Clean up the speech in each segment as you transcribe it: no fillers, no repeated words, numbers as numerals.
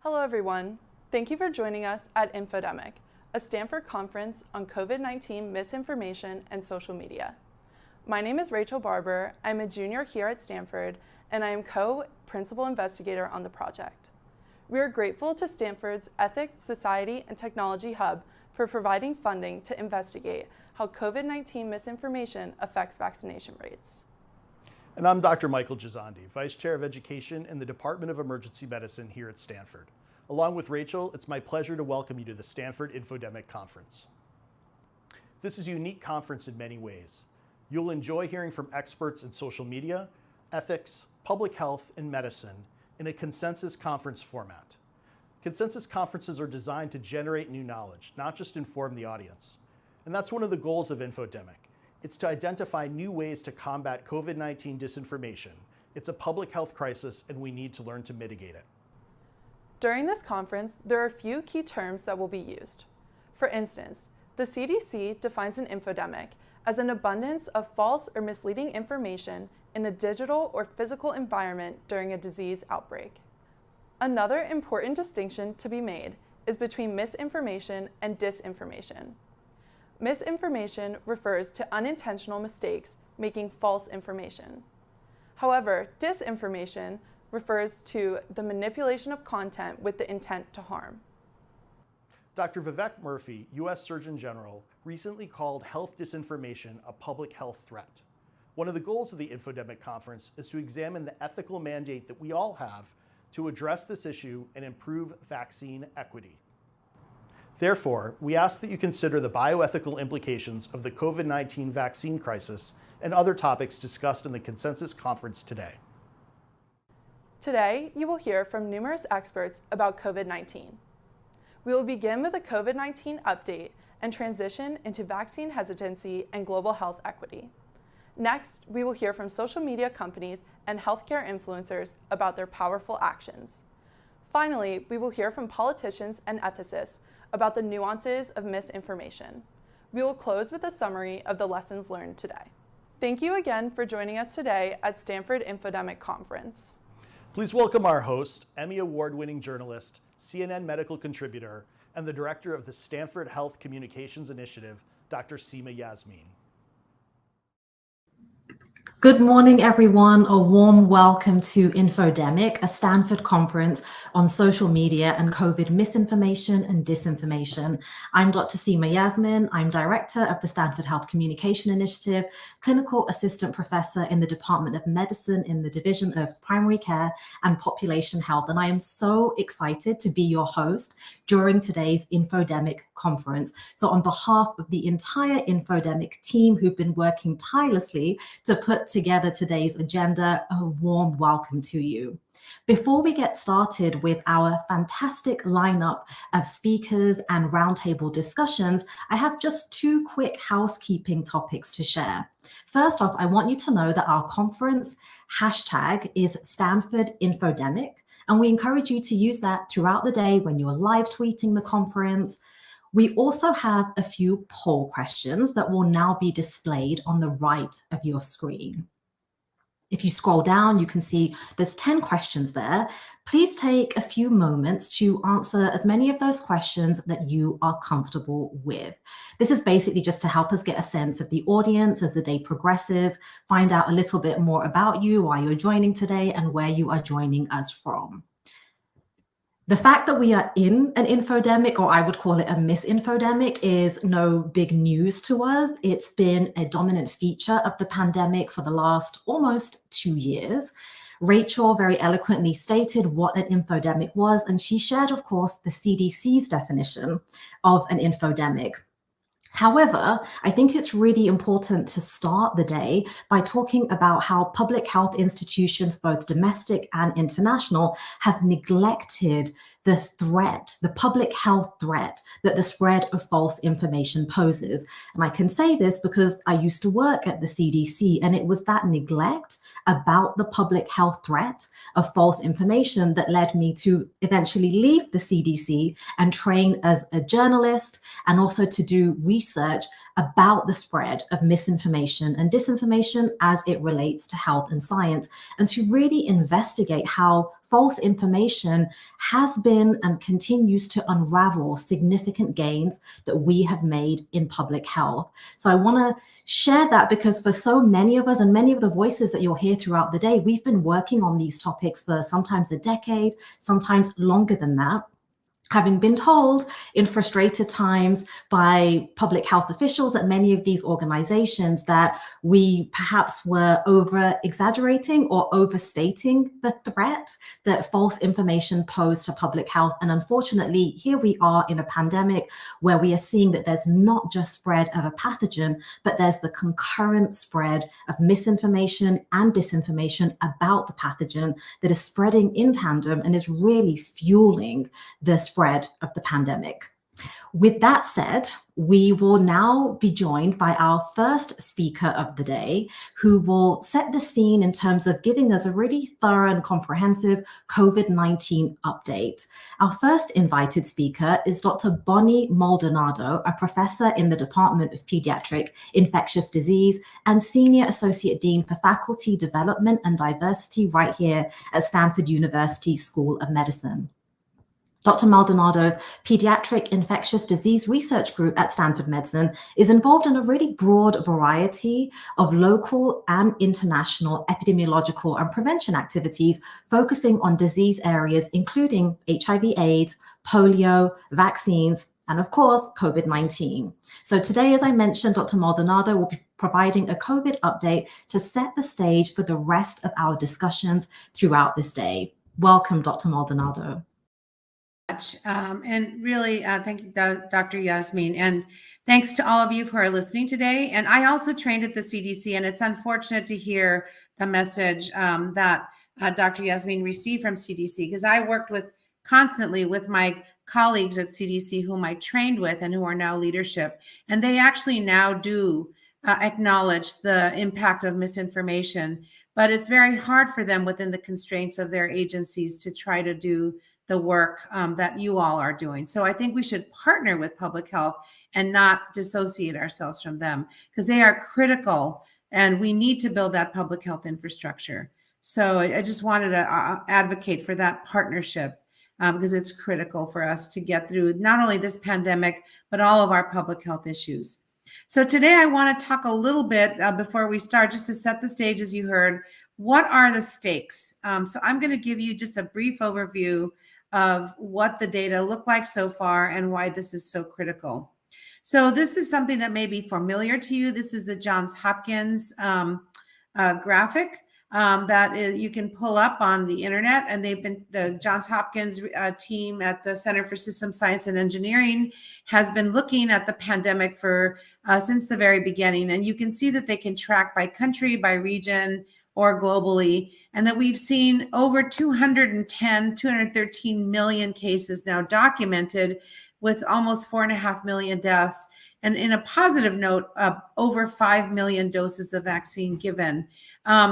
Hello everyone. Thank you for joining us at INFODEMIC, a Stanford conference on COVID-19 misinformation and social media. My name is Rachel Barber. I'm a junior here at Stanford, and I am co-principal investigator on the project. We are grateful to Stanford's Ethics, Society, and Technology Hub for providing funding to investigate how COVID-19 misinformation affects vaccination rates. And I'm Dr. Michael Gisandi, Vice Chair of Education in the Department of Emergency Medicine here at Stanford. Along with Rachel, it's my pleasure to welcome you to the Stanford INFODEMIC Conference. This is a unique conference in many ways. You'll enjoy hearing from experts in social media, ethics, public health, and medicine in a consensus conference format. Consensus conferences are designed to generate new knowledge, not just inform the audience. And that's one of the goals of INFODEMIC. It's to identify new ways to combat COVID-19 disinformation. It's a public health crisis, and we need to learn to mitigate it. During this conference, there are a few key terms that will be used. For instance, the CDC defines an infodemic as an abundance of false or misleading information in a digital or physical environment during a disease outbreak. Another important distinction to be made is between misinformation and disinformation. Misinformation refers to unintentional mistakes making false information. However, disinformation refers to the manipulation of content with the intent to harm. Dr. Vivek Murthy, U.S. Surgeon General, recently called health disinformation a public health threat. One of the goals of the INFODEMIC conference is to examine the ethical mandate that we all have to address this issue and improve vaccine equity. Therefore, we ask that you consider the bioethical implications of the COVID-19 vaccine crisis and other topics discussed in the consensus conference today. Today, you will hear from numerous experts about COVID-19. We will begin with a COVID-19 update and transition into vaccine hesitancy and global health equity. Next, we will hear from social media companies and healthcare influencers about their powerful actions. Finally, we will hear from politicians and ethicists about the nuances of misinformation. We will close with a summary of the lessons learned today. Thank you again for joining us today at Stanford INFODEMIC Conference. Please welcome our host, Emmy Award-winning journalist, CNN medical contributor, and the director of the Stanford Health Communications Initiative, Dr. Seema Yasmin. Good morning, everyone. A warm welcome to INFODEMIC, a Stanford conference on social media and COVID misinformation and disinformation. I'm Dr. Seema Yasmin. I'm director of the Stanford Health Communication Initiative, clinical assistant professor in the Department of Medicine in the Division of Primary Care and Population Health. And I am so excited to be your host during today's INFODEMIC conference. So on behalf of the entire INFODEMIC team who've been working tirelessly to put together today's agenda, a warm welcome to you. Before we get started with our fantastic lineup of speakers and roundtable discussions, I have just two quick housekeeping topics to share. First off, I want you to know that our conference hashtag is Stanford INFODEMIC, and we encourage you to use that throughout the day when you're live tweeting the conference. We also have a few poll questions that will now be displayed on the right of your screen. If you scroll down, you can see there's 10 questions there. Please take a few moments to answer as many of those questions that you are comfortable with. This is basically just to help us get a sense of the audience as the day progresses, find out a little bit more about you, why you're joining today, and where you are joining us from. The fact that we are in an infodemic, or I would call it a misinfodemic, is no big news to us. It's been a dominant feature of the pandemic for the last almost 2 years. Rachel very eloquently stated what an infodemic was, and she shared, of course, the CDC's definition of an infodemic. However, I think it's really important to start the day by talking about how public health institutions, both domestic and international, have neglected the threat, the public health threat that the spread of false information poses. And I can say this because I used to work at the CDC, and it was that neglect about the public health threat of false information that led me to eventually leave the CDC and train as a journalist, and also to do research about the spread of misinformation and disinformation as it relates to health and science, and to really investigate how false information has been and continues to unravel significant gains that we have made in public health. So I want to share that because for so many of us and many of the voices that you'll hear throughout the day, we've been working on these topics for sometimes a decade, sometimes longer than that. Having been told in frustrated times by public health officials at many of these organizations that we perhaps were over-exaggerating or overstating the threat that false information posed to public health. And unfortunately, here we are in a pandemic where we are seeing that there's not just spread of a pathogen, but there's the concurrent spread of misinformation and disinformation about the pathogen that is spreading in tandem and is really fueling the spread of the pandemic. With that said, we will now be joined by our first speaker of the day, who will set the scene in terms of giving us a really thorough and comprehensive COVID-19 update. Our first invited speaker is Dr. Bonnie Maldonado, a professor in the Department of Pediatric Infectious Disease and Senior Associate Dean for Faculty Development and Diversity right here at Stanford University School of Medicine. Dr. Maldonado's Pediatric Infectious Disease Research Group at Stanford Medicine is involved in a really broad variety of local and international epidemiological and prevention activities focusing on disease areas including HIV/AIDS, polio, vaccines, and of course, COVID-19. So today, as I mentioned, Dr. Maldonado will be providing a COVID update to set the stage for the rest of our discussions throughout this day. Welcome, Dr. Maldonado. And really, thank you, Dr. Yasmin. And thanks to all of you who are listening today. And I also trained at the CDC, and it's unfortunate to hear the message that Dr. Yasmin received from CDC, because I worked constantly with my colleagues at CDC whom I trained with and who are now leadership. And they actually now do acknowledge the impact of misinformation, but it's very hard for them within the constraints of their agencies to try to do the work that you all are doing. So I think we should partner with public health and not dissociate ourselves from them, because they are critical and we need to build that public health infrastructure. So I just wanted to advocate for that partnership because it's critical for us to get through not only this pandemic, but all of our public health issues. So today I want to talk a little bit before we start, just to set the stage, as you heard, what are the stakes? So I'm going to give you just a brief overview of what the data look like so far and why this is so critical. So this is something that may be familiar to you. This is the Johns Hopkins graphic that you can pull up on the internet. And the Johns Hopkins team at the Center for Systems Science and Engineering has been looking at the pandemic for since the very beginning. And you can see that they can track by country, by region, or globally, and that we've seen over 213 million cases now documented, with almost 4.5 million deaths. And in a positive note, over 5 million doses of vaccine given.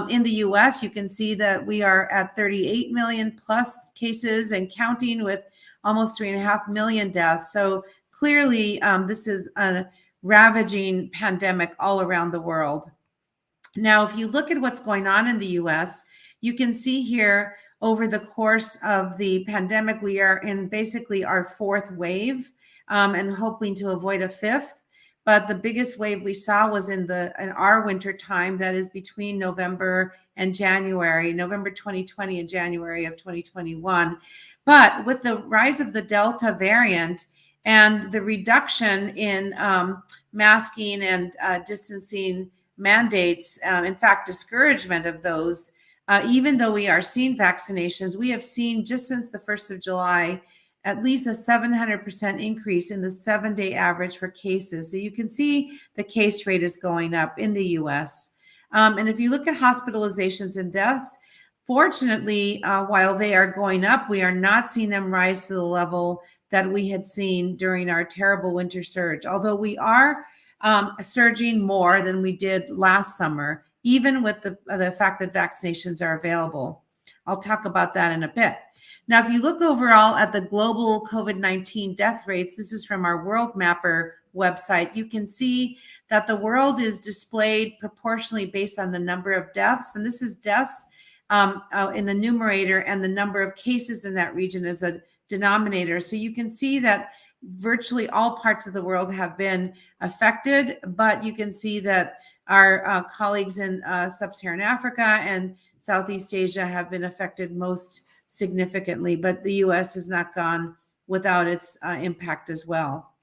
In the US, you can see that we are at 38 million plus cases and counting, with almost 3.5 million deaths. So clearly, this is a ravaging pandemic all around the world. Now, if you look at what's going on in the US, you can see here over the course of the pandemic, we are in basically our fourth wave and hoping to avoid a fifth. But the biggest wave we saw was in our winter time, that is between November and January, November 2020 and January of 2021. But with the rise of the Delta variant and the reduction in masking and distancing mandates, in fact, discouragement of those, even though we are seeing vaccinations, we have seen just since the 1st of July, at least a 700% increase in the 7-day average for cases. So you can see the case rate is going up in the US. And if you look at hospitalizations and deaths, fortunately, while they are going up, we are not seeing them rise to the level that we had seen during our terrible winter surge, although we are surging more than we did last summer, even with the fact that vaccinations are available. I'll talk about that in a bit. Now, if you look overall at the global COVID-19 death rates, this is from our World Mapper website, you can see that the world is displayed proportionally based on the number of deaths. And this is deaths in the numerator and the number of cases in that region as a denominator. So you can see that virtually all parts of the world have been affected, but you can see that our colleagues in Sub-Saharan Africa and Southeast Asia have been affected most significantly, but the US has not gone without its impact as well.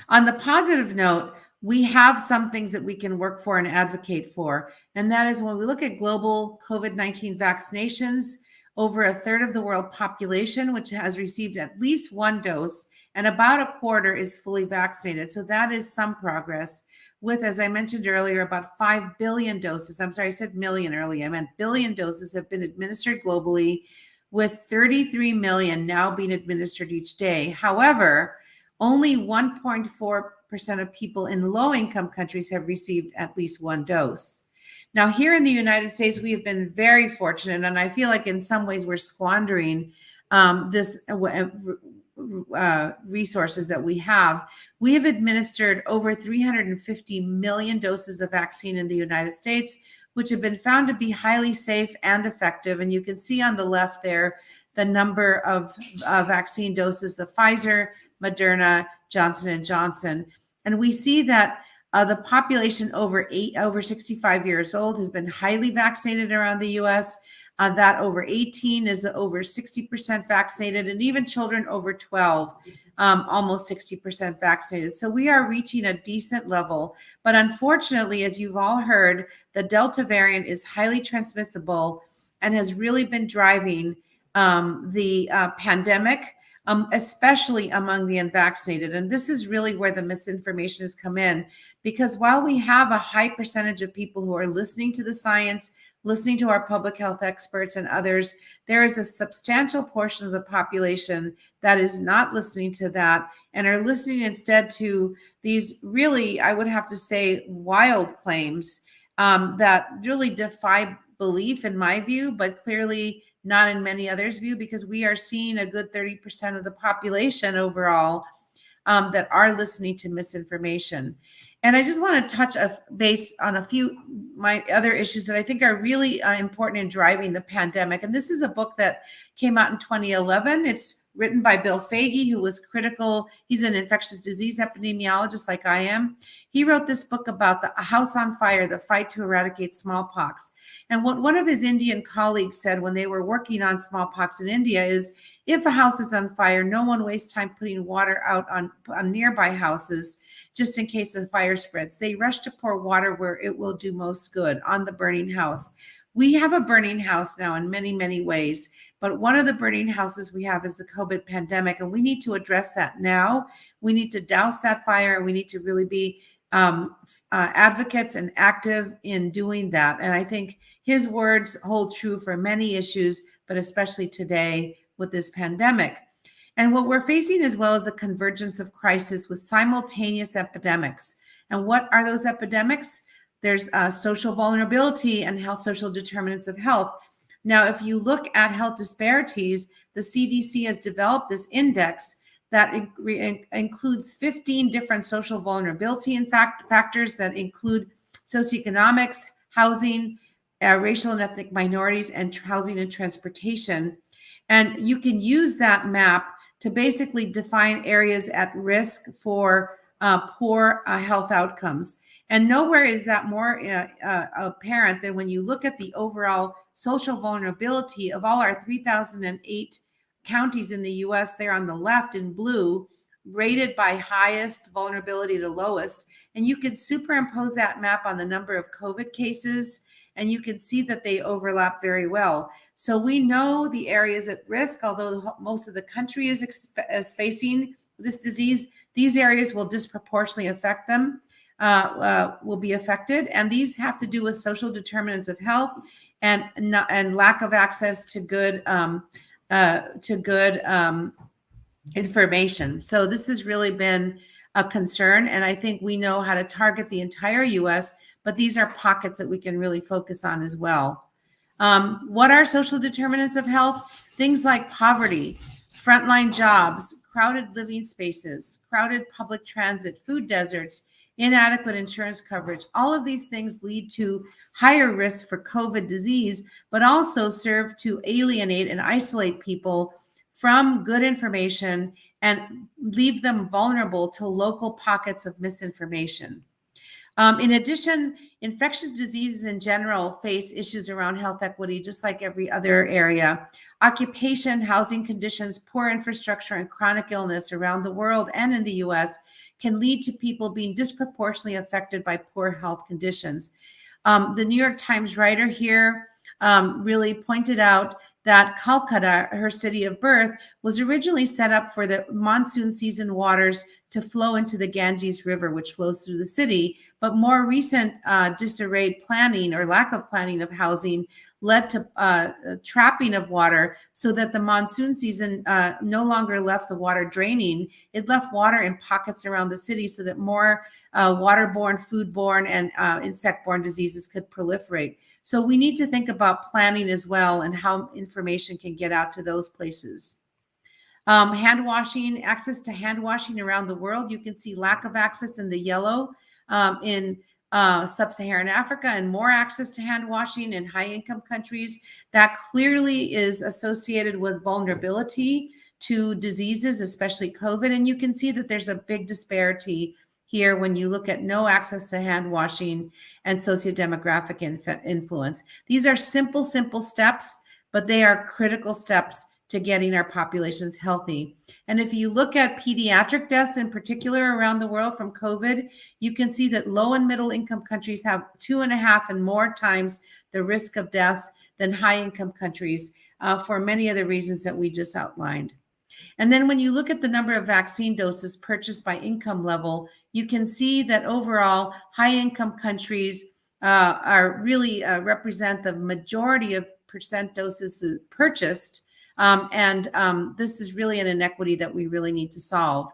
On the positive note, we have some things that we can work for and advocate for. And that is when we look at global COVID-19 vaccinations, over a third of the world population, which has received at least one dose, and about a quarter is fully vaccinated. So that is some progress with, as I mentioned earlier, about 5 billion doses. I'm sorry, I said million earlier. I meant billion doses have been administered globally, with 33 million now being administered each day. However, only 1.4% of people in low-income countries have received at least one dose. Now, here in the United States, we have been very fortunate, and I feel like in some ways we're squandering this resources that we have. We have administered over 350 million doses of vaccine in the United States, which have been found to be highly safe and effective. And you can see on the left there the number of vaccine doses of Pfizer, Moderna, Johnson & Johnson. And we see that the population over 65 years old has been highly vaccinated around the U.S. That over 18 is over 60% vaccinated, and even children over 12, almost 60% vaccinated. So we are reaching a decent level. But unfortunately, as you've all heard, the Delta variant is highly transmissible and has really been driving the pandemic, especially among the unvaccinated. And this is really where the misinformation has come in, because while we have a high percentage of people who are listening to the science, listening to our public health experts and others, there is a substantial portion of the population that is not listening to that and are listening instead to these really, I would have to say, wild claims that really defy belief in my view, but clearly not in many others' view, because we are seeing a good 30% of the population overall that are listening to misinformation. And I just want to touch base on a few my other issues that I think are really important in driving the pandemic. And this is a book that came out in 2011. It's written by Bill Foege, who was critical. He's an infectious disease epidemiologist like I am. He wrote this book about the House on Fire, the fight to eradicate smallpox. And what one of his Indian colleagues said when they were working on smallpox in India is, if a house is on fire, no one wastes time putting water out on nearby houses just in case the fire spreads. They rush to pour water where it will do most good, on the burning house. We have a burning house now in many, many ways, but one of the burning houses we have is the COVID pandemic, and we need to address that now. We need to douse that fire, and we need to really be advocates and active in doing that. And I think his words hold true for many issues, but especially today with this pandemic. And what we're facing as well is a convergence of crisis with simultaneous epidemics. And what are those epidemics? There's social vulnerability and social determinants of health. Now, if you look at health disparities, the CDC has developed this index that includes 15 different social vulnerability factors that include socioeconomics, housing, racial and ethnic minorities, and housing and transportation. And you can use that map to basically define areas at risk for poor health outcomes. And nowhere is that more apparent than when you look at the overall social vulnerability of all our 3,008 counties in the US. They're on the left in blue, rated by highest vulnerability to lowest. And you can superimpose that map on the number of COVID cases, and you can see that they overlap very well. So we know the areas at risk, although most of the country is facing this disease, these areas will disproportionately affect them, will be affected. And these have to do with social determinants of health and lack of access to good information. So this has really been a concern. And I think we know how to target the entire US, but these are pockets that we can really focus on as well. What are social determinants of health? Things like poverty, frontline jobs, crowded living spaces, crowded public transit, food deserts, inadequate insurance coverage. All of these things lead to higher risk for COVID disease, but also serve to alienate and isolate people from good information and leave them vulnerable to local pockets of misinformation. In addition, infectious diseases in general face issues around health equity, just like every other area. Occupation, housing conditions, poor infrastructure, and chronic illness around the world and in the US can lead to people being disproportionately affected by poor health conditions. The New York Times writer here really pointed out that Calcutta, her city of birth, was originally set up for the monsoon season waters to flow into the Ganges River, which flows through the city. But more recent disarrayed planning or lack of planning of housing led to trapping of water, so that the monsoon season no longer left the water draining. It left water in pockets around the city so that more waterborne, foodborne, and insect-borne diseases could proliferate. So we need to think about planning as well and how information can get out to those places. Hand washing, access to hand washing around the world. You can see lack of access in the yellow in sub-Saharan Africa, and more access to hand washing in high-income countries. That clearly is associated with vulnerability to diseases, especially COVID. And you can see that there's a big disparity here when you look at no access to hand washing and sociodemographic influence. These are simple steps, but they are critical steps to getting our populations healthy. And if you look at pediatric deaths in particular around the world from COVID, you can see that low and middle income countries have 2.5 and more times the risk of deaths than high income countries for many of the reasons that we just outlined. And then when you look at the number of vaccine doses purchased by income level, you can see that overall high income countries are really represent the majority of percent doses purchased. This is really an inequity that we really need to solve.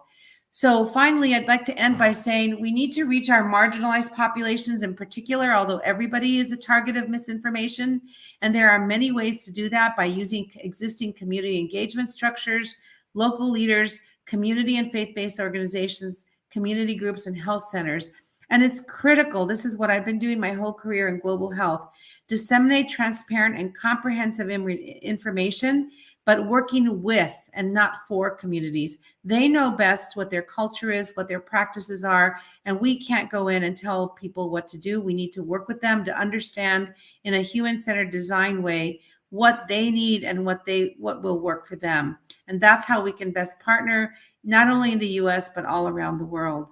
So finally, I'd like to end by saying we need to reach our marginalized populations in particular, although everybody is a target of misinformation. And there are many ways to do that by using existing community engagement structures, local leaders, community and faith-based organizations, community groups, and health centers. And it's critical. This is what I've been doing my whole career in global health. Disseminate transparent and comprehensive information, but working with and not for communities. They know best what their culture is, what their practices are, and we can't go in and tell people what to do. We need to work with them to understand in a human-centered design way what they need and what will work for them. And that's how we can best partner, not only in the US, but all around the world.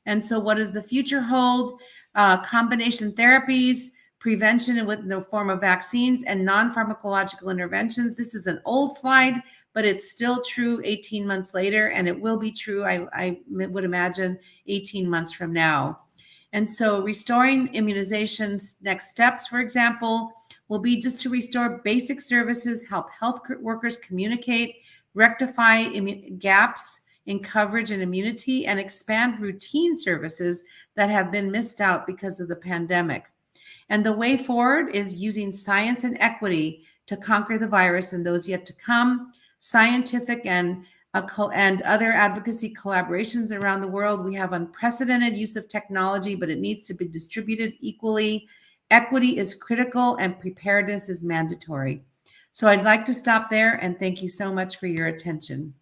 And so what does the future hold? Combination therapies, prevention in the form of vaccines, and non-pharmacological interventions. This is an old slide, but it's still true 18 months later, and it will be true, I would imagine, 18 months from now. And so restoring immunizations, next steps, for example, will be just to restore basic services, help health workers communicate, rectify gaps in coverage and immunity, and expand routine services that have been missed out because of the pandemic. And the way forward is using science and equity to conquer the virus and those yet to come. Scientific and other advocacy collaborations around the world. We have unprecedented use of technology, but it needs to be distributed equally. Equity is critical and preparedness is mandatory. So I'd like to stop there and thank you so much for your attention.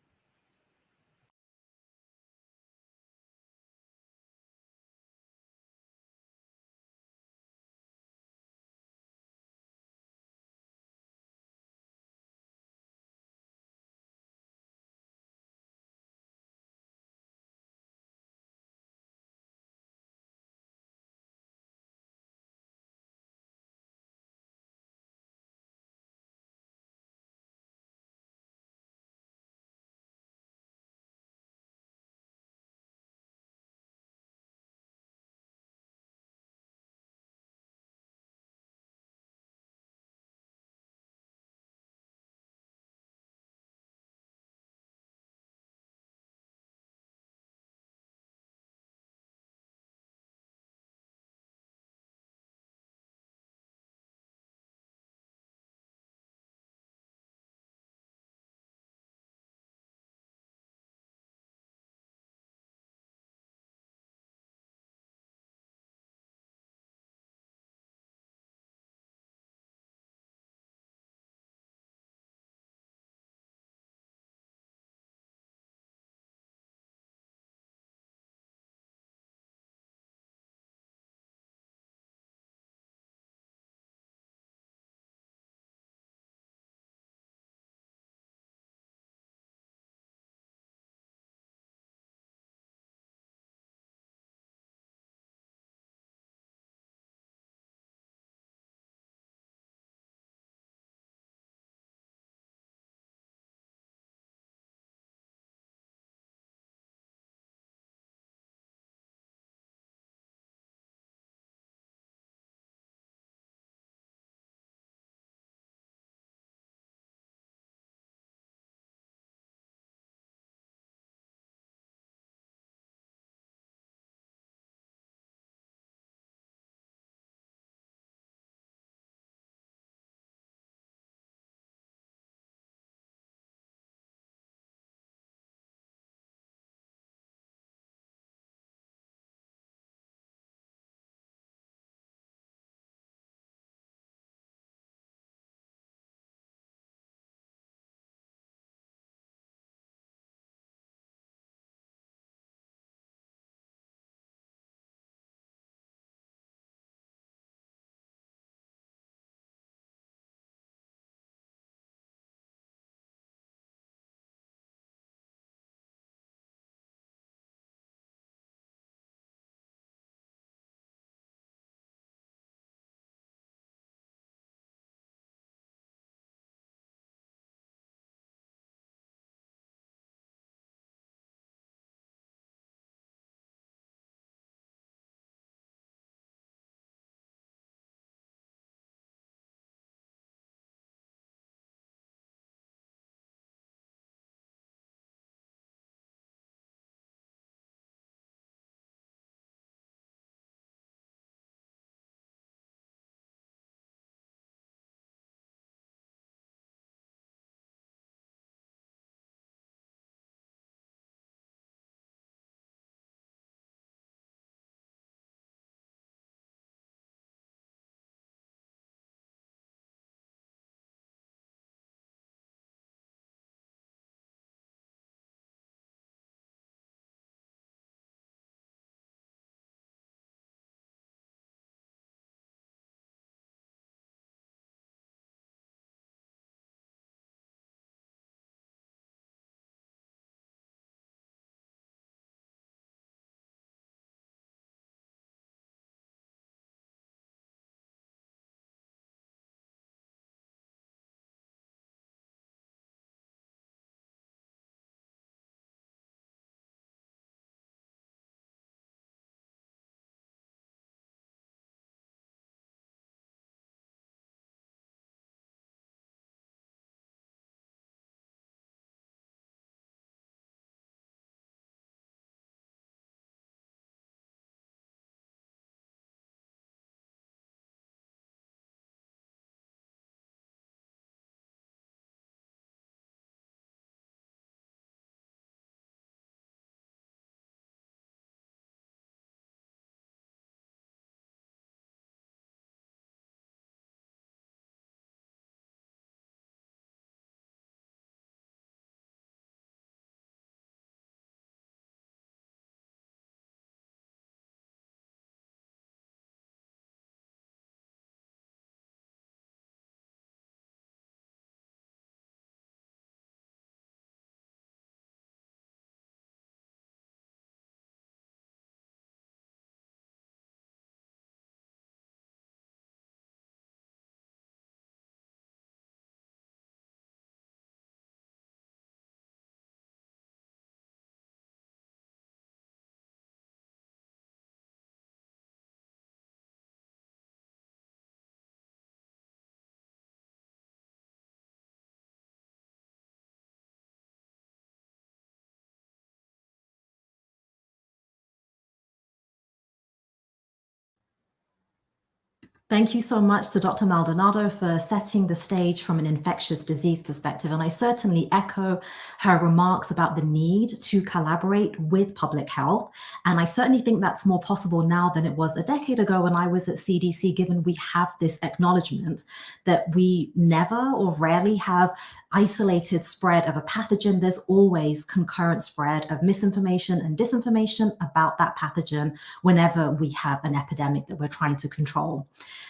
Thank you so much to Dr. Maldonado for setting the stage from an infectious disease perspective. And I certainly echo her remarks about the need to collaborate with public health. And I certainly think that's more possible now than it was a decade ago when I was at CDC, given we have this acknowledgement that we never or rarely have isolated spread of a pathogen. There's always concurrent spread of misinformation and disinformation about that pathogen whenever we have an epidemic that we're trying to control.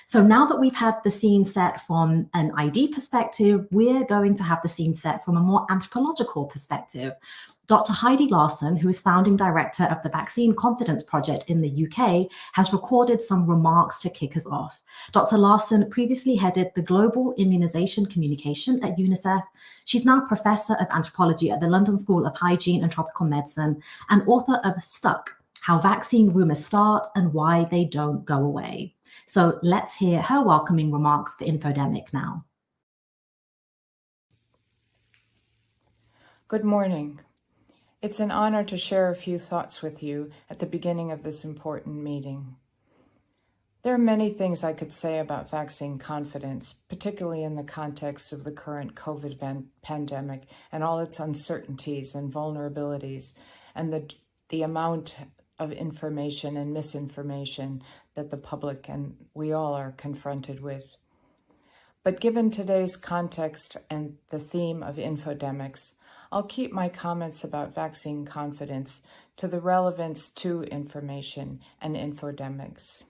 So now that we've had the scene set from an ID perspective, we're going to have the scene set from a more anthropological perspective. Dr. Heidi Larson, who is founding director of the Vaccine Confidence Project in the UK, has recorded some remarks to kick us off. Dr. Larson previously headed the Global Immunization Communication at UNICEF. She's now Professor of Anthropology at the London School of Hygiene and Tropical Medicine and author of Stuck: How Vaccine Rumors Start and Why They Don't Go Away. So let's hear her welcoming remarks for INFODEMIC now. Good morning. It's an honor to share a few thoughts with you at the beginning of this important meeting. There are many things I could say about vaccine confidence, particularly in the context of the current COVID pandemic and all its uncertainties and vulnerabilities, and the amount of information and misinformation that the public and we all are confronted with. But given today's context and the theme of infodemics, I'll keep my comments about vaccine confidence to the relevance to information and infodemics.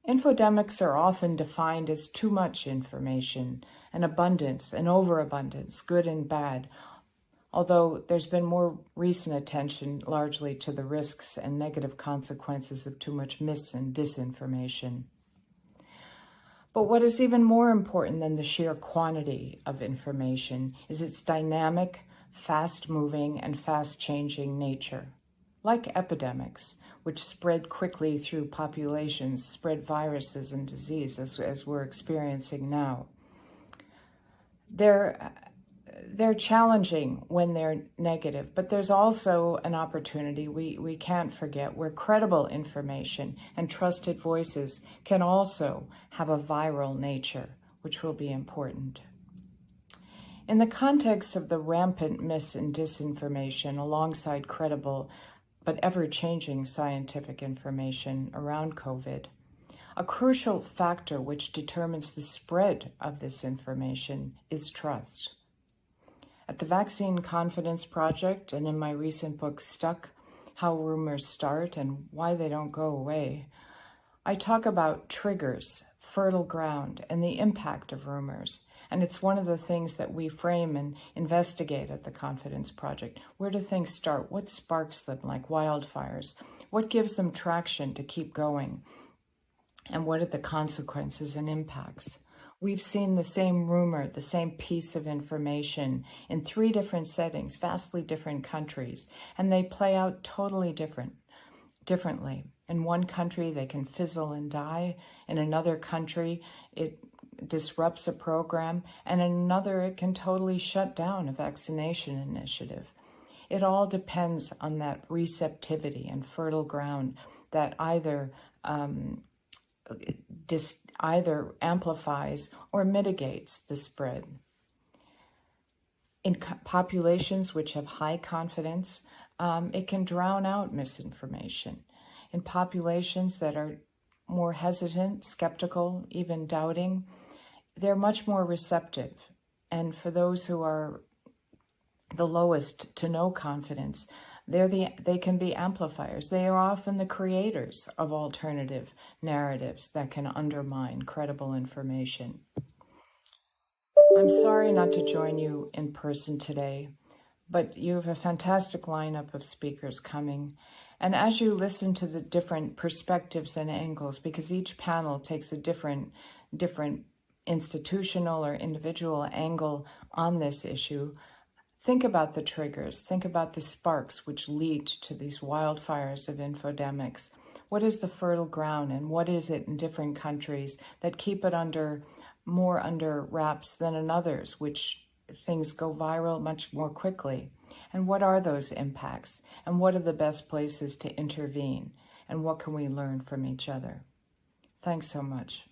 Infodemics are often defined as too much information, an abundance, an overabundance, good and bad, although there's been more recent attention largely to the risks and negative consequences of too much mis and disinformation. But what is even more important than the sheer quantity of information is its dynamic, fast-moving, and fast-changing nature. Like epidemics, which spread quickly through populations, spread viruses and disease as we're experiencing now. They're challenging when they're negative, but there's also an opportunity we can't forget where credible information and trusted voices can also have a viral nature, which will be important. In the context of the rampant mis and disinformation alongside credible but ever-changing scientific information around COVID, a crucial factor which determines the spread of this information is trust. At the Vaccine Confidence Project and in my recent book, Stuck: How Rumors Start and Why They Don't Go Away, I talk about triggers, fertile ground, and the impact of rumors. And it's one of the things that we frame and investigate at the Confidence Project. Where do things start? What sparks them like wildfires? What gives them traction to keep going? And what are the consequences and impacts? We've seen the same rumor, the same piece of information in 3 different settings, vastly different countries, and they play out totally differently. In one country, they can fizzle and die. In another country, it disrupts a program, and in another, it can totally shut down a vaccination initiative. It all depends on that receptivity and fertile ground that either amplifies or mitigates the spread. In populations which have high confidence, it can drown out misinformation. In populations that are more hesitant, skeptical, even doubting, they're much more receptive. And for those who are the lowest to no confidence, they can be amplifiers. They are often the creators of alternative narratives that can undermine credible information. I'm sorry not to join you in person today, but you have a fantastic lineup of speakers coming. And as you listen to the different perspectives and angles, because each panel takes a different institutional or individual angle on this issue, think about the triggers, think about the sparks which lead to these wildfires of infodemics. What is the fertile ground and what is it in different countries that keep it more under wraps than in others, which things go viral much more quickly? And what are those impacts? And what are the best places to intervene? And what can we learn from each other? Thanks so much.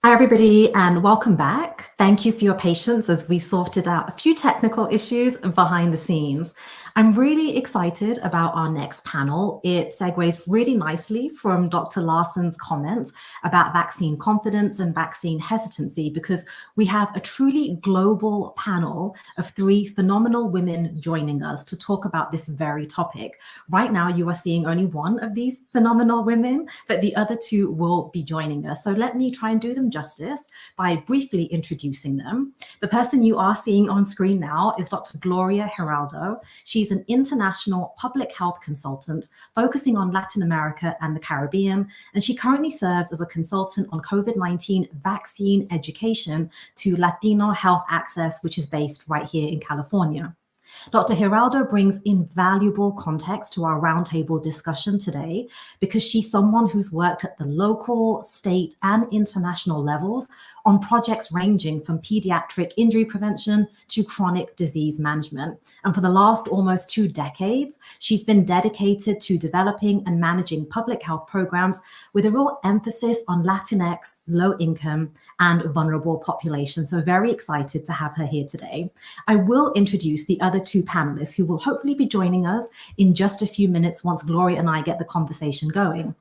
Hi, everybody, and welcome back. Thank you for your patience as we sorted out a few technical issues behind the scenes. I'm really excited about our next panel. It segues really nicely from Dr. Larson's comments about vaccine confidence and vaccine hesitancy, because we have a truly global panel of 3 phenomenal women joining us to talk about this very topic. Right now, you are seeing only one of these phenomenal women, but the other 2 will be joining us. So let me try and do them justice by briefly introducing them. The person you are seeing on screen now is Dr. Gloria Geraldo. She's an international public health consultant focusing on Latin America and the Caribbean, and she currently serves as a consultant on COVID-19 vaccine education to Latino Health Access, which is based right here in California. Dr. Geraldo brings invaluable context to our roundtable discussion today because she's someone who's worked at the local, state, and international levels on projects ranging from pediatric injury prevention to chronic disease management. And for the last almost 2 decades, she's been dedicated to developing and managing public health programs with a real emphasis on Latinx, low income, and vulnerable populations. So very excited to have her here today. I will introduce the other 2 panelists who will hopefully be joining us in just a few minutes once Gloria and I get the conversation going.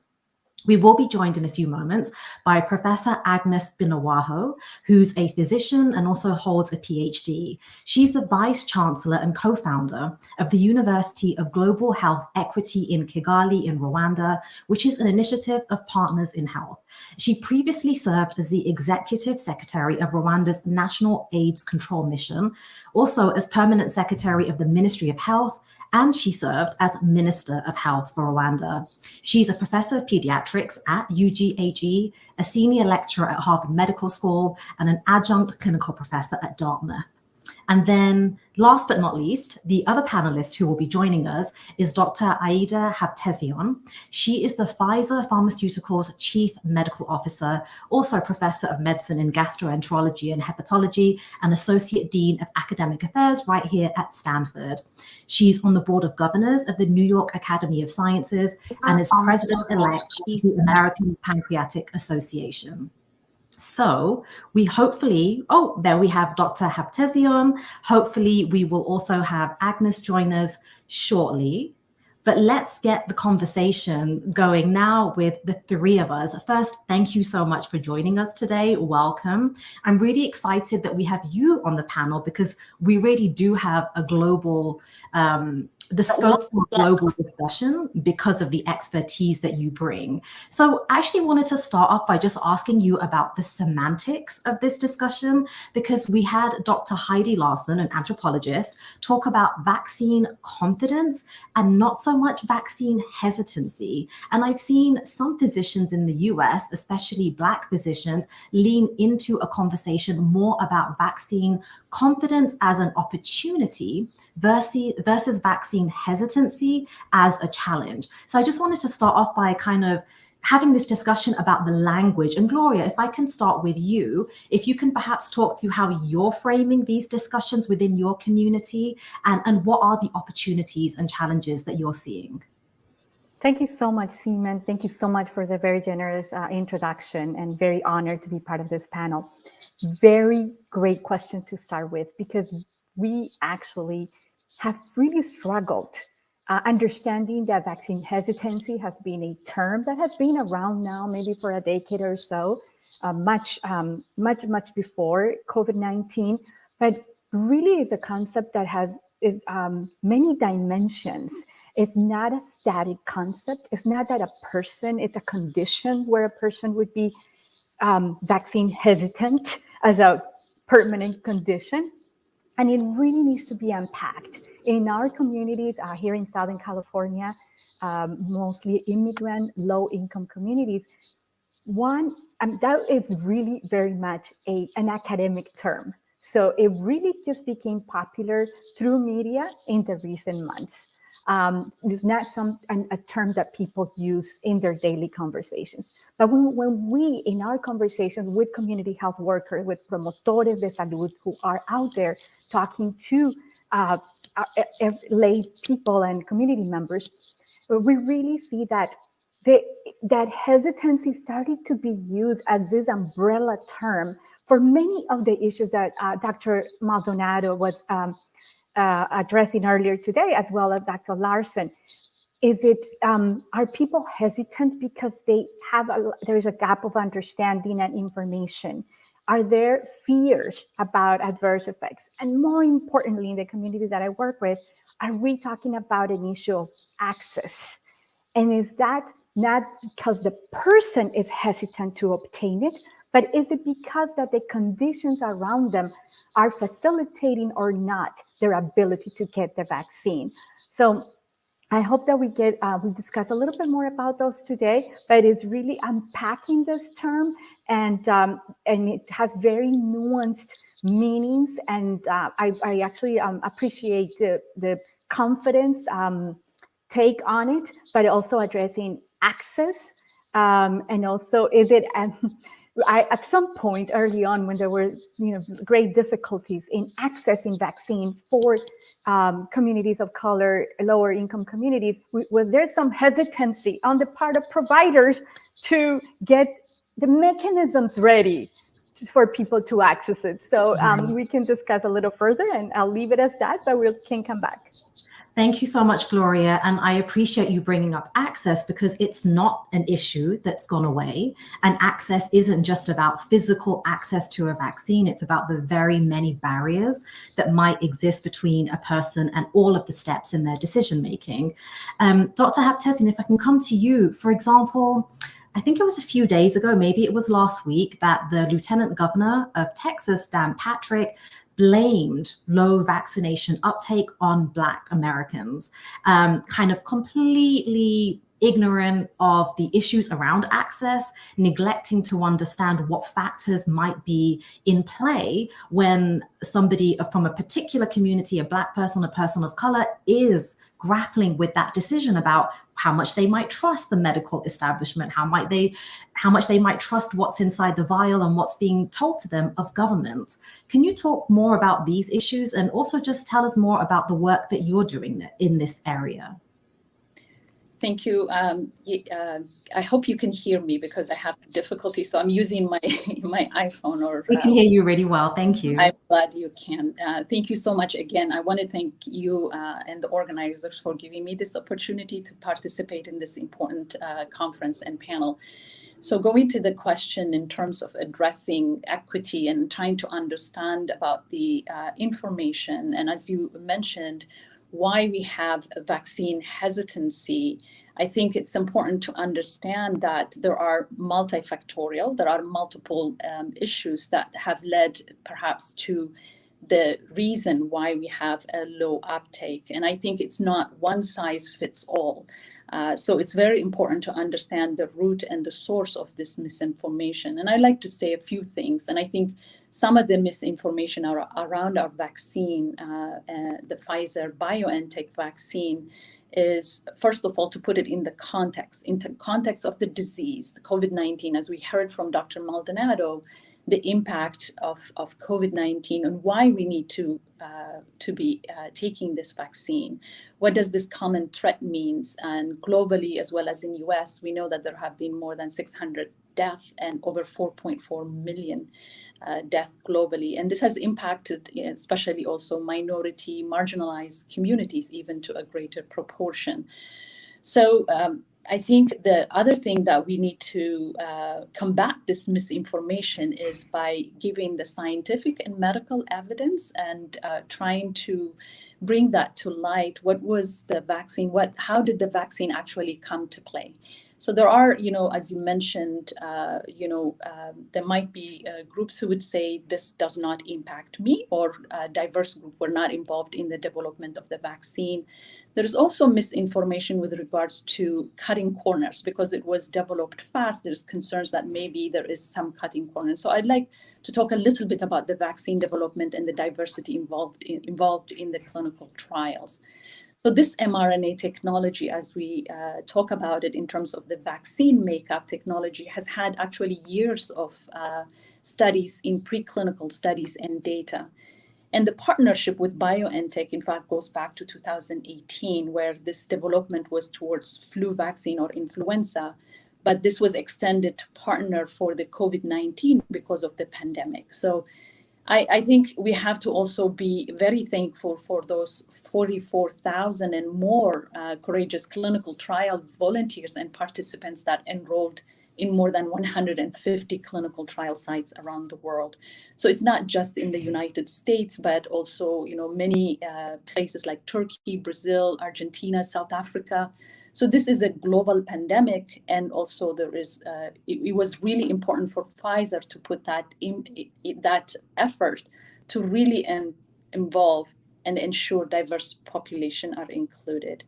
We will be joined in a few moments by Professor Agnes Binawaho, who's a physician and also holds a PhD. She's the Vice Chancellor and co-founder of the University of Global Health Equity in Kigali in Rwanda, which is an initiative of Partners in Health. She previously served as the Executive Secretary of Rwanda's National AIDS Control Mission, also as Permanent Secretary of the Ministry of Health, and she served as Minister of Health for Rwanda. She's a professor of pediatrics at UGHE, a senior lecturer at Harvard Medical School, and an adjunct clinical professor at Dartmouth. And then last but not least, the other panelist who will be joining us is Dr. Aida Habtezian. She is the Pfizer Pharmaceuticals Chief Medical Officer, also Professor of Medicine in Gastroenterology and Hepatology, and Associate Dean of Academic Affairs right here at Stanford. She's on the Board of Governors of the New York Academy of Sciences and is President-elect of the American Pancreatic Association. So we hopefully, there we have Dr. Habtezian. Hopefully we will also have Agnes join us shortly. But let's get the conversation going now with the 3 of us. First, thank you so much for joining us today. Welcome. I'm really excited that we have you on the panel because we really do have a global, the scope for global discussion because of the expertise that you bring. So I actually wanted to start off by just asking you about the semantics of this discussion, because we had Dr. Heidi Larson, an anthropologist, talk about vaccine confidence and not so much vaccine hesitancy. And I've seen some physicians in the US, especially Black physicians, lean into a conversation more about vaccine confidence as an opportunity versus vaccine hesitancy as a challenge. So I just wanted to start off by kind of having this discussion about the language. And Gloria, if I can start with you, if you can perhaps talk to how you're framing these discussions within your community and what are the opportunities and challenges that you're seeing? Thank you so much, Seaman. Thank you so much for the very generous introduction, and very honored to be part of this panel. Very great question to start with, because we actually have really struggled understanding that vaccine hesitancy has been a term that has been around now maybe for a decade or so, much before COVID-19, but really is a concept that has many dimensions. It's not a static concept. It's not that a person, it's a condition where a person would be vaccine hesitant as a permanent condition. And it really needs to be unpacked. In our communities here in Southern California, mostly immigrant, low-income communities, that is really very much an academic term. So it really just became popular through media in the recent months. It's not a term that people use in their daily conversations. But when we, in our conversations with community health workers, with promotores de salud who are out there talking to lay people and community members, we really see that that hesitancy started to be used as this umbrella term for many of the issues that Dr. Maldonado was addressing earlier today, as well as Dr. Larson. Is it, are people hesitant because there's a gap of understanding and information? Are there fears about adverse effects? And more importantly, in the community that I work with, are we talking about an issue of access? And is that not because the person is hesitant to obtain it, but is it because that the conditions around them are facilitating or not their ability to get the vaccine? So I hope that we discuss a little bit more about those today, but it's really unpacking this term, and it has very nuanced meanings. And I actually appreciate the confidence take on it, but also addressing access, and also at some point early on, when there were great difficulties in accessing vaccine for communities of color, lower income communities, was there some hesitancy on the part of providers to get the mechanisms ready for people to access it? So we can discuss a little further, and I'll leave it as that, but we can come back. Thank you so much, Gloria. And I appreciate you bringing up access, because it's not an issue that's gone away. And access isn't just about physical access to a vaccine. It's about the very many barriers that might exist between a person and all of the steps in their decision making. Dr. Habtesian, if I can come to you, for example, I think it was a few days ago, maybe it was last week, that the Lieutenant Governor of Texas, Dan Patrick, blamed low vaccination uptake on Black Americans, kind of completely ignorant of the issues around access, neglecting to understand what factors might be in play when somebody from a particular community, a Black person, a person of color, is grappling with that decision about how much they might trust the medical establishment, how much they might trust what's inside the vial and what's being told to them of government. Can you talk more about these issues, and also just tell us more about the work that you're doing in this area? Thank you. I hope you can hear me, because I have difficulty. So I'm using my iPhone. We can hear you really well. Thank you. I'm glad you can. Thank you so much again. I want to thank you and the organizers for giving me this opportunity to participate in this important conference and panel. So going to the question in terms of addressing equity and trying to understand about the information, and as you mentioned, why we have a vaccine hesitancy, I think it's important to understand that there are multifactorial, there are multiple issues that have led perhaps to the reason why we have a low uptake. And I think it's not one size fits all. So it's very important to understand the root and the source of this misinformation. And I'd like to say a few things. And I think some of the misinformation around our vaccine, the Pfizer BioNTech vaccine, is, first of all, to put it in the context of the disease, the COVID-19, as we heard from Dr. Maldonado, the impact of COVID-19 and why we need to be taking this vaccine. What does this common threat means? And globally, as well as in US, we know that there have been more than 600 deaths and over 4.4 million deaths globally. And this has impacted especially also minority, marginalized communities, even to a greater proportion. So I think the other thing that we need to combat this misinformation is by giving the scientific and medical evidence and trying to bring that to light. What was the vaccine? How did the vaccine actually come to play? So there are, as you mentioned, there might be groups who would say this does not impact me, or diverse groups were not involved in the development of the vaccine. There's also misinformation with regards to cutting corners, because it was developed fast. There's concerns that maybe there is some cutting corners. So I'd like to talk a little bit about the vaccine development and the diversity involved in the clinical trials. So this mRNA technology, as we talk about it in terms of the vaccine makeup technology, has had actually years of studies in preclinical studies and data. And the partnership with BioNTech, in fact, goes back to 2018, where this development was towards flu vaccine or influenza, but this was extended to partner for the COVID-19 because of the pandemic. So I think we have to also be very thankful for those 44,000 and more courageous clinical trial volunteers and participants that enrolled in more than 150 clinical trial sites around the world. So it's not just in the United States, but also, many places like Turkey, Brazil, Argentina, South Africa. So this is a global pandemic, and also there is. It was really important for Pfizer to put that effort to really involve and ensure diverse population are included.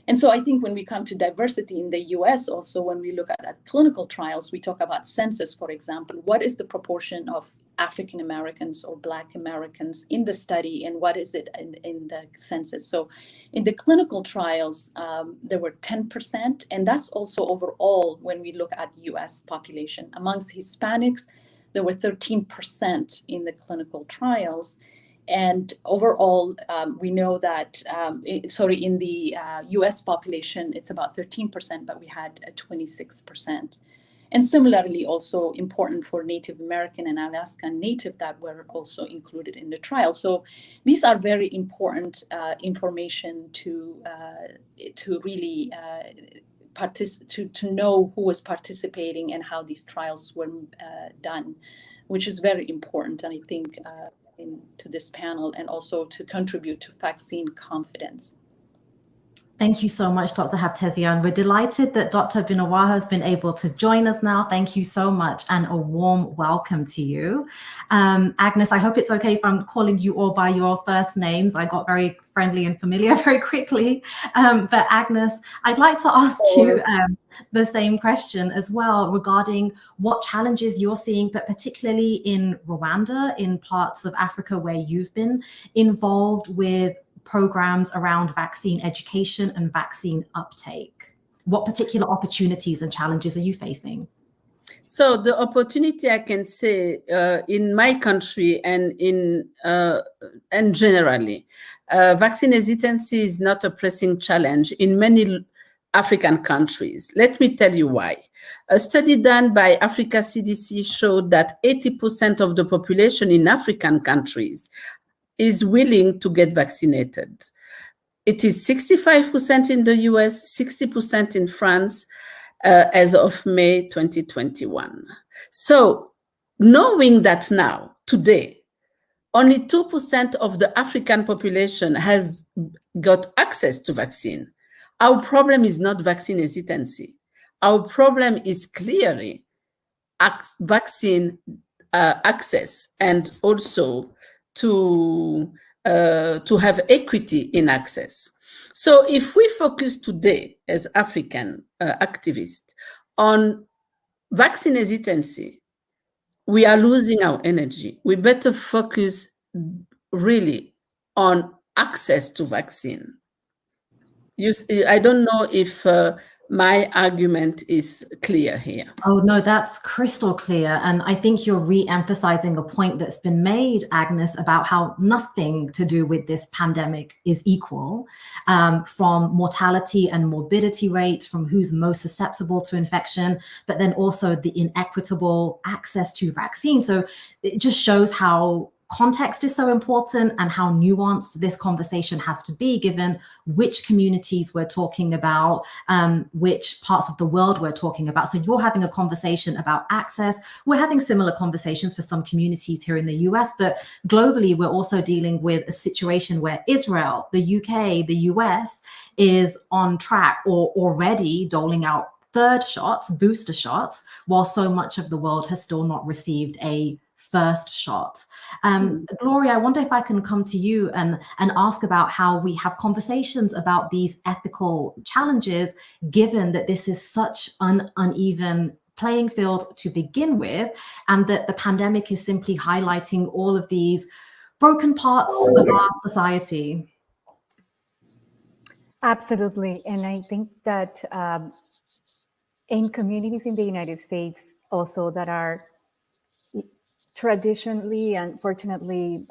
And so I think when we come to diversity in the US, also when we look at clinical trials, we talk about census, for example. What is the proportion of African Americans or Black Americans in the study, and what is it in the census? So in the clinical trials, there were 10%, and that's also overall when we look at US population. Amongst Hispanics, there were 13% in the clinical trials. And overall, we know that, in the US population, it's about 13%, but we had 26%. And similarly, also important for Native American and Alaskan Native that were also included in the trial. So these are very important information to really to know who was participating and how these trials were done, which is very important, and I think to this panel, and also to contribute to vaccine confidence. Thank you so much, Dr. Habtezian. We're delighted that Dr. Binawa has been able to join us now. Thank you so much, and a warm welcome to you. Agnes, I hope it's okay if I'm calling you all by your first names. I got very friendly and familiar very quickly. But Agnes, I'd like to ask you the same question as well regarding what challenges you're seeing, but particularly in Rwanda, in parts of Africa where you've been involved with programs around vaccine education and vaccine uptake. What particular opportunities and challenges are you facing? So the opportunity, I can say, in my country and and generally, vaccine hesitancy is not a pressing challenge in many African countries. Let me tell you why. A study done by Africa CDC showed that 80% of the population in African countries is willing to get vaccinated. It is 65% in the US, 60% in France, as of May 2021. So knowing that now, today, only 2% of the African population has got access to vaccine, our problem is not vaccine hesitancy. Our problem is clearly vaccine access, and also to have equity in access. So if we focus today as African activists on vaccine hesitancy, we are losing our energy. We better focus really on access to vaccine. I don't know if my argument is clear here. Oh, no, that's crystal clear. And I think you're re-emphasizing a point that's been made, Agnes, about how nothing to do with this pandemic is equal, from mortality and morbidity rates, from who's most susceptible to infection, but then also the inequitable access to vaccines. So it just shows how context is so important and how nuanced this conversation has to be, given which communities we're talking about, which parts of the world we're talking about. So you're having a conversation about access. We're having similar conversations for some communities here in the US, but globally, we're also dealing with a situation where Israel, the UK, the US is on track or already doling out third shots, booster shots, while so much of the world has still not received a first shot. Gloria, I wonder if I can come to you and ask about how we have conversations about these ethical challenges, given that this is such an uneven playing field to begin with, and that the pandemic is simply highlighting all of these broken parts of our society. Absolutely. And I think that in communities in the United States also that are traditionally and fortunately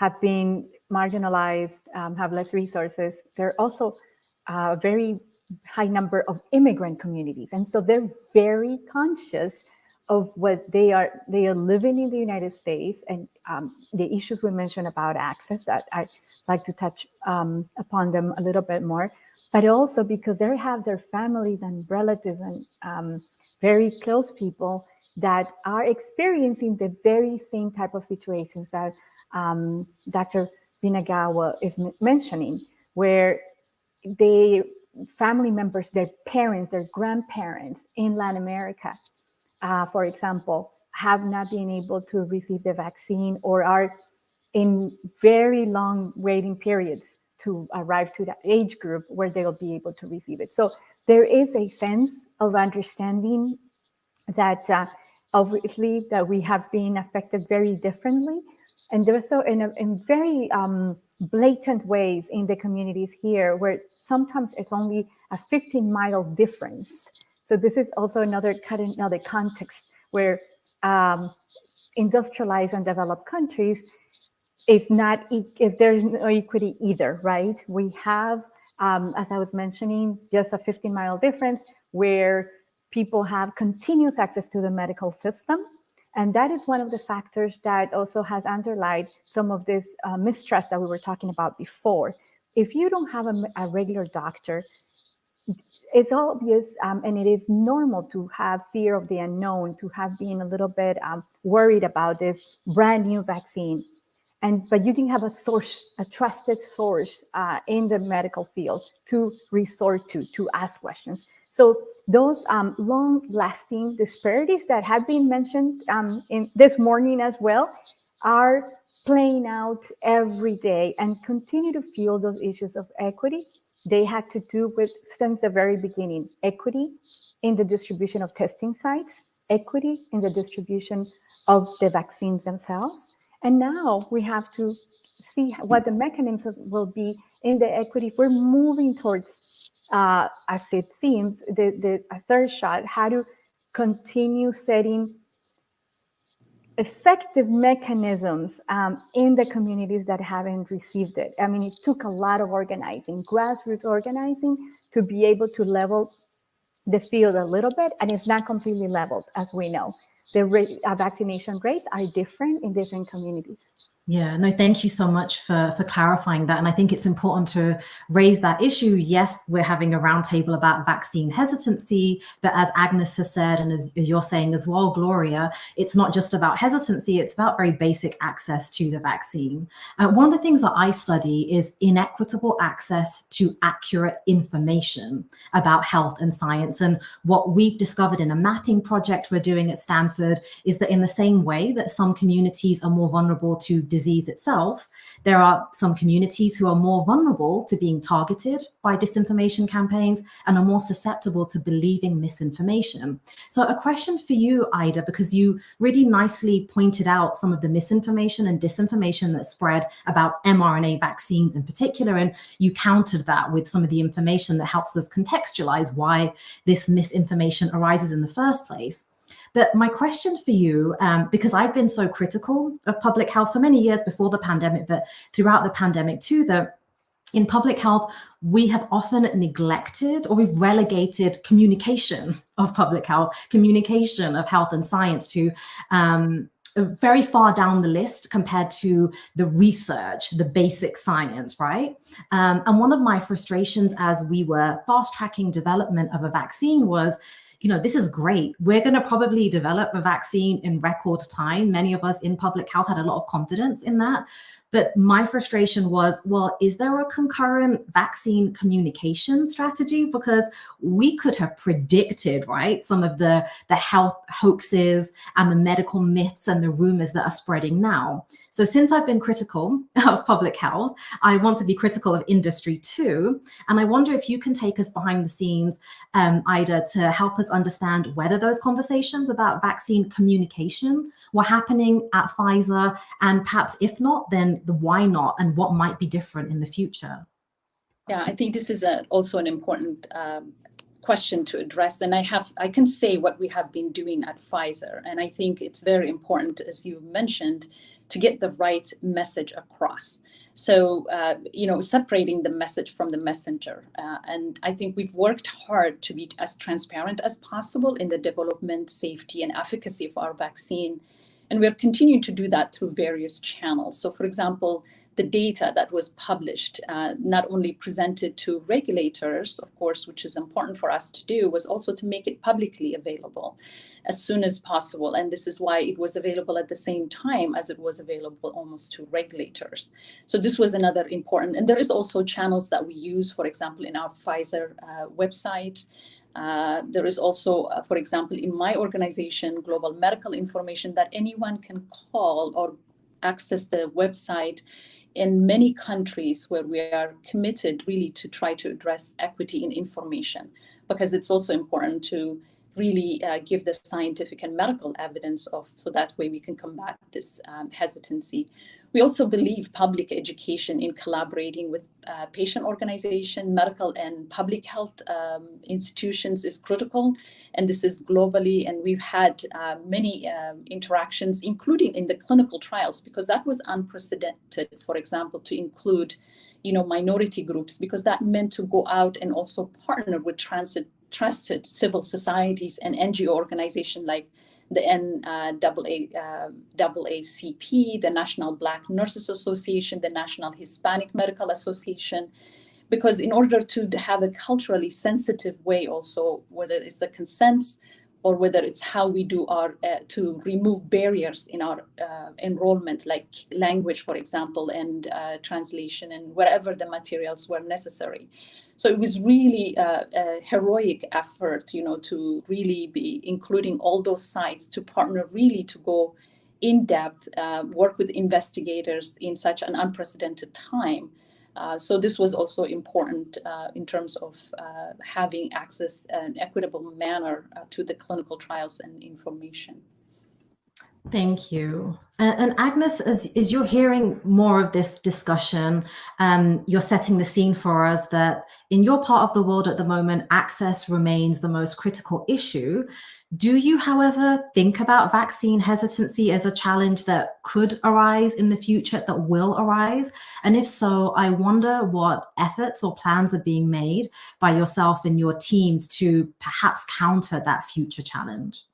have been marginalized, have less resources. There are also a very high number of immigrant communities. And so they're very conscious of what they are living in the United States, and the issues we mentioned about access, that I'd like to touch upon them a little bit more, but also because they have their families and relatives and very close people that are experiencing the very same type of situations that Dr. Binagawa is mentioning, where family members, their parents, their grandparents in Latin America, for example, have not been able to receive the vaccine or are in very long waiting periods to arrive to that age group where they'll be able to receive it. So there is a sense of understanding that obviously that we have been affected very differently. And there's so in very blatant ways in the communities here, where sometimes it's only a 15-mile difference. So this is also another context where industrialized and developed countries, if there's no equity either, right? We have, as I was mentioning, just a 15-mile difference where people have continuous access to the medical system. And that is one of the factors that also has underlined some of this mistrust that we were talking about before. If you don't have a regular doctor, it's obvious and it is normal to have fear of the unknown, to have been a little bit worried about this brand new vaccine. But you didn't have a trusted source in the medical field to resort to ask questions. So those long-lasting disparities that have been mentioned in this morning as well are playing out every day and continue to fuel those issues of equity. They had to do with, since the very beginning, equity in the distribution of testing sites, equity in the distribution of the vaccines themselves. And now we have to see what the mechanisms will be in the equity. We're moving towards, as it seems, the third shot, how to continue setting effective mechanisms in the communities that haven't received it. I mean, it took a lot of organizing, grassroots organizing, to be able to level the field a little bit, and it's not completely leveled, as we know. The vaccination rates are different in different communities. Yeah, no, thank you so much for clarifying that. And I think it's important to raise that issue. Yes, we're having a roundtable about vaccine hesitancy, but as Agnes has said, and as you're saying as well, Gloria, it's not just about hesitancy, it's about very basic access to the vaccine. One of the things that I study is inequitable access to accurate information about health and science. And what we've discovered in a mapping project we're doing at Stanford is that in the same way that some communities are more vulnerable to disease itself, there are some communities who are more vulnerable to being targeted by disinformation campaigns and are more susceptible to believing misinformation. So a question for you, Ida, because you really nicely pointed out some of the misinformation and disinformation that spread about mRNA vaccines in particular, and you countered that with some of the information that helps us contextualize why this misinformation arises in the first place. But my question for you, because I've been so critical of public health for many years before the pandemic, but throughout the pandemic too, that in public health, we have often neglected or we've relegated communication of public health, communication of health and science to very far down the list compared to the research, the basic science, right? And one of my frustrations as we were fast-tracking development of a vaccine was, you know, this is great. We're going to probably develop a vaccine in record time. Many of us in public health had a lot of confidence in that. But my frustration was, well, is there a concurrent vaccine communication strategy? Because we could have predicted, right, some of the health hoaxes and the medical myths and the rumors that are spreading now. So since I've been critical of public health, I want to be critical of industry too. And I wonder if you can take us behind the scenes, Ida, to help us understand whether those conversations about vaccine communication were happening at Pfizer, and perhaps if not, then the why not and what might be different in the future. Yeah, I think this is also an important question to address. And I can say what we have been doing at Pfizer. And I think it's very important, as you mentioned, to get the right message across. So, separating the message from the messenger. And I think we've worked hard to be as transparent as possible in the development, safety, and efficacy of our vaccine. And we're continuing to do that through various channels. So, for example, the data that was published, not only presented to regulators, of course, which is important for us to do, was also to make it publicly available as soon as possible. And this is why it was available at the same time as it was available almost to regulators. So this was another important, and there is also channels that we use, for example, in our Pfizer website. There is also, for example, in my organization, global medical information that anyone can call or access the website in many countries where we are committed really to try to address equity in information, because it's also important to really give the scientific and medical evidence so that way we can combat this hesitancy. We also believe public education in collaborating with patient organization, medical and public health institutions is critical. And this is globally. And we've had many interactions, including in the clinical trials, because that was unprecedented, for example, to include, minority groups, because that meant to go out and also partner with trusted civil societies and NGO organizations like the NAACP, the National Black Nurses Association, the National Hispanic Medical Association, because in order to have a culturally sensitive way also, whether it's a consent or whether it's how we do our, to remove barriers in our enrollment, like language, for example, and translation and whatever the materials were necessary. So it was really a heroic effort, to really be including all those sites to partner, really to go in depth, work with investigators in such an unprecedented time. So this was also important in terms of having access in an equitable manner to the clinical trials and information. Thank you. And Agnes, as you're hearing more of this discussion, you're setting the scene for us that in your part of the world at the moment, access remains the most critical issue. Do you, however, think about vaccine hesitancy as a challenge that could arise in the future, that will arise? And if so, I wonder what efforts or plans are being made by yourself and your teams to perhaps counter that future challenge.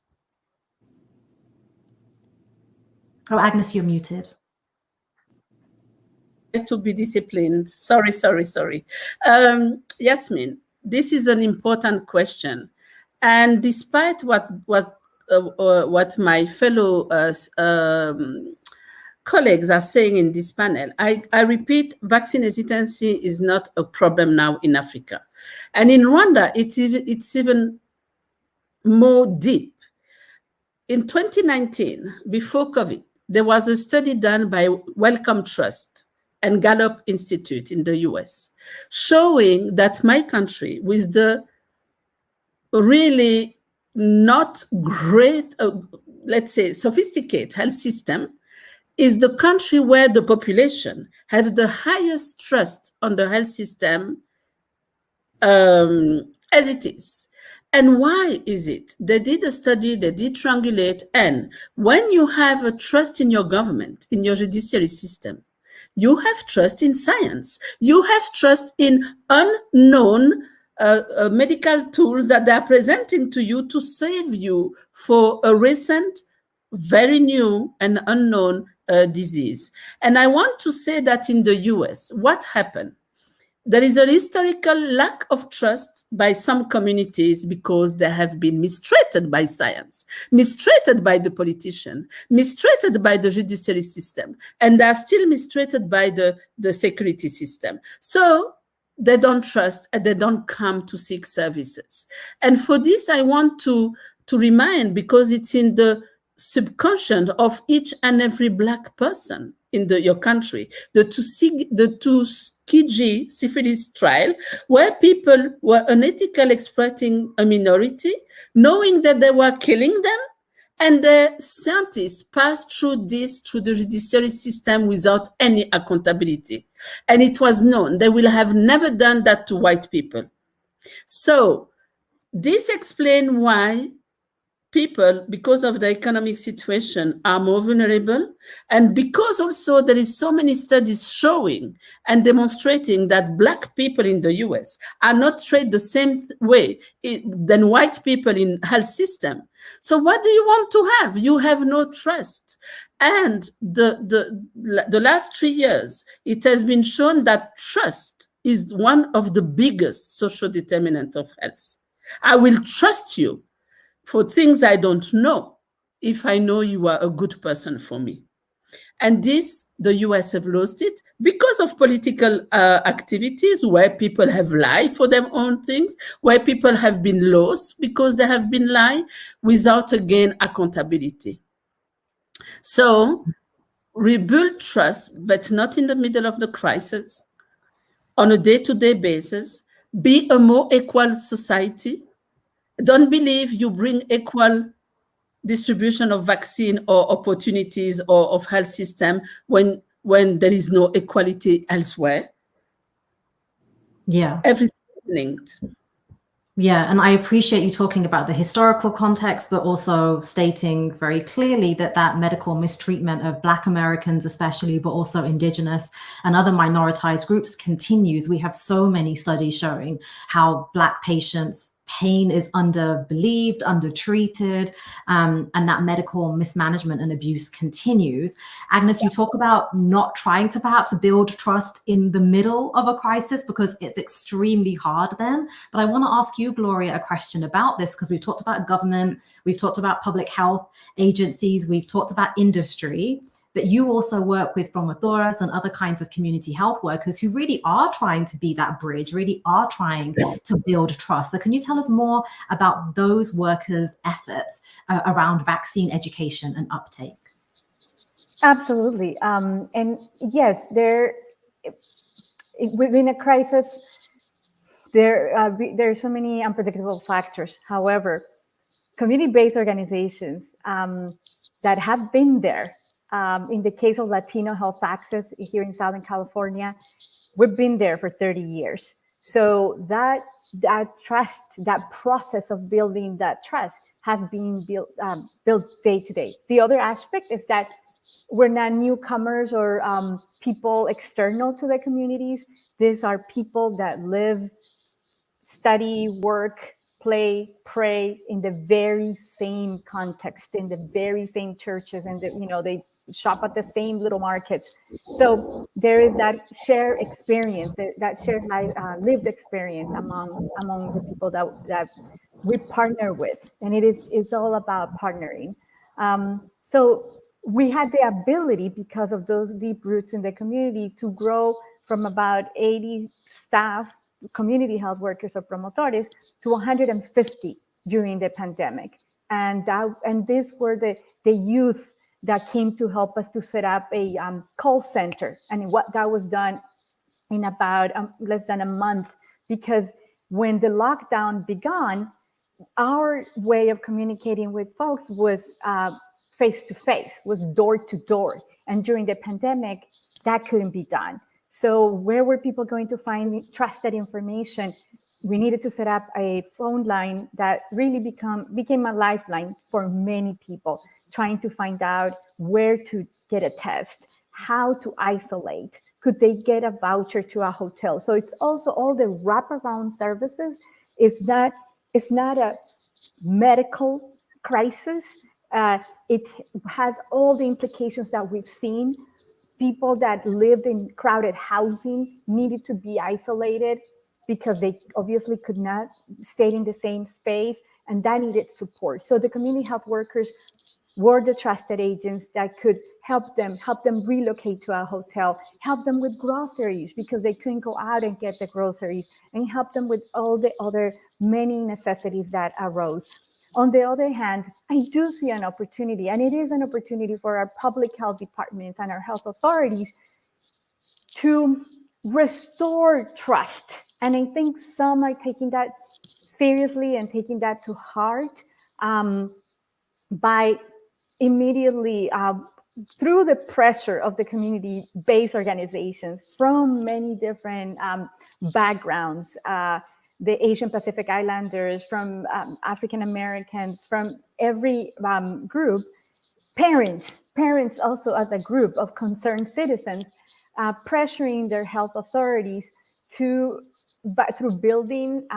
Oh, Agnes, you're muted. To be disciplined. Sorry. Yasmin, this is an important question. And despite what my fellow colleagues are saying in this panel, I repeat, vaccine hesitancy is not a problem now in Africa. And in Rwanda, it's even more deep. In 2019, before COVID, there was a study done by Wellcome Trust and Gallup Institute in the US, showing that my country, with the really not great, let's say, sophisticated health system, is the country where the population has the highest trust on the health system as it is. And why is it? They did a study, they did triangulate, and when you have a trust in your government, in your judiciary system, you have trust in science, you have trust in unknown medical tools that they are presenting to you to save you for a recent, very new and unknown disease. And I want to say that in the US, what happened? There is a historical lack of trust by some communities because they have been mistreated by science, mistreated by the politician, mistreated by the judiciary system, and they are still mistreated by the security system. So they don't trust and they don't come to seek services. And for this, I want to remind, because it's in the subconscious of each and every Black person in your country, the Tuskegee syphilis trial, where people were unethically exploiting a minority, knowing that they were killing them, and the scientists passed through the judiciary system without any accountability. And it was known they will have never done that to white people. So This explains why people, because of the economic situation, are more vulnerable, and because also there is so many studies showing and demonstrating that Black people in the US are not treated the same way than white people in health system. So what do you want to have? You have no trust. And the last 3 years, it has been shown that trust is one of the biggest social determinants of health. I will trust you for things I don't know if I know you are a good person for me. And this, the US have lost it because of political activities where people have lied for their own things, where people have been lost because they have been lied without, again, accountability. So rebuild trust, but not in the middle of the crisis, on a day-to-day basis. Be a more equal society. Don't believe you bring equal distribution of vaccine or opportunities or of health system when there is no equality elsewhere. Yeah. Everything is linked. Yeah, and I appreciate you talking about the historical context, but also stating very clearly that that medical mistreatment of Black Americans especially, but also Indigenous and other minoritized groups continues. We have so many studies showing how Black patients' pain is under-believed, under-treated, and that medical mismanagement and abuse continues. Agnes, you talk about not trying to perhaps build trust in the middle of a crisis because it's extremely hard then. But I want to ask you, Gloria, a question about this, because we've talked about government, we've talked about public health agencies, we've talked about industry, but you also work with promotoras and other kinds of community health workers who really are trying to be that bridge, really are trying to build trust. So can you tell us more about those workers' efforts around vaccine education and uptake? Absolutely. And yes, within a crisis, there are so many unpredictable factors. However, community-based organizations that have been there, in the case of Latino Health Access here in Southern California, we've been there for 30 years. So that trust, that process of building that trust has been built day to day. The other aspect is that we're not newcomers or people external to the communities. These are people that live, study, work, play, pray in the very same context, in the very same churches, and they shop at the same little markets. So there is that shared experience, that shared lived experience among the people that we partner with, and it's all about partnering. So we had the ability, because of those deep roots in the community, to grow from about 80 staff, community health workers or promotores, to 150 during the pandemic. And these were the youth that came to help us to set up a call center. And what that was done in about less than a month, because when the lockdown began, our way of communicating with folks was face-to-face, was door-to-door. And during the pandemic, that couldn't be done. So where were people going to find trusted information? We needed to set up a phone line that really became a lifeline for many people, trying to find out where to get a test, how to isolate, could they get a voucher to a hotel? So it's also all the wraparound services. It's not a medical crisis. It has all the implications that we've seen. People that lived in crowded housing needed to be isolated because they obviously could not stay in the same space, and that needed support. So the community health workers were the trusted agents that could help them relocate to a hotel, help them with groceries because they couldn't go out and get the groceries, and help them with all the other many necessities that arose. On the other hand, I do see an opportunity, and it is an opportunity for our public health departments and our health authorities to restore trust. And I think some are taking that seriously and taking that to heart by immediately, through the pressure of the community-based organizations from many different backgrounds, the Asian Pacific Islanders, from African Americans, from every group, parents also as a group of concerned citizens, pressuring their health authorities through building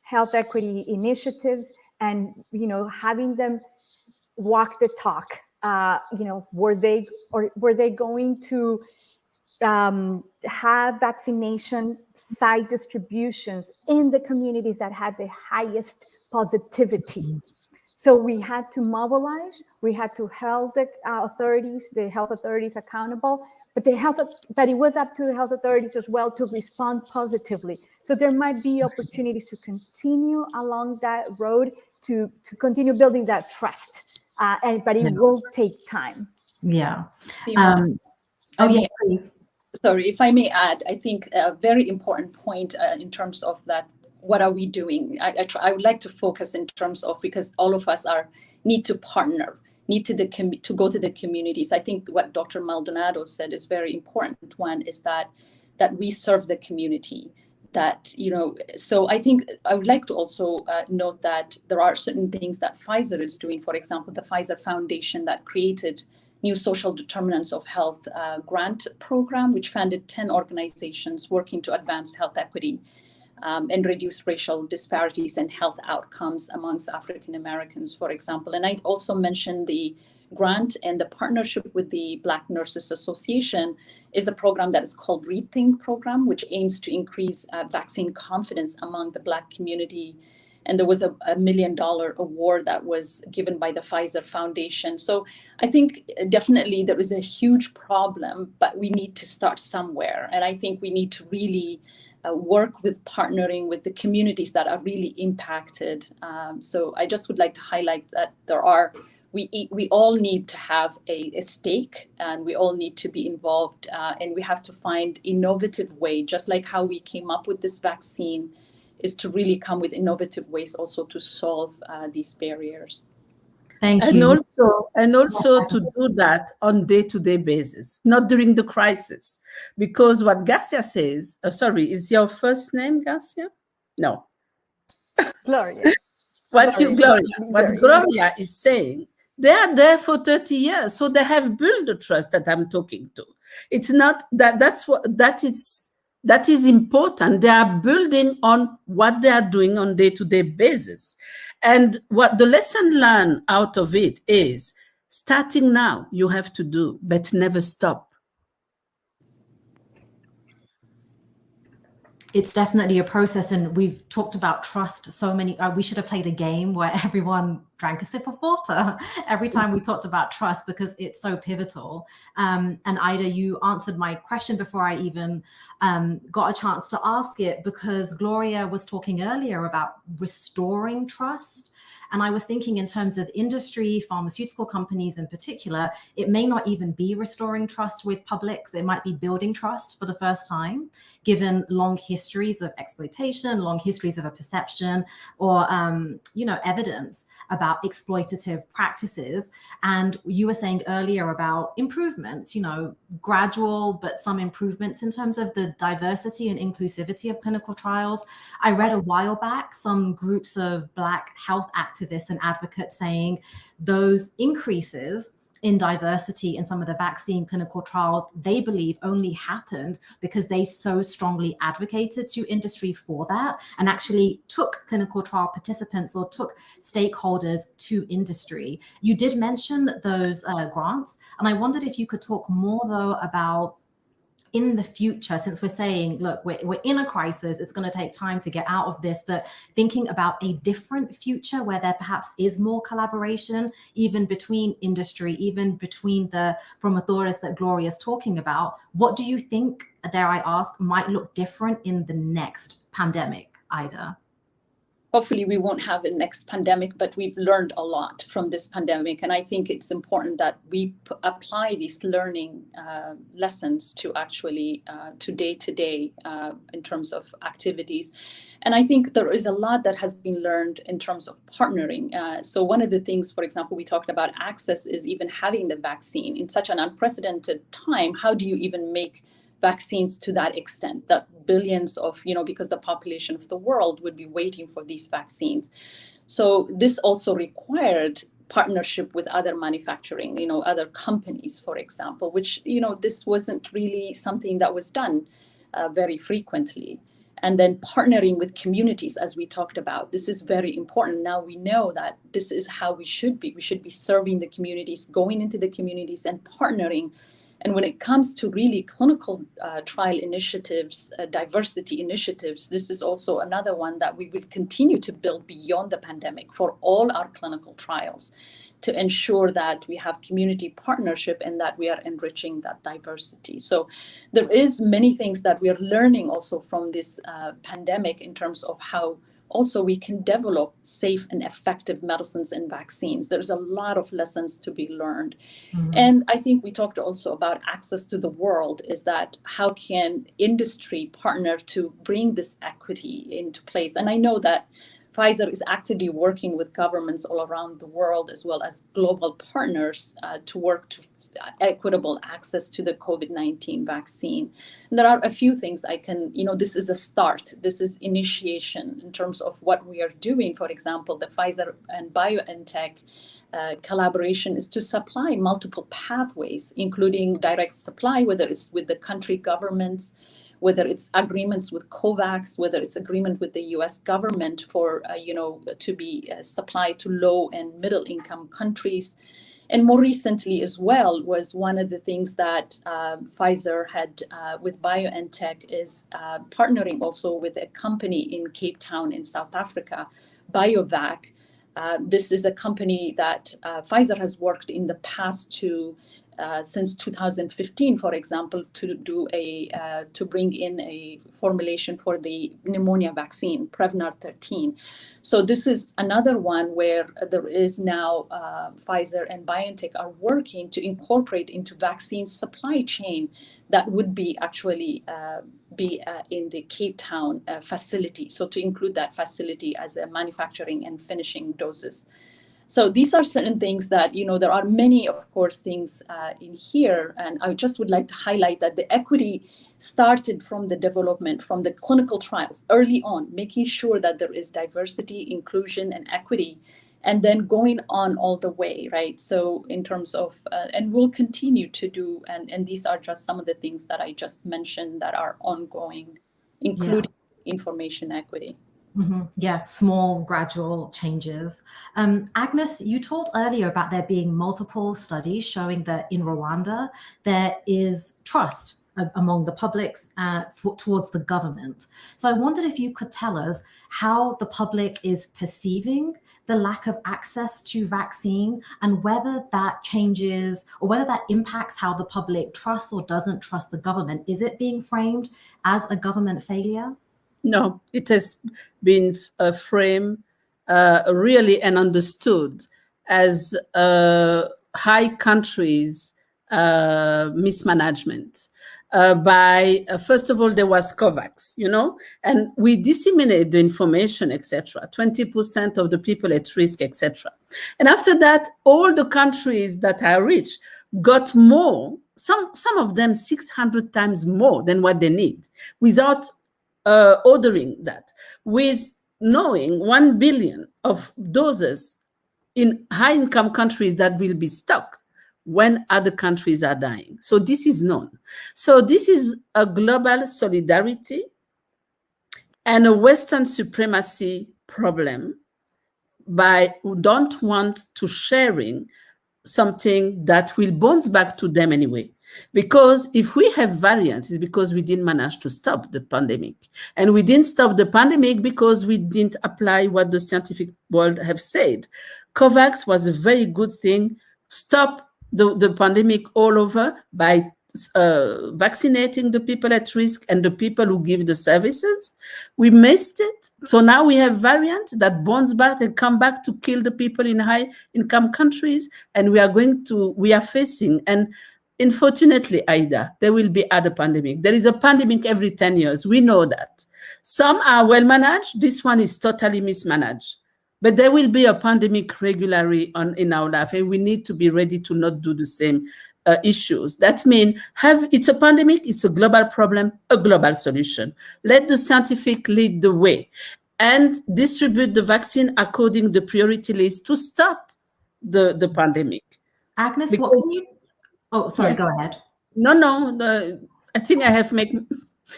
health equity initiatives and, having them walk the talk. Were they going to have vaccination site distributions in the communities that had the highest positivity? So we had to mobilize, we had to hold the health authorities accountable, but it was up to the health authorities as well to respond positively. So there might be opportunities to continue along that road, to continue building that trust, but it will take time. Yeah. Yes, please. Sorry, if I may add, I think a very important point in terms of that. What are we doing? I would like to focus in terms of, because all of us need to partner, need to go to the communities. I think what Dr. Maldonado said is very important. One is that we serve the community. So I think I would like to also note that there are certain things that Pfizer is doing. For example, the Pfizer Foundation that created New Social Determinants of Health grant program, which funded 10 organizations working to advance health equity and reduce racial disparities and health outcomes amongst African Americans, for example. And I'd also mentioned the grant and the partnership with the Black Nurses Association is a program that is called Rethink Program, which aims to increase vaccine confidence among the Black community. And there was a $1 million award that was given by the Pfizer Foundation. So I think definitely there is a huge problem, but we need to start somewhere. And I think we need to really work with partnering with the communities that are really impacted. So I just would like to highlight that we all need to have a stake, and we all need to be involved, and we have to find innovative way, just like how we came up with this vaccine, is to really come with innovative ways also to solve these barriers. Thank you. And also to do that on day-to-day basis, not during the crisis. Because what Garcia says, is your first name Garcia? No. Gloria. What Gloria is saying, they are there for 30 years, so they have built the trust that I'm talking to. It's not that is important. They are building on what they are doing on day-to-day basis. And what the lesson learned out of it is, starting now, you have to do, but never stop. It's definitely a process, and we've talked about trust so many. We should have played a game where everyone drank a sip of water every time we talked about trust, because it's so pivotal. And Ida, you answered my question before I even got a chance to ask it, because Gloria was talking earlier about restoring trust. And I was thinking in terms of industry, pharmaceutical companies in particular, it may not even be restoring trust with publics. It might be building trust for the first time, given long histories of exploitation, long histories of a perception, or evidence about exploitative practices. And you were saying earlier about improvements, gradual, but some improvements in terms of the diversity and inclusivity of clinical trials. I read a while back some groups of Black health activists and advocates saying those increases in diversity in some of the vaccine clinical trials, they believe only happened because they so strongly advocated to industry for that and actually took clinical trial participants or took stakeholders to industry. You did mention those grants, and I wondered if you could talk more though about in the future, since we're saying, look, we're in a crisis, it's going to take time to get out of this, but thinking about a different future where there perhaps is more collaboration, even between industry, even between the promotores that Gloria is talking about. What do you think, dare I ask, might look different in the next pandemic, Ida? Hopefully we won't have a next pandemic, but we've learned a lot from this pandemic. And I think it's important that we apply these learning lessons to actually to day in terms of activities. And I think there is a lot that has been learned in terms of partnering. So one of the things, for example, we talked about access is even having the vaccine in such an unprecedented time. How do you even make vaccines to that extent, that billions of, because the population of the world would be waiting for these vaccines. So this also required partnership with other manufacturing, other companies, for example, which, this wasn't really something that was done very frequently. And then partnering with communities, as we talked about, this is very important. Now we know that this is how we should be. We should be serving the communities, going into the communities and partnering. And when it comes to really clinical trial initiatives, diversity initiatives, this is also another one that we will continue to build beyond the pandemic for all our clinical trials, to ensure that we have community partnership and that we are enriching that diversity. So there is many things that we are learning also from this pandemic in terms of how also we can develop safe and effective medicines and vaccines. There's a lot of lessons to be learned. Mm-hmm. And I think we talked also about access to the world, is that how can industry partner to bring this equity into place? And I know that Pfizer is actively working with governments all around the world, as well as global partners, to work to equitable access to the COVID-19 vaccine. And there are a few things I can, this is a start. This is initiation in terms of what we are doing. For example, the Pfizer and BioNTech collaboration is to supply multiple pathways, including direct supply, whether it's with the country governments, whether it's agreements with COVAX, whether it's agreement with the US government for, to be supplied to low and middle income countries. And more recently as well was one of the things that Pfizer had with BioNTech is partnering also with a company in Cape Town in South Africa, BioVac. This is a company that Pfizer has worked in the past to since 2015, for example, to do to bring in a formulation for the pneumonia vaccine, Prevnar 13. So this is another one where there is now Pfizer and BioNTech are working to incorporate into vaccine supply chain that would be actually in the Cape Town facility. So to include that facility as a manufacturing and finishing doses. So these are certain things that, there are many, of course, things in here. And I just would like to highlight that the equity started from the development, from the clinical trials early on, making sure that there is diversity, inclusion, and equity, and then going on all the way, right? So in terms of, and we'll continue to do, and these are just some of the things that I just mentioned that are ongoing, including information equity. Mm-hmm. Yeah, small, gradual changes. Agnes, you talked earlier about there being multiple studies showing that in Rwanda, there is trust among the public towards the government. So I wondered if you could tell us how the public is perceiving the lack of access to vaccine and whether that changes or whether that impacts how the public trusts or doesn't trust the government. Is it being framed as a government failure? No, it has been framed really and understood as high countries' mismanagement. First of all, there was COVAX, and we disseminated the information, etc. 20% of the people at risk, etc. And after that, all the countries that are rich got more, some of them 600 times more than what they need, without ordering that, with knowing 1 billion of doses in high-income countries that will be stocked when other countries are dying. So this is known. So this is a global solidarity and a Western supremacy problem who don't want to sharing something that will bounce back to them anyway. Because if we have variants, it's because we didn't manage to stop the pandemic. And we didn't stop the pandemic because we didn't apply what the scientific world have said. COVAX was a very good thing. Stop the pandemic all over by vaccinating the people at risk and the people who give the services. We missed it. So now we have variants that bounce back and come back to kill the people in high income countries. And we are facing, and unfortunately, Aida, there will be other pandemic. There is a pandemic every 10 years. We know that. Some are well managed. This one is totally mismanaged. But there will be a pandemic regularly in our life, and we need to be ready to not do the same issues. That means it's a pandemic, it's a global problem, a global solution. Let the scientific lead the way and distribute the vaccine according to the priority list to stop the pandemic. Agnes, Because, what can you... Oh, sorry, yes. go ahead. No, I think I have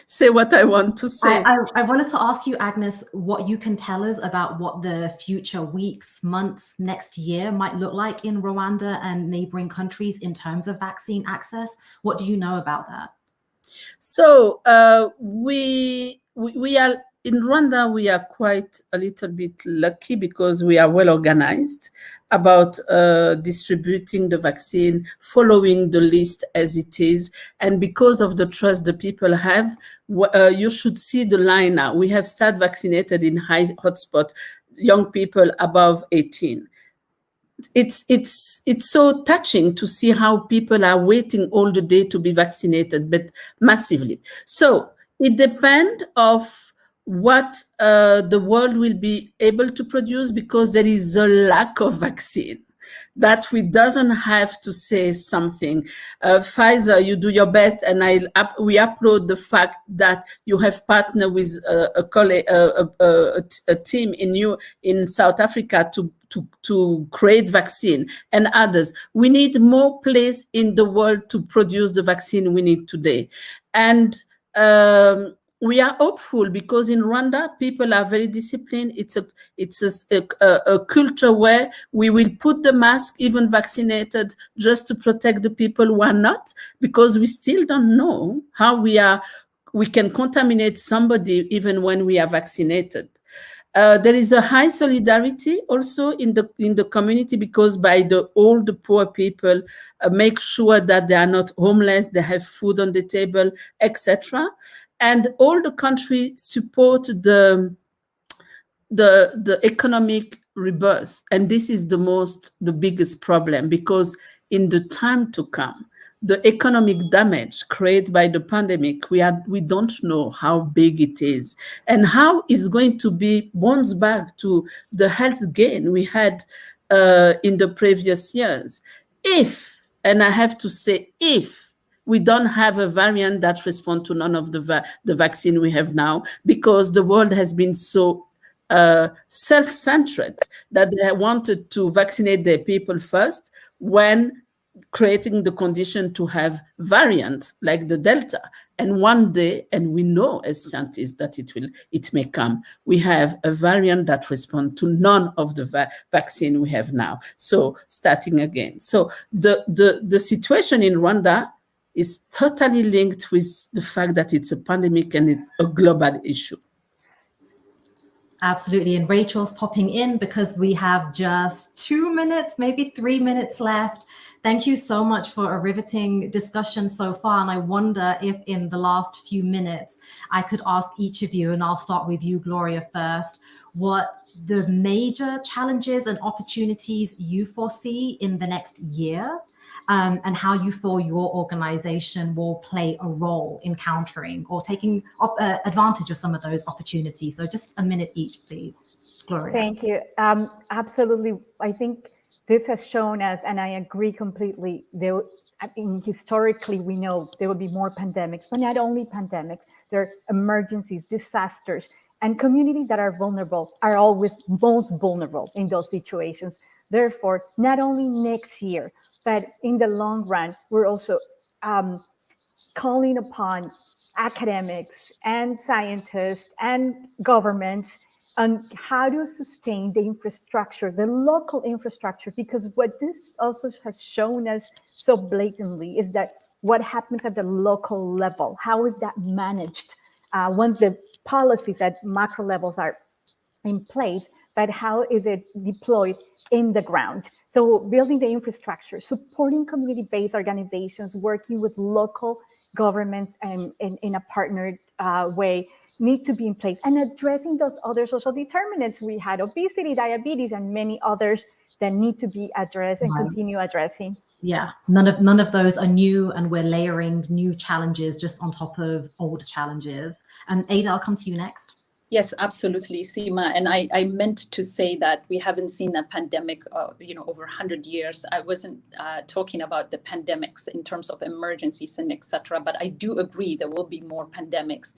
say what I want to say. I wanted to ask you, Agnes, what you can tell us about what the future weeks, months, next year might look like in Rwanda and neighboring countries in terms of vaccine access. What do you know about that? So we are in Rwanda. We are quite a little bit lucky because we are well organized about distributing the vaccine, following the list as it is, and because of the trust the people have, you should see the line now. We have started vaccinated in high hotspot young people above 18. It's so touching to see how people are waiting all the day to be vaccinated, but massively. So it depends of what the world will be able to produce, because there is a lack of vaccine that we doesn't have to say something. Pfizer, you do your best, and we upload the fact that you have partnered with a team in South Africa to create vaccine, and others. We need more place in the world to produce the vaccine we need today. And we are hopeful because in Rwanda, people are very disciplined. It's a culture where we will put the mask, even vaccinated, just to protect the people who are not, because we still don't know how we can contaminate somebody even when we are vaccinated. There is a high solidarity also in the community, because by all the poor people make sure that they are not homeless, they have food on the table, etc. And all the countries support the economic rebirth. And this is the biggest problem, because in the time to come, the economic damage created by the pandemic, we don't know how big it is and how it's going to be bounced back to the health gain we had in the previous years. If, and I have to say if, we don't have a variant that responds to none of the vaccine we have now, because the world has been so self-centered that they wanted to vaccinate their people first, when creating the condition to have variants like the Delta. And one day, and we know as scientists that it may come, we have a variant that responds to none of the vaccine we have now. So starting again. So the situation in Rwanda is totally linked with the fact that it's a pandemic and it's a global issue. Absolutely. And Rachel's popping in because we have just 2 minutes, maybe 3 minutes left. Thank you so much for a riveting discussion so far. And I wonder if in the last few minutes, I could ask each of you, and I'll start with you, Gloria, first, what the major challenges and opportunities you foresee in the next year, and how you feel your organization will play a role in countering or taking advantage of some of those opportunities. So just a minute each, please. Gloria. Thank you. Absolutely. I think this has shown us, and I agree completely, historically, we know there will be more pandemics, but not only pandemics, there are emergencies, disasters, and communities that are vulnerable are always most vulnerable in those situations. Therefore, not only next year, but in the long run, we're also calling upon academics and scientists and governments on how to sustain the infrastructure, the local infrastructure, because what this also has shown us so blatantly is that what happens at the local level, how is that managed once the policies at macro levels are in place, but how is it deployed in the ground? So building the infrastructure, supporting community-based organizations, working with local governments and in a partnered way need to be in place, and addressing those other social determinants. We had obesity, diabetes, and many others that need to be addressed and continue addressing. Yeah, none of those are new, and we're layering new challenges just on top of old challenges. And Ada, I'll come to you next. Yes, absolutely, Seema. And I meant to say that we haven't seen a pandemic, over 100 years. I wasn't talking about the pandemics in terms of emergencies and et cetera, but I do agree there will be more pandemics.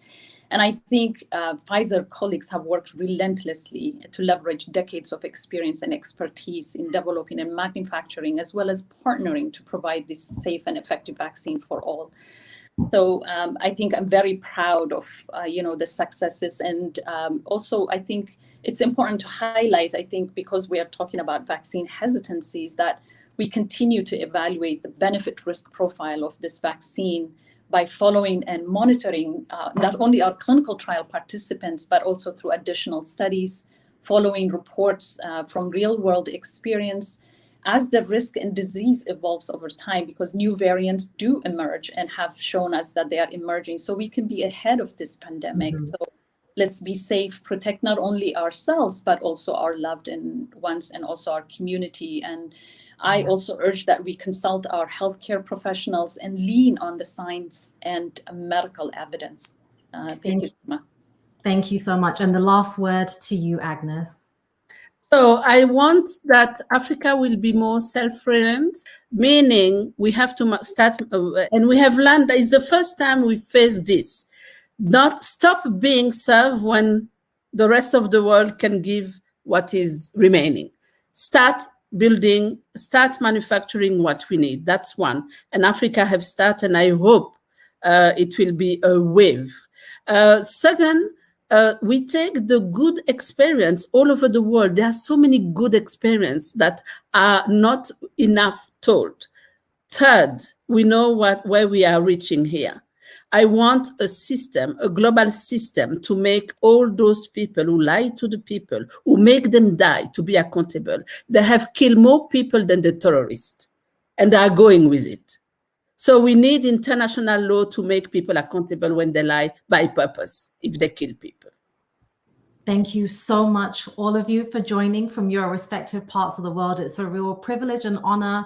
And I think Pfizer colleagues have worked relentlessly to leverage decades of experience and expertise in developing and manufacturing, as well as partnering to provide this safe and effective vaccine for all. So I think I'm very proud of the successes, and also I think it's important to highlight, I think, because we are talking about vaccine hesitancies, that we continue to evaluate the benefit risk profile of this vaccine by following and monitoring not only our clinical trial participants, but also through additional studies, following reports from real world experience, as the risk and disease evolves over time, because new variants do emerge and have shown us that they are emerging. So we can be ahead of this pandemic. Mm-hmm. So let's be safe, protect not only ourselves, but also our loved ones and also our community. And I also urge that we consult our healthcare professionals and lean on the science and medical evidence. Thank you, Seema. Thank you so much. And the last word to you, Agnes. So I want that Africa will be more self-reliant, meaning we have to start, and we have learned that it's the first time we face this. Not stop being served when the rest of the world can give what is remaining. Start building, start manufacturing what we need. That's one. And Africa have started, and I hope it will be a wave. Second, we take the good experience all over the world. There are so many good experiences that are not enough told. Third, we know where we are reaching here. I want a system, a global system, to make all those people who lie to the people, who make them die, to be accountable. They have killed more people than the terrorists, and they are going with it. So we need international law to make people accountable when they lie by purpose, if they kill people. Thank you so much, all of you, for joining from your respective parts of the world. It's a real privilege and honor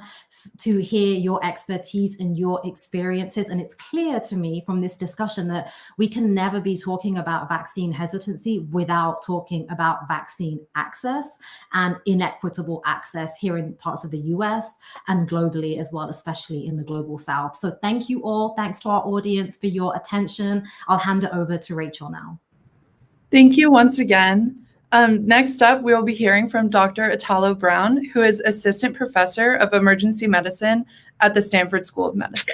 to hear your expertise and your experiences. And it's clear to me from this discussion that we can never be talking about vaccine hesitancy without talking about vaccine access and inequitable access here in parts of the US and globally as well, especially in the global South. So thank you all. Thanks to our audience for your attention. I'll hand it over to Rachel now. Thank you once again. Next up, we will be hearing from Dr. Italo Brown, who is Assistant Professor of Emergency Medicine at the Stanford School of Medicine.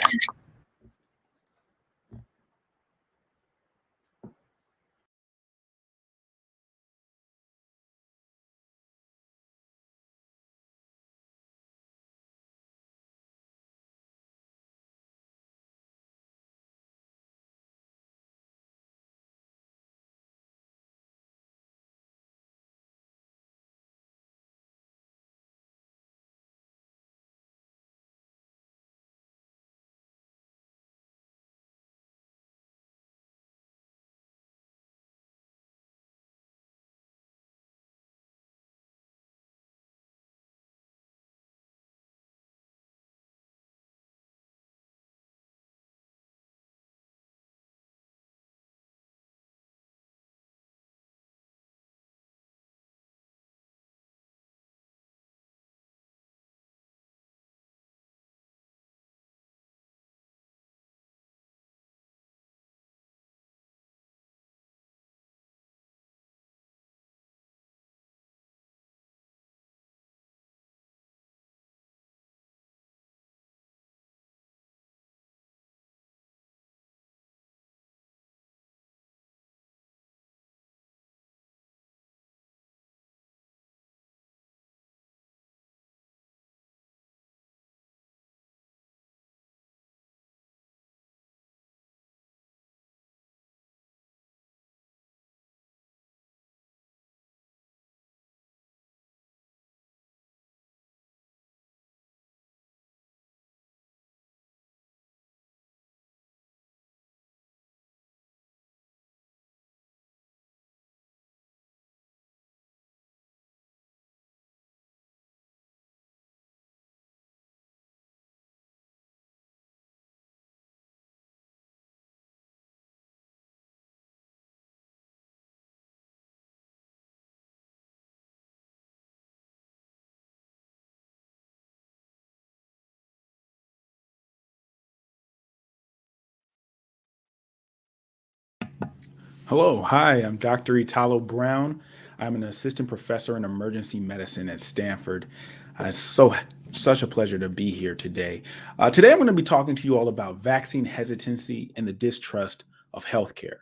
Hello, hi, I'm Dr. Italo Brown. I'm an assistant professor in emergency medicine at Stanford. Such a pleasure to be here today. Today, I'm going to be talking to you all about vaccine hesitancy and the distrust of healthcare.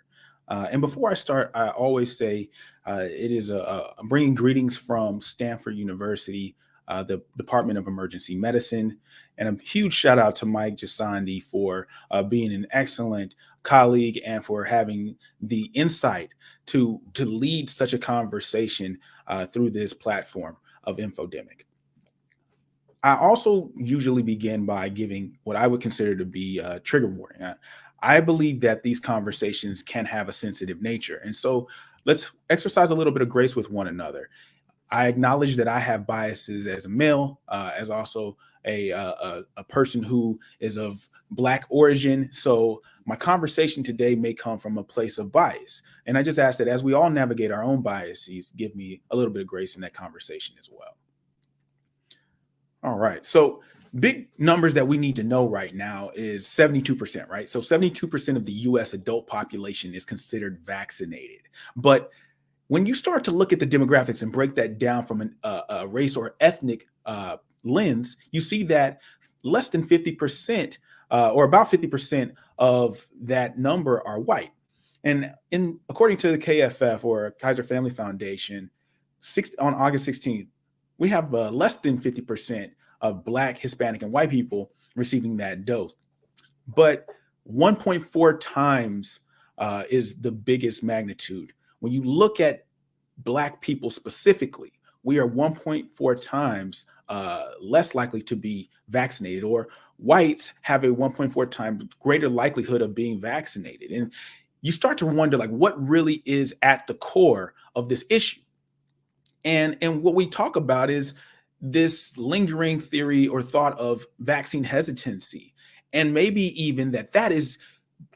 And before I start, I always say I'm bringing greetings from Stanford University, the Department of Emergency Medicine, and a huge shout out to Mike Gisandi for being an excellent colleague and for having the insight to lead such a conversation through this platform of INFODEMIC. I also usually begin by giving what I would consider to be a trigger warning. I believe that these conversations can have a sensitive nature. And so let's exercise a little bit of grace with one another. I acknowledge that I have biases as a male, as also a person who is of Black origin. So my conversation today may come from a place of bias. And I just ask that as we all navigate our own biases, give me a little bit of grace in that conversation as well. All right. So big numbers that we need to know right now is 72%, right? So 72% of the US adult population is considered vaccinated. But when you start to look at the demographics and break that down from a race or ethnic lens, you see that less than 50% or about 50% of that number are white. And according to the KFF or Kaiser Family Foundation, on August 16th, we have less than 50% of Black, Hispanic, and white people receiving that dose. But 1.4 times is the biggest magnitude. When you look at Black people specifically, we are 1.4 times less likely to be vaccinated, or whites have a 1.4 times greater likelihood of being vaccinated. And you start to wonder, like, what really is at the core of this issue? And what we talk about is this lingering theory or thought of vaccine hesitancy, and maybe even that is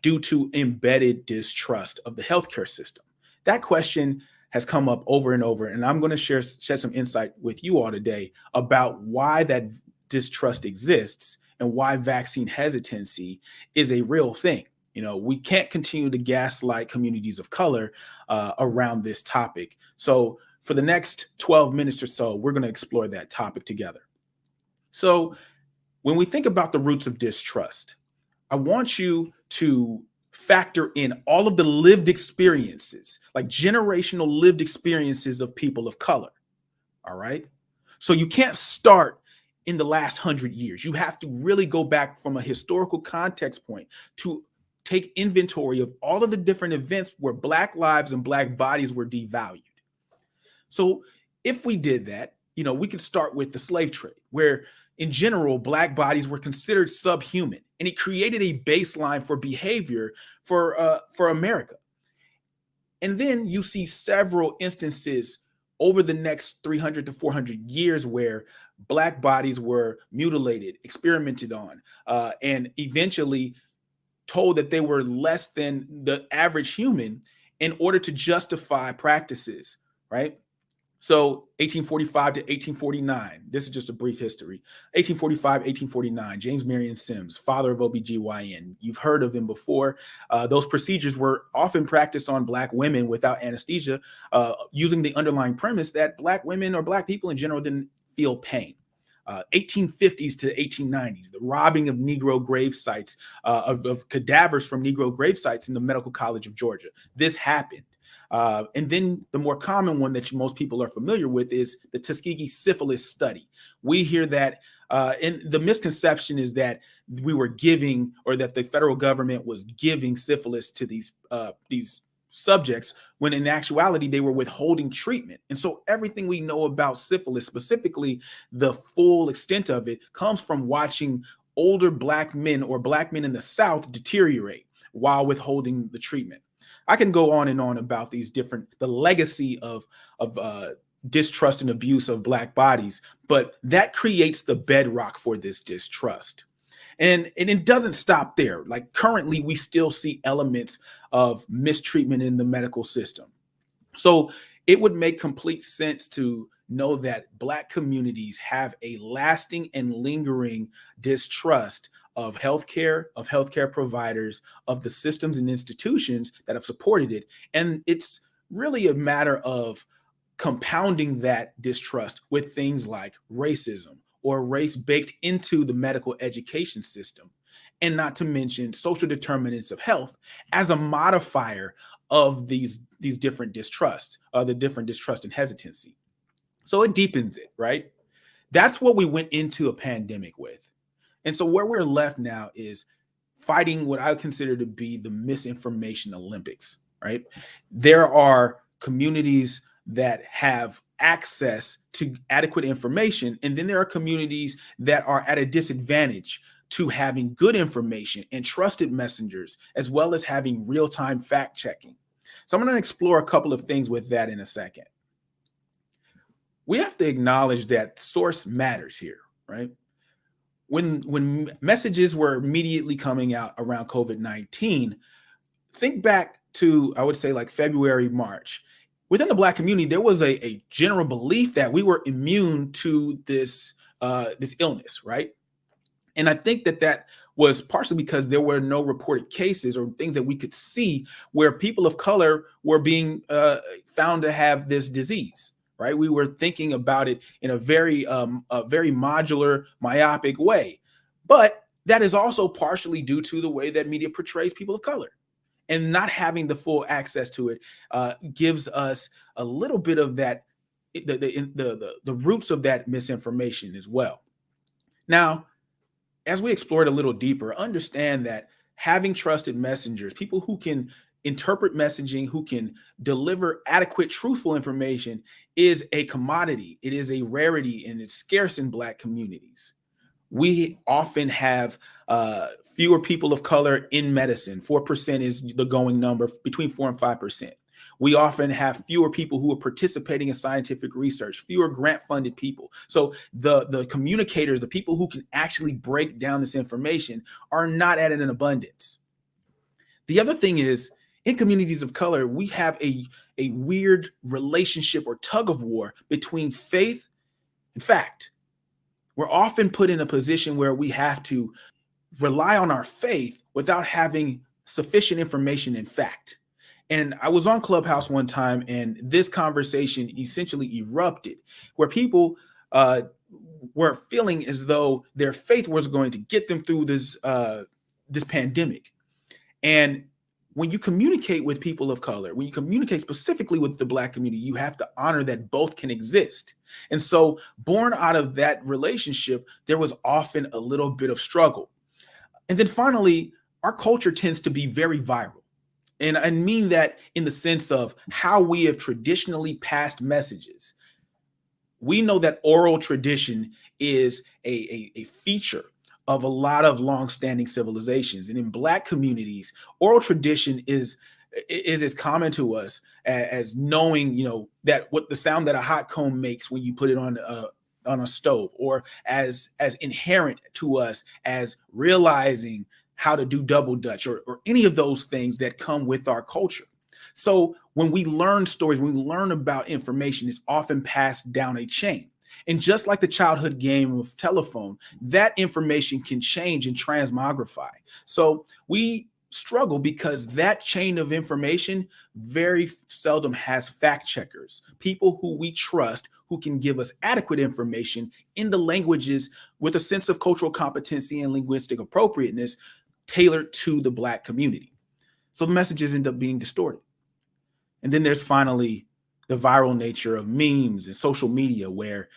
due to embedded distrust of the healthcare system. That question has come up over and over, and I'm going to shed some insight with you all today about why that distrust exists and why vaccine hesitancy is a real thing. You know, we can't continue to gaslight communities of color around this topic. So for the next 12 minutes or so, we're going to explore that topic together. So when we think about the roots of distrust, I want you to factor in all of the lived experiences, like generational lived experiences of people of color. All right. So you can't start in the last 100 years. You have to really go back from a historical context point to take inventory of all of the different events where Black lives and Black bodies were devalued. So if we did that, you know, we could start with the slave trade, where in general, Black bodies were considered subhuman, and it created a baseline for behavior for America. And then you see several instances over the next 300 to 400 years where Black bodies were mutilated, experimented on, and eventually told that they were less than the average human in order to justify practices, right? So 1845 to 1849, this is just a brief history. 1845, 1849, James Marion Sims, father of OBGYN. You've heard of him before. Those procedures were often practiced on Black women without anesthesia, using the underlying premise that Black women or Black people in general didn't feel pain. 1850s to 1890s, the robbing of Negro grave sites, of cadavers from Negro grave sites in the Medical College of Georgia. This happened. And then the more common one that most people are familiar with is the Tuskegee syphilis study. We hear that, and the misconception is that we were giving, or that the federal government was giving syphilis to these subjects, when in actuality they were withholding treatment. And so everything we know about syphilis, specifically the full extent of it, comes from watching older Black men or Black men in the South deteriorate while withholding the treatment. I can go on and on about the legacy of distrust and abuse of Black bodies, but that creates the bedrock for this distrust. And it doesn't stop there. Like, currently, we still see elements of mistreatment in the medical system. So it would make complete sense to know that Black communities have a lasting and lingering distrust of healthcare providers, of the systems and institutions that have supported it. And it's really a matter of compounding that distrust with things like racism or race baked into the medical education system, and not to mention social determinants of health as a modifier of these different distrusts, the different distrust and hesitancy. So it deepens it, right? That's what we went into a pandemic with. And so where we're left now is fighting what I consider to be the misinformation Olympics, right? There are communities that have access to adequate information, and then there are communities that are at a disadvantage to having good information and trusted messengers, as well as having real-time fact checking. So I'm going to explore a couple of things with that in a second. We have to acknowledge that source matters here, right? When messages were immediately coming out around COVID-19, think back to, I would say, like February, March. Within the Black community, there was a general belief that we were immune to this illness, right? And I think that was partially because there were no reported cases or things that we could see where people of color were being found to have this disease, right? We were thinking about it in a very modular, myopic way. But that is also partially due to the way that media portrays people of color. And not having the full access to it gives us a little bit of that, the roots of that misinformation as well. Now, as we explore it a little deeper, understand that having trusted messengers, people who can interpret messaging, who can deliver adequate, truthful information, is a commodity. It is a rarity, and it's scarce in Black communities. We often have fewer people of color in medicine. 4% is the going number, between 4 and 5%. We often have fewer people who are participating in scientific research, fewer grant-funded people. So the communicators, the people who can actually break down this information, are not at an abundance. The other thing is, in communities of color, we have a weird relationship or tug of war between faith and fact. We're often put in a position where we have to rely on our faith without having sufficient information and fact. And I was on Clubhouse one time, and this conversation essentially erupted, where people were feeling as though their faith was going to get them through this pandemic. And when you communicate with people of color, when you communicate specifically with the Black community, you have to honor that both can exist. And so, born out of that relationship, there was often a little bit of struggle. And then finally, our culture tends to be very viral. And I mean that in the sense of how we have traditionally passed messages. We know that oral tradition is a feature of a lot of longstanding civilizations. And in Black communities, oral tradition is as common to us as knowing, that what the sound that a hot comb makes when you put it on a stove, or as inherent to us as realizing how to do double Dutch, or any of those things that come with our culture. So when we learn stories, when we learn about information, it's often passed down a chain. And just like the childhood game of telephone, that information can change and transmogrify. So we struggle because that chain of information very seldom has fact checkers, people who we trust, who can give us adequate information in the languages with a sense of cultural competency and linguistic appropriateness tailored to the Black community. So the messages end up being distorted. And then there's finally the viral nature of memes and social media, where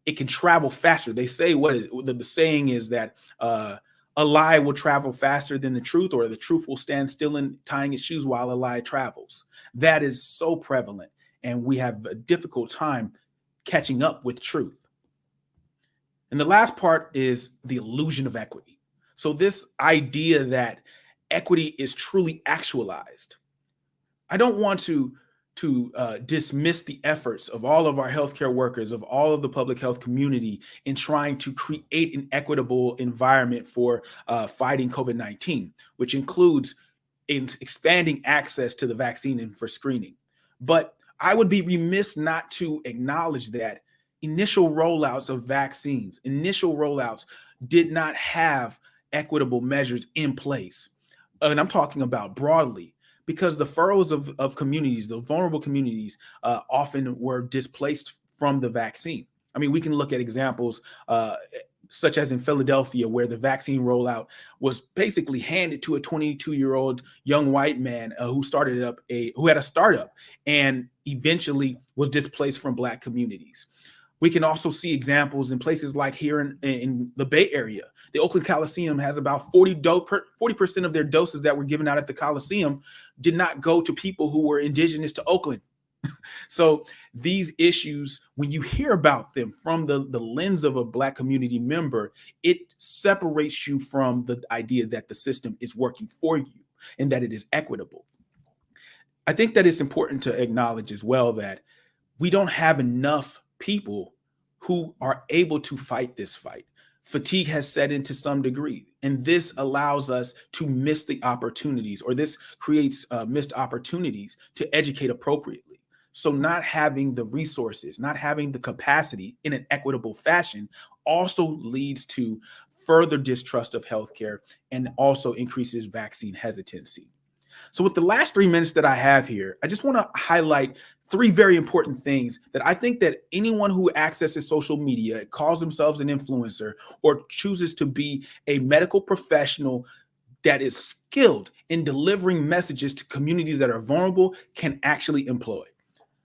it can travel faster. They say the saying is that a lie will travel faster than the truth, or the truth will stand still in tying its shoes while a lie travels. That is so prevalent, and we have a difficult time catching up with truth. And the last part is the illusion of equity. So this idea that equity is truly actualized. I don't want to dismiss the efforts of all of our healthcare workers, of all of the public health community in trying to create an equitable environment for fighting COVID-19, which includes expanding access to the vaccine and for screening. But I would be remiss not to acknowledge that initial rollouts of vaccines, initial rollouts did not have equitable measures in place. And I'm talking about broadly, because the furrows of communities, the vulnerable communities, often were displaced from the vaccine. I mean, we can look at examples such as in Philadelphia, where the vaccine rollout was basically handed to a 22-year-old young white man who had a startup and eventually was displaced from Black communities. We can also see examples in places like here in the Bay Area. The Oakland Coliseum has about 40% of their doses that were given out at the Coliseum did not go to people who were indigenous to Oakland. So these issues, when you hear about them from the lens of a Black community member, it separates you from the idea that the system is working for you and that it is equitable. I think that it's important to acknowledge as well that we don't have enough people who are able to fight this fight. Fatigue has set in to some degree, and this allows us to miss the opportunities, or this creates missed opportunities to educate appropriately. So not having the resources, not having the capacity in an equitable fashion also leads to further distrust of healthcare and also increases vaccine hesitancy. So with the last 3 minutes that I have here, I just want to highlight 3 very important things that I think that anyone who accesses social media, calls themselves an influencer, or chooses to be a medical professional that is skilled in delivering messages to communities that are vulnerable can actually employ.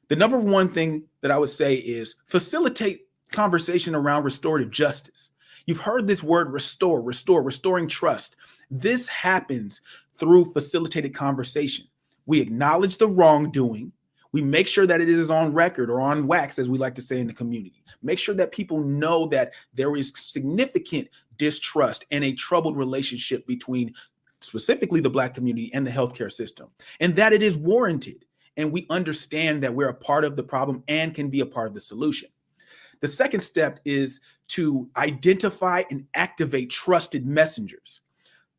The number one thing that I would say is facilitate conversation around restorative justice. You've heard this word restoring trust. This happens through facilitated conversation. We acknowledge the wrongdoing. We make sure that it is on record, or on wax, as we like to say in the community. Make sure that people know that there is significant distrust and a troubled relationship between specifically the Black community and the healthcare system, and that it is warranted. And we understand that we're a part of the problem and can be a part of the solution. The second step is to identify and activate trusted messengers.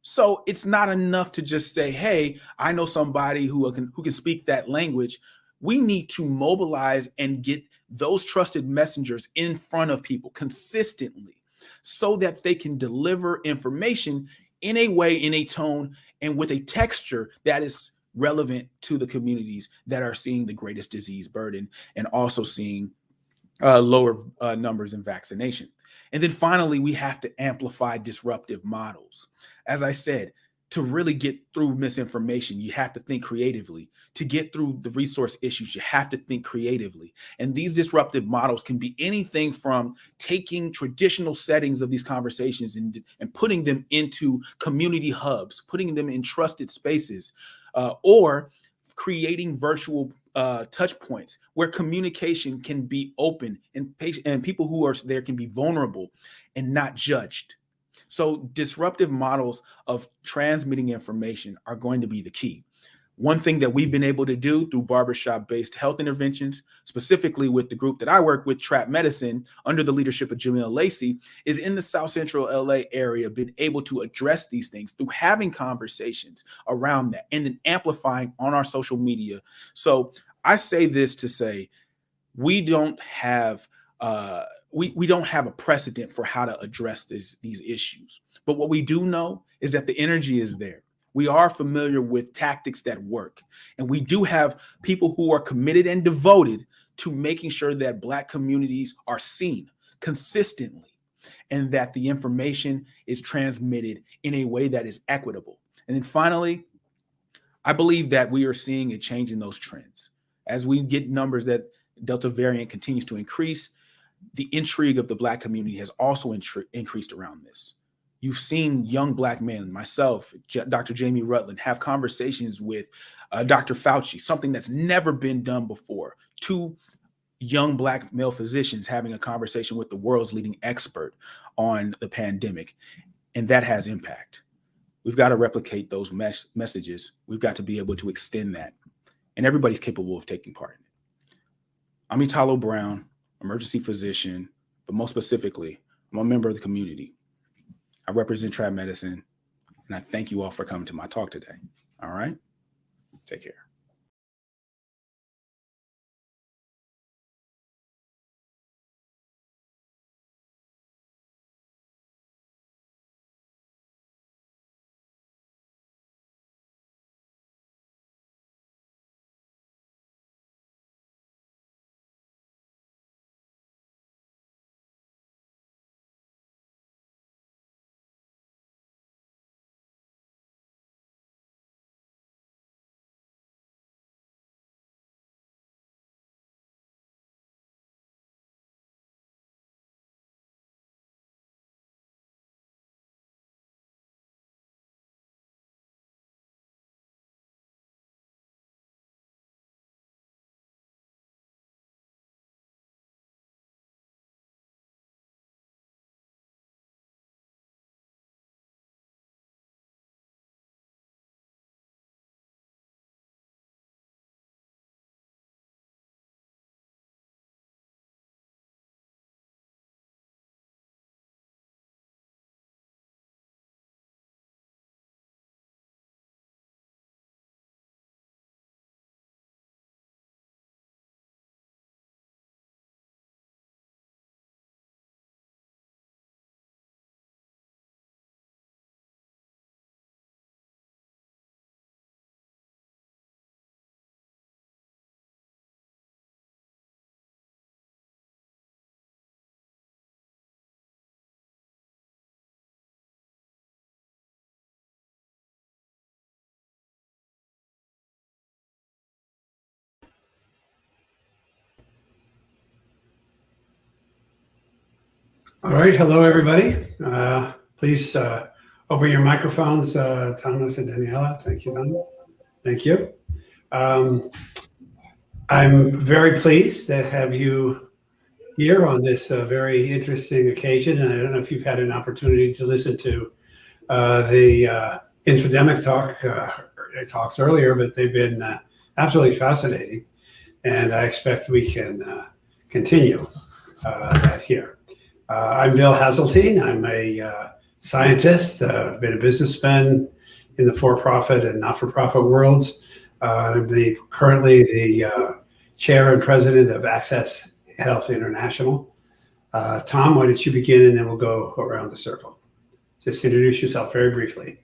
So it's not enough to just say, hey, I know somebody who can speak that language. We need to mobilize and get those trusted messengers in front of people consistently so that they can deliver information in a way, in a tone, and with a texture that is relevant to the communities that are seeing the greatest disease burden and also seeing lower numbers in vaccination. And then finally, we have to amplify disruptive models. As I said, to really get through misinformation, you have to think creatively. To get through the resource issues, you have to think creatively. And these disruptive models can be anything from taking traditional settings of these conversations and putting them into community hubs, putting them in trusted spaces, or creating virtual touch points where communication can be open and people who are there can be vulnerable and not judged. So disruptive models of transmitting information are going to be the key. One thing that we've been able to do through barbershop-based health interventions, specifically with the group that I work with, Trap Medicine, under the leadership of Jamil Lacey, is in the South Central LA area, been able to address these things through having conversations around that and then amplifying on our social media. So I say this to say, we don't have we don't have a precedent for how to address these issues. But what we do know is that the energy is there. We are familiar with tactics that work. And we do have people who are committed and devoted to making sure that Black communities are seen consistently and that the information is transmitted in a way that is equitable. And then finally, I believe that we are seeing a change in those trends. As we get numbers that Delta variant continues to increase, the intrigue of the Black community has also increased around this. You've seen young Black men, myself, Dr. Jamie Rutland, have conversations with Dr. Fauci, something that's never been done before. 2 young Black male physicians having a conversation with the world's leading expert on the pandemic, and that has impact. We've got to replicate those messages. We've got to be able to extend that, and everybody's capable of taking part in it. I'm Italo Brown, emergency physician, but most specifically, I'm a member of the community. I represent Trap Medicine, and I thank you all for coming to my talk today. All right? Take care. All right. Hello, everybody. Please open your microphones, Thomas and Daniela. Thank you, Thomas. Thank you. I'm very pleased to have you here on this very interesting occasion. And I don't know if you've had an opportunity to listen to the INFODEMIC talks earlier, but they've been absolutely fascinating. And I expect we can continue that here. I'm Bill Hazeltine. I'm a scientist. I've been a businessman in the for-profit and not-for-profit worlds. I'm currently the chair and president of Access Health International. Tom, why don't you begin, and then we'll go around the circle. Just introduce yourself very briefly.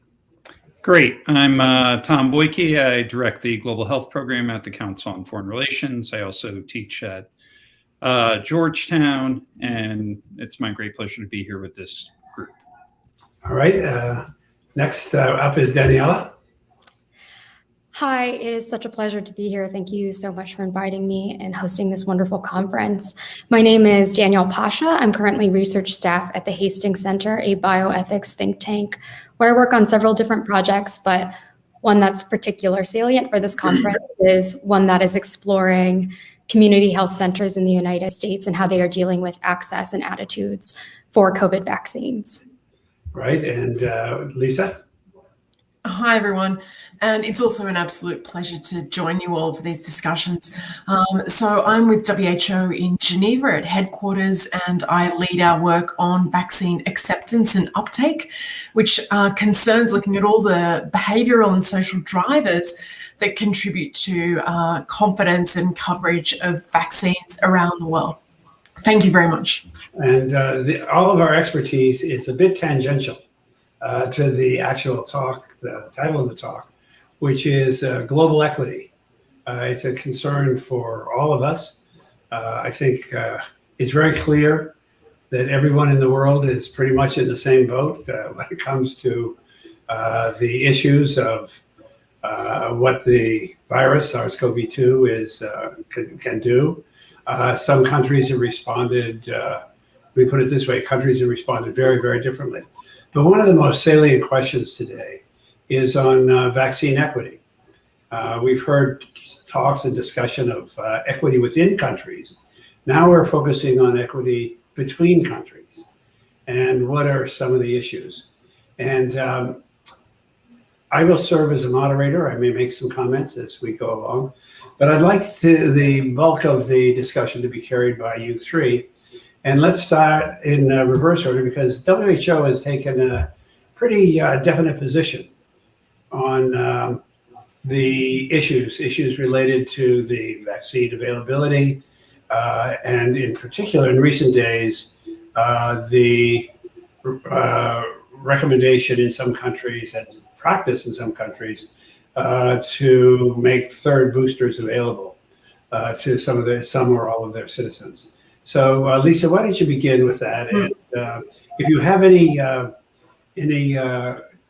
Great. I'm Tom Boyke. I direct the Global Health Program at the Council on Foreign Relations. I also teach at Georgetown, and it's my great pleasure to be here with this group. All right. Next up is Daniela. Hi, it is such a pleasure to be here. Thank you so much for inviting me and hosting this wonderful conference. My name is Danielle Pasha. I'm currently research staff at the Hastings Center, a bioethics think tank, where I work on several different projects, but one that's particularly salient for this conference is one that is exploring community health centers in the United States and how they are dealing with access and attitudes for COVID vaccines. Right, and Lisa? Hi, everyone. And it's also an absolute pleasure to join you all for these discussions. So I'm with WHO in Geneva at headquarters, and I lead our work on vaccine acceptance and uptake, which concerns looking at all the behavioral and social drivers that contribute to confidence and coverage of vaccines around the world. Thank you very much. And all of our expertise is a bit tangential to the actual talk, the title of the talk, which is global equity. It's a concern for all of us. I think it's very clear that everyone in the world is pretty much in the same boat when it comes to the issues of what the virus, SARS-CoV-2, can do. Some countries have responded, let me put it this way, countries have responded very, very differently. But one of the most salient questions today is on vaccine equity. We've heard talks and discussion of equity within countries. Now we're focusing on equity between countries. And what are some of the issues? And I will serve as a moderator. I may make some comments as we go along. But I'd like the bulk of the discussion to be carried by you three. And let's start in reverse order, because WHO has taken a pretty definite position on the issues related to the vaccine availability, and in particular, in recent days, the recommendation in some countries and practice in some countries to make third boosters available to some or all of their citizens. So, Lisa, why don't you begin with that? And if you have any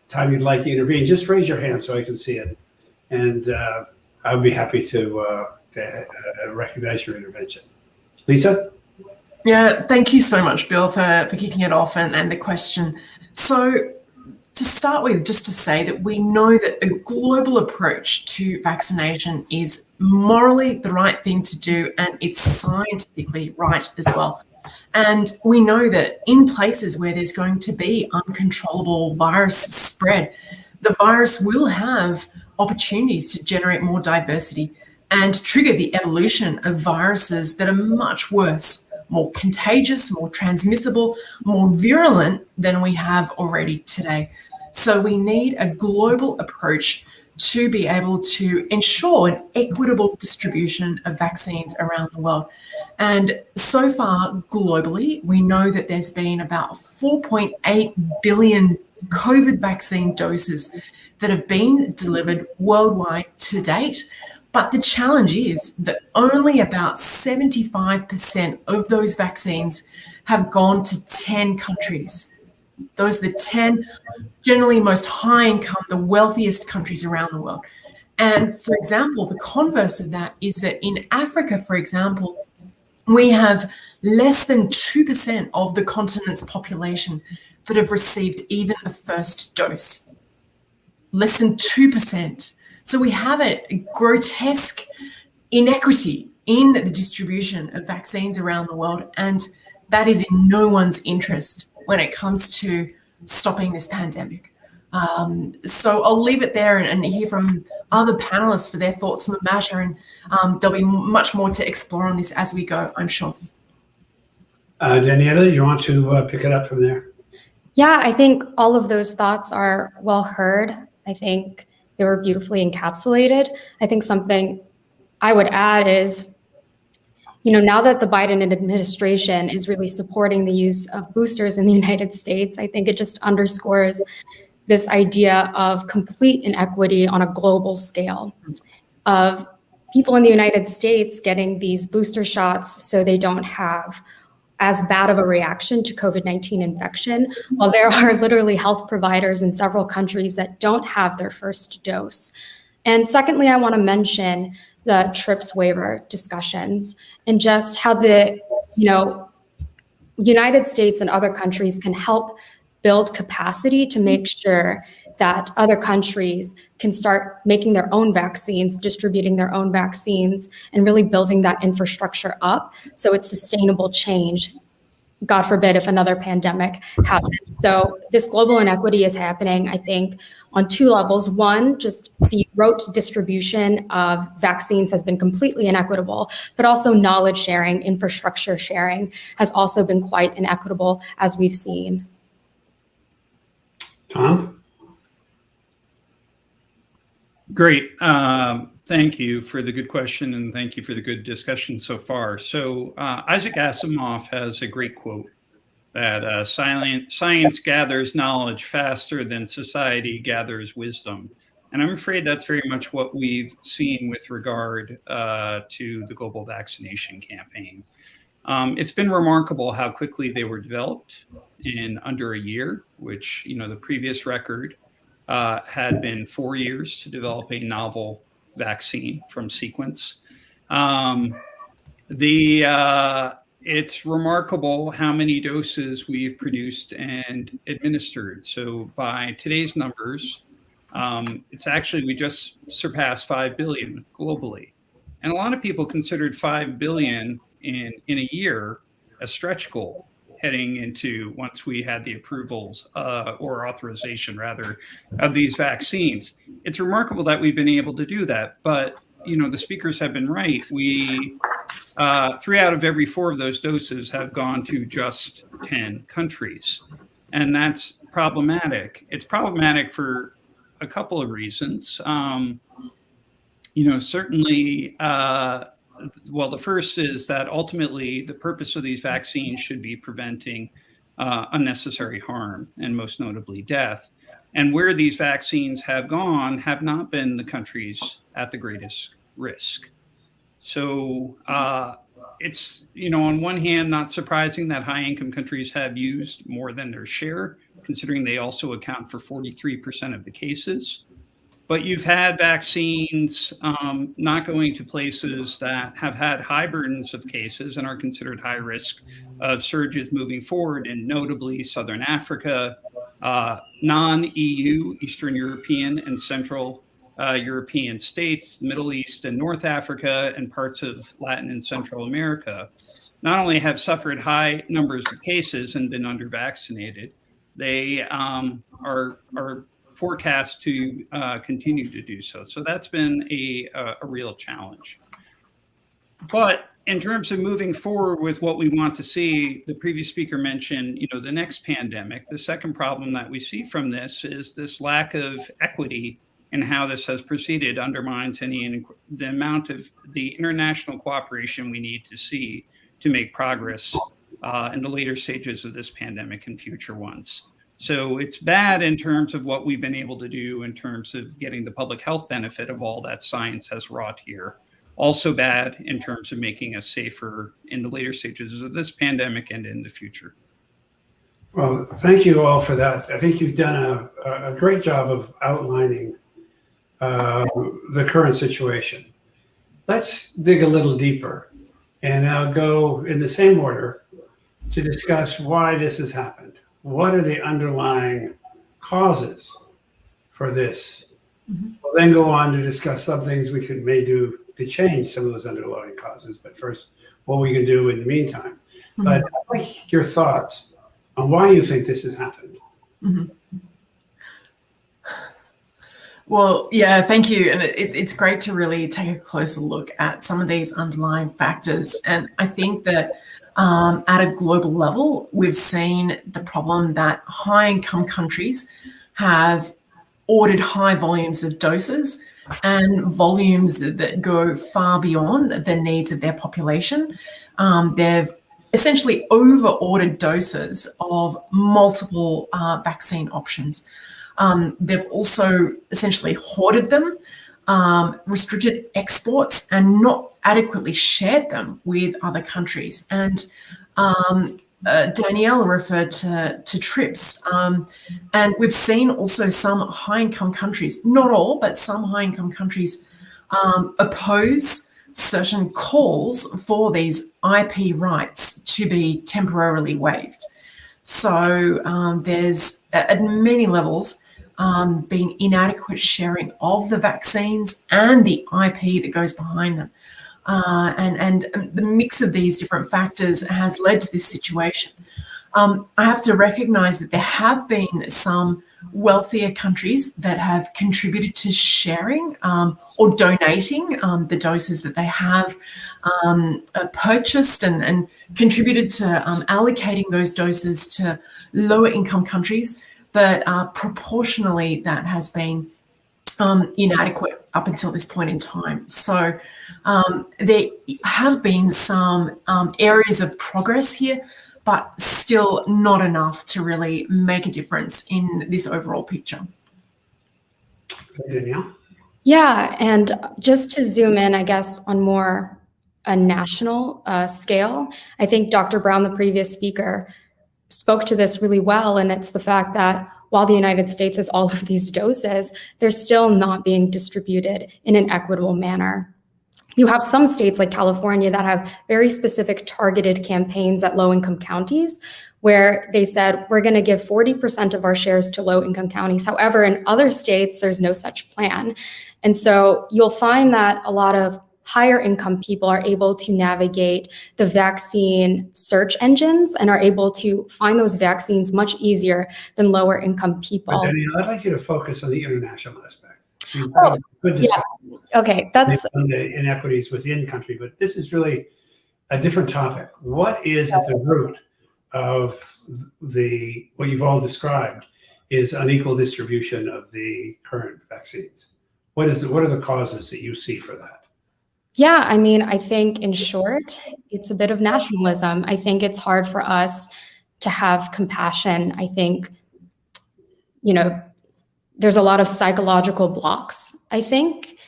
time you'd like to intervene, just raise your hand so I can see it, and I'll be happy to recognize your intervention. Lisa? Yeah, thank you so much, Bill, for kicking it off and the question. So to start with, just to say that we know that a global approach to vaccination is morally the right thing to do, and it's scientifically right as well. And we know that in places where there's going to be uncontrollable virus spread, the virus will have opportunities to generate more diversity and trigger the evolution of viruses that are much worse, more contagious, more transmissible, more virulent than we have already today. So we need a global approach to be able to ensure an equitable distribution of vaccines around the world. And so far, globally, we know that there's been about 4.8 billion COVID vaccine doses that have been delivered worldwide to date. But the challenge is that only about 75% of those vaccines have gone to 10 countries. Those are the 10 generally most high income, the wealthiest countries around the world. And for example, the converse of that is that in Africa, for example, we have less than 2% of the continent's population that have received even a first dose. Less than 2%. So we have a grotesque inequity in the distribution of vaccines around the world, and that is in no one's interest when it comes to stopping this pandemic. So I'll leave it there and hear from other panelists for their thoughts on the matter, and there'll be much more to explore on this as we go, I'm sure. Daniela, you want to pick it up from there? Yeah, I think all of those thoughts are well heard. I think they were beautifully encapsulated. I think something I would add is, now that the Biden administration is really supporting the use of boosters in the United States, I think it just underscores this idea of complete inequity on a global scale, of people in the United States getting these booster shots so they don't have as bad of a reaction to COVID-19 infection, while there are literally health providers in several countries that don't have their first dose. And secondly, I want to mention the TRIPS waiver discussions and just how the United States and other countries can help build capacity to make sure that other countries can start making their own vaccines, distributing their own vaccines, and really building that infrastructure up so it's sustainable change, God forbid, if another pandemic happens. So this global inequity is happening, I think, on two levels. One, just the rote distribution of vaccines has been completely inequitable, but also knowledge sharing, infrastructure sharing has also been quite inequitable, as we've seen. Tom? Great. Thank you for the good question, and thank you for the good discussion so far. So Isaac Asimov has a great quote that science gathers knowledge faster than society gathers wisdom. And I'm afraid that's very much what we've seen with regard to the global vaccination campaign. It's been remarkable how quickly they were developed in under a year, which, the previous record had been 4 years to develop a novel vaccine from sequence. It's remarkable how many doses we've produced and administered. So by today's numbers, it's actually, we just surpassed 5 billion globally. And a lot of people considered 5 billion in a year a stretch goal heading into once we had the approvals or authorization rather of these vaccines. It's remarkable that we've been able to do that, but the speakers have been right. We 3 out of every 4 of those doses have gone to just 10 countries, and that's problematic. It's problematic for a couple of reasons. Certainly, well, the first is that ultimately the purpose of these vaccines should be preventing unnecessary harm, and most notably death. And where these vaccines have gone have not been the countries at the greatest risk. So it's, on one hand, not surprising that high-income countries have used more than their share, considering they also account for 43% of the cases. But you've had vaccines not going to places that have had high burdens of cases and are considered high risk of surges moving forward, and notably Southern Africa, non-EU, Eastern European and Central European states, Middle East and North Africa, and parts of Latin and Central America, not only have suffered high numbers of cases and been under-vaccinated, they are forecast to continue to do so. So that's been a real challenge. But in terms of moving forward with what we want to see, the previous speaker mentioned, the next pandemic. The second problem that we see from this is this lack of equity in how this has proceeded undermines the amount of the international cooperation we need to see to make progress in the later stages of this pandemic and future ones. So it's bad in terms of what we've been able to do in terms of getting the public health benefit of all that science has wrought here. Also bad in terms of making us safer in the later stages of this pandemic and in the future. Well, thank you all for that. I think you've done a great job of outlining the current situation. Let's dig a little deeper And I'll go in the same order to discuss why this has happened. What are the underlying causes for this? We'll then go on to discuss some things we may do to change some of those underlying causes. But first, what we can do in the meantime. But I'd like your thoughts on why you think this has happened. Well, yeah, thank you. And it's great to really take a closer look at some of these underlying factors. And I think that at a global level, we've seen the problem that high-income countries have ordered high volumes of doses and volumes that go far beyond the needs of their population. They've essentially over-ordered doses of multiple vaccine options. They've also essentially hoarded them, restricted exports, and not adequately shared them with other countries. And Danielle referred to TRIPS. And we've seen also some high-income countries, not all, but some high-income countries oppose certain calls for these IP rights to be temporarily waived. So there's, at many levels, been inadequate sharing of the vaccines and the IP that goes behind them. And the mix of these different factors has led to this situation. I have to recognize that there have been some wealthier countries that have contributed to sharing or donating the doses that they have purchased and contributed to allocating those doses to lower income countries. But proportionally, that has been inadequate up until this point in time. So there have been some areas of progress here, but still not enough to really make a difference in this overall picture. Danielle? Yeah, and just to zoom in, I guess, on more a national scale, I think Dr. Brown, the previous speaker, spoke to this really well, and it's the fact that while the United States has all of these doses, they're still not being distributed in an equitable manner. You have some states like California that have very specific targeted campaigns at low-income counties where they said, we're going to give 40% of our shares to low-income counties. However, in other states, there's no such plan. And so you'll find that a lot of higher income people are able to navigate the vaccine search engines and are able to find those vaccines much easier than lower income people. But Danielle, I'd like you to focus on the international aspect. Oh, good yeah. Okay, that's on the inequities within country, but this is really a different topic. What is at the root of what you've all described is unequal distribution of the current vaccines? What are the causes that you see for that? Yeah, I mean, I think in short, it's a bit of nationalism. I think it's hard for us to have compassion. I think, there's a lot of psychological blocks, I think,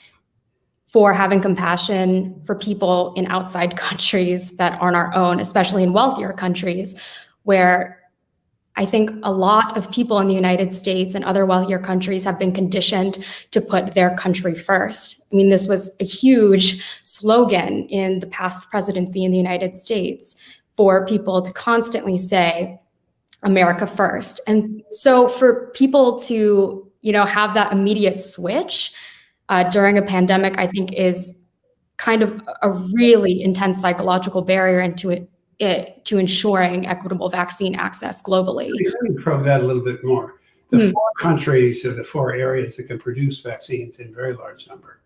for having compassion for people in outside countries that aren't our own, especially in wealthier countries, where I think a lot of people in the United States and other wealthier countries have been conditioned to put their country first. I mean, this was a huge slogan in the past presidency in the United States for people to constantly say, America first. And so for people to, have that immediate switch during a pandemic, I think is kind of a really intense psychological barrier into to ensuring equitable vaccine access globally. Let me probe that a little bit more. The 4 countries or the 4 areas that can produce vaccines in very large number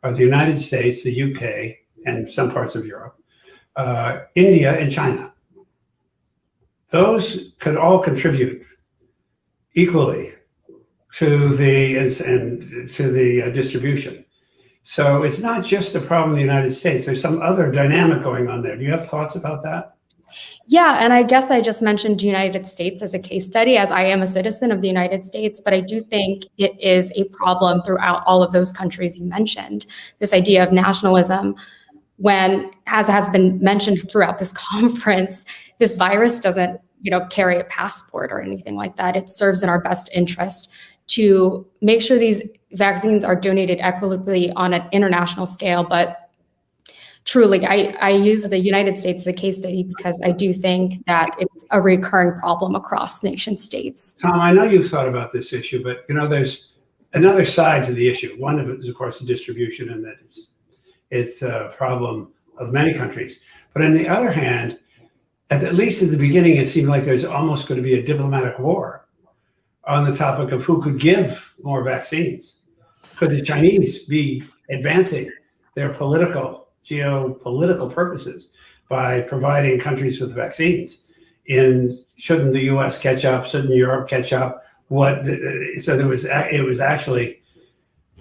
are the United States, the UK, and some parts of Europe, India, and China. Those could all contribute equally to the distribution. So it's not just a problem in the United States. There's some other dynamic going on there. Do you have thoughts about that? Yeah, and I guess I just mentioned the United States as a case study, as I am a citizen of the United States, but I do think it is a problem throughout all of those countries you mentioned. This idea of nationalism, when, as has been mentioned throughout this conference, this virus doesn't, carry a passport or anything like that. It serves in our best interest to make sure these vaccines are donated equitably on an international scale, but truly, I use the United States as a case study because I do think that it's a recurring problem across nation states. Tom, I know you've thought about this issue, but there's another side to the issue. One of it is, of course, the distribution, and that it's a problem of many countries. But on the other hand, at least at the beginning, it seemed like there's almost going to be a diplomatic war on the topic of who could give more vaccines. Could the Chinese be advancing their geopolitical purposes by providing countries with vaccines? Shouldn't the U.S. catch up? Shouldn't Europe catch up? It was actually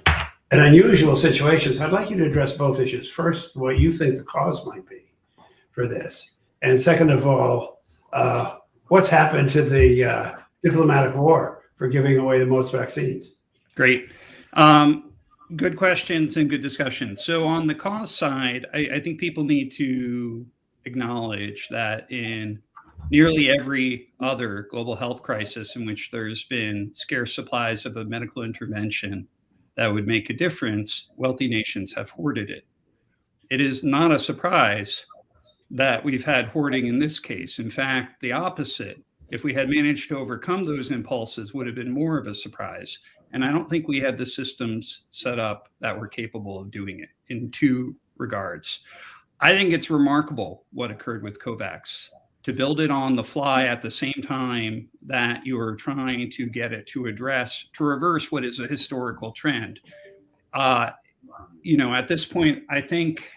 an unusual situation. So I'd like you to address both issues. First, what you think the cause might be for this, and second of all, what's happened to the diplomatic war for giving away the most vaccines? Great. Good questions and good discussion. So on the cause side, I think people need to acknowledge that in nearly every other global health crisis in which there's been scarce supplies of a medical intervention that would make a difference, wealthy nations have hoarded it. It is not a surprise that we've had hoarding in this case. In fact, the opposite. If we had managed to overcome those impulses, would have been more of a surprise. And I don't think we had the systems set up that were capable of doing it in two regards. I think it's remarkable what occurred with COVAX. To build it on the fly at the same time that you are trying to get it to reverse what is a historical trend. At this point, I think,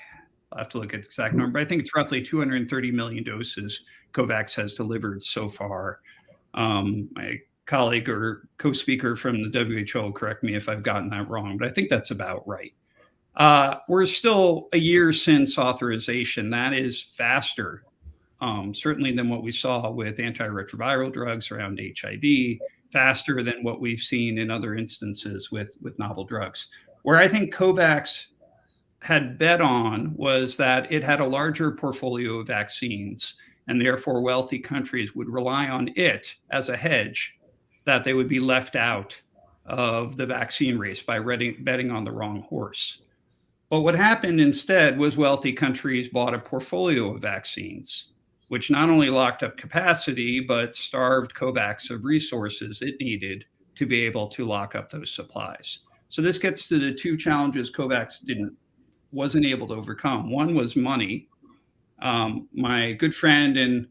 I'll have to look at the exact number, but I think it's roughly 230 million doses COVAX has delivered so far. My colleague or co-speaker from the WHO will correct me if I've gotten that wrong, but I think that's about right. We're still a year since authorization. That is faster, certainly than what we saw with antiretroviral drugs around HIV, faster than what we've seen in other instances with novel drugs. Where I think COVAX had bet on was that it had a larger portfolio of vaccines, and therefore wealthy countries would rely on it as a hedge, that they would be left out of the vaccine race by betting on the wrong horse. But what happened instead was wealthy countries bought a portfolio of vaccines, which not only locked up capacity, but starved COVAX of resources it needed to be able to lock up those supplies. So this gets to the two challenges COVAX wasn't able to overcome. One was money. My good friend and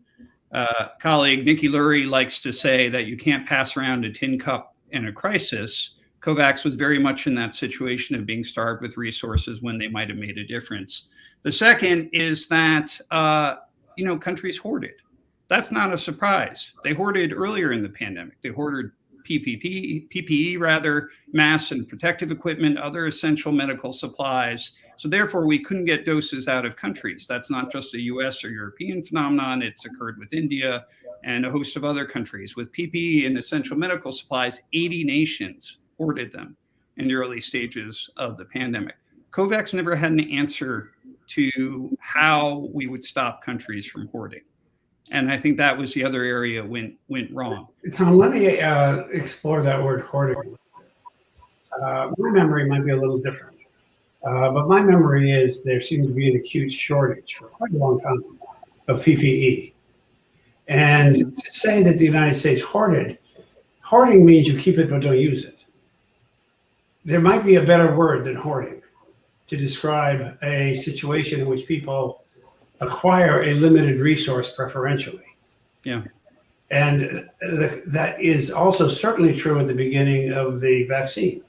colleague Nikki Lurie likes to say that you can't pass around a tin cup in a crisis. COVAX was very much in that situation of being starved with resources when they might have made a difference. The second is that countries hoarded. That's not a surprise. They hoarded earlier in the pandemic. They hoarded PPE, masks and protective equipment, other essential medical supplies. So therefore, we couldn't get doses out of countries. That's not just a US or European phenomenon. It's occurred with India and a host of other countries. With PPE and essential medical supplies, 80 nations hoarded them in the early stages of the pandemic. COVAX never had an answer to how we would stop countries from hoarding. And I think that was the other area went wrong. Tom, let me explore that word hoarding. My memory might be a little different, but my memory is there seemed to be an acute shortage for quite a long time of PPE. And to say that the United States hoarding means you keep it but don't use it. There might be a better word than hoarding to describe a situation in which people acquire a limited resource preferentially. Yeah. And that is also certainly true at the beginning of the vaccine.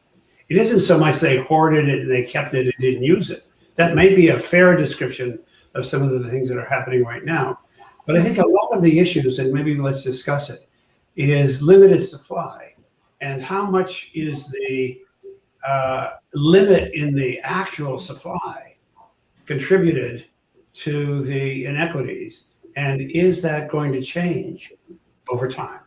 It isn't so much they hoarded it and they kept it and didn't use it. That may be a fair description of some of the things that are happening right now. But I think a lot of the issues, and maybe let's discuss it, is limited supply. And how much is the limit in the actual supply contributed to the inequities, and is that going to change over time?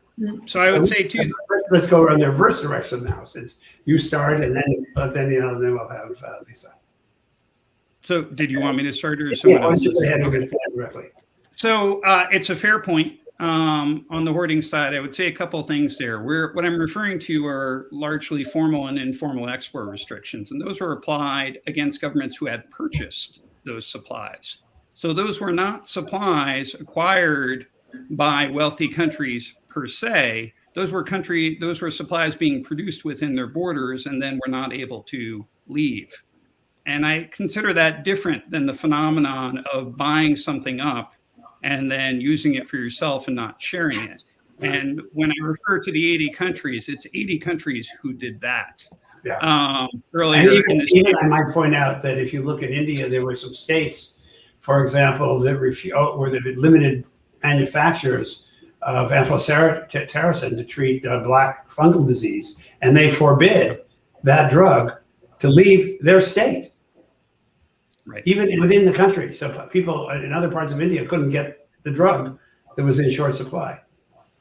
So I would say too. Let's go in the reverse direction now, since you started, and then we'll have Lisa. So did you want me to start, or someone else? Directly. So it's a fair point. On the hoarding side, I would say a couple of things there. What I'm referring to are largely formal and informal export restrictions, and those were applied against governments who had purchased those supplies. So those were not supplies acquired by wealthy countries per se. Those were supplies being produced within their borders and then were not able to leave. And I consider that different than the phenomenon of buying something up and then using it for yourself and not sharing it. And when I refer to the 80 countries, it's 80 countries who did that. Yeah. Earlier in this even I might point out that if you look at India, there were some states, for example, that where there limited manufacturers of amphotericin to treat black fungal disease, and they forbid that drug to leave their state, right, even within the country. So people in other parts of India couldn't get the drug that was in short supply.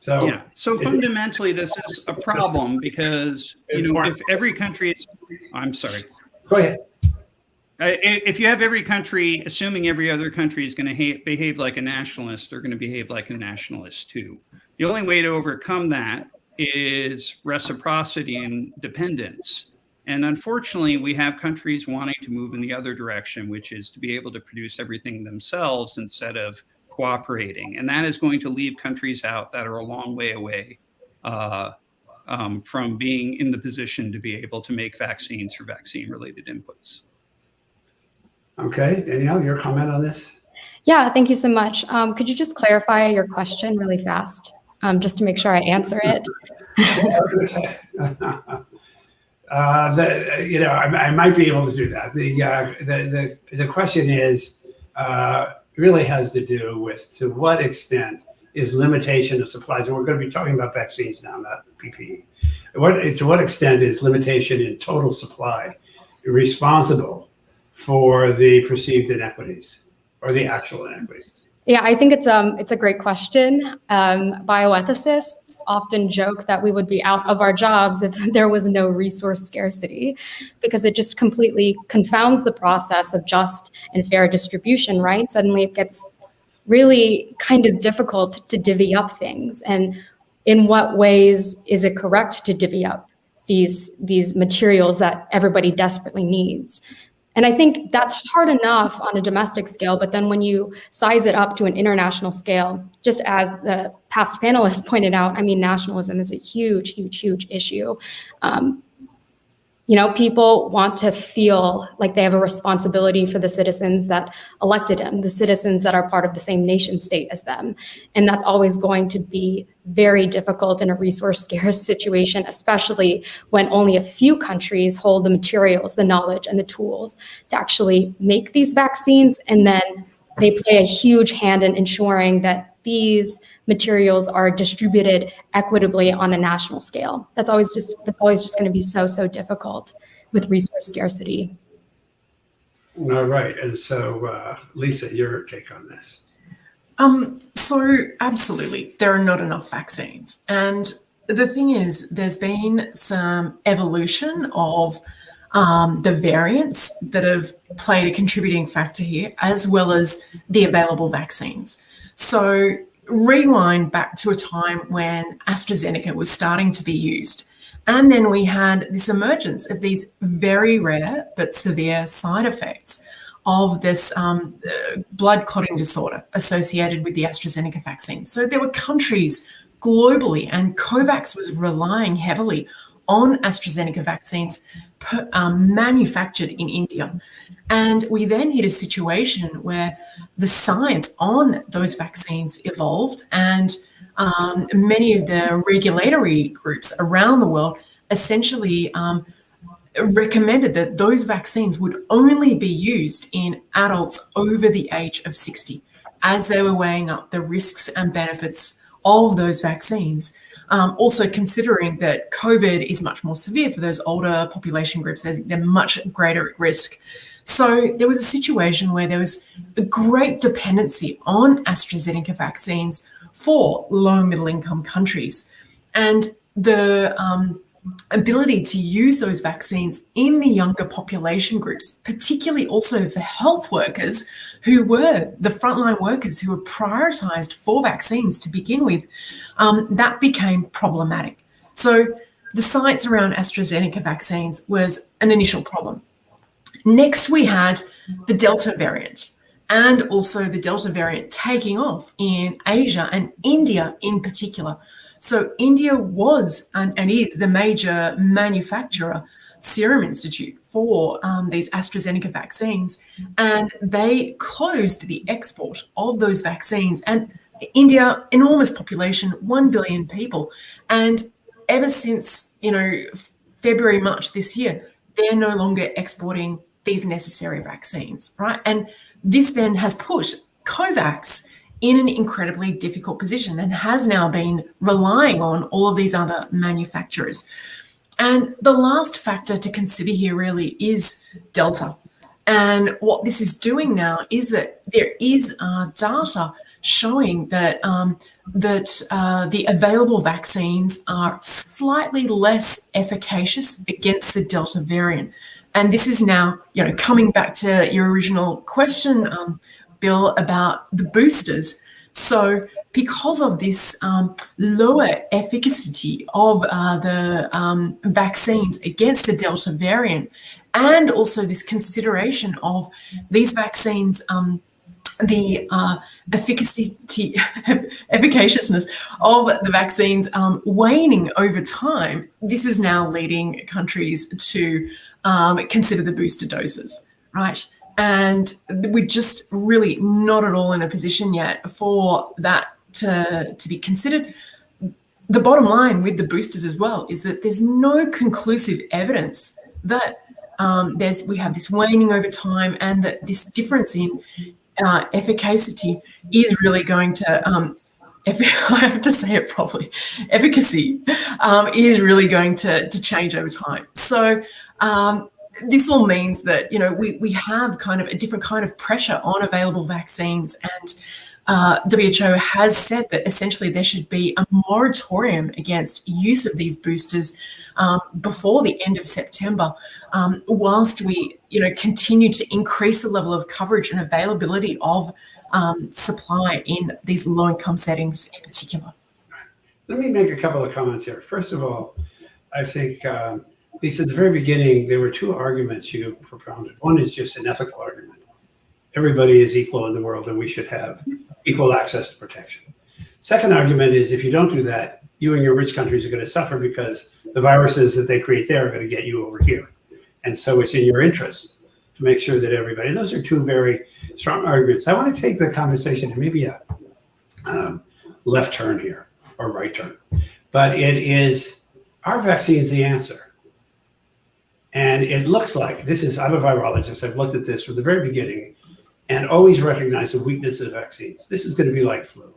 So yeah. So fundamentally, this is a problem because if every country is, I'm sorry. Go ahead. If you have every country, assuming every other country is going to behave like a nationalist, they're going to behave like a nationalist too. The only way to overcome that is reciprocity and dependence. And unfortunately, we have countries wanting to move in the other direction, which is to be able to produce everything themselves instead of cooperating. And that is going to leave countries out that are a long way away from being in the position to be able to make vaccines for vaccine-related inputs. Okay, Danielle, your comment on this? Yeah, thank you so much. Could you just clarify your question really fast, just to make sure I answer it? I might be able to do that. The question is really has to do with to what extent is limitation of supplies, and we're going to be talking about vaccines now, not PPE. To what extent is limitation in total supply responsible for the perceived inequities or the actual inequities? Yeah, I think it's a great question. Bioethicists often joke that we would be out of our jobs if there was no resource scarcity, because it just completely confounds the process of just and fair distribution, right? Suddenly it gets really kind of difficult to divvy up things. And in what ways is it correct to divvy up these materials that everybody desperately needs? And I think that's hard enough on a domestic scale, but then when you size it up to an international scale, just as the past panelists pointed out, I mean, nationalism is a huge, huge, huge issue. People want to feel like they have a responsibility for the citizens that elected them, the citizens that are part of the same nation state as them. And that's always going to be very difficult in a resource scarce situation, especially when only a few countries hold the materials, the knowledge, and the tools to actually make these vaccines. And then they play a huge hand in ensuring that these materials are distributed equitably on a national scale. That's always just going to be so difficult with resource scarcity. All right, and so Lisa, your take on this? So absolutely, there are not enough vaccines, and the thing is, there's been some evolution of the variants that have played a contributing factor here, as well as the available vaccines. So rewind back to a time when AstraZeneca was starting to be used. And then we had this emergence of these very rare but severe side effects of this blood clotting disorder associated with the AstraZeneca vaccine. So there were countries globally, and COVAX was relying heavily on AstraZeneca vaccines manufactured in India. And we then hit a situation where the science on those vaccines evolved, and many of the regulatory groups around the world essentially recommended that those vaccines would only be used in adults over the age of 60, as they were weighing up the risks and benefits of those vaccines. Also considering that COVID is much more severe for those older population groups, they're much greater at risk. So there was a situation where there was a great dependency on AstraZeneca vaccines for low and middle income countries. And the ability to use those vaccines in the younger population groups, particularly also for health workers who were the frontline workers who were prioritized for vaccines to begin with, that became problematic. So the science around AstraZeneca vaccines was an initial problem. Next, we had the Delta variant, and also the Delta variant taking off in Asia and India in particular. So India was and is the major manufacturer, Serum Institute, for these AstraZeneca vaccines, and they closed the export of those vaccines. And India, enormous population, 1 billion people, and ever since February, March this year, they're no longer exporting these necessary vaccines, right? And this then has put COVAX in an incredibly difficult position and has now been relying on all of these other manufacturers. And the last factor to consider here really is Delta. And what this is doing now is that there is data showing that the available vaccines are slightly less efficacious against the Delta variant. And this is now, coming back to your original question, Bill, about the boosters. So because of this lower efficacy of the vaccines against the Delta variant, and also this consideration of these vaccines, the efficaciousness of the vaccines waning over time, this is now leading countries to consider the booster doses, right? And we're just really not at all in a position yet for that to be considered. The bottom line with the boosters as well is that there's no conclusive evidence that we have this waning over time, and that this difference in efficacy is really going to, I have to say it properly, efficacy is really going to change over time. So this all means that, we have kind of a different kind of pressure on available vaccines, and WHO has said that essentially there should be a moratorium against use of these boosters before the end of September, whilst we, continue to increase the level of coverage and availability of supply in these low-income settings in particular. Let me make a couple of comments here. First of all, I think, Lisa, at the very beginning, there were two arguments you propounded. One is just an ethical argument. Everybody is equal in the world, and we should have equal access to protection. Second argument is, if you don't do that, you and your rich countries are going to suffer, because the viruses that they create there are going to get you over here. And so it's in your interest to make sure that everybody, those are two very strong arguments. I want to take the conversation to maybe a left turn here, or right turn. But it is, are vaccines the answer? And it looks like, I'm a virologist, I've looked at this from the very beginning and always recognized the weakness of vaccines. This is going to be like flu,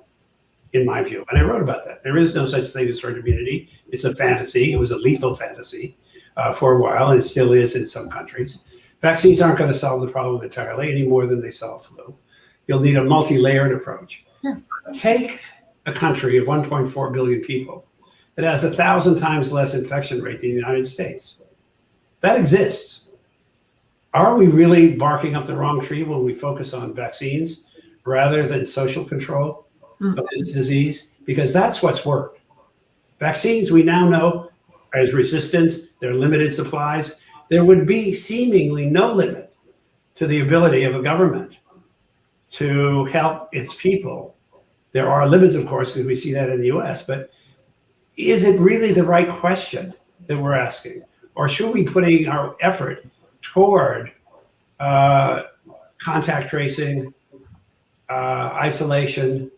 in my view. And I wrote about that. There is no such thing as herd immunity. It's a fantasy. It was a lethal fantasy for a while, and it still is in some countries. Vaccines aren't going to solve the problem entirely, any more than they solve flu. You'll need a multi-layered approach. Yeah. Take a country of 1.4 billion people that has 1,000 times less infection rate than the United States. That exists. Are we really barking up the wrong tree when we focus on vaccines rather than social control of this disease? Because that's what's worked. Vaccines, we now know, as resistance, they're limited supplies. There would be seemingly no limit to the ability of a government to help its people. There are limits, of course, because we see that in the US, but is it really the right question that we're asking? Or should we be putting our effort toward contact tracing, isolation,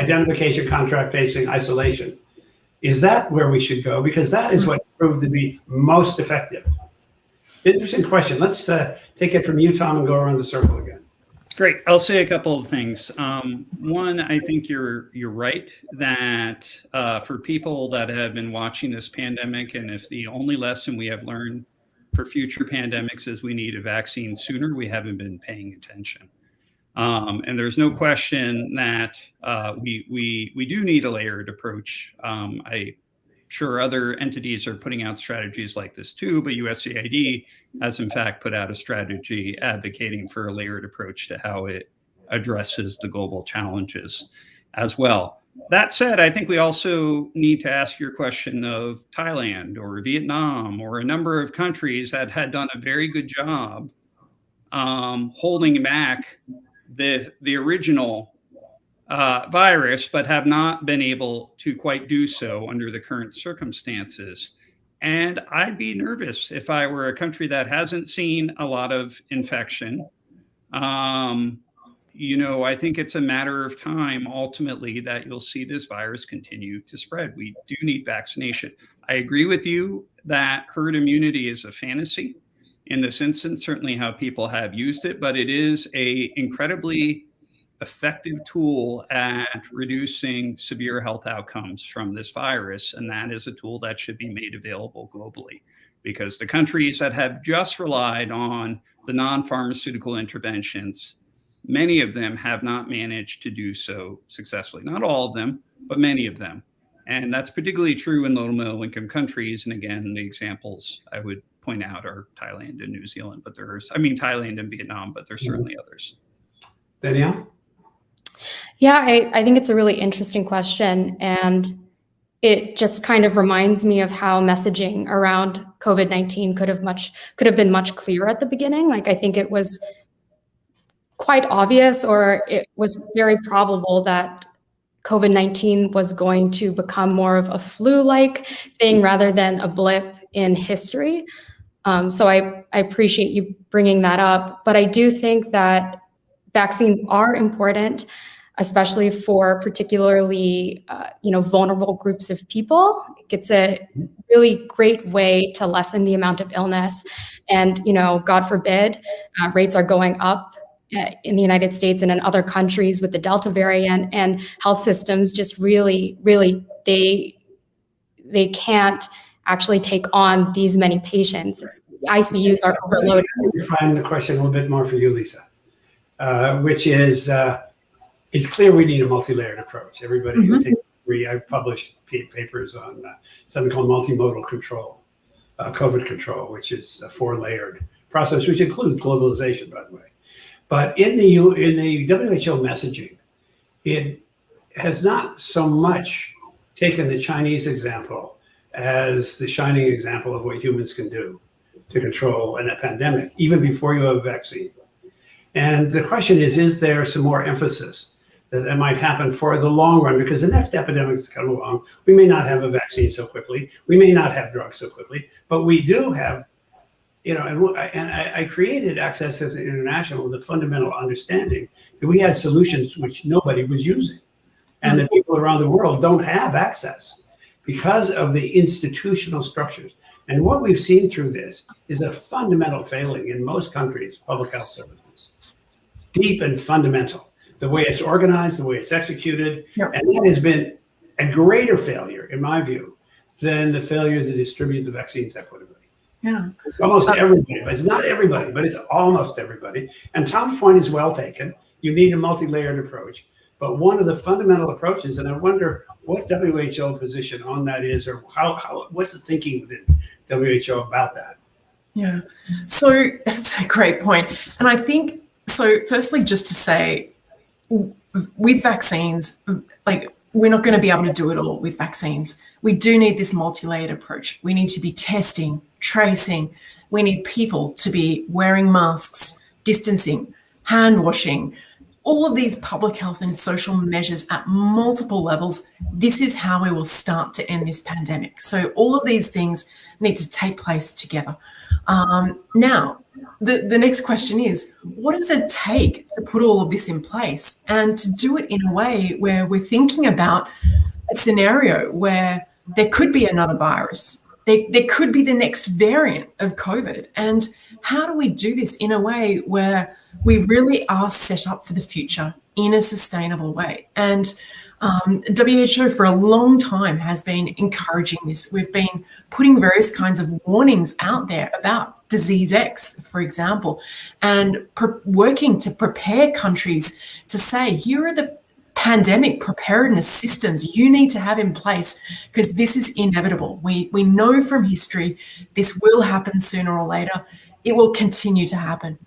identification, contact tracing, isolation? Is that where we should go? Because that is what proved to be most effective. Interesting question. Let's take it from you, Tom, and go around the circle again. Great. I'll say a couple of things. One, I think you're right that for people that have been watching this pandemic, and if the only lesson we have learned for future pandemics is we need a vaccine sooner, we haven't been paying attention. And there's no question that we do need a layered approach. I'm sure other entities are putting out strategies like this too, but USAID has in fact put out a strategy advocating for a layered approach to how it addresses the global challenges as well. That said, I think we also need to ask your question of Thailand or Vietnam or a number of countries that had done a very good job holding back the original virus, but have not been able to quite do so under the current circumstances. And I'd be nervous if I were a country that hasn't seen a lot of infection. I think it's a matter of time ultimately that you'll see this virus continue to spread. We do need vaccination. I agree with you that herd immunity is a fantasy in this instance, certainly how people have used it, but it is an incredibly effective tool at reducing severe health outcomes from this virus. And that is a tool that should be made available globally, because the countries that have just relied on the non-pharmaceutical interventions, many of them have not managed to do so successfully. Not all of them, but many of them. And that's particularly true in low and middle income countries. And again, the examples I would point out are Thailand and New Zealand, but Thailand and Vietnam, but there's certainly others. Danielle? Yeah, I think it's a really interesting question. And it just kind of reminds me of how messaging around COVID-19 could have been much clearer at the beginning. Like, I think it was quite obvious, or it was very probable that COVID-19 was going to become more of a flu-like thing rather than a blip in history. So I appreciate you bringing that up, but I do think that vaccines are important, especially for particularly vulnerable groups of people. It's a really great way to lessen the amount of illness, and God forbid, rates are going up in the United States and in other countries with the Delta variant, and health systems just really they can't actually take on these many patients. ICUs are overloaded. I find the question a little bit more for you, Lisa, which is, it's clear we need a multi-layered approach. Everybody who thinks I've published papers on something called multimodal control, COVID control, which is a 4-layered process, which includes globalization, by the way. But in the WHO messaging, it has not so much taken the Chinese example as the shining example of what humans can do to control a pandemic, even before you have a vaccine. And the question is there some more emphasis that might happen for the long run? Because the next epidemic is coming along. We may not have a vaccine so quickly. We may not have drugs so quickly, but we do have, I created Access International with a fundamental understanding that we had solutions which nobody was using. And that people around the world don't have access because of the institutional structures. And what we've seen through this is a fundamental failing in most countries' public health services. Deep and fundamental. The way it's organized, the way it's executed. And that has been a greater failure, in my view, than the failure to distribute the vaccines equitably. Yeah. Almost everybody, but it's not everybody, but it's almost everybody. And Tom's point is well taken. You need a multi-layered approach. But one of the fundamental approaches, and I wonder what WHO position on that is, or what's the thinking within WHO about that? Yeah. So that's a great point. And I think, so firstly, just to say, with vaccines, like, we're not going to be able to do it all with vaccines. We do need this multi-layered approach. We need to be testing, tracing. We need people to be wearing masks, distancing, hand washing, all of these public health and social measures at multiple levels. This is how we will start to end this pandemic. So all of these things need to take place together. Now, the next question is, what does it take to put all of this in place and to do it in a way where we're thinking about a scenario where there could be another virus, there could be the next variant of COVID, and how do we do this in a way where we really are set up for the future in a sustainable way? And WHO for a long time has been encouraging this. We've been putting various kinds of warnings out there about disease X, for example, and working to prepare countries to say, here are the pandemic preparedness systems you need to have in place, because this is inevitable. We know from history this will happen sooner or later. It will continue to happen.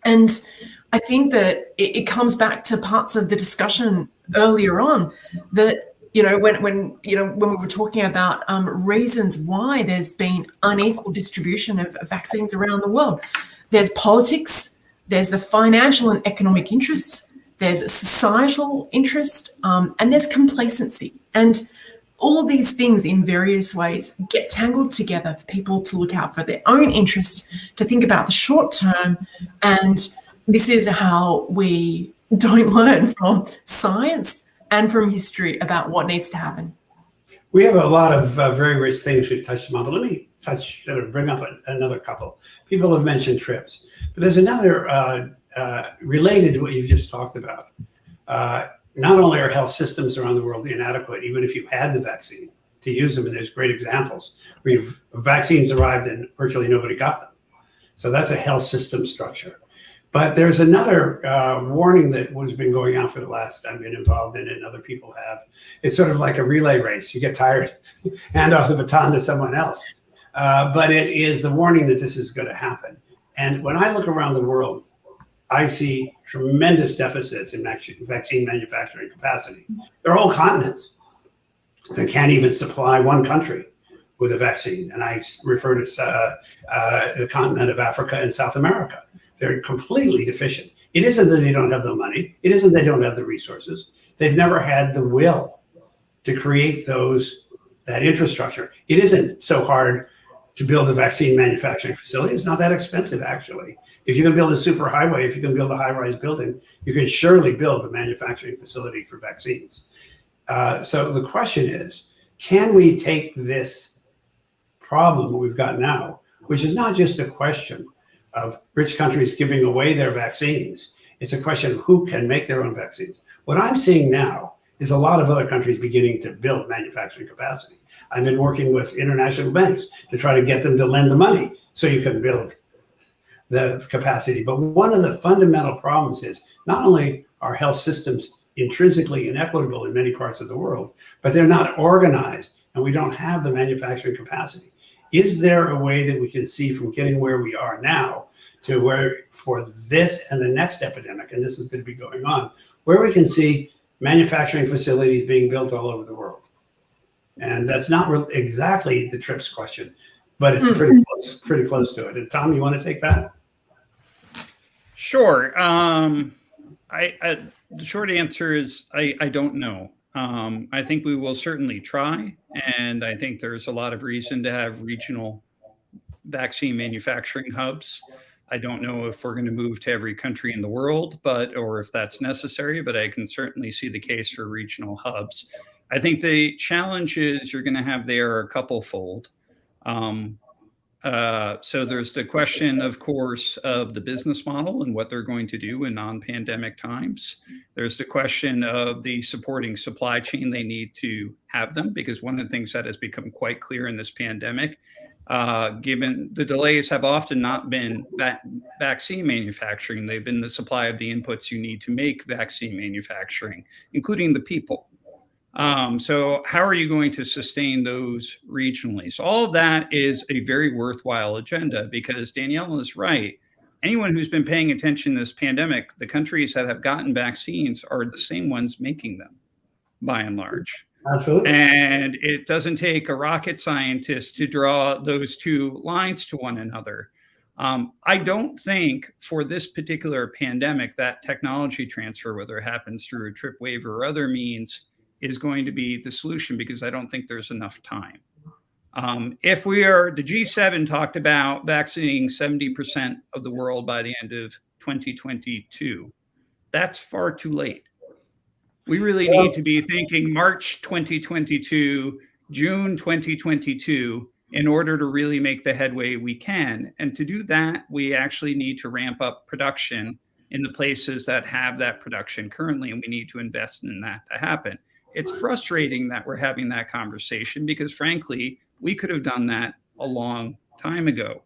And I think that it comes back to parts of the discussion earlier on that, when we were talking about reasons why there's been unequal distribution of vaccines around the world. There's politics, there's the financial and economic interests, there's a societal interest, and there's complacency. And all these things in various ways get tangled together for people to look out for their own interest, to think about the short term. And this is how we don't learn from science and from history about what needs to happen. We have a lot of very rich things we've touched on, but let me bring up another couple. People have mentioned trips, but there's another related to what you've just talked about. Not only are health systems around the world inadequate, even if you had the vaccine to use them, and there's great examples where vaccines arrived and virtually nobody got them. So that's a health system structure. But there's another warning that has been going on for the last, I've been involved in it and other people have. It's sort of like a relay race. You get tired, hand off the baton to someone else. But it is the warning that this is going to happen. And when I look around the world, I see tremendous deficits in vaccine manufacturing capacity. There are whole continents that can't even supply one country with a vaccine. And I refer to the continent of Africa and South America. They're completely deficient. It isn't that they don't have the money. It isn't they don't have the resources. They've never had the will to create that infrastructure. It isn't so hard to build a vaccine manufacturing facility. It's not that expensive, actually. If you can build a super highway, if you can build a high-rise building, you can surely build a manufacturing facility for vaccines. So the question is, can we take this problem we've got now, which is not just a question of rich countries giving away their vaccines. It's a question of who can make their own vaccines. What I'm seeing now is a lot of other countries beginning to build manufacturing capacity. I've been working with international banks to try to get them to lend the money so you can build the capacity. But one of the fundamental problems is not only are health systems intrinsically inequitable in many parts of the world, but they're not organized and we don't have the manufacturing capacity. Is there a way that we can see from getting where we are now to where for this and the next epidemic, and this is going to be going on, where we can see manufacturing facilities being built all over the world? And that's not exactly the TRIPS question, but it's pretty close to it. And Tom, you want to take that? Sure. The short answer is I don't know. I think we will certainly try, and I think there's a lot of reason to have regional vaccine manufacturing hubs. I don't know if we're going to move to every country in the world, or if that's necessary, but I can certainly see the case for regional hubs. I think the challenges you're going to have there are a couple-fold. So there's the question, of course, of the business model and what they're going to do in non-pandemic times. There's the question of the supporting supply chain. They need to have them, because one of the things that has become quite clear in this pandemic, given the delays have often not been vaccine manufacturing, they've been the supply of the inputs you need to make vaccine manufacturing, including the people. So how are you going to sustain those regionally? So all of that is a very worthwhile agenda, because Danielle is right. Anyone who's been paying attention to this pandemic, the countries that have gotten vaccines are the same ones making them, by and large. Absolutely. And it doesn't take a rocket scientist to draw those two lines to one another. I don't think for this particular pandemic that technology transfer, whether it happens through a TRIP waiver or other means, is going to be the solution, because I don't think there's enough time. If we are, the G7 talked about vaccinating 70% of the world by the end of 2022. That's far too late. We really need to be thinking March 2022, June 2022, in order to really make the headway we can. And to do that, we actually need to ramp up production in the places that have that production currently, and we need to invest in that to happen. It's frustrating that we're having that conversation, because frankly, we could have done that a long time ago,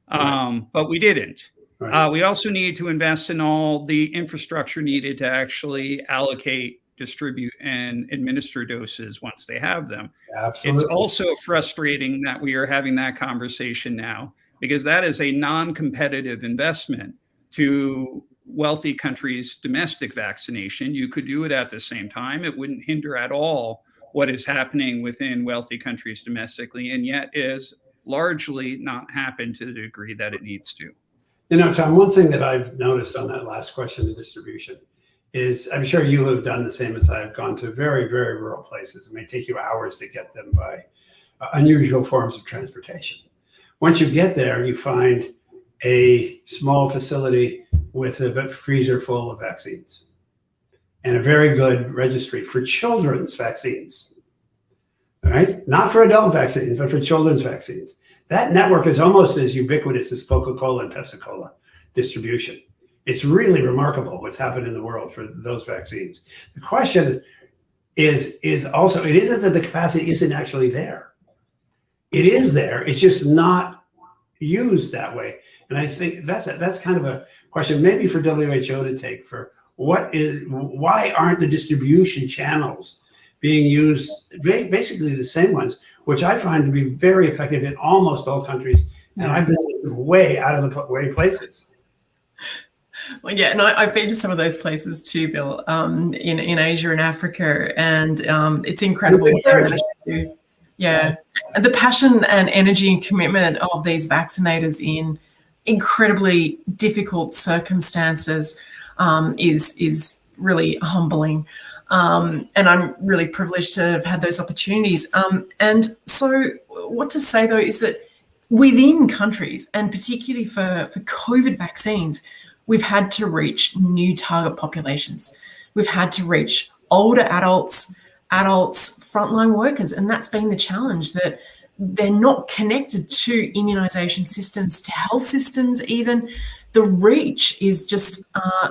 but we didn't. Right. We also need to invest in all the infrastructure needed to actually allocate, distribute, and administer doses once they have them. Absolutely. It's also frustrating that we are having that conversation now, because that is a non-competitive investment to wealthy countries' domestic vaccination. You could do it at the same time. It wouldn't hinder at all what is happening within wealthy countries domestically, and yet is largely not happened to the degree that it needs to. You know, Tom, one thing that I've noticed on that last question, the distribution, is I'm sure you have done the same as I have gone to very, very rural places. It may take you hours to get them by unusual forms of transportation. Once you get there, you find a small facility with a freezer full of vaccines and a very good registry for children's vaccines, all right? Not for adult vaccines, but for children's vaccines. That network is almost as ubiquitous as Coca-Cola and Pepsi-Cola distribution. It's really remarkable what's happened in the world for those vaccines. The question is also, it isn't that the capacity isn't actually there. It is there, it's just not used that way. And I think that's kind of a question maybe for WHO to take, for why aren't the distribution channels being used, basically the same ones, which I find to be very effective in almost all countries. And I've been way out of the way places. Well, yeah, and I've been to some of those places too, Bill, in Asia and Africa, and it's incredible what they managed to do. Yeah, and the passion and energy and commitment of these vaccinators in incredibly difficult circumstances is really humbling. And I'm really privileged to have had those opportunities. And so what to say, though, is that within countries, and particularly for COVID vaccines, we've had to reach new target populations. We've had to reach older adults, frontline workers, and that's been the challenge, that they're not connected to immunization systems, to health systems even. The reach is just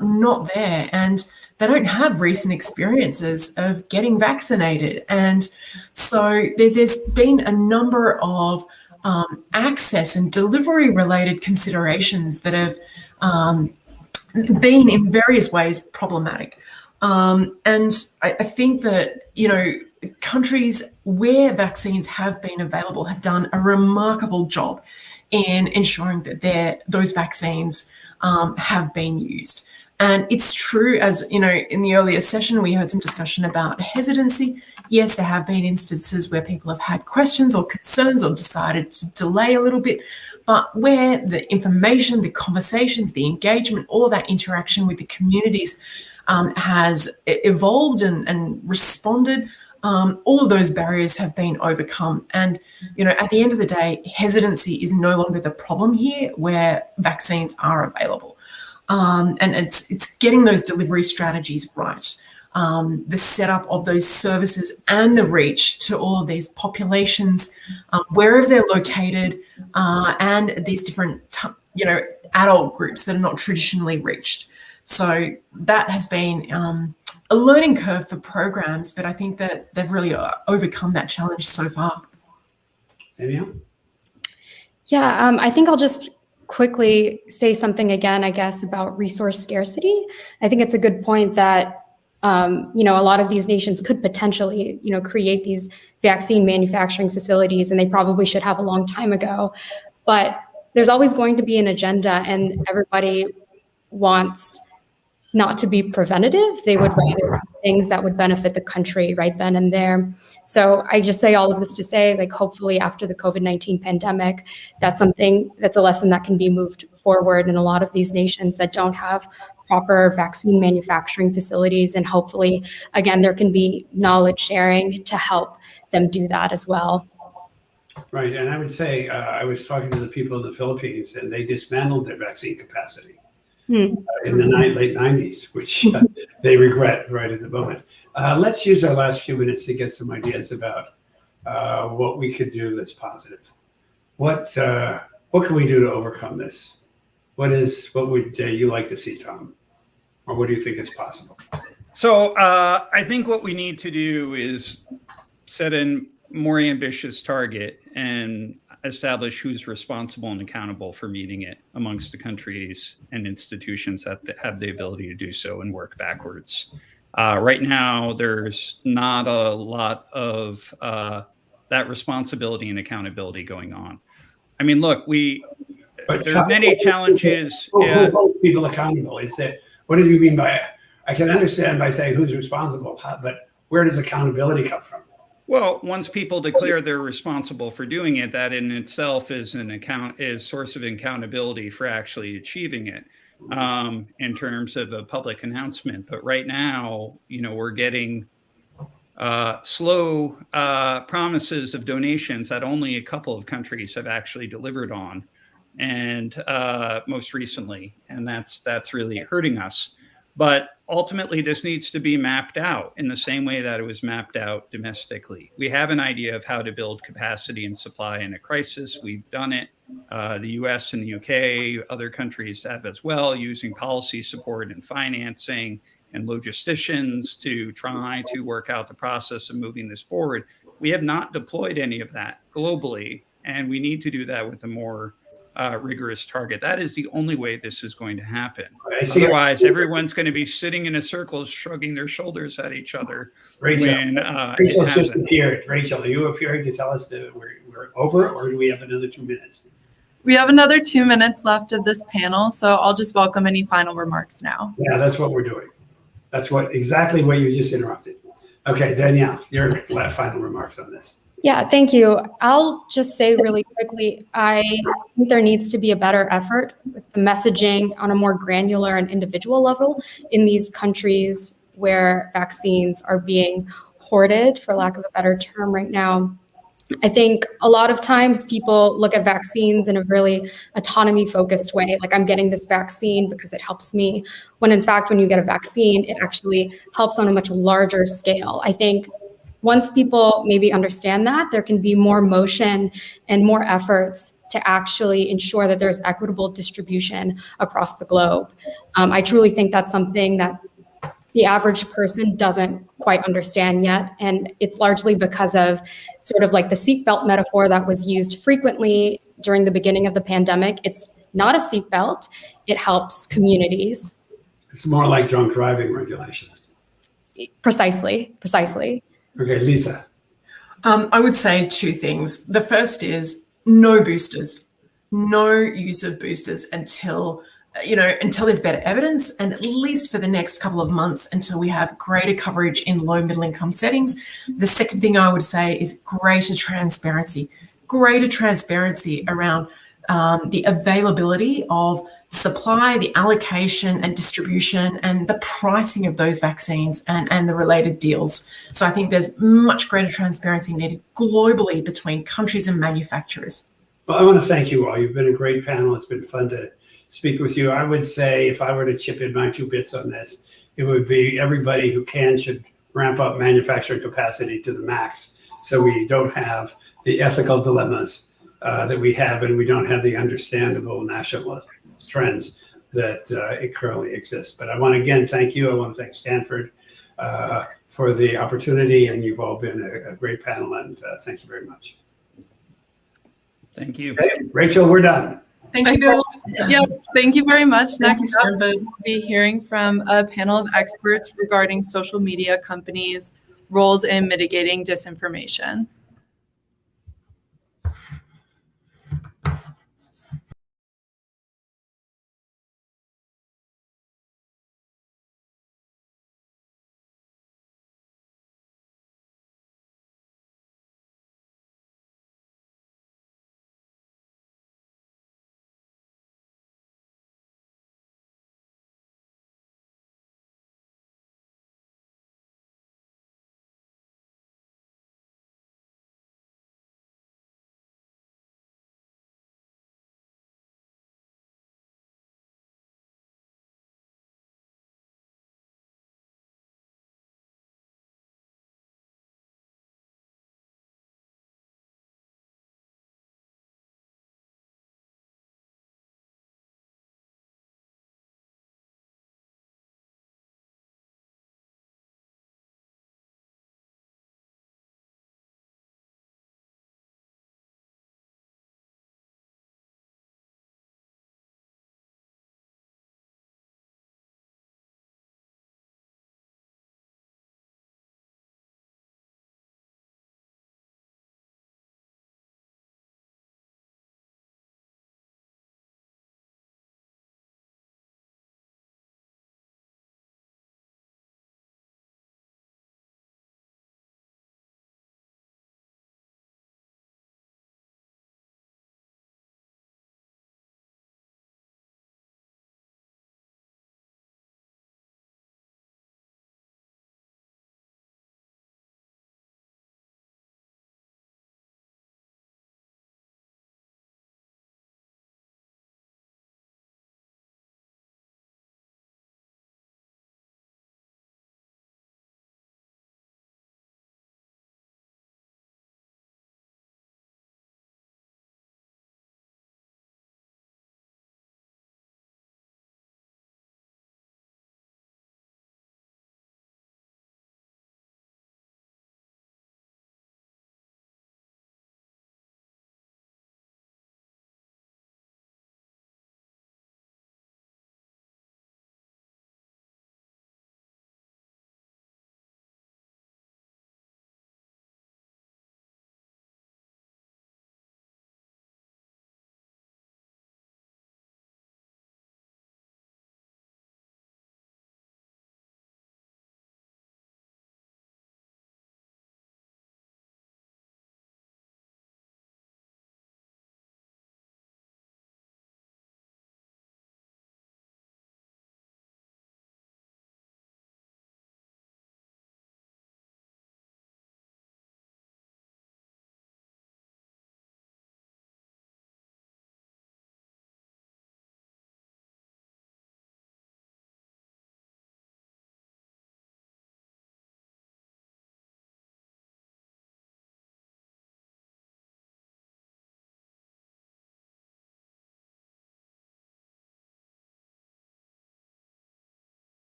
not there, and they don't have recent experiences of getting vaccinated. And so there's been a number of access and delivery related considerations that have been in various ways problematic. And I think that, you know, countries where vaccines have been available have done a remarkable job in ensuring that those vaccines have been used. And it's true, as you know, in the earlier session, we heard some discussion about hesitancy. Yes, there have been instances where people have had questions or concerns or decided to delay a little bit, but where the information, the conversations, the engagement, all of that interaction with the communities has evolved and responded, all of those barriers have been overcome. And, you know, at the end of the day, hesitancy is no longer the problem here where vaccines are available. And it's getting those delivery strategies right. The setup of those services and the reach to all of these populations, wherever they're located, and these different, adult groups that are not traditionally reached. So that has been a learning curve for programs, but I think that they've really overcome that challenge so far. Danielle? Yeah, I think I'll just quickly say something again, I guess, about resource scarcity. I think it's a good point that, a lot of these nations could potentially, create these vaccine manufacturing facilities, and they probably should have a long time ago. But there's always going to be an agenda, and everybody wants not to be preventative. They would rather do things that would benefit the country right then and there. So I just say all of this to say, like, hopefully after the COVID-19 pandemic, that's a lesson that can be moved forward in a lot of these nations that don't have proper vaccine manufacturing facilities. And hopefully, again, there can be knowledge sharing to help them do that as well. Right. And I would say, I was talking to the people in the Philippines, and they dismantled their vaccine capacity in the late 90s, which they regret right at the moment. Let's use our last few minutes to get some ideas about what we could do that's positive. What can we do to overcome this? What would you like to see, Tom? Or what do you think is possible? So I think what we need to do is set a more ambitious target and establish who's responsible and accountable for meeting it amongst the countries and institutions that have the ability to do so, and work backwards. Right now, there's not a lot of that responsibility and accountability going on. I mean, look, there are many challenges. Who holds people accountable? What do you mean by it? I can understand by saying who's responsible, but where does accountability come from? Well, once people declare they're responsible for doing it, that in itself is source of accountability for actually achieving it, in terms of a public announcement. But right now, we're getting slow promises of donations that only a couple of countries have actually delivered on, and most recently, and that's really hurting us. But ultimately, this needs to be mapped out in the same way that it was mapped out domestically. We have an idea of how to build capacity and supply in a crisis. We've done it. The US and the UK, other countries have as well, using policy support and financing and logisticians to try to work out the process of moving this forward. We have not deployed any of that globally, and we need to do that with a more rigorous target. That is the only way this is going to happen. Otherwise, everyone's going to be sitting in a circle, shrugging their shoulders at each other. Rachel's just appeared. Rachel, are you appearing to tell us that we're over, or do we have another 2 minutes? We have another 2 minutes left of this panel, so I'll just welcome any final remarks now. Yeah, that's what we're doing. That's exactly what you just interrupted. Okay, Danielle, your final remarks on this. Yeah, thank you. I'll just say really quickly, I think there needs to be a better effort with the messaging on a more granular and individual level in these countries where vaccines are being hoarded, for lack of a better term right now. I think a lot of times people look at vaccines in a really autonomy-focused way, like I'm getting this vaccine because it helps me, when in fact, when you get a vaccine, it actually helps on a much larger scale. I think once people maybe understand that, there can be more motion and more efforts to actually ensure that there's equitable distribution across the globe. I truly think that's something that the average person doesn't quite understand yet. And it's largely because of sort of like the seatbelt metaphor that was used frequently during the beginning of the pandemic. It's not a seatbelt, it helps communities. It's more like drunk driving regulations. Precisely. Okay, Lisa. I would say 2 things. The first is no boosters, no use of boosters until there's better evidence, and at least for the next couple of months until we have greater coverage in low middle income settings. The second thing I would say is greater transparency around the availability of supply, the allocation and distribution, and the pricing of those vaccines and the related deals. So I think there's much greater transparency needed globally between countries and manufacturers. Well, I want to thank you all. You've been a great panel. It's been fun to speak with you. I would say if I were to chip in my 2 bits on this, it would be everybody who can should ramp up manufacturing capacity to the max, so we don't have the ethical dilemmas that we have, and we don't have the understandable national trends that it currently exists. But I want to again thank you. I want to thank Stanford for the opportunity, and you've all been a great panel, and thank you very much. Thank you. Okay, Rachel, we're done. Thank you, Bill. Yes, thank you very much. Thank Next you, up, we'll be hearing from a panel of experts regarding social media companies' roles in mitigating disinformation.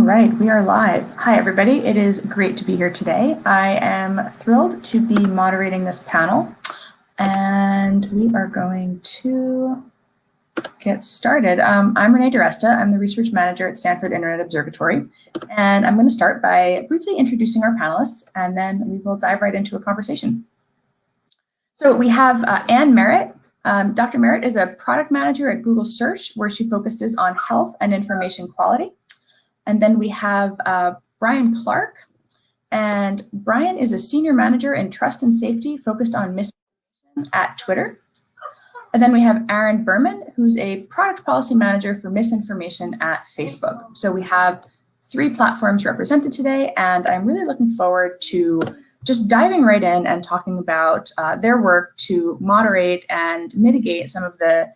All right, we are live. Hi, everybody. It is great to be here today. I am thrilled to be moderating this panel, and we are going to get started. I'm Renee DiResta. I'm the research manager at Stanford Internet Observatory, and I'm going to start by briefly introducing our panelists, and then we will dive right into a conversation. So we have Anne Merritt. Dr. Merritt is a product manager at Google Search, where she focuses on health and information quality. And then we have Brian Clark, and Brian is a senior manager in trust and safety focused on misinformation at Twitter. And then we have Aaron Berman, who's a product policy manager for misinformation at Facebook. So we have 3 platforms represented today, and I'm really looking forward to just diving right in and talking about their work to moderate and mitigate some of the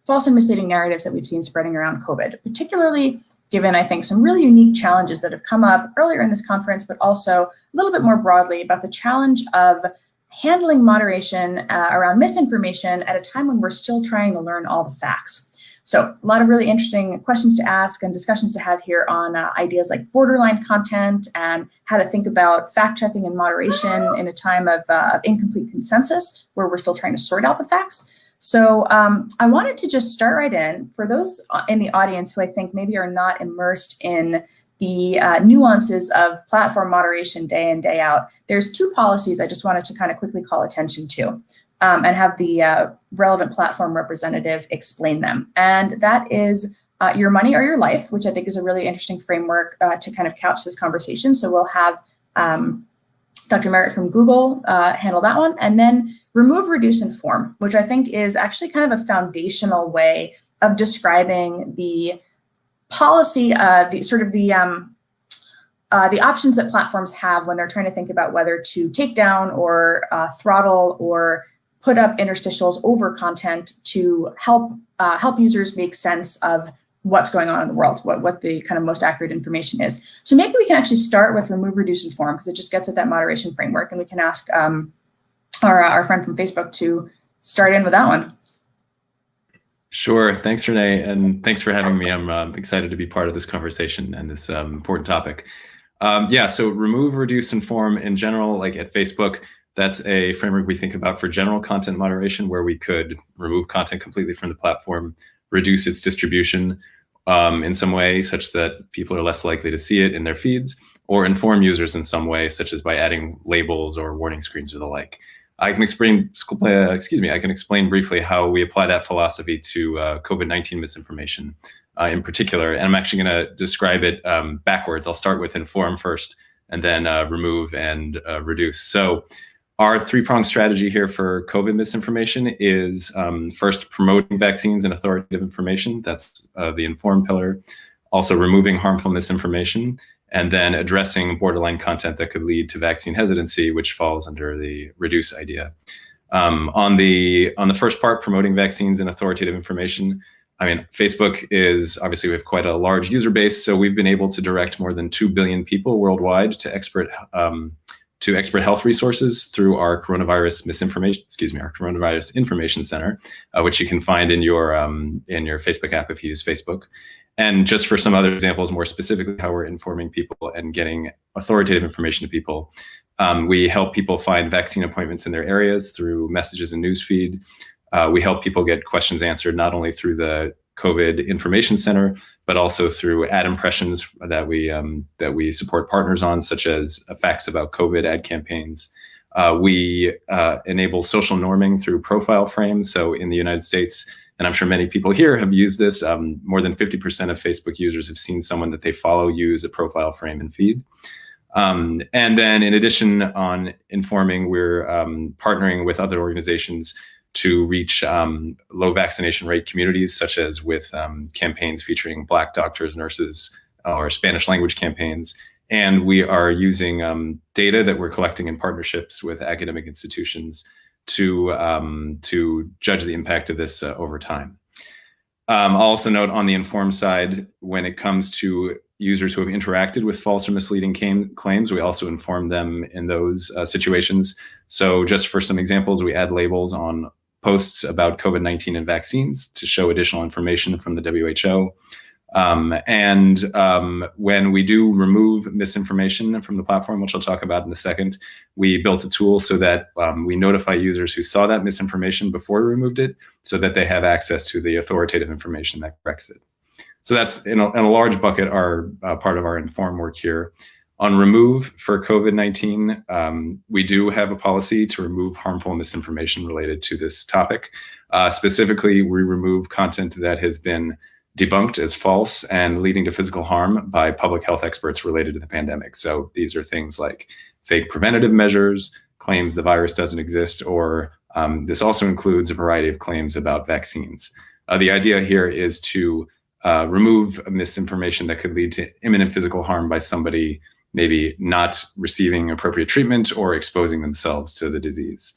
false and misleading narratives that we've seen spreading around COVID, particularly given, I think, some really unique challenges that have come up earlier in this conference, but also a little bit more broadly about the challenge of handling moderation around misinformation at a time when we're still trying to learn all the facts. So a lot of really interesting questions to ask and discussions to have here on ideas like borderline content and how to think about fact-checking and moderation in a time of incomplete consensus where we're still trying to sort out the facts. So I wanted to just start right in. For those in the audience who I think maybe are not immersed in the nuances of platform moderation day in, day out, there's 2 policies I just wanted to kind of quickly call attention to and have the relevant platform representative explain them. And that is your money or your life, which I think is a really interesting framework to kind of couch this conversation. So we'll have Dr. Merritt from Google handle that one, and then remove, reduce, inform, which I think is actually kind of a foundational way of describing the policy, the options that platforms have when they're trying to think about whether to take down or throttle or put up interstitials over content to help users make sense of what's going on in the world, what the kind of most accurate information is. So maybe we can actually start with remove, reduce, inform, because it just gets at that moderation framework, and we can ask our friend from Facebook to start in with that one. Sure. Thanks, Renee, and thanks for having me. I'm excited to be part of this conversation and this important topic. Yeah, so remove, reduce, inform in general, like at Facebook, that's a framework we think about for general content moderation, where we could remove content completely from the platform, reduce its distribution in some way such that people are less likely to see it in their feeds, or inform users in some way, such as by adding labels or warning screens or the like. I can explain briefly how we apply that philosophy to COVID-19 misinformation in particular, and I'm actually going to describe it backwards. I'll start with inform first, and then remove and reduce. So our 3-pronged strategy here for COVID misinformation is first, promoting vaccines and authoritative information. That's the inform pillar. Also removing harmful misinformation, and then addressing borderline content that could lead to vaccine hesitancy, which falls under the reduce idea. On the first part, promoting vaccines and authoritative information, I mean, Facebook is, obviously we have quite a large user base, so we've been able to direct more than 2 billion people worldwide to expert health resources through our coronavirus information center, which you can find in your Facebook app if you use Facebook. And just for some other examples, more specifically how we're informing people and getting authoritative information to people, we help people find vaccine appointments in their areas through messages and newsfeed. We help people get questions answered not only through the COVID Information Center, but also through ad impressions that we support partners on, such as facts about COVID ad campaigns. We enable social norming through profile frames. So in the United States, and I'm sure many people here have used this, more than 50% of Facebook users have seen someone that they follow use a profile frame and feed. And then in addition on informing, we're partnering with other organizations to reach low vaccination rate communities, such as with campaigns featuring Black doctors, nurses, or Spanish language campaigns. And we are using data that we're collecting in partnerships with academic institutions to judge the impact of this over time. I'll also note on the informed side, when it comes to users who have interacted with false or misleading claims, we also inform them in those situations. So just for some examples, we add labels on posts about COVID-19 and vaccines to show additional information from the WHO. When we do remove misinformation from the platform, which I'll talk about in a second, we built a tool so that we notify users who saw that misinformation before we removed it, so that they have access to the authoritative information that corrects it. So that's in a large bucket our part of our Inform work here. On remove for COVID-19, we do have a policy to remove harmful misinformation related to this topic. Specifically, we remove content that has been debunked as false and leading to physical harm by public health experts related to the pandemic. So these are things like fake preventative measures, claims the virus doesn't exist, or this also includes a variety of claims about vaccines. The idea here is to remove misinformation that could lead to imminent physical harm by somebody maybe not receiving appropriate treatment or exposing themselves to the disease.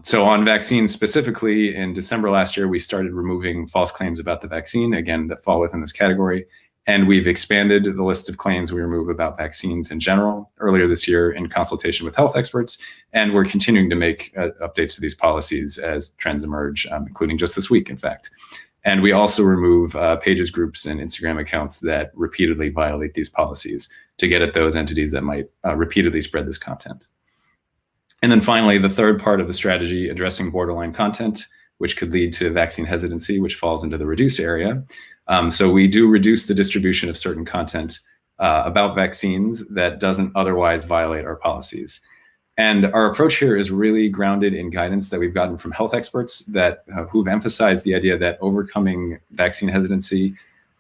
So on vaccines specifically, in December last year, we started removing false claims about the vaccine, again, that fall within this category. And we've expanded the list of claims we remove about vaccines in general earlier this year in consultation with health experts. And we're continuing to make updates to these policies as trends emerge, including just this week, in fact. And we also remove pages, groups, and Instagram accounts that repeatedly violate these policies to get at those entities that might repeatedly spread this content. And then finally, the third part of the strategy, addressing borderline content, which could lead to vaccine hesitancy, which falls into the reduce area. So we do reduce the distribution of certain content about vaccines that doesn't otherwise violate our policies. And our approach here is really grounded in guidance that we've gotten from health experts that who've emphasized the idea that overcoming vaccine hesitancy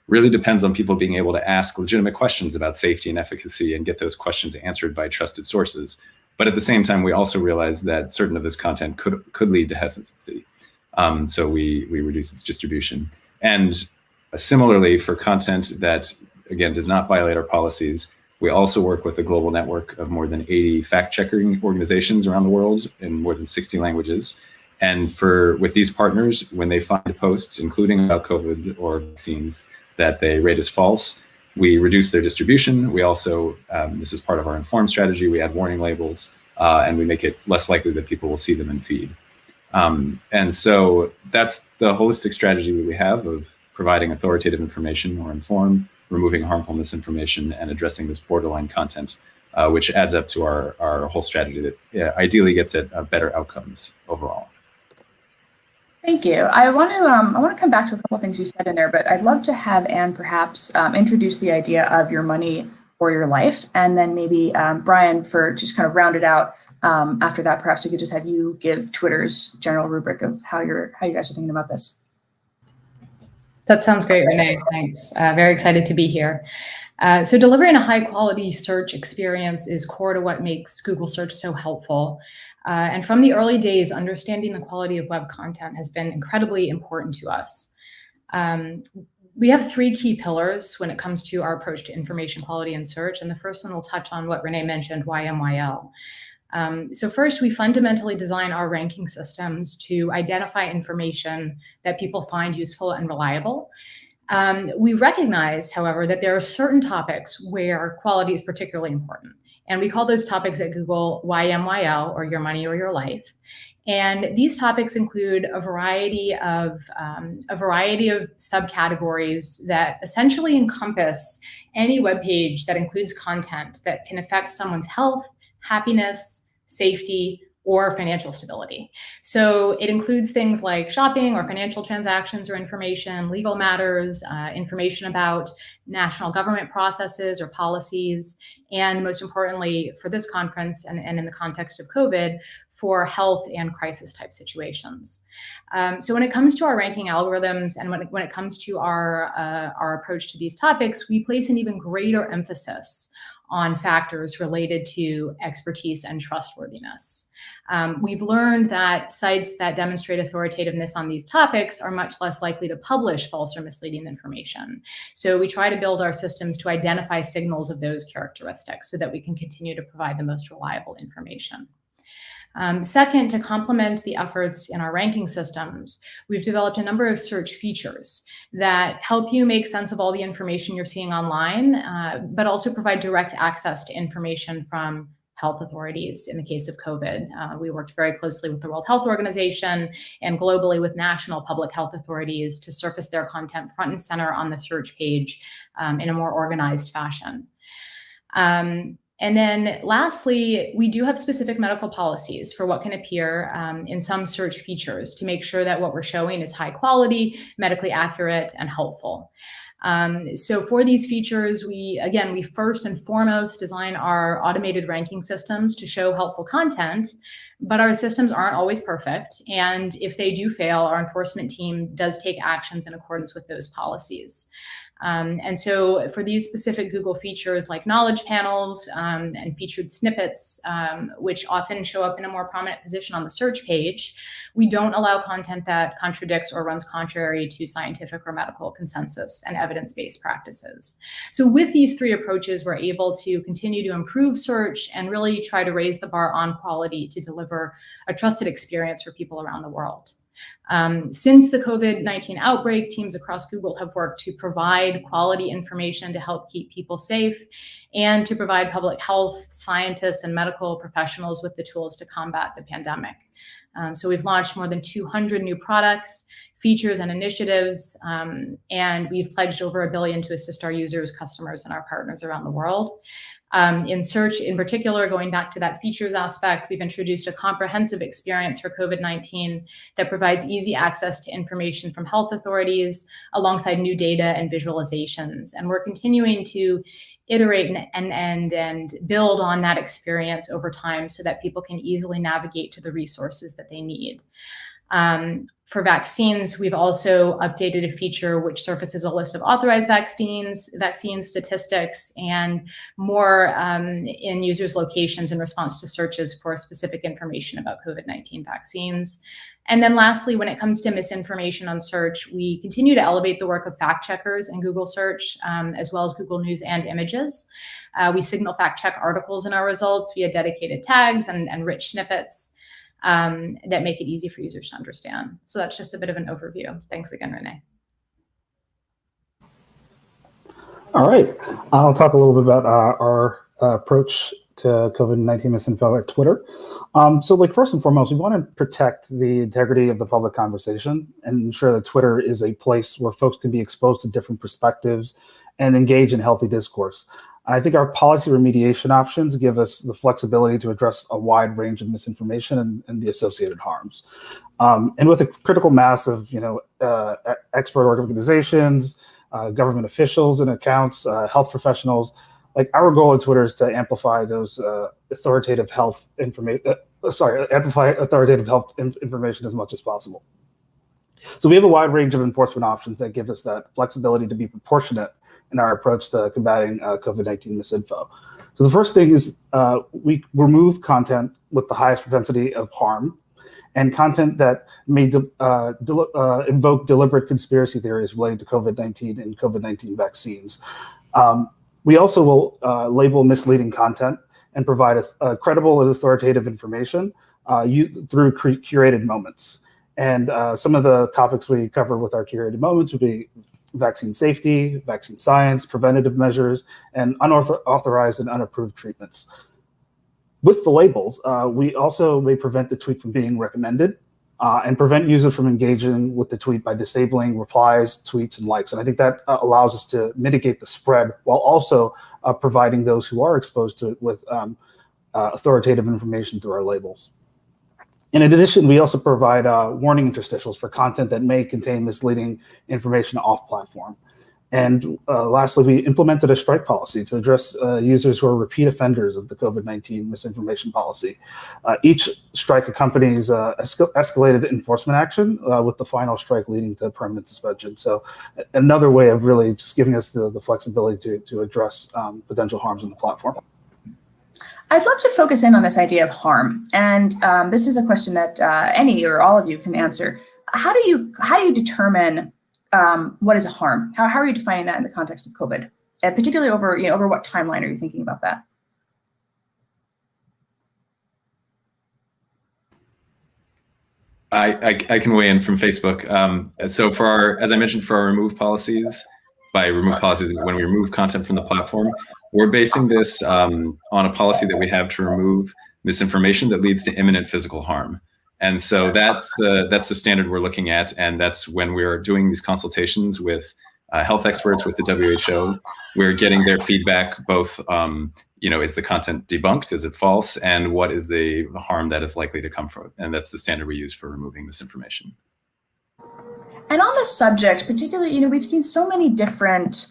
really depends on people being able to ask legitimate questions about safety and efficacy and get those questions answered by trusted sources. But at the same time, we also realize that certain of this content could lead to hesitancy. So we reduce its distribution. And similarly, for content that, again, does not violate our policies, we also work with a global network of more than 80 fact-checking organizations around the world in more than 60 languages. And with these partners, when they find posts, including about COVID or vaccines, that they rate as false, we reduce their distribution. We also, this is part of our Inform strategy, we add warning labels, and we make it less likely that people will see them in feed. And so that's the holistic strategy that we have of providing authoritative information or Inform, removing harmful misinformation, and addressing this borderline content, which adds up to our whole strategy that ideally gets at better outcomes overall. Thank you. I want to come back to a couple of things you said in there, but I'd love to have Anne perhaps introduce the idea of your money or your life, and then maybe Brian, for just kind of round it out. After that, perhaps we could just have you give Twitter's general rubric of how you guys are thinking about this. That sounds great, Renee. Thanks. Very excited to be here. So delivering a high quality search experience is core to what makes Google search so helpful. And from the early days, understanding the quality of web content has been incredibly important to us. We have three key pillars when it comes to our approach to information quality and search. And the first one will touch on what Renee mentioned, YMYL. So first, we fundamentally design our ranking systems to identify information that people find useful and reliable. We recognize, however, that there are certain topics where quality is particularly important. And we call those topics at Google YMYL, or your money or your life. And these topics include a variety of subcategories that essentially encompass any web page that includes content that can affect someone's health, happiness, safety, or financial stability. So it includes things like shopping or financial transactions or information, legal matters, information about national government processes or policies, and most importantly for this conference and in the context of COVID, for health and crisis type situations. So when it comes to our ranking algorithms and when it comes to our approach to these topics, we place an even greater emphasis on factors related to expertise and trustworthiness. We've learned that sites that demonstrate authoritativeness on these topics are much less likely to publish false or misleading information. So we try to build our systems to identify signals of those characteristics so that we can continue to provide the most reliable information. Second, to complement the efforts in our ranking systems, we've developed a number of search features that help you make sense of all the information you're seeing online, but also provide direct access to information from health authorities in the case of COVID. We worked very closely with the World Health Organization and globally with national public health authorities to surface their content front and center on the search page in a more organized fashion. And then lastly, we do have specific medical policies for what can appear in some search features to make sure that what we're showing is high quality, medically accurate, and helpful. So for these features, we first and foremost design our automated ranking systems to show helpful content, but our systems aren't always perfect. And if they do fail, our enforcement team does take actions in accordance with those policies. And so for these specific Google features like knowledge panels and featured snippets, which often show up in a more prominent position on the search page, we don't allow content that contradicts or runs contrary to scientific or medical consensus and evidence-based practices. So with these three approaches, we're able to continue to improve search and really try to raise the bar on quality to deliver a trusted experience for people around the world. Since the COVID-19 outbreak, teams across Google have worked to provide quality information to help keep people safe and to provide public health scientists and medical professionals with the tools to combat the pandemic. So we've launched more than 200 new products, features, and initiatives, and we've pledged over $1 billion to assist our users, customers, and our partners around the world. In search, in particular, going back to that features aspect, we've introduced a comprehensive experience for COVID-19 that provides easy access to information from health authorities alongside new data and visualizations. And we're continuing to iterate and build on that experience over time so that people can easily navigate to the resources that they need. For vaccines, we've also updated a feature which surfaces a list of authorized vaccines statistics, and more in users' locations in response to searches for specific information about COVID-19 vaccines. And then lastly, when it comes to misinformation on search, we continue to elevate the work of fact checkers in Google search, as well as Google News and Images. We signal fact check articles in our results via dedicated tags and rich snippets that make it easy for users to understand. So that's just a bit of an overview. Thanks again, Renee. All right, I'll talk a little bit about our approach to COVID-19 misinfo at Twitter. So like first and foremost, we want to protect the integrity of the public conversation and ensure that Twitter is a place where folks can be exposed to different perspectives and engage in healthy discourse. I think our policy remediation options give us the flexibility to address a wide range of misinformation and the associated harms. And with a critical mass of expert organizations, government officials and accounts, health professionals, like our goal at Twitter is to amplify those authoritative health information. Amplify authoritative health information as much as possible. So we have a wide range of enforcement options that give us that flexibility to be proportionate in our approach to combating COVID-19 misinfo. So the first thing is we remove content with the highest propensity of harm and content that may invoke deliberate conspiracy theories related to COVID-19 and COVID-19 vaccines. We also will label misleading content and provide a credible and authoritative information through curated moments. And some of the topics we cover with our curated moments would be vaccine safety, vaccine science, preventative measures, and unauthorized and unapproved treatments. With the labels, we also may prevent the tweet from being recommended and prevent users from engaging with the tweet by disabling replies, tweets, and likes. And I think that allows us to mitigate the spread while also providing those who are exposed to it with authoritative information through our labels. And in addition, we also provide warning interstitials for content that may contain misleading information off platform. And lastly, we implemented a strike policy to address users who are repeat offenders of the COVID-19 misinformation policy. Each strike accompanies escalated enforcement action with the final strike leading to permanent suspension. So another way of really just giving us the flexibility to address potential harms on the platform. I'd love to focus in on this idea of harm. And this is a question that any or all of you can answer. How do you determine what is a harm? How are you defining that in the context of COVID? And particularly over what timeline are you thinking about that? I can weigh in from Facebook. So as I mentioned, for our remove policies, by remove policies when we remove content from the platform, We're basing this on a policy that we have to remove misinformation that leads to imminent physical harm. And so that's the standard we're looking at. And that's when we're doing these consultations with health experts, with the WHO, we're getting their feedback, both, is the content debunked, is it false? And what is the harm that is likely to come from it? And that's the standard we use for removing misinformation. And on this subject, particularly, we've seen so many different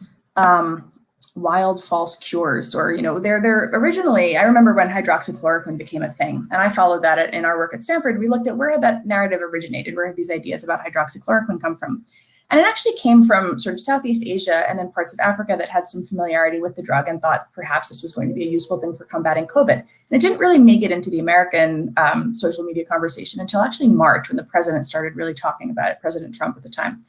wild false cures, or they're originally, I remember when hydroxychloroquine became a thing, and I followed that in our work at Stanford. We looked at where had that narrative originated, where had these ideas about hydroxychloroquine come from. And it actually came from sort of Southeast Asia and then parts of Africa that had some familiarity with the drug and thought perhaps this was going to be a useful thing for combating COVID. And it didn't really make it into the American social media conversation until actually March, when the president started really talking about it, President Trump at the time.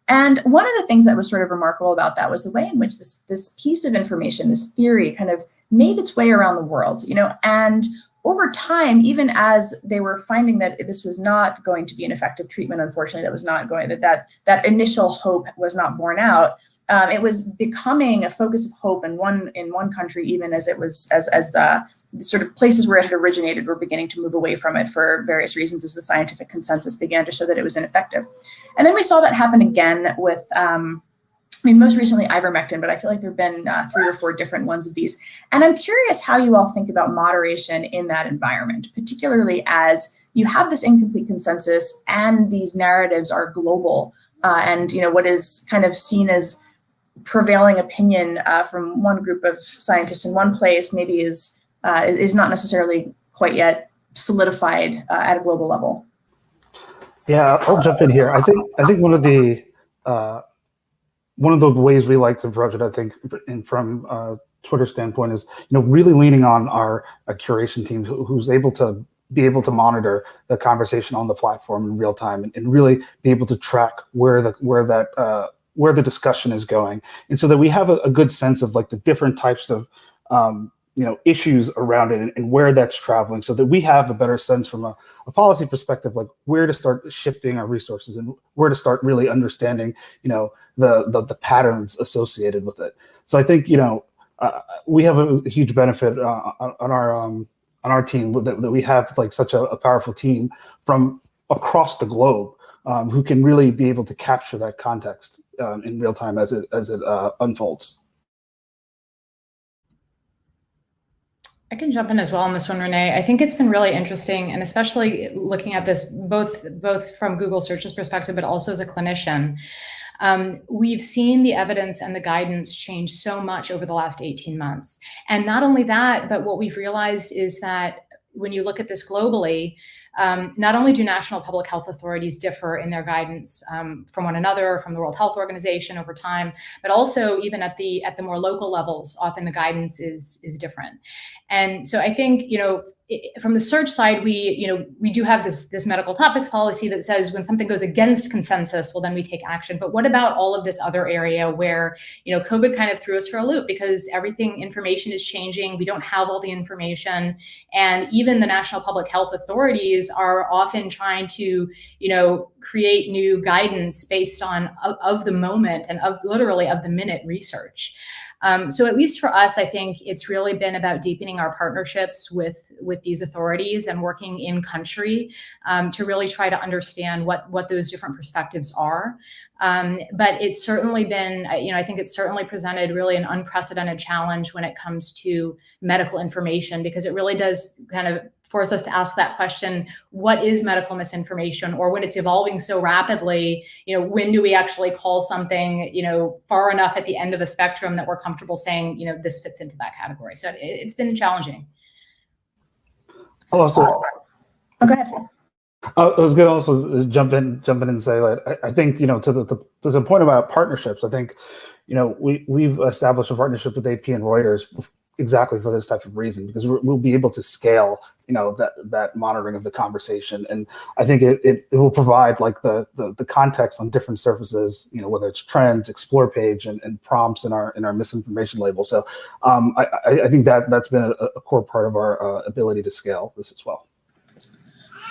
And one of the things that was sort of remarkable about that was the way in which this piece of information, this theory, kind of made its way around the world, and over time, even as they were finding that this was not going to be an effective treatment, unfortunately, that was not going, that initial hope was not borne out. It was becoming a focus of hope in one country, even as it was as the sort of places where it had originated were beginning to move away from it for various reasons, as the scientific consensus began to show that it was ineffective. And then we saw that happen again with most recently ivermectin, but I feel like there have been 3 or 4 different ones of these. And I'm curious how you all think about moderation in that environment, particularly as you have this incomplete consensus and these narratives are global. And what is kind of seen as prevailing opinion from one group of scientists in one place maybe is not necessarily quite yet solidified at a global level. Yeah, I'll jump in here. I think one of the ways we like to approach it, I think, from Twitter standpoint, is really leaning on our curation team, who's able to monitor the conversation on the platform in real time and really be able to track where the discussion is going, and so that we have a good sense of like the different types of issues around it and where that's traveling, so that we have a better sense from a policy perspective, like where to start shifting our resources and where to start really understanding, the patterns associated with it. So I think, we have a huge benefit on our team that we have like such a powerful team from across the globe who can really be able to capture that context in real time as it unfolds. I can jump in as well on this one, Renee. I think it's been really interesting, and especially looking at this both from Google Search's perspective, but also as a clinician. We've seen the evidence and the guidance change so much over the last 18 months. And not only that, but what we've realized is that when you look at this globally, not only do national public health authorities differ in their guidance from one another, from the World Health Organization over time, but also even at the more local levels, often the guidance is different. And so I think, from the search side, we do have this medical topics policy that says when something goes against consensus, well, then we take action. But what about all of this other area where, COVID kind of threw us for a loop because information is changing. We don't have all the information. And even the national public health authorities are often trying to, create new guidance based on of the moment and literally of the minute research. So at least for us, I think it's really been about deepening our partnerships with these authorities and working in country to really try to understand what those different perspectives are. But it's certainly been, I think it's certainly presented really an unprecedented challenge when it comes to medical information, because it really does kind of force us to ask that question, what is medical misinformation? Or when it's evolving so rapidly, when do we actually call something, far enough at the end of a spectrum that we're comfortable saying, this fits into that category. So it's been challenging. I'll also, go ahead. I was going to also jump in and say that I think, to the point about partnerships, I think, we've established a partnership with AP and Reuters exactly for this type of reason, because we'll be able to scale, that monitoring of the conversation. And I think it will provide like the context on different surfaces, whether it's trends, explore page, and prompts in our misinformation label. So I think that's been a core part of our ability to scale this as well.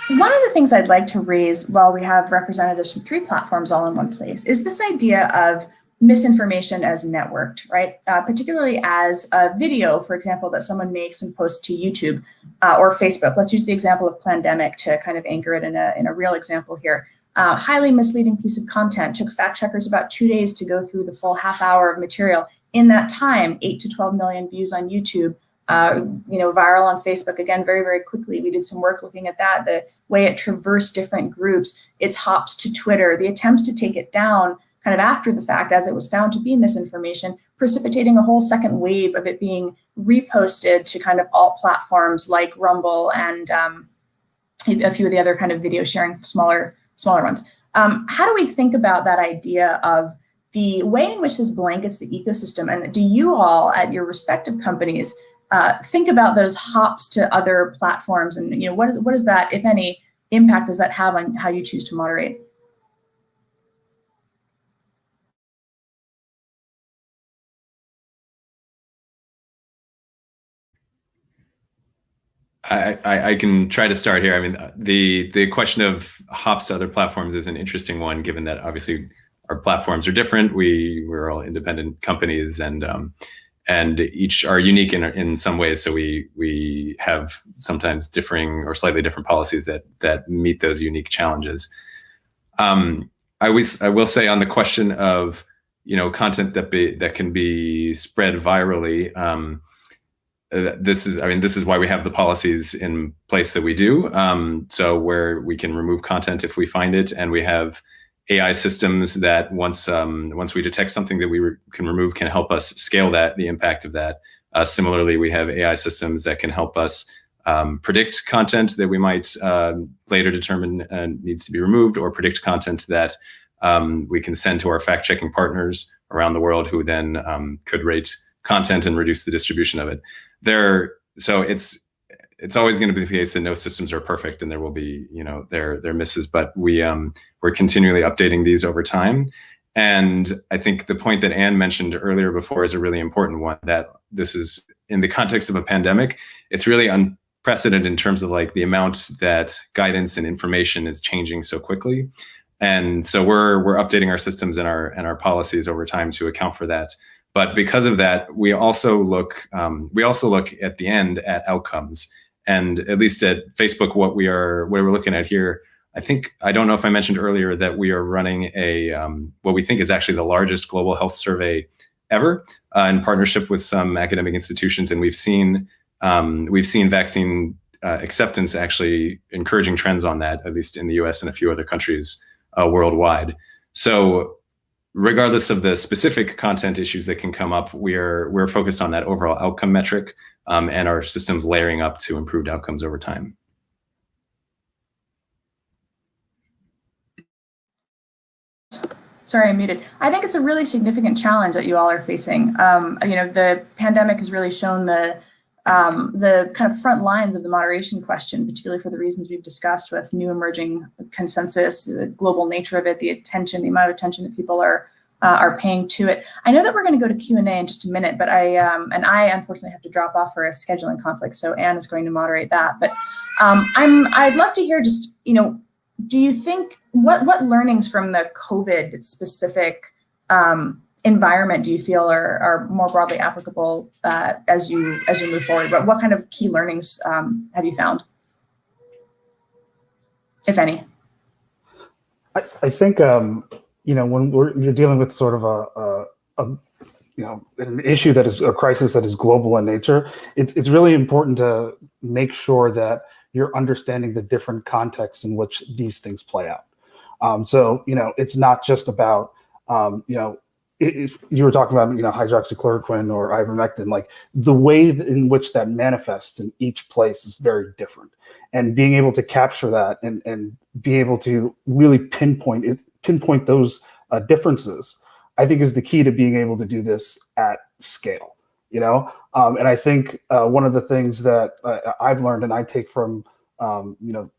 One of the things I'd like to raise while we have representatives from 3 platforms all in one place is this idea of misinformation as networked, right? Particularly as a video, for example, that someone makes and posts to YouTube or Facebook. Let's use the example of Plandemic to kind of anchor it in a real example here. Highly misleading piece of content, took fact checkers about 2 days to go through the full half hour of material. In that time, 8 to 12 million views on YouTube, viral on Facebook, again, very, very quickly. We did some work looking at that, the way it traversed different groups, its hops to Twitter, the attempts to take it down kind of after the fact as it was found to be misinformation, precipitating a whole second wave of it being reposted to kind of alt platforms like Rumble and a few of the other kind of video sharing smaller ones. How do we think about that idea of the way in which this blankets the ecosystem? And do you all at your respective companies think about those hops to other platforms? And what is that, if any, impact does that have on how you choose to moderate? I can try to start here. I mean, the question of hops to other platforms is an interesting one, given that obviously our platforms are different. We're all independent companies, and each are unique in some ways. So we have sometimes differing or slightly different policies that meet those unique challenges. I will say on the question of content that can be spread virally. This is why we have the policies in place that we do. So where we can remove content if we find it, and we have AI systems that once we detect something that we can remove, can help us scale the impact of that. Similarly, we have AI systems that can help us predict content that we might later determine needs to be removed, or predict content that we can send to our fact-checking partners around the world, who then could rate content and reduce the distribution of it. So it's always going to be the case that no systems are perfect, and there will be there misses, but we're continually updating these over time. And I think the point that Anne mentioned earlier before is a really important one, that this is in the context of a pandemic. It's really unprecedented in terms of like the amount that guidance and information is changing so quickly. And so we're updating our systems and our policies over time to account for that. But because of that, we also look at the end at outcomes. And at least at Facebook, what we're looking at here, I don't know if I mentioned earlier that we are running what we think is actually the largest global health survey ever, in partnership with some academic institutions. And we've seen vaccine acceptance actually encouraging trends on that, at least in the US and a few other countries worldwide. So regardless of the specific content issues that can come up, we're focused on that overall outcome metric, and our systems layering up to improved outcomes over time. Sorry, I'm muted. I think it's a really significant challenge that you all are facing. The pandemic has really shown the kind of front lines of the moderation question, particularly for the reasons we've discussed, with new emerging consensus, the global nature of it, the amount of attention that people are paying to it. I know that we're going to go to Q&A in just a minute, but I unfortunately have to drop off for a scheduling conflict, so Anne is going to moderate that. But I'd love to hear just, do you think, what learnings from the COVID specific environment do you feel are more broadly applicable as you move forward? But what kind of key learnings have you found, if any? I think when you're dealing with sort of an issue that is a crisis that is global in nature, it's really important to make sure that you're understanding the different contexts in which these things play out. So it's not just about if you were talking about hydroxychloroquine or ivermectin, like the way in which that manifests in each place is very different, and being able to capture that and be able to really pinpoint those differences, I think, is the key to being able to do this at scale. And I think one of the things that I've learned and I take from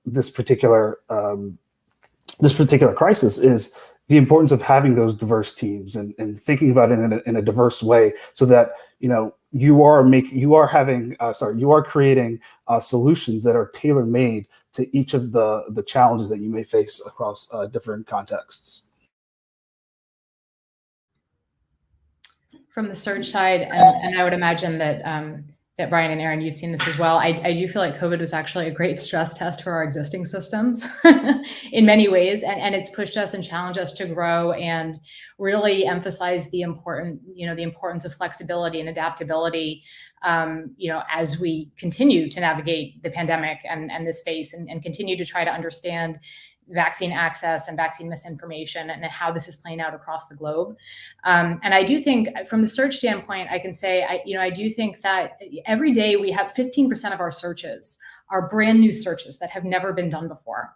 this particular crisis is the importance of having those diverse teams and thinking about it in a diverse way, so that you are creating solutions that are tailor-made to each of the challenges that you may face across different contexts. From the search side, and I would imagine that that Brian and Aaron, you've seen this as well. I do feel like COVID was actually a great stress test for our existing systems in many ways, and it's pushed us and challenged us to grow and really emphasize the importance of flexibility and adaptability, as we continue to navigate the pandemic and this space, and continue to try to understand vaccine access and vaccine misinformation and how this is playing out across the globe. And I do think from the search standpoint, I can say, I do think that every day we have 15% of our searches are brand new searches that have never been done before.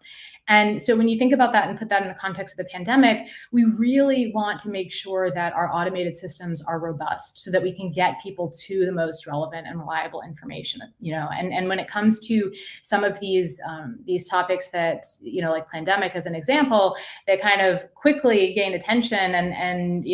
And so when you think about that and put that in the context of the pandemic, we really want to make sure that our automated systems are robust so that we can get people to the most relevant and reliable information, and when it comes to some of these topics that, like pandemic as an example, that kind of quickly gain attention and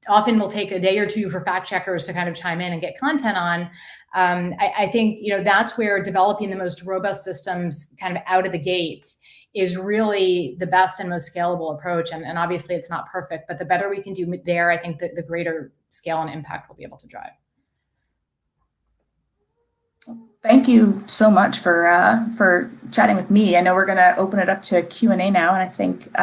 often will take a day or two for fact checkers to kind of chime in and get content on. I think, that's where developing the most robust systems kind of out of the gate is really the best and most scalable approach. And obviously it's not perfect, but the better we can do there, I think that the greater scale and impact we'll be able to drive. Thank you so much for chatting with me. I know we're going to open it up to Q&A now, and I think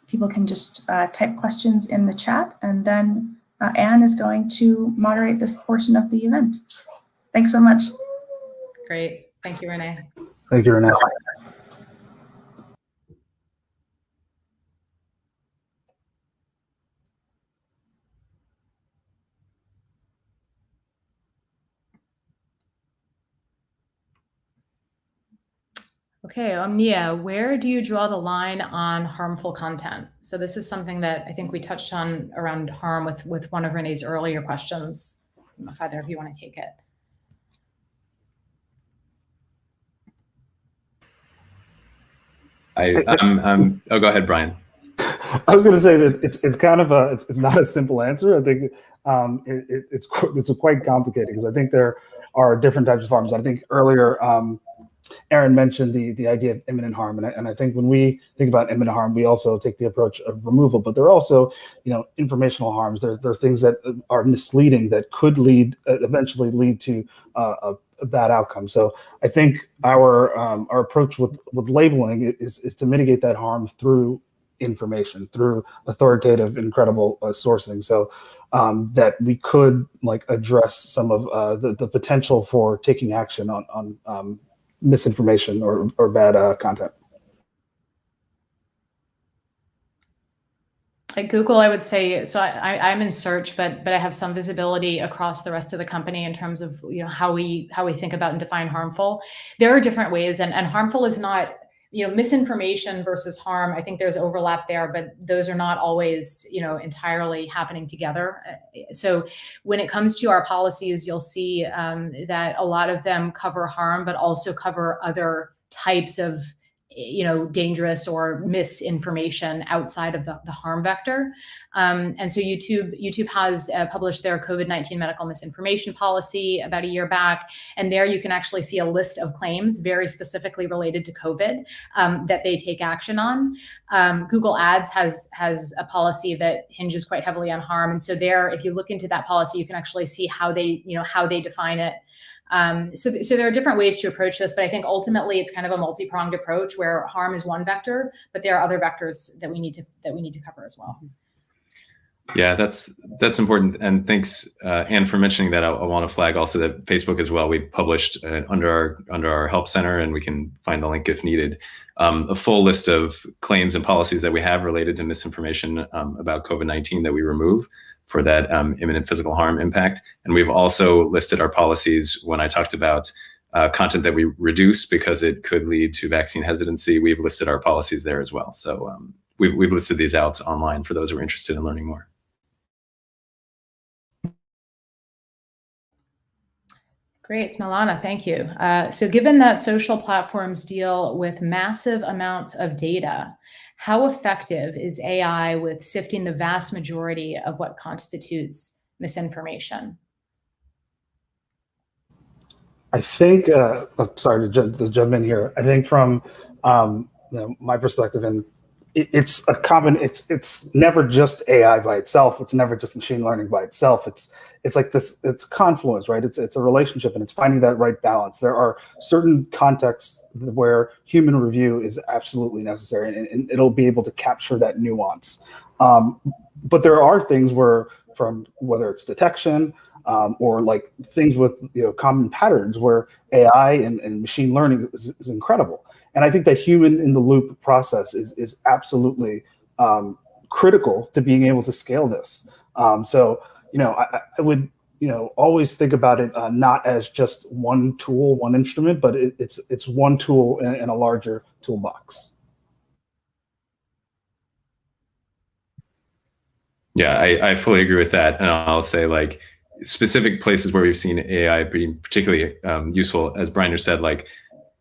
people can just type questions in the chat, and then Anne is going to moderate this portion of the event. Thanks so much. Great. Thank you, Renee. Thank you, Renee. Okay, Nia, where do you draw the line on harmful content? So this is something that I think we touched on around harm with one of Renee's earlier questions. I don't know if either of you want to take it. Oh, go ahead, Brian. I was going to say that it's kind of it's not a simple answer. I think it's quite complicated because I think there are different types of harms. I think earlier Aaron mentioned the idea of imminent harm, and I think when we think about imminent harm, we also take the approach of removal. But there are also, informational harms. There are things that are misleading that could eventually lead to a bad outcome. So I think our approach with labeling is to mitigate that harm through information, through authoritative, incredible sourcing. So that we could address some of the potential for taking action on misinformation or bad content. At Google, I would say, so I'm in search, but I have some visibility across the rest of the company in terms of how we think about and define harmful. There are different ways, and harmful is not misinformation versus harm. I think there's overlap there, but those are not always entirely happening together. So when it comes to our policies, you'll see that a lot of them cover harm, but also cover other types of dangerous or misinformation outside of the harm vector. And so YouTube has published their COVID-19 medical misinformation policy about a year back. And there you can actually see a list of claims very specifically related to COVID that they take action on. Google Ads has a policy that hinges quite heavily on harm. And so there, if you look into that policy, you can actually see how they define it. So there are different ways to approach this, but I think ultimately it's kind of a multi-pronged approach where harm is one vector, but there are other vectors that we need to cover as well. Yeah, that's important, and thanks, Anne, for mentioning that. I want to flag also that Facebook as well. We've published under our help center, and we can find the link if needed, a full list of claims and policies that we have related to misinformation about COVID-19 that we remove for that imminent physical harm impact. And we've also listed our policies when I talked about content that we reduce because it could lead to vaccine hesitancy. We've listed our policies there as well. So we've listed these out online for those who are interested in learning more. Great, Smelana, thank you. So given that social platforms deal with massive amounts of data, how effective is AI with sifting the vast majority of what constitutes misinformation? I think, sorry to jump in here. I think from my perspective, and it's a common. It's never just AI by itself. It's never just machine learning by itself. It's like this. It's confluence, right? It's a relationship, and it's finding that right balance. There are certain contexts where human review is absolutely necessary, and it'll be able to capture that nuance. But there are things where, from whether it's detection or like things with common patterns, where AI and machine learning is incredible. And I think that human in the loop process is absolutely critical to being able to scale this. So I would always think about it not as just one tool, one instrument, but it's one tool in a larger toolbox. Yeah, I fully agree with that. And I'll say, like, specific places where we've seen AI being particularly useful, as Briner said, like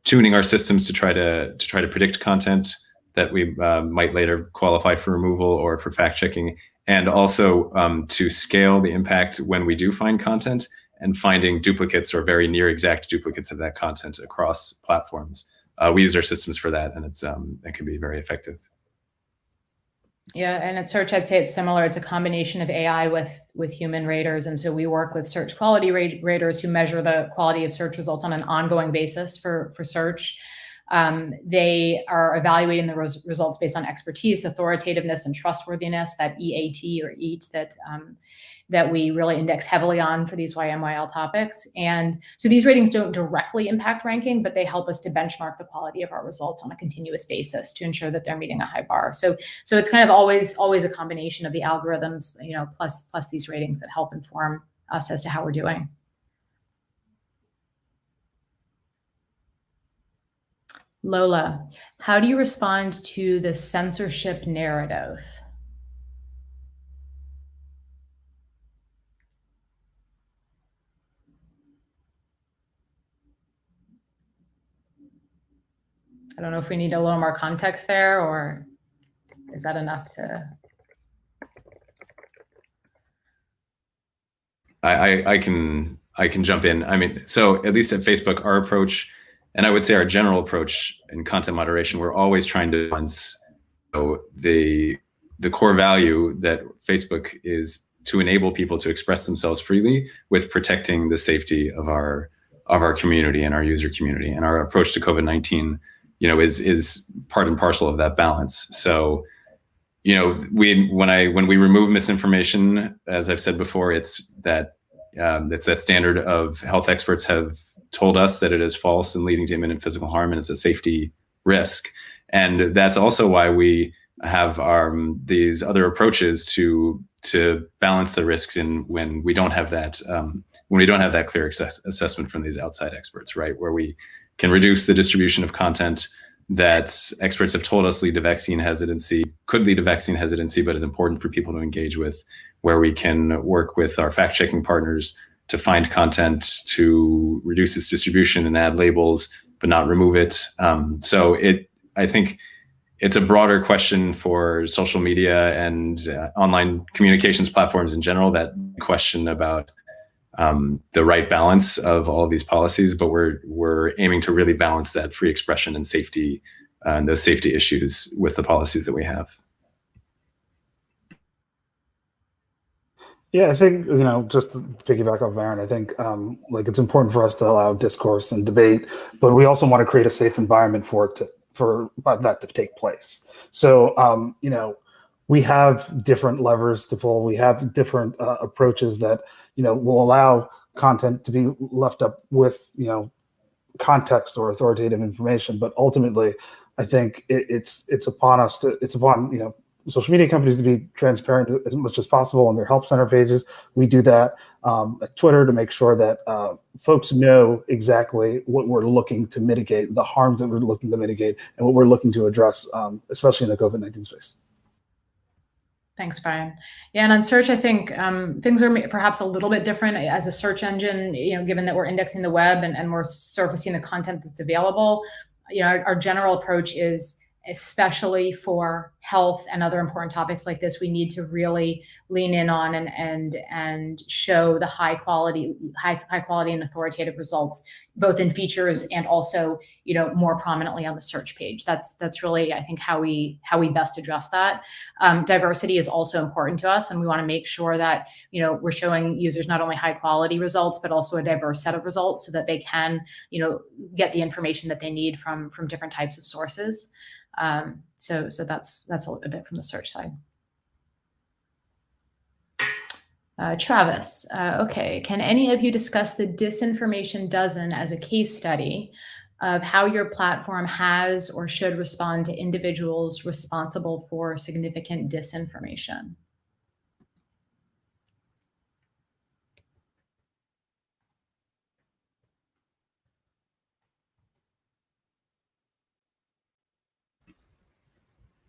tuning our systems to try to predict content that we might later qualify for removal or for fact checking, and also to scale the impact when we do find content and finding duplicates or very near exact duplicates of that content across platforms. We use our systems for that, and it can be very effective. Yeah, and at Search, I'd say it's similar. It's a combination of AI with human raters. And so we work with search quality raters who measure the quality of search results on an ongoing basis for search. They are evaluating the results based on expertise, authoritativeness, and trustworthiness, that EAT or EAT that we really index heavily on for these YMYL topics. And so these ratings don't directly impact ranking, but they help us to benchmark the quality of our results on a continuous basis to ensure that they're meeting a high bar. So it's kind of always a combination of the algorithms, plus these ratings that help inform us as to how we're doing. Lola, how do you respond to the censorship narrative? I don't know if we need a little more context there, or is that enough to? I can jump in. I mean, so at least at Facebook, our approach, and I would say our general approach in content moderation, we're always trying to balance the core value that Facebook is to enable people to express themselves freely with protecting the safety of our community and our user community. And our approach to COVID-19, is part and parcel of that balance. So, when we remove misinformation, as I've said before, it's that standard of health experts have told us that it is false and leading to imminent physical harm and it's a safety risk. And that's also why we have these other approaches to balance the risks when we don't have that clear assessment from these outside experts, right? Where we can reduce the distribution of content that experts have told us could lead to vaccine hesitancy, but is important for people to engage with, where we can work with our fact-checking partners to find content to reduce its distribution and add labels, but not remove it. I think it's a broader question for social media and online communications platforms in general, that question about the right balance of all of these policies, but we're aiming to really balance that free expression and safety and those safety issues with the policies that we have. Yeah, I think, just to piggyback off Aaron, I think it's important for us to allow discourse and debate, but we also want to create a safe environment for that to take place. So, we have different levers to pull. We have different approaches that will allow content to be left up with context or authoritative information. But ultimately, I think it's upon social media companies to be transparent as much as possible on their help center pages. We do that at Twitter to make sure that folks know exactly what we're looking to mitigate, the harms that we're looking to mitigate, and what we're looking to address, especially in the COVID-19 space. Thanks, Brian. Yeah, and on search, I think things are perhaps a little bit different as a search engine, given that we're indexing the web and we're surfacing the content that's available. Our general approach is especially for health and other important topics like this, we need to really lean in on and show the high quality and authoritative results, both in features and also, more prominently on the search page. That's really, I think, how we best address that. Diversity is also important to us, and we want to make sure that, we're showing users not only high quality results, but also a diverse set of results so that they can, get the information that they need from different types of sources. So that's a bit from the search side. Travis, okay. Can any of you discuss the Disinformation Dozen as a case study of how your platform has or should respond to individuals responsible for significant disinformation?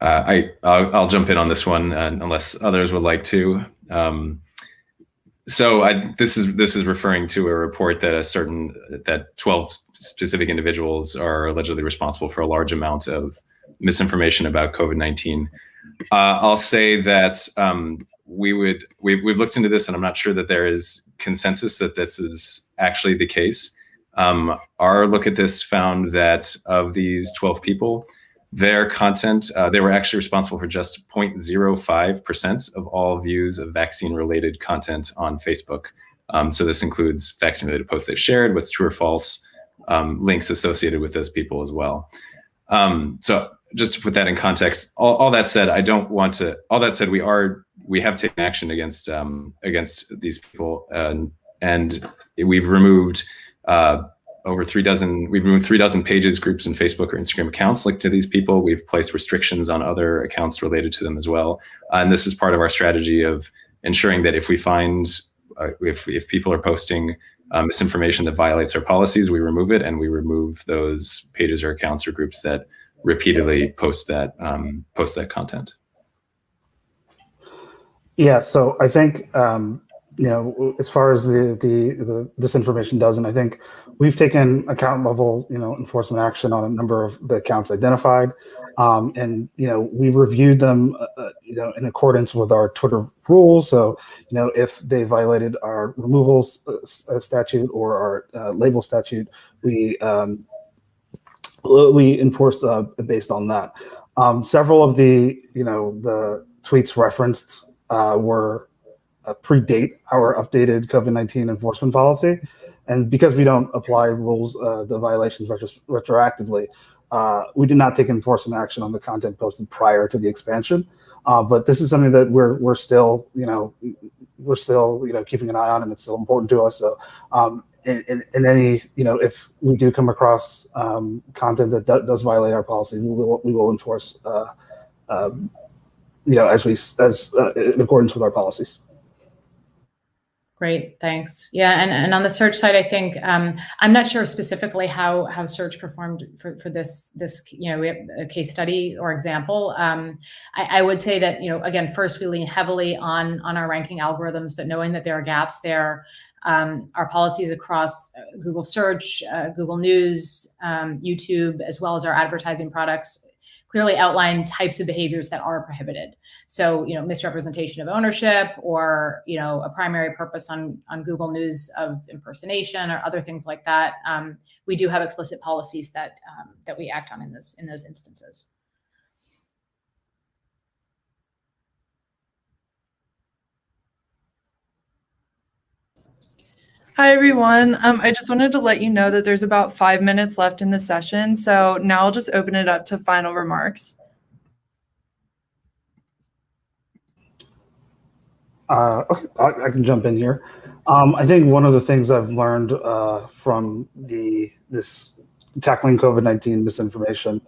I'll jump in on this one unless others would like to. This is referring to a report that 12 specific individuals are allegedly responsible for a large amount of misinformation about COVID-19. I'll say that we've looked into this, and I'm not sure that there is consensus that this is actually the case. Our look at this found that of these 12 people, their content, they were actually responsible for just 0.05% of all views of vaccine-related content on Facebook. So this includes vaccine-related posts they've shared, what's true or false, links associated with those people as well. So just to put that in context, all that said, we have taken action against these people, and we've removed over 3 dozen pages, groups, and Facebook or Instagram accounts linked to these people. We've placed restrictions on other accounts related to them as well. And this is part of our strategy of ensuring that if we find, if people are posting misinformation that violates our policies, we remove it, and we remove those pages or accounts or groups that repeatedly post that content. Yeah, so I think, as far as the Disinformation Dozen, I think we've taken account level, enforcement action on a number of the accounts identified. And, we reviewed them, in accordance with our Twitter rules. So, if they violated our removals statute or our label statute, we enforced based on that. Several of the tweets referenced were predate our updated COVID-19 enforcement policy. And because we don't apply rules, the violations retroactively, we did not take enforcement action on the content posted prior to the expansion. But this is something that we're still keeping an eye on, and it's still important to us. So in any, if we do come across content that does violate our policy, we will enforce, in accordance with our policies. Great, thanks. Yeah, and on the search side, I think I'm not sure specifically how search performed for this we have a case study or example. I would say that again, first we lean heavily on our ranking algorithms, but knowing that there are gaps there, our policies across Google Search, Google News, YouTube, as well as our advertising products clearly outline types of behaviors that are prohibited. So, misrepresentation of ownership, or, a primary purpose on Google News of impersonation or other things like that. We do have explicit policies that we act on in those instances. Hi, everyone. I just wanted to let you know that there's about 5 minutes left in the session. So now I'll just open it up to final remarks. Okay, I can jump in here. I think one of the things I've learned from this tackling COVID-19 misinformation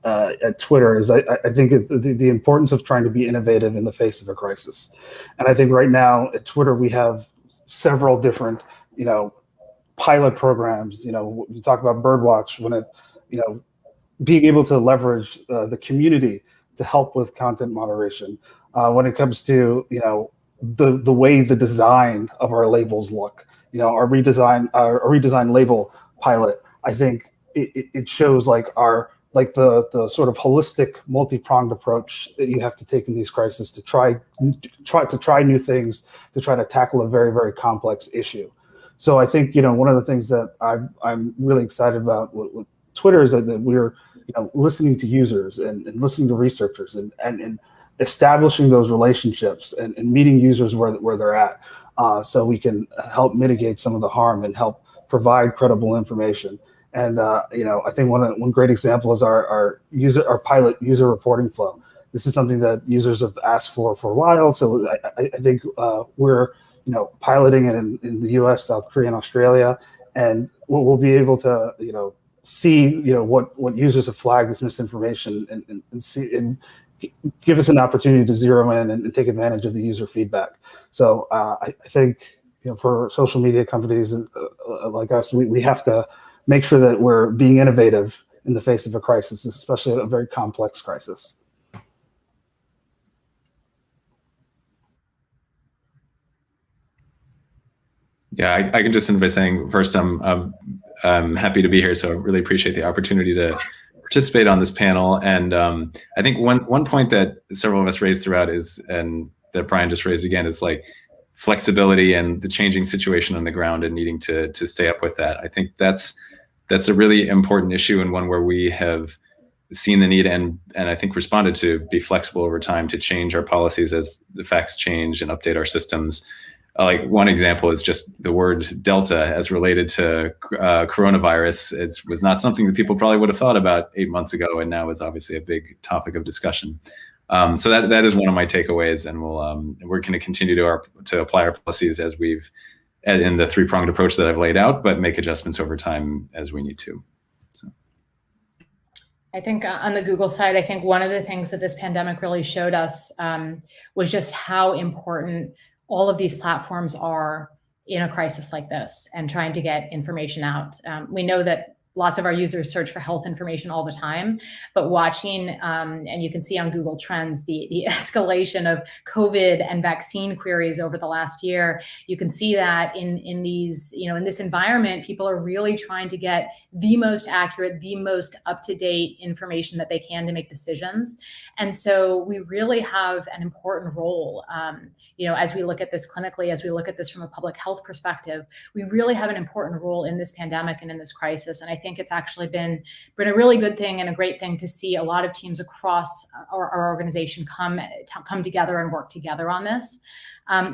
at Twitter is I think the importance of trying to be innovative in the face of a crisis. And I think right now at Twitter, we have several different, pilot programs. We talk about Birdwatch, when it, being able to leverage the community to help with content moderation. When it comes to, the way the design of our labels look, our redesigned label pilot, I think it shows like our like the sort of holistic, multi-pronged approach that you have to take in these crises to try new things, to try to tackle a very, very complex issue. So I think, one of the things that I'm really excited about with Twitter is that we're listening to users and listening to researchers and establishing those relationships and meeting users where they're at, so we can help mitigate some of the harm and help provide credible information. And I think one great example is our pilot user reporting flow. This is something that users have asked for a while. So I think we're piloting it in the U.S., South Korea, and Australia, and we'll be able to see what users have flagged as misinformation and see and give us an opportunity to zero in and take advantage of the user feedback. So I think for social media companies like us, we have to make sure that we're being innovative in the face of a crisis, especially a very complex crisis. Yeah, I can just end by saying, first, I'm happy to be here, so I really appreciate the opportunity to participate on this panel. And I think one point that several of us raised throughout is, and that Brian just raised again, is like flexibility and the changing situation on the ground and needing to stay up with that. I think that's a really important issue, and one where we have seen the need and I think responded to be flexible over time to change our policies as the facts change and update our systems. Like one example is just the word Delta as related to coronavirus. It was not something that people probably would have thought about 8 months ago, and now is obviously a big topic of discussion. So that is one of my takeaways, and we're going to continue to apply our policies as we've in the three-pronged approach that I've laid out, but make adjustments over time as we need to. So. I think on the Google side, I think one of the things that this pandemic really showed us was just how important all of these platforms are in a crisis like this and trying to get information out. We know that lots of our users search for health information all the time, but watching, and you can see on Google Trends, the escalation of COVID and vaccine queries over the last year, you can see that in these, in this environment, people are really trying to get the most accurate, the most up-to-date information that they can to make decisions. And so we really have an important role, as we look at this clinically, as we look at this from a public health perspective, we really have an important role in this pandemic and in this crisis. And I think it's actually been a really good thing and a great thing to see a lot of teams across our organization come together and work together on this.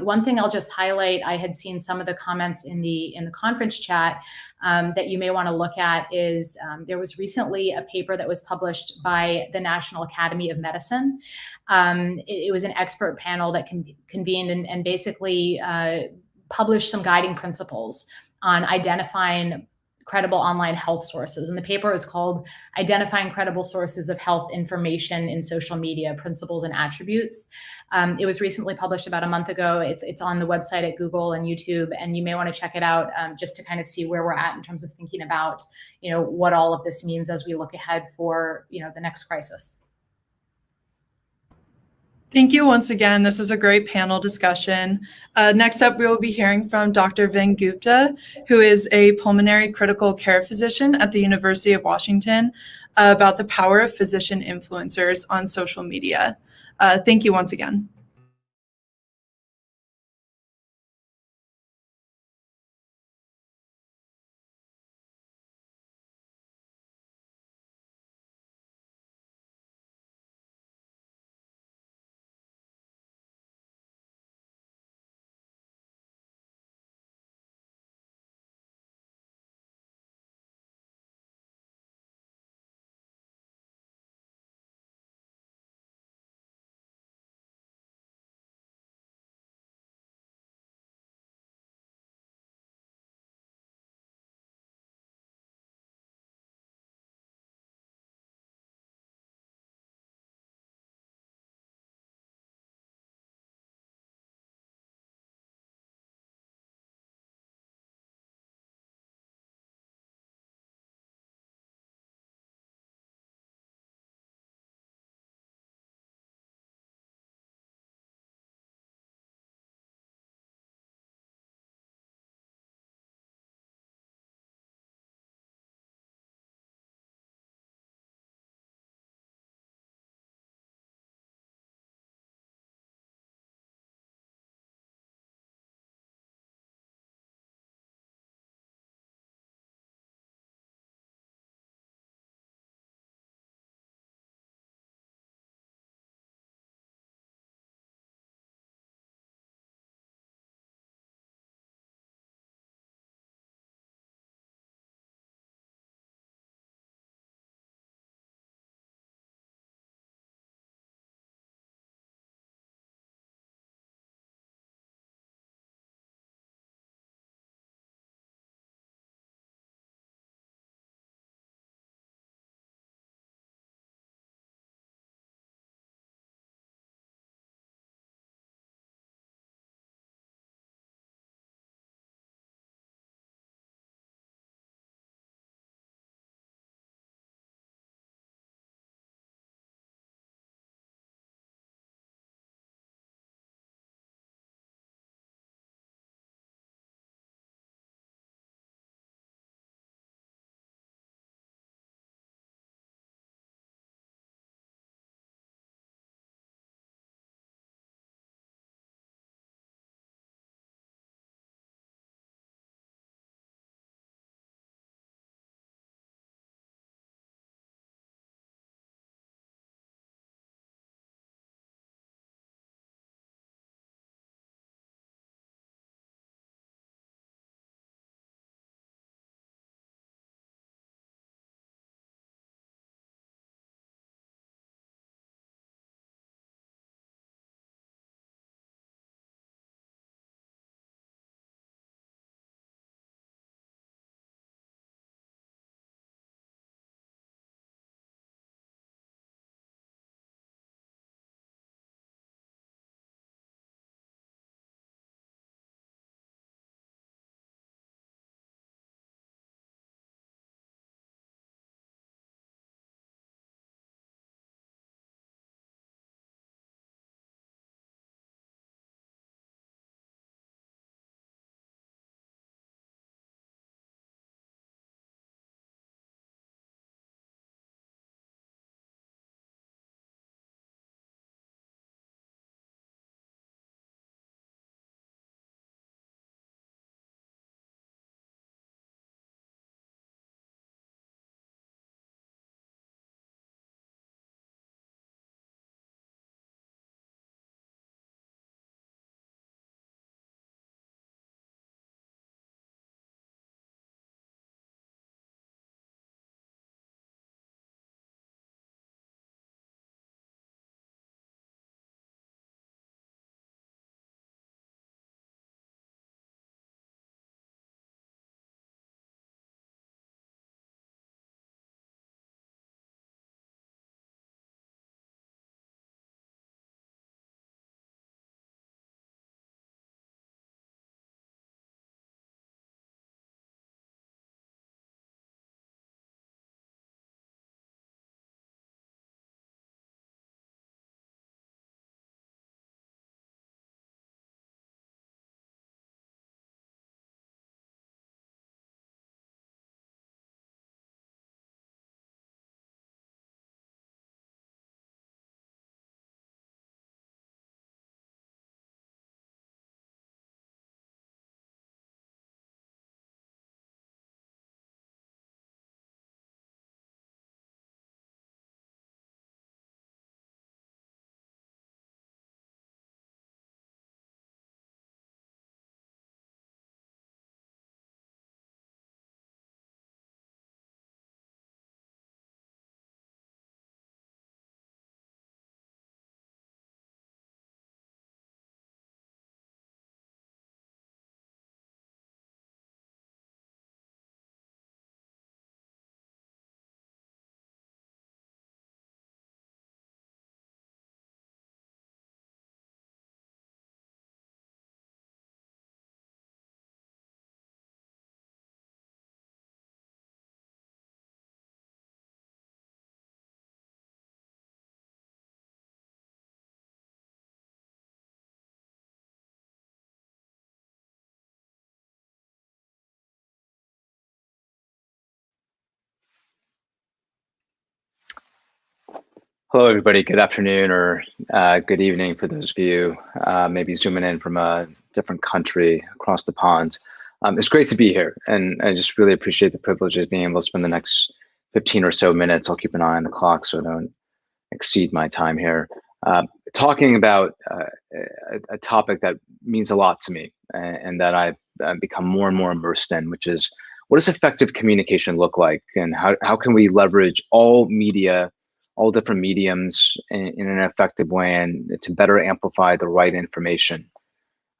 One thing I'll just highlight, I had seen some of the comments in the conference chat that you may want to look at is there was recently a paper that was published by the National Academy of Medicine. It was an expert panel that convened and basically published some guiding principles on identifying credible online health sources. And the paper is called Identifying Credible Sources of Health Information in Social Media, Principles and Attributes. It was recently published about a month ago. It's on the website at Google and YouTube, and you may want to check it out just to kind of see where we're at in terms of thinking about, what all of this means as we look ahead for, the next crisis. Thank you once again. This is a great panel discussion. Next up, we will be hearing from Dr. Vin Gupta, who is a pulmonary critical care physician at the University of Washington, about the power of physician influencers on social media. Thank you once again. Hello, everybody. Good afternoon or good evening for those of you maybe zooming in from a different country across the pond. It's great to be here, and I just really appreciate the privilege of being able to spend the next 15 or so minutes. I'll keep an eye on the clock so I don't exceed my time here. Talking about a topic that means a lot to me and that I've become more and more immersed in, which is what does effective communication look like, and how can we leverage all media, all different mediums in an effective way, and to better amplify the right information,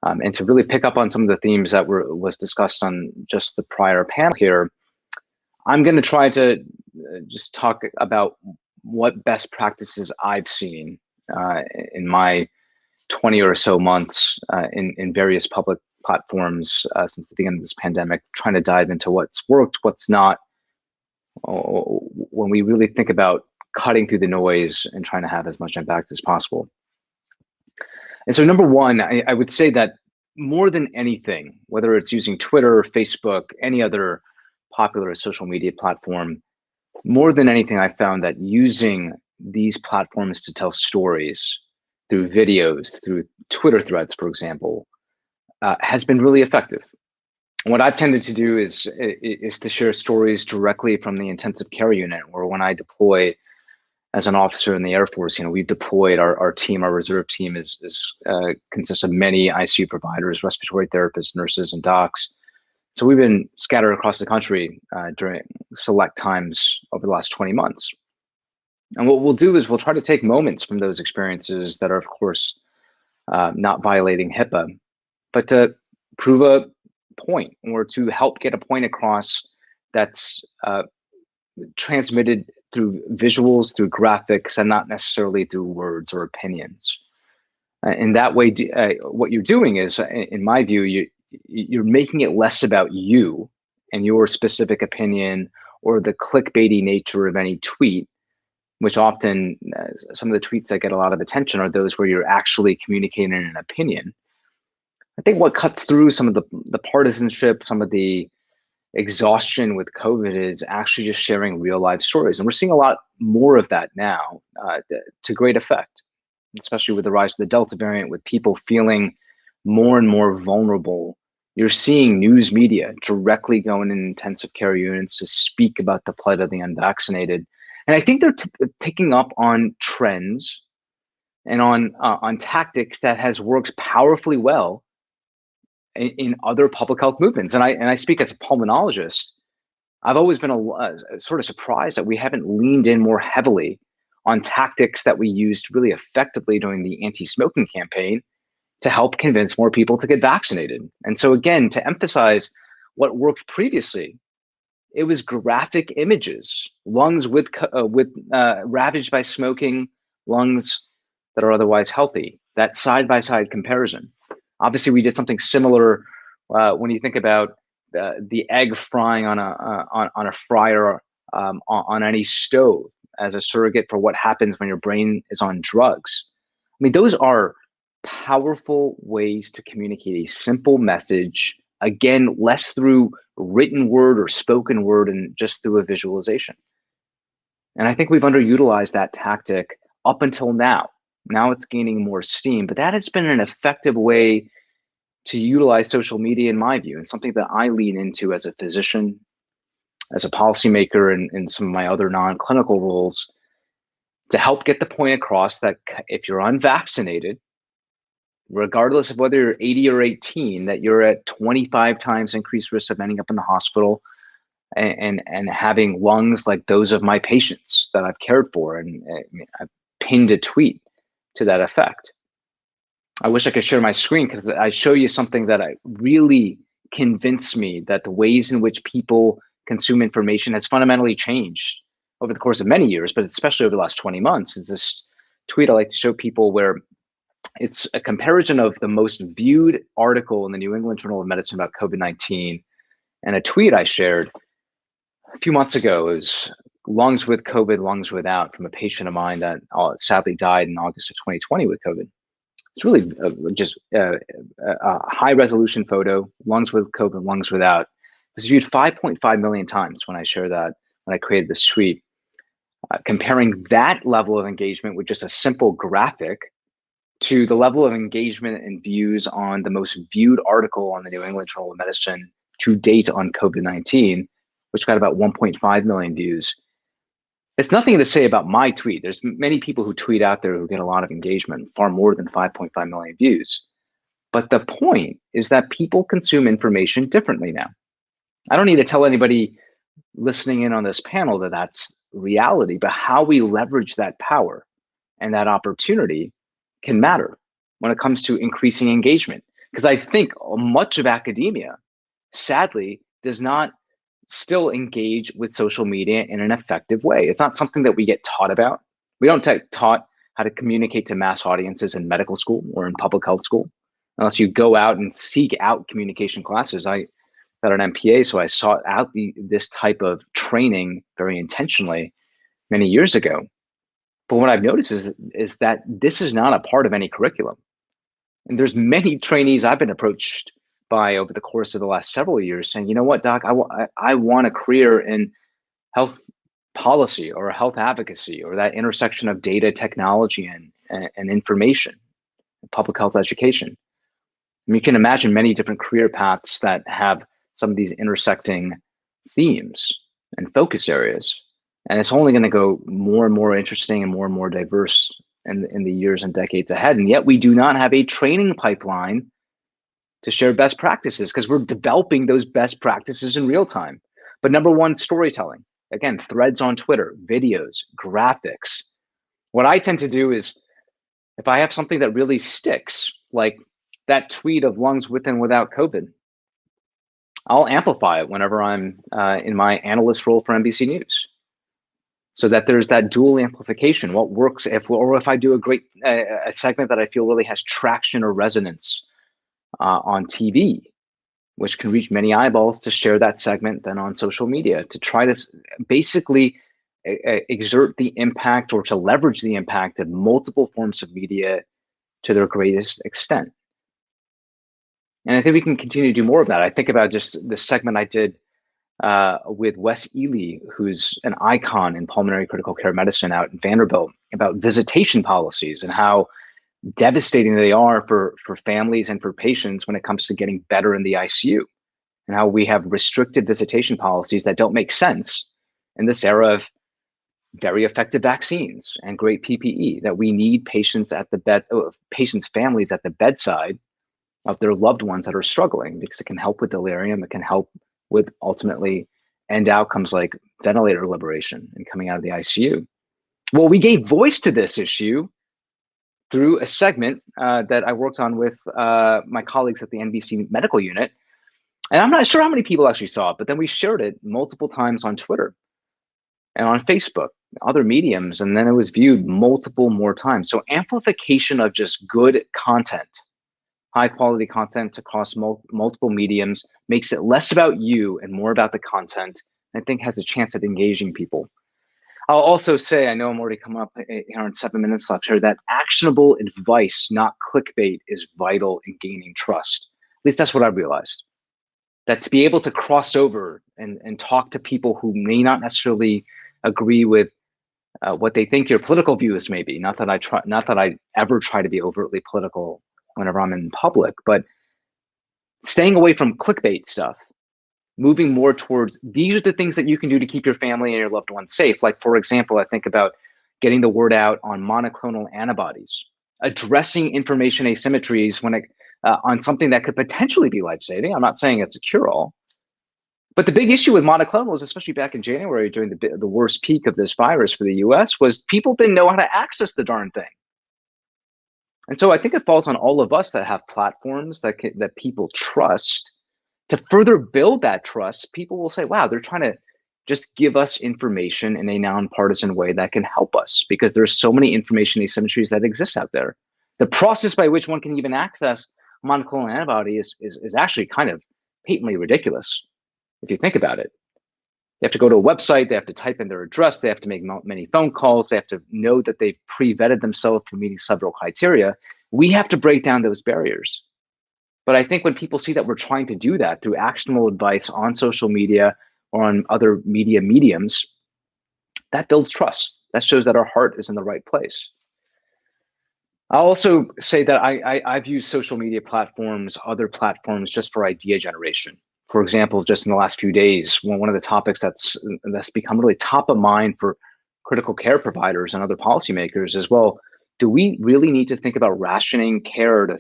and to really pick up on some of the themes that was discussed on just the prior panel here. I'm going to try to just talk about what best practices I've seen in my 20 or so months in various public platforms since the beginning of this pandemic, trying to dive into what's worked, what's not, when we really think about cutting through the noise and trying to have as much impact as possible. And so number one, I would say that more than anything, whether it's using Twitter, Facebook, any other popular social media platform, more than anything, I found that using these platforms to tell stories through videos, through Twitter threads, for example, has been really effective. And what I've tended to do is to share stories directly from the intensive care unit, or when I deploy as an officer in the Air Force, we've deployed our team, our reserve team consists of many ICU providers, respiratory therapists, nurses, and docs. So we've been scattered across the country during select times over the last 20 months. And what we'll do is we'll try to take moments from those experiences that are, of course, not violating HIPAA, but to prove a point or to help get a point across that's transmitted through visuals, through graphics, and not necessarily through words or opinions. In that way, what you're doing is, in my view, you're making it less about you and your specific opinion or the clickbaity nature of any tweet, which often some of the tweets that get a lot of attention are those where you're actually communicating an opinion. I think what cuts through some of the partisanship, some of the exhaustion with COVID is actually just sharing real life stories. And we're seeing a lot more of that now to great effect, especially with the rise of the Delta variant, with people feeling more and more vulnerable. You're seeing news media directly going in intensive care units to speak about the plight of the unvaccinated. And I think they're picking up on trends and on tactics that has worked powerfully well in other public health movements. And I speak as a pulmonologist. I've always been sort of surprised that we haven't leaned in more heavily on tactics that we used really effectively during the anti-smoking campaign to help convince more people to get vaccinated. And so again, to emphasize what worked previously, it was graphic images, lungs with ravaged by smoking, lungs that are otherwise healthy, that side-by-side comparison. Obviously, we did something similar when you think about the egg frying on a fryer on any stove as a surrogate for what happens when your brain is on drugs. I mean, those are powerful ways to communicate a simple message, again, less through written word or spoken word and just through a visualization. And I think we've underutilized that tactic up until now. Now it's gaining more steam, but that has been an effective way to utilize social media, in my view, and something that I lean into as a physician, as a policymaker, and some of my other non-clinical roles, to help get the point across that if you're unvaccinated, regardless of whether you're 80 or 18, that you're at 25 times increased risk of ending up in the hospital and having lungs like those of my patients that I've cared for. And I've pinned a tweet to that effect. I wish I could share my screen because I show you something that really convinced me that the ways in which people consume information has fundamentally changed over the course of many years, but especially over the last 20 months. Is this tweet I like to show people where it's a comparison of the most viewed article in the New England Journal of Medicine about COVID-19 and a tweet I shared a few months ago. It was lungs with COVID, lungs without, from a patient of mine that sadly died in August of 2020 with COVID. It's really just a high resolution photo, lungs with COVID, lungs without. It was viewed 5.5 million times when I shared that, when I created this tweet. Comparing that level of engagement with just a simple graphic to the level of engagement and views on the most viewed article on the New England Journal of Medicine to date on COVID-19, which got about 1.5 million views. It's nothing to say about my tweet. There's many people who tweet out there who get a lot of engagement, far more than 5.5 million views. But the point is that people consume information differently now. I don't need to tell anybody listening in on this panel that that's reality, but how we leverage that power and that opportunity can matter when it comes to increasing engagement. Because I think much of academia, sadly, does not still engage with social media in an effective way. It's not something that we get taught about. We don't get taught how to communicate to mass audiences in medical school or in public health school, unless you go out and seek out communication classes. I got an MPA, so I sought out this type of training very intentionally many years ago. But what I've noticed is that this is not a part of any curriculum. And there's many trainees I've been approached by over the course of the last several years saying, you know what, Doc, I want a career in health policy or health advocacy or that intersection of data technology and information, public health education. And you can imagine many different career paths that have some of these intersecting themes and focus areas. And it's only going to go more and more interesting and more diverse in the years and decades ahead. And yet we do not have a training pipeline to share best practices because we're developing those best practices in real time. But number one, storytelling. Again, threads on Twitter, videos, graphics. What I tend to do is if I have something that really sticks, like that tweet of lungs with and without COVID, I'll amplify it whenever I'm in my analyst role for NBC News. So that there's that dual amplification. What works if I do a segment that I feel really has traction or resonance on TV, which can reach many eyeballs, to share that segment then on social media to try to basically exert the impact or to leverage the impact of multiple forms of media to their greatest extent. And I think we can continue to do more of that. I think about just the segment I did with Wes Ely, who's an icon in pulmonary critical care medicine out in Vanderbilt, about visitation policies and how devastating they are for families and for patients when it comes to getting better in the ICU, and how we have restricted visitation policies that don't make sense in this era of very effective vaccines and great PPE, that we need patients families at the bedside of their loved ones that are struggling, because it can help with delirium. It can help with ultimately end outcomes like ventilator liberation and coming out of the ICU. Well, we gave voice to this issue through a segment that I worked on with my colleagues at the NBC medical unit. And I'm not sure how many people actually saw it, but then we shared it multiple times on Twitter and on Facebook, other mediums, and then it was viewed multiple more times. So amplification of just good content, high quality content across multiple mediums, makes it less about you and more about the content, I think has a chance at engaging people. I'll also say, I know I'm already coming up here on 7 minutes left here, that actionable advice, not clickbait, is vital in gaining trust. At least that's what I've realized. That to be able to cross over and talk to people who may not necessarily agree with what they think your political views may be. Not that I ever try to be overtly political whenever I'm in public, but staying away from clickbait stuff, moving more towards these are the things that you can do to keep your family and your loved ones safe. Like, for example, I think about getting the word out on monoclonal antibodies, addressing information asymmetries when on something that could potentially be life-saving. I'm not saying it's a cure-all, but the big issue with monoclonals, especially back in January during the worst peak of this virus for the US, was people didn't know how to access the darn thing. And so I think it falls on all of us that have platforms that people trust. To further build that trust, people will say, wow, they're trying to just give us information in a nonpartisan way that can help us, because there's so many information asymmetries that exist out there. The process by which one can even access monoclonal antibody is actually kind of patently ridiculous, if you think about it. They have to go to a website, they have to type in their address, they have to make many phone calls, they have to know that they've pre-vetted themselves for meeting several criteria. We have to break down those barriers. But I think when people see that we're trying to do that through actionable advice on social media or on other media mediums, that builds trust. That shows that our heart is in the right place. I'll also say that I've used social media platforms, other platforms, just for idea generation. For example, just in the last few days, one of the topics that's become really top of mind for critical care providers and other policymakers is, well, do we really need to think about rationing care to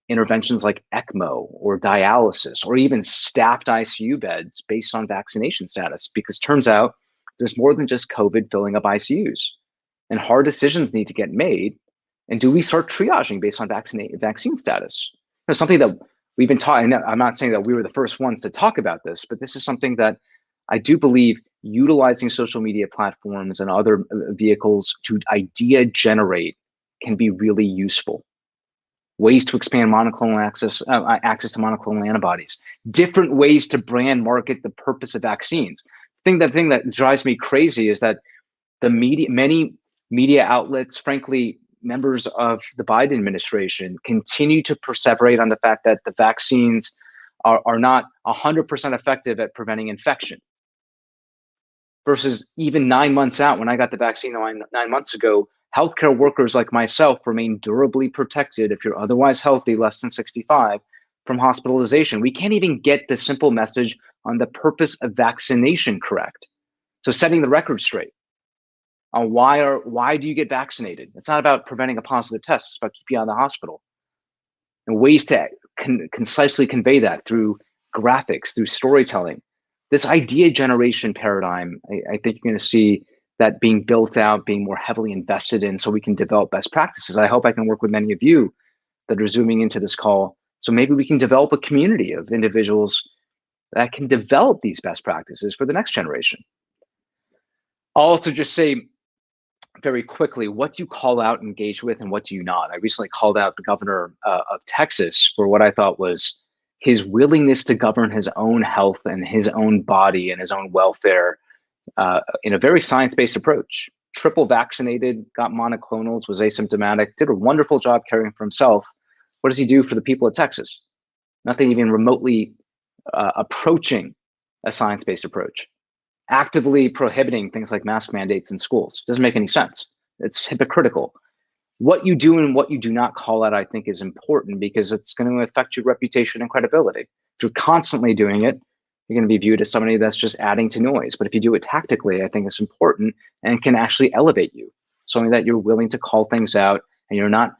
interventions like ECMO or dialysis or even staffed ICU beds based on vaccination status? Because turns out there's more than just COVID filling up ICUs, and hard decisions need to get made. And do we start triaging based on vaccine status? Something that we've been talking, I'm not saying that we were the first ones to talk about this, but this is something that I do believe utilizing social media platforms and other vehicles to idea generate can be really useful. Ways to expand monoclonal access to monoclonal antibodies, different ways to brand market the purpose of vaccines. The thing that drives me crazy is that many media outlets, frankly, members of the Biden administration, continue to perseverate on the fact that the vaccines are not 100% effective at preventing infection. Versus even 9 months out, when I got the vaccine 9 months ago, healthcare workers like myself remain durably protected, if you're otherwise healthy, less than 65, from hospitalization. We can't even get the simple message on the purpose of vaccination correct. So setting the record straight on why do you get vaccinated? It's not about preventing a positive test. It's about keeping you out of the hospital. And ways to concisely convey that through graphics, through storytelling. This idea generation paradigm, I think you're going to see that being built out, being more heavily invested in, so we can develop best practices. I hope I can work with many of you that are zooming into this call. So maybe we can develop a community of individuals that can develop these best practices for the next generation. I'll also just say very quickly, what do you call out, engage with, and what do you not? I recently called out the governor of Texas for what I thought was his willingness to govern his own health and his own body and his own welfare in a very science-based approach. Triple vaccinated, got monoclonals, was asymptomatic, did a wonderful job caring for himself. What does he do for the people of Texas? Nothing even remotely approaching a science-based approach. Actively prohibiting things like mask mandates in schools. Doesn't make any sense. It's hypocritical. What you do and what you do not call out, I think, is important because it's going to affect your reputation and credibility. If you're constantly doing it, you're going to be viewed as somebody that's just adding to noise. But if you do it tactically, I think it's important and can actually elevate you. Something that you're willing to call things out and you're not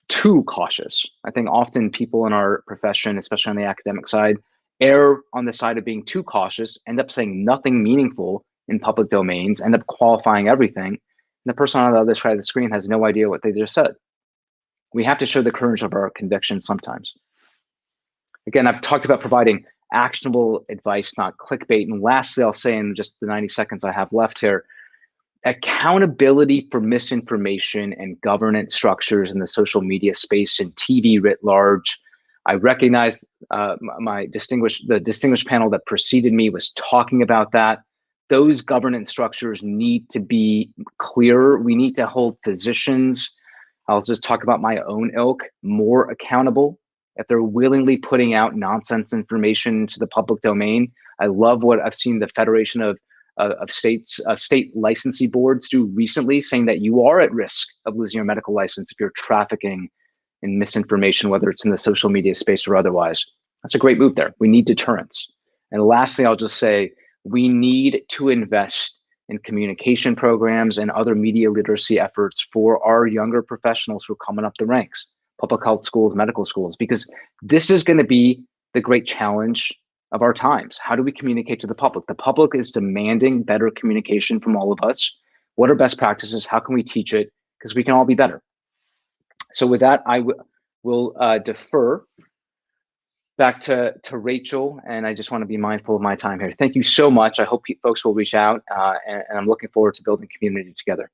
too cautious. I think often people in our profession, especially on the academic side, err on the side of being too cautious, end up saying nothing meaningful in public domains, end up qualifying everything. And the person on the other side of the screen has no idea what they just said. We have to show the courage of our convictions sometimes. Again, I've talked about providing actionable advice, not clickbait. And lastly, I'll say in just the 90 seconds I have left here, accountability for misinformation and governance structures in the social media space and TV writ large. I recognize the distinguished panel that preceded me was talking about that. Those governance structures need to be clearer. We need to hold physicians, I'll just talk about my own ilk, more accountable if they're willingly putting out nonsense information to the public domain. I love what I've seen the Federation of state licensing boards do recently, saying that you are at risk of losing your medical license if you're trafficking in misinformation, whether it's in the social media space or otherwise. That's a great move there. We need deterrence. And lastly, I'll just say we need to invest in communication programs and other media literacy efforts for our younger professionals who are coming up the ranks, public health schools, medical schools, because this is going to be the great challenge of our times. How do we communicate to the public? The public is demanding better communication from all of us. What are best practices? How can we teach it? Because we can all be better. So with that, I will defer back to Rachel, and I just want to be mindful of my time here. Thank you so much. I hope folks will reach out, and I'm looking forward to building community together.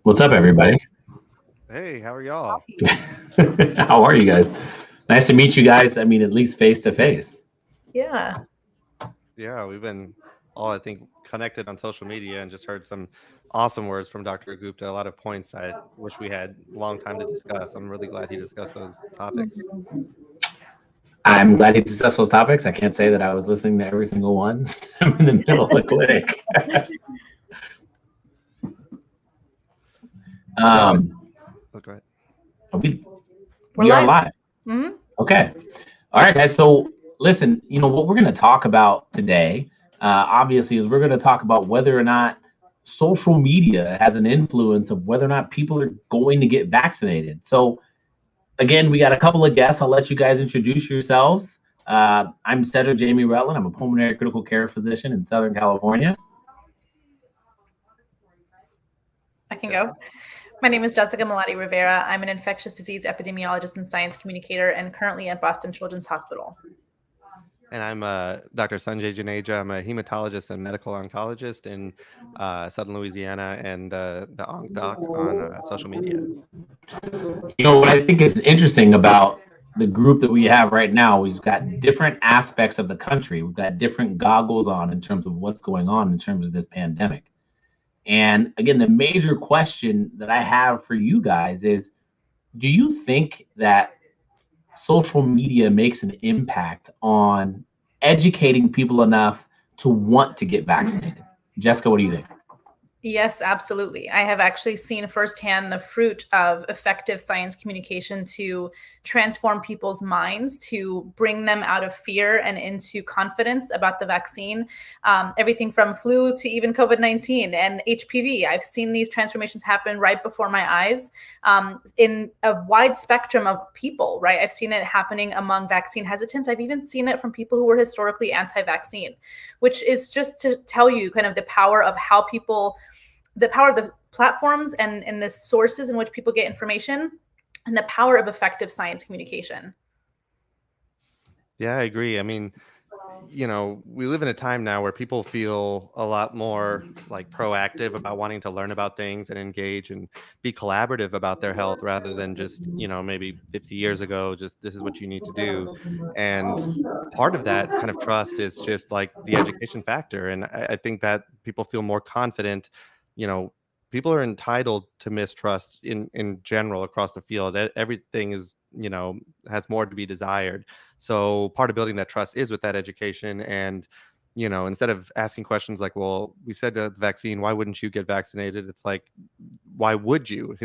What's up, everybody? Hey, how are y'all? How are you guys? Nice to meet you guys. I mean, at least face to face. Yeah. Yeah, we've been all, I think, connected on social media and just heard some awesome words from Dr. Gupta. A lot of points I wish we had a long time to discuss. I'm really glad he discussed those topics. I'm glad he discussed those topics. I can't say that I was listening to every single one. I'm in the middle of the clinic. Go ahead. We are live. Mm-hmm. Okay. All right, guys. So listen, what we're going to talk about today, obviously, is we're going to talk about whether or not social media has an influence of whether or not people are going to get vaccinated. So again, we got a couple of guests. I'll let you guys introduce yourselves. I'm Cedric Jamie Rutland. I'm a pulmonary critical care physician in Southern California. I can go. My name is Jessica Malati Rivera. I'm an infectious disease epidemiologist and science communicator and currently at Boston Children's Hospital. And I'm Dr. Sanjay Juneja. I'm a hematologist and medical oncologist in Southern Louisiana and the Onc Doc on social media. What I think is interesting about the group that we have right now, we've got different aspects of the country. We've got different goggles on in terms of what's going on in terms of this pandemic. And again, the major question that I have for you guys is, do you think that social media makes an impact on educating people enough to want to get vaccinated? Jessica, what do you think? Yes, absolutely. I have actually seen firsthand the fruit of effective science communication to transform people's minds, to bring them out of fear and into confidence about the vaccine. Everything from flu to even COVID-19 and HPV. I've seen these transformations happen right before my eyes in a wide spectrum of people, right? I've seen it happening among vaccine hesitants. I've even seen it from people who were historically anti-vaccine, which is just to tell you kind of the power of how people, the power of the platforms and the sources in which people get information, and the power of effective science communication. Yeah, I agree. I mean, we live in a time now where people feel a lot more like proactive about wanting to learn about things and engage and be collaborative about their health rather than just, maybe 50 years ago, just this is what you need to do. And part of that kind of trust is just like the education factor. And I think that people feel more confident. People are entitled to mistrust in general across the field. Everything is, has more to be desired. So part of building that trust is with that education. And, instead of asking questions like, well, we said the vaccine, why wouldn't you get vaccinated? It's like, why would you?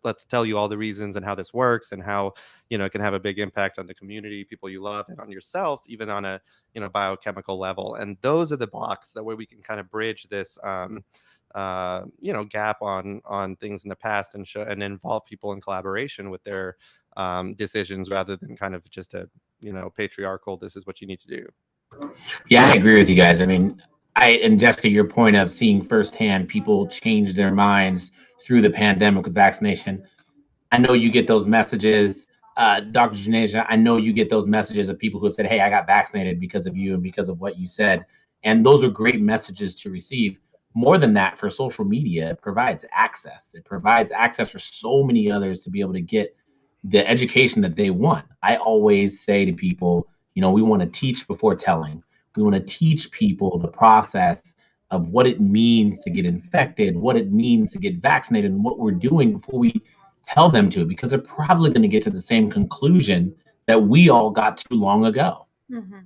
Let's tell you all the reasons and how this works and how, it can have a big impact on the community, people you love, and on yourself, even on a, biochemical level. And those are the blocks that way we can kind of bridge this, gap on things in the past and show and involve people in collaboration with their decisions rather than kind of just a patriarchal, this is what you need to do. Yeah, I agree with you guys. I mean, and Jessica, your point of seeing firsthand people change their minds through the pandemic with vaccination. I know you get those messages, Dr. Juneja, I know you get those messages of people who have said, hey, I got vaccinated because of you and because of what you said. And those are great messages to receive. More than that, for social media, it provides access. It provides access for so many others to be able to get the education that they want. I always say to people, we want to teach before telling. We want to teach people the process of what it means to get infected, what it means to get vaccinated, and what we're doing before we tell them to, because they're probably going to get to the same conclusion that we all got to long ago. Mm-hmm.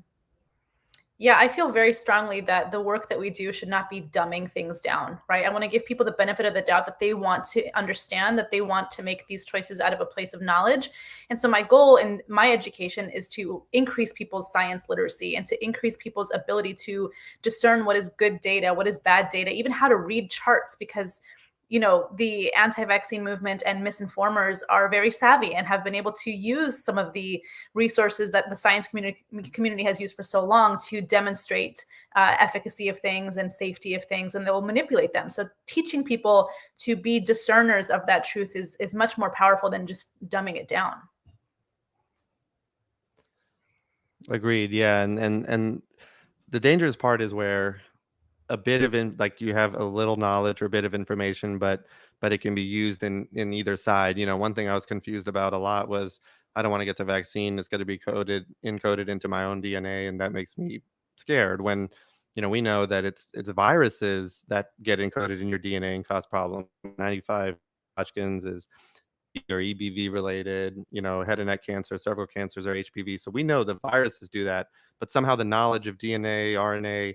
Yeah, I feel very strongly that the work that we do should not be dumbing things down, right? I want to give people the benefit of the doubt that they want to understand, that they want to make these choices out of a place of knowledge. And so my goal in my education is to increase people's science literacy and to increase people's ability to discern what is good data, what is bad data, even how to read charts, because the anti-vaccine movement and misinformers are very savvy and have been able to use some of the resources that the science community has used for so long to demonstrate efficacy of things and safety of things, and they will manipulate them. So teaching people to be discerners of that truth is much more powerful than just dumbing it down. Agreed. Yeah. And the dangerous part is where a bit of like you have a little knowledge or a bit of information, but but it can be used in either side. One thing I was confused about a lot was, I don't want to get the vaccine. It's going to be encoded into my own DNA, and that makes me scared. When we know that it's viruses that get encoded in your DNA and cause problems. 95 Hodgkin's is either EBV related, head and neck cancer, several cancers are HPV. So we know the viruses do that, but somehow the knowledge of DNA, RNA,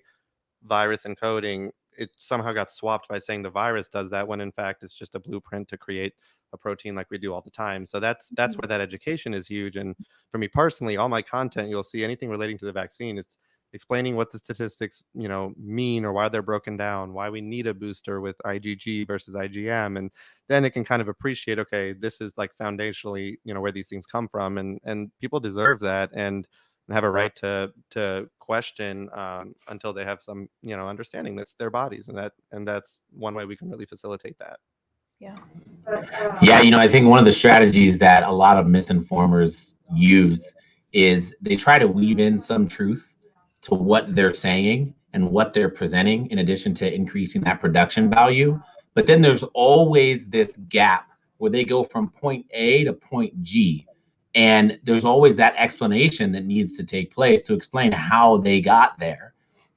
virus encoding, it somehow got swapped by saying the virus does that, when in fact it's just a blueprint to create a protein like we do all the time. So that's where that education is huge. And for me personally, all my content, you'll see anything relating to the vaccine is explaining what the statistics mean, or why they're broken down, why we need a booster with IgG versus IgM, and then it can kind of appreciate, okay, this is like foundationally where these things come from, and people deserve that and have a right to question until they have some understanding that's their bodies, and that's one way we can really facilitate that. Yeah. Yeah, I think one of the strategies that a lot of misinformers use is they try to weave in some truth to what they're saying and what they're presenting, in addition to increasing that production value. But then there's always this gap where they go from point A to point G. And there's always that explanation that needs to take place to explain how they got there.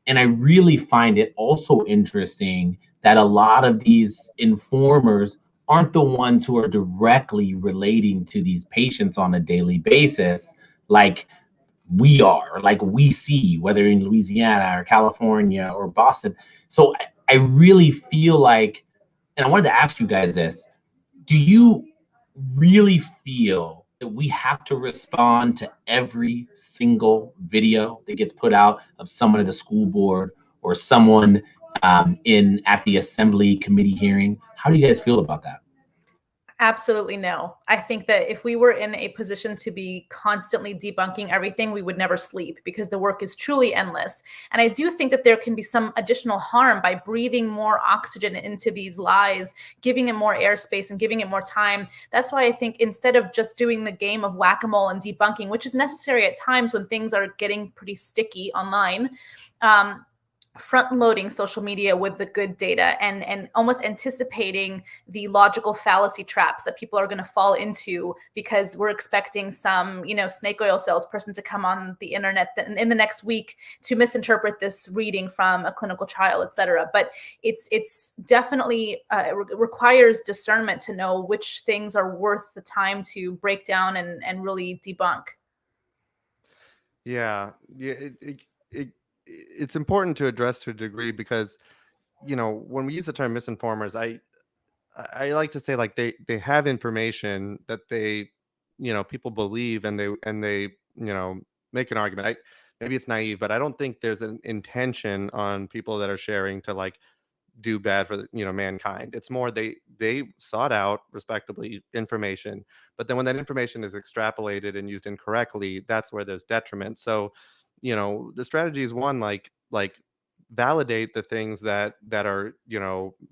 And I really find it also interesting that a lot of these informers aren't the ones who are directly relating to these patients on a daily basis, like we are, like we see, whether in Louisiana or California or Boston. So I really feel like, and I wanted to ask you guys this, do you really feel that we have to respond to every single video that gets put out of someone at a school board or someone at the assembly committee hearing? How do you guys feel about that? Absolutely no. I think that if we were in a position to be constantly debunking everything, we would never sleep, because the work is truly endless. And I do think that there can be some additional harm by breathing more oxygen into these lies, giving it more airspace and giving it more time. That's why I think instead of just doing the game of whack-a-mole and debunking, which is necessary at times when things are getting pretty sticky online, front-loading social media with the good data and almost anticipating the logical fallacy traps that people are going to fall into, because we're expecting some, snake oil salesperson to come on the internet in the next week to misinterpret this reading from a clinical trial, et cetera. But it's definitely requires discernment to know which things are worth the time to break down and really debunk. Yeah, it's important to address to a degree, because when we use the term misinformers, I like to say, like, they have information that they people believe, and they make an argument. Maybe it's naive, but I don't think there's an intention on people that are sharing to like do bad for mankind. It's more they sought out respectably information, but then when that information is extrapolated and used incorrectly, that's where there's detriment. So the strategy is one, like validate the things that are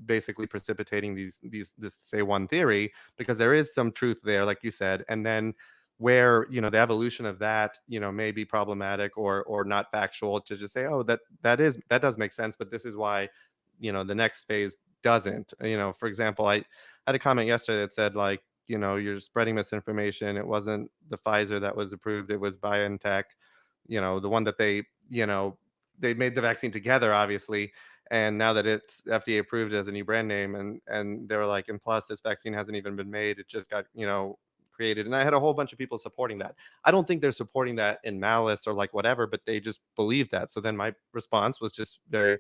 basically precipitating this say one theory, because there is some truth there, like you said, and then where the evolution of that may be problematic or not factual, to just say, oh, that does make sense, but this is why the next phase doesn't. For example, I had a comment yesterday that said, like, you're spreading misinformation. It wasn't the Pfizer that was approved, it was BioNTech, the one that they made the vaccine together, obviously. And now that it's FDA approved as a new brand name, and they were like, and plus this vaccine hasn't even been made, it just got created. And I had a whole bunch of people supporting that. I don't think they're supporting that in malice or like whatever, but they just believe that. So then my response was just very,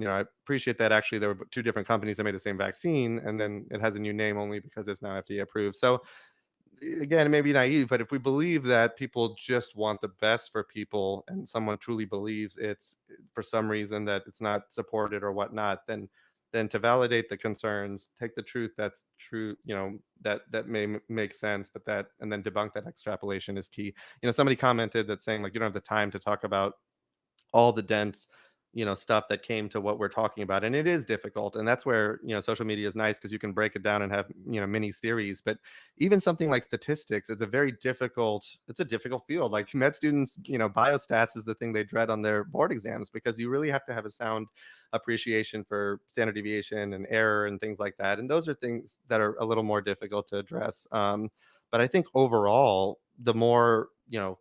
I appreciate that actually there were two different companies that made the same vaccine, and then it has a new name only because it's now FDA approved. So again, it may be naive, but if we believe that people just want the best for people, and someone truly believes it's for some reason that it's not supported or whatnot, then to validate the concerns, take the truth that's true, that may make sense, but and then debunk that extrapolation is key. Somebody commented that saying, like, you don't have the time to talk about all the dense stuff that came to what we're talking about. And it is difficult. And that's where, social media is nice because you can break it down and have, mini series. But even something like statistics, it's a difficult field. Like med students, biostats is the thing they dread on their board exams, because you really have to have a sound appreciation for standard deviation and error and things like that. And those are things that are a little more difficult to address. But I think overall, the more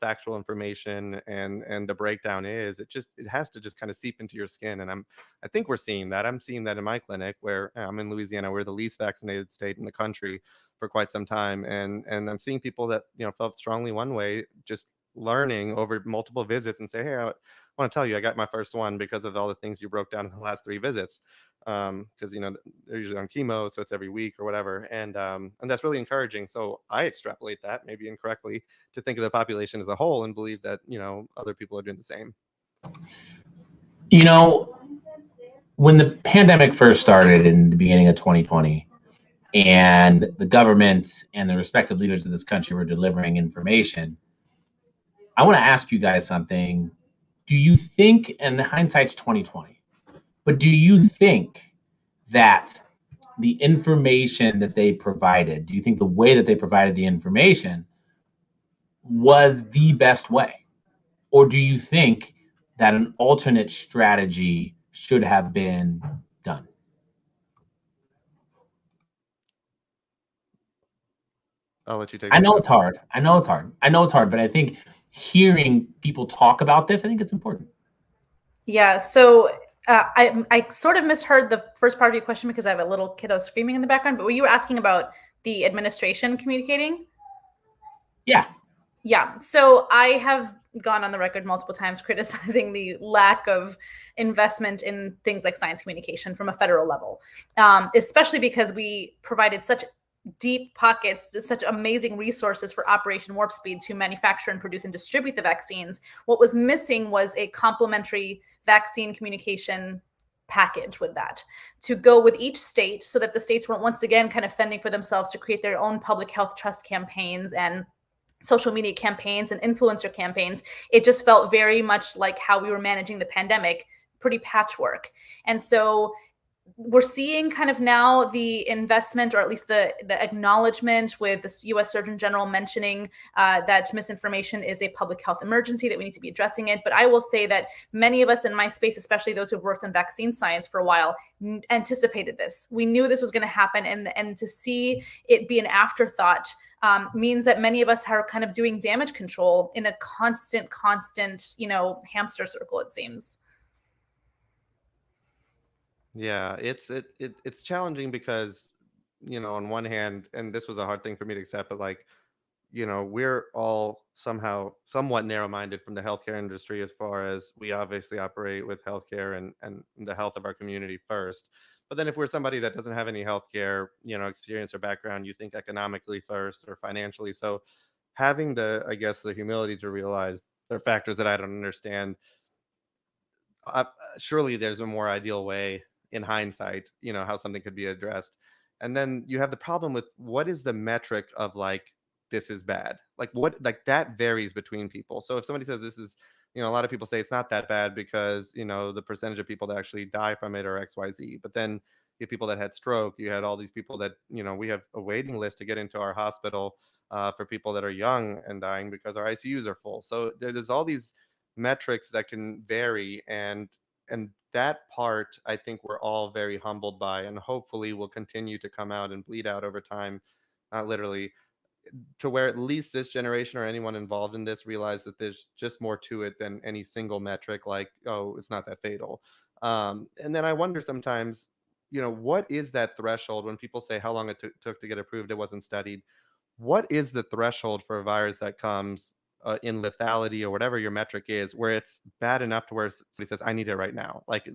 factual information and the breakdown is, it has to just kind of seep into your skin. And I think we're seeing that. I'm seeing that in my clinic, where I'm in Louisiana. We're the least vaccinated state in the country for quite some time, and I'm seeing people that felt strongly one way, just learning over multiple visits, and say, hey, I want to tell you, I got my first one because of all the things you broke down in the last 3 visits. Because they're usually on chemo, so it's every week or whatever, and that's really encouraging. So I extrapolate that, maybe incorrectly, to think of the population as a whole and believe that other people are doing the same. When the pandemic first started in the beginning of 2020, and the government and the respective leaders of this country were delivering information, I want to ask you guys something. Do you think, and hindsight's 2020, but do you think that the information that they provided, do you think the way that they provided the information was the best way? Or do you think that an alternate strategy should have been done? I'll let you take it. I know it's hard. But I think hearing people talk about this, I think it's important. Yeah. So I sort of misheard the first part of your question because I have a little kiddo screaming in the background. But were you asking about the administration communicating? Yeah. Yeah. So I have gone on the record multiple times criticizing the lack of investment in things like science communication from a federal level, especially because we provided such deep pockets, such amazing resources for Operation Warp Speed to manufacture and produce and distribute the vaccines. What was missing was a complementary vaccine communication package with that to go with each state, so that the states weren't once again kind of fending for themselves to create their own public health trust campaigns and social media campaigns and influencer campaigns. It just felt very much like how we were managing the pandemic, pretty patchwork. And so we're seeing kind of now the investment, or at least the acknowledgement, with the U.S. Surgeon General mentioning that misinformation is a public health emergency, that we need to be addressing it. But I will say that many of us in my space, especially those who've worked in vaccine science for a while, anticipated this. We knew this was going to happen, and to see it be an afterthought means that many of us are kind of doing damage control in a constant, hamster circle, it seems. Yeah, it's challenging because, on one hand, and this was a hard thing for me to accept, but we're all somewhat narrow-minded from the healthcare industry, as far as we obviously operate with healthcare and the health of our community first. But then if we're somebody that doesn't have any healthcare, experience or background, you think economically first or financially. So having the humility to realize there are factors that I don't understand. Surely there's a more ideal way in hindsight, how something could be addressed. And then you have the problem with, what is the metric of this is bad? That varies between people. So if somebody says this is, a lot of people say it's not that bad because, the percentage of people that actually die from it are XYZ. But then you have people that had stroke. You had all these people that, we have a waiting list to get into our hospital for people that are young and dying because our ICUs are full. So there's all these metrics that can vary, and that part, I think we're all very humbled by, and hopefully will continue to come out and bleed out over time, not literally, to where at least this generation or anyone involved in this realize that there's just more to it than any single metric, like, oh, it's not that fatal. And then I wonder sometimes, what is that threshold when people say how long it took to get approved, it wasn't studied? What is the threshold for a virus that comes in lethality, or whatever your metric is, where it's bad enough to where somebody says, I need it right now, like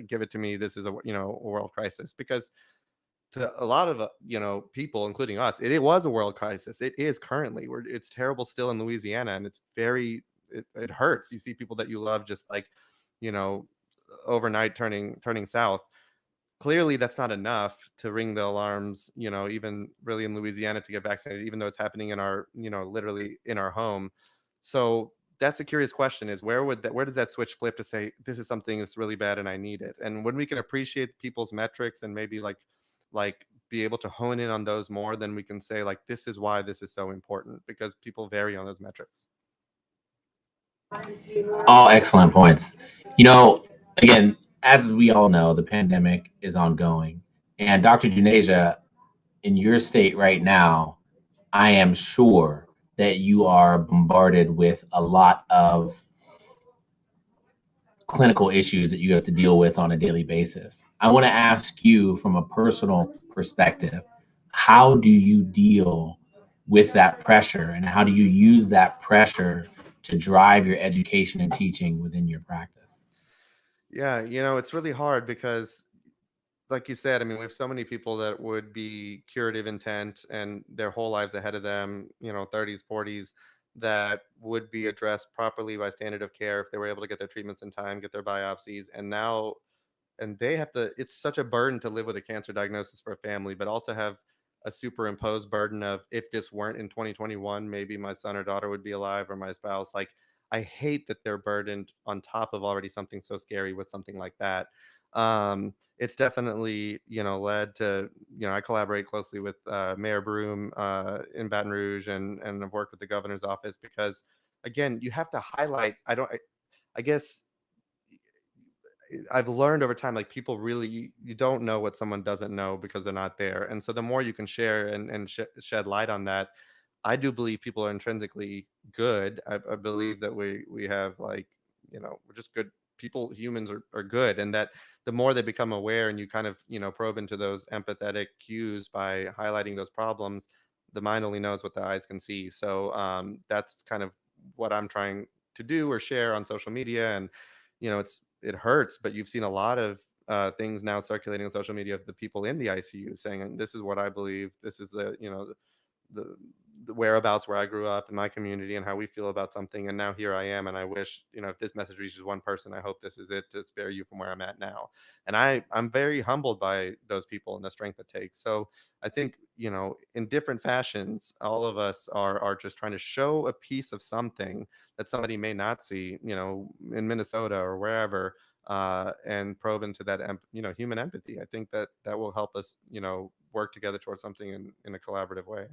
give it to me, this is a world crisis? Because to a lot of people, including us, it was a world crisis. It is currently, it's terrible still in Louisiana, and it's it hurts. You see people that you love just overnight turning south. Clearly that's not enough to ring the alarms, even really in Louisiana, to get vaccinated, even though it's happening in our, literally in our home. So that's a curious question, is where does that switch flip to say, this is something that's really bad and I need it? And when we can appreciate people's metrics and maybe like be able to hone in on those more, then we can say like, this is why this is so important, because people vary on those metrics. All excellent points. You know, again, as we all know, the pandemic is ongoing. And Dr. Junasia, in your state right now, I am sure that you are bombarded with a lot of clinical issues that you have to deal with on a daily basis. I want to ask you, from a personal perspective, how do you deal with that pressure, and how do you use that pressure to drive your education and teaching within your practice? Yeah, you know, it's really hard because, like you said, I mean, we have so many people that would be curative intent and their whole lives ahead of them, you know, 30s, 40s, that would be addressed properly by standard of care if they were able to get their treatments in time, get their biopsies. And they have to, it's such a burden to live with a cancer diagnosis for a family, but also have a superimposed burden of, if this weren't in 2021, maybe my son or daughter would be alive, or my spouse. Like, I hate that they're burdened on top of already something so scary with something like that. It's definitely, you know, led to, you know, I collaborate closely with Mayor Broom in Baton Rouge, and I've worked with the governor's office, because again, you have to highlight, I guess I've learned over time, like, people really, you don't know what someone doesn't know because they're not there. And so the more you can share and shed light on that, I do believe people are intrinsically good. I believe that we have, like, you know, we're just good people. Humans are good. And that the more they become aware, and you kind of, you know, probe into those empathetic cues by highlighting those problems, the mind only knows what the eyes can see. So that's kind of what I'm trying to do or share on social media. And, you know, it hurts, but you've seen a lot of things now circulating on social media of the people in the ICU saying, this is what I believe. This is the, you know, the whereabouts where I grew up in my community and how we feel about something. And now here I am. And I wish, you know, if this message reaches one person, I hope this is it to spare you from where I'm at now. And I'm very humbled by those people and the strength it takes. So I think, you know, in different fashions, all of us are just trying to show a piece of something that somebody may not see, you know, in Minnesota or wherever, and probe into that, you know, human empathy. I think that will help us, you know, work together towards something in a collaborative way.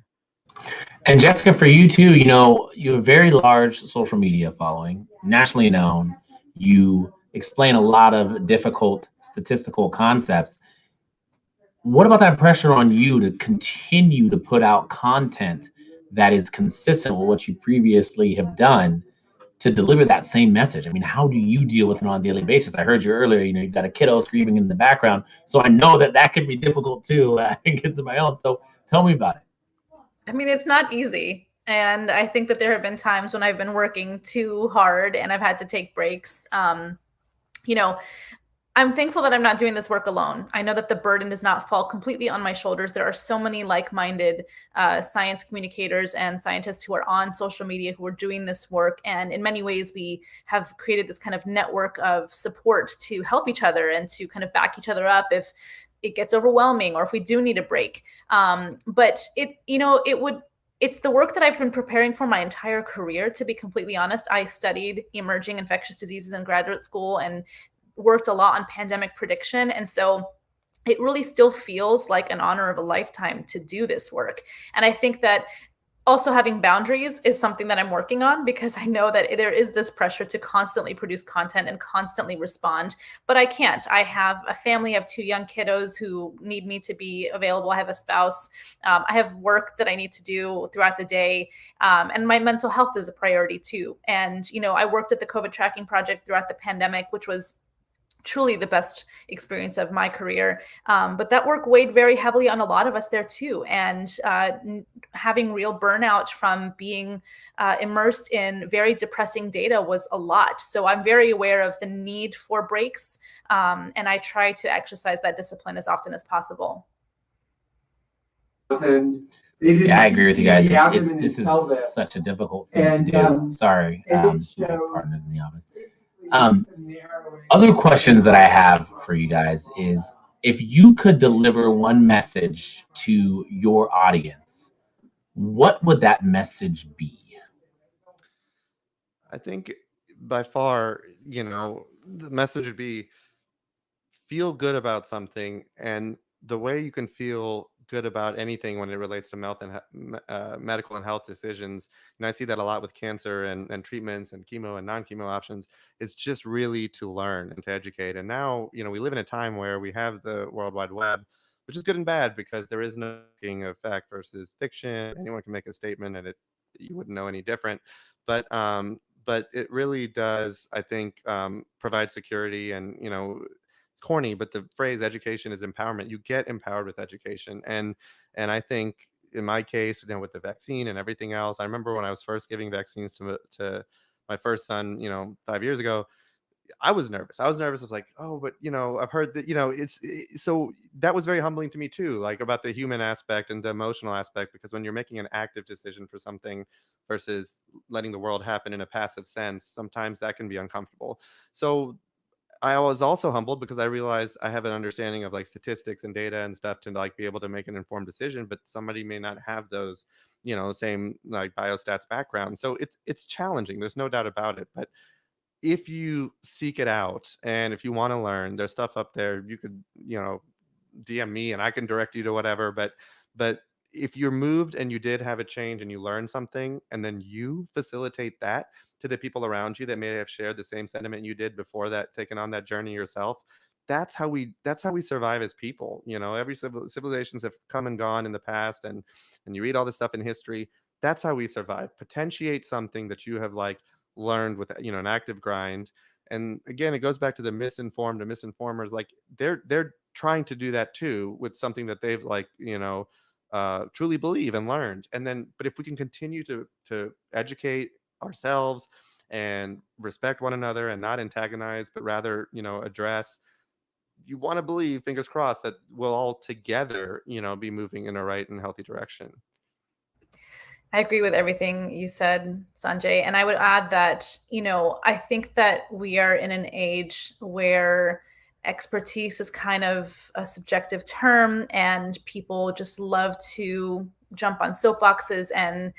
And Jessica, for you too, you know, you have a very large social media following, nationally known. You explain a lot of difficult statistical concepts. What about that pressure on you to continue to put out content that is consistent with what you previously have done to deliver that same message? I mean, how do you deal with it on a daily basis? I heard you earlier, you know, you've got a kiddo screaming in the background. So I know that can be difficult too. I think kids of my own. So tell me about it. I mean, it's not easy. And I think that there have been times when I've been working too hard and I've had to take breaks. You know, I'm thankful that I'm not doing this work alone. I know that the burden does not fall completely on my shoulders. There are so many like-minded science communicators and scientists who are on social media who are doing this work. And in many ways, we have created this kind of network of support to help each other and to kind of back each other up if it gets overwhelming or if we do need a break. But it's the work that I've been preparing for my entire career, to be completely honest. I studied emerging infectious diseases in graduate school and worked a lot on pandemic prediction. And so it really still feels like an honor of a lifetime to do this work. And I think that also having boundaries is something that I'm working on, because I know that there is this pressure to constantly produce content and constantly respond, but I can't. I have a family, I have 2 young kiddos who need me to be available. I have a spouse. I have work that I need to do throughout the day. And my mental health is a priority too. And, you know, I worked at the COVID tracking project throughout the pandemic, which was truly the best experience of my career. But that work weighed very heavily on a lot of us there too. And having real burnout from being immersed in very depressing data was a lot. So I'm very aware of the need for breaks. And I try to exercise that discipline as often as possible. Yeah, I agree with you guys. This is such a difficult thing to do. Sorry, partners in the office. Other questions that I have for you guys is, if you could deliver one message to your audience, what would that message be? I think by far, the message would be feel good about something, and the way you can feel good about anything when it relates to medical and health decisions, and I see that a lot with cancer and treatments and chemo and non-chemo options, is just really to learn and to educate. And now, we live in a time where we have the World Wide Web, which is good and bad because there is no of fact versus fiction. Anyone can make a statement and you wouldn't know any different. But it really does, I think, provide security. And it's corny, but the phrase education is empowerment. You get empowered with education. And I think in my case, with the vaccine and everything else, I remember when I was first giving vaccines to my first son, 5 years ago, I was nervous. I was like, oh, but I've heard that, so that was very humbling to me too, like about the human aspect and the emotional aspect, because when you're making an active decision for something versus letting the world happen in a passive sense, sometimes that can be uncomfortable. So I was also humbled because I realized I have an understanding of like statistics and data and stuff to like be able to make an informed decision, but somebody may not have those, same like biostats background. So it's challenging. There's no doubt about it. But if you seek it out and if you want to learn, there's stuff up there. You could, DM me and I can direct you to whatever. But if you're moved and you did have a change and you learn something, and then you facilitate that to the people around you that may have shared the same sentiment you did before that, taking on that journey yourself, that's how we survive as people. Every civilizations have come and gone in the past, and you read all this stuff in history. That's how we survive. Potentiate something that you have like learned with an active grind. And again, it goes back to the misinformed and misinformers. Like they're trying to do that too with something that they've like truly believe and learned. And then, but if we can continue to educate ourselves and respect one another and not antagonize, but rather address, you want to believe, fingers crossed, that we'll all together be moving in a right and healthy direction. I agree with everything you said, Sanjay. And I would add that, I think that we are in an age where expertise is kind of a subjective term, and people just love to jump on soapboxes and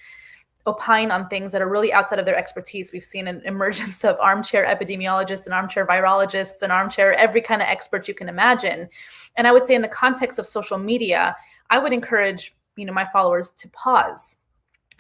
opine on things that are really outside of their expertise. We've seen an emergence of armchair epidemiologists and armchair virologists and armchair every kind of expert you can imagine. And I would say in the context of social media, I would encourage, my followers to pause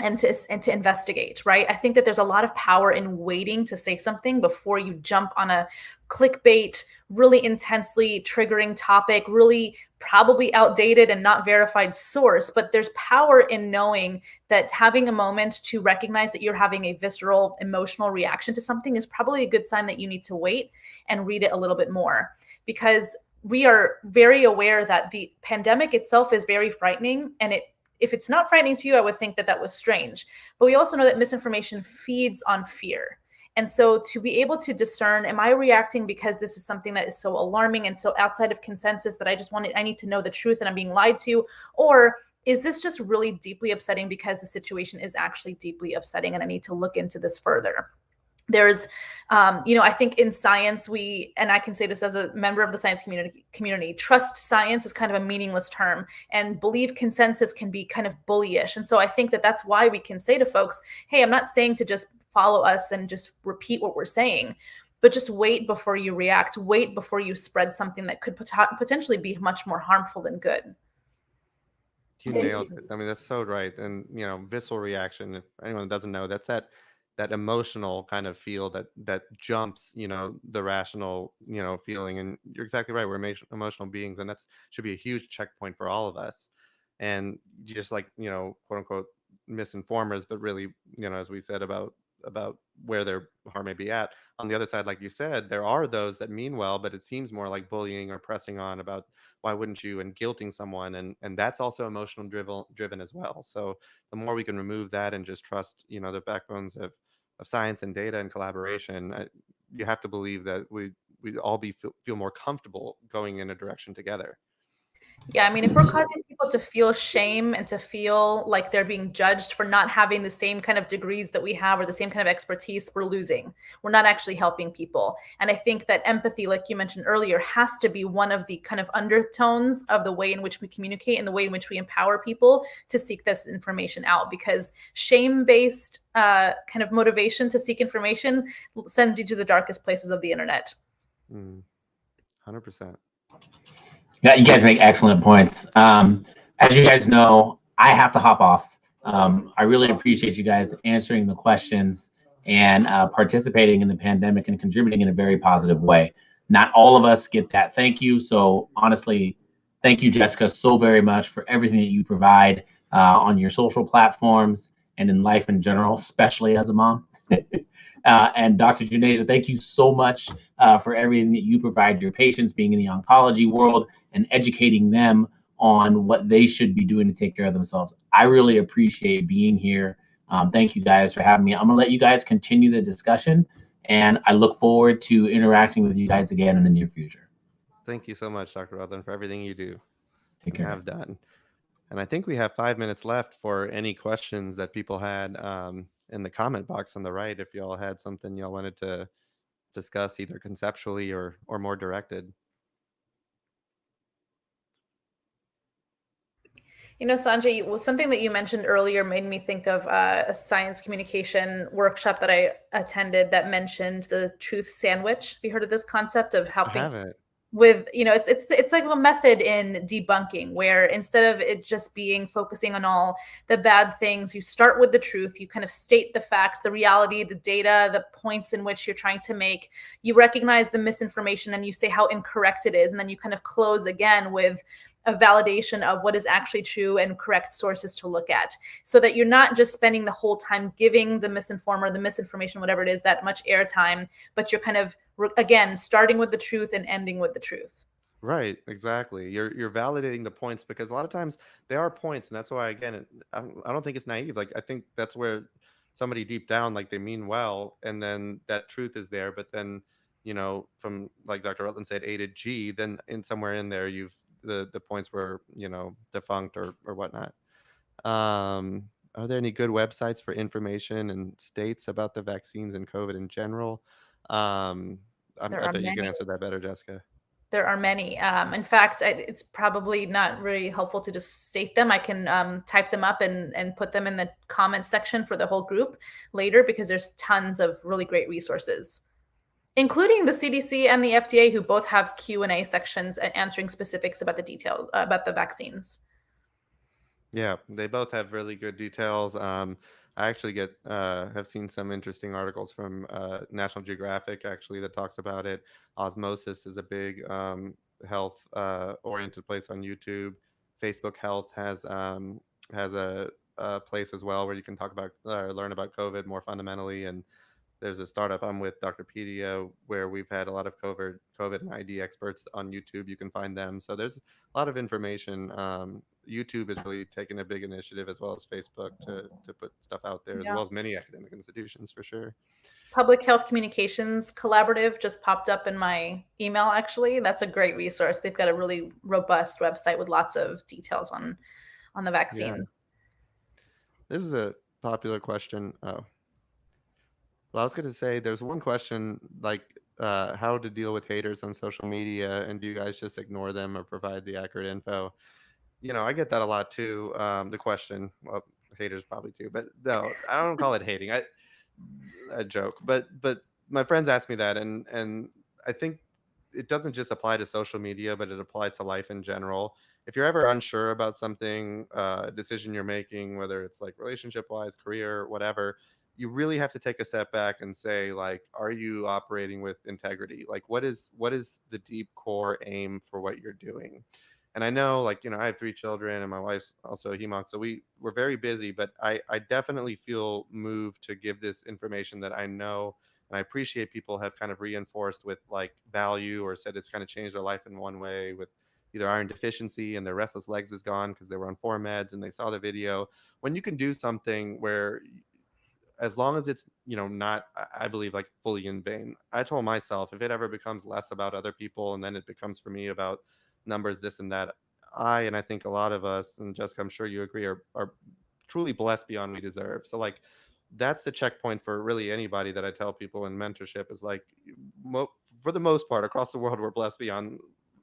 and to investigate, right? I think that there's a lot of power in waiting to say something before you jump on a clickbait, really intensely triggering topic, really probably outdated and not verified source. But there's power in knowing that having a moment to recognize that you're having a visceral emotional reaction to something is probably a good sign that you need to wait and read it a little bit more, because we are very aware that the pandemic itself is very frightening, and if it's not frightening to you, I would think that was strange. But we also know that misinformation feeds on fear. And so to be able to discern, am I reacting because this is something that is so alarming and so outside of consensus that I need to know the truth and I'm being lied to? Or is this just really deeply upsetting because the situation is actually deeply upsetting and I need to look into this further? There's, I think in science, and I can say this as a member of the science community, trust science is kind of a meaningless term, and believe consensus can be kind of bullyish. And so I think that that's why we can say to folks, hey, I'm not saying to just follow us and just repeat what we're saying, but just wait before you react, wait before you spread something that could potentially be much more harmful than good. You nailed it. I mean, that's so right. And, visceral reaction, if anyone doesn't know, that's that emotional kind of feel that jumps, the rational, feeling. And you're exactly right. We're emotional beings, and that's should be a huge checkpoint for all of us. And just like, quote unquote misinformers, but really, as we said about where their heart may be at. On the other side, like you said, there are those that mean well, but it seems more like bullying or pressing on about why wouldn't you, and guilting someone, and that's also emotional driven as well. So the more we can remove that and just trust, the backbones of science and data and collaboration, you have to believe that we all feel more comfortable going in a direction together. Yeah, I mean, if we're causing people to feel shame and to feel like they're being judged for not having the same kind of degrees that we have or the same kind of expertise, we're losing. We're not actually helping people. And I think that empathy, like you mentioned earlier, has to be one of the kind of undertones of the way in which we communicate and the way in which we empower people to seek this information out, because shame-based kind of motivation to seek information sends you to the darkest places of the internet. 100%. Yeah, you guys make excellent points. As you guys know, I have to hop off. I really appreciate you guys answering the questions and participating in the pandemic and contributing in a very positive way. Not all of us get that thank you. So honestly, thank you, Jessica, so very much for everything that you provide on your social platforms and in life in general, especially as a mom. And Dr. Junasia, thank you so much for everything that you provide your patients, being in the oncology world and educating them on what they should be doing to take care of themselves. I really appreciate being here. Thank you guys for having me. I'm gonna let you guys continue the discussion, and I look forward to interacting with you guys again in the near future. Thank you so much, Dr. Rutland, for everything you do Take and care. have done. And I think we have 5 minutes left for any questions that people had in the comment box on the right. If y'all had something y'all wanted to discuss, either conceptually or more directed. You know, Sanjay, something that you mentioned earlier made me think of a science communication workshop that I attended that mentioned the truth sandwich. Have you heard of this concept of I helping haven't. with, you know, it's like a method in debunking where instead of it just being focusing on all the bad things, you start with the truth, you kind of state the facts, the reality, the data, the points in which you're trying to make, you recognize the misinformation and you say how incorrect it is, and then you kind of close again with a validation of what is actually true and correct sources to look at, so that you're not just spending the whole time giving the misinformer, the misinformation, whatever it is, that much airtime, but you're kind of, again, starting with the truth and ending with the truth. Right, exactly. You're validating the points, because a lot of times they are points, and that's why, again, I don't think it's naive. Like, I think that's where somebody deep down, like, they mean well, and then that truth is there. But then, from, like Dr. Rutland said, A to G, then in somewhere in there, the points were, defunct or whatnot. Are there any good websites for information and states about the vaccines and COVID in general? I There bet are you can many. answer that better, Jessica. There are many. In fact, it's probably not really helpful to just state them. I can type them up and put them in the comment section for the whole group later, because there's tons of really great resources, including the CDC and the FDA, who both have Q&A sections and answering specifics about the detail about the vaccines. Yeah, they both have really good details. I actually have seen some interesting articles from National Geographic, actually, that talks about it. Osmosis is a big health oriented place on YouTube. Facebook Health has a place as well where you can talk about learn about COVID more fundamentally. And there's a startup I'm with, Dr. where we've had a lot of COVID and ID experts on YouTube. You can find them. So there's a lot of information. YouTube is really taking a big initiative, as well as Facebook, to put stuff out there, as well as many academic institutions, for sure. Public Health Communications Collaborative just popped up in my email, actually. That's a great resource. They've got a really robust website with lots of details on the vaccines. Yeah. This is a popular question. Oh. Well, I was going to say, there's one question, like how to deal with haters on social media, and do you guys just ignore them or provide the accurate info? I get that a lot too. The question, well, haters probably too, but no, I don't call it hating. I joke, but my friends ask me that, and I think it doesn't just apply to social media, but it applies to life in general. If you're ever unsure about something, decision you're making, whether it's like relationship wise, career, whatever, you really have to take a step back and say, like, are you operating with integrity? Like, what is the deep core aim for what you're doing? And I know, like, I have 3 children, and my wife's also a hemonc, so we're very busy, but I definitely feel moved to give this information that I know, and I appreciate people have kind of reinforced with, like, value, or said it's kind of changed their life in one way, with either iron deficiency and their restless legs is gone because they were on 4 meds and they saw the video. When you can do something where, as long as it's, not, I believe, like, fully in vain. I told myself, if it ever becomes less about other people and then it becomes for me about numbers, this and that, and I think a lot of us, and Jessica, I'm sure you agree, are truly blessed beyond we deserve. So like, that's the checkpoint for really anybody that I tell people in mentorship is like, for the most part, across the world, we're blessed beyond,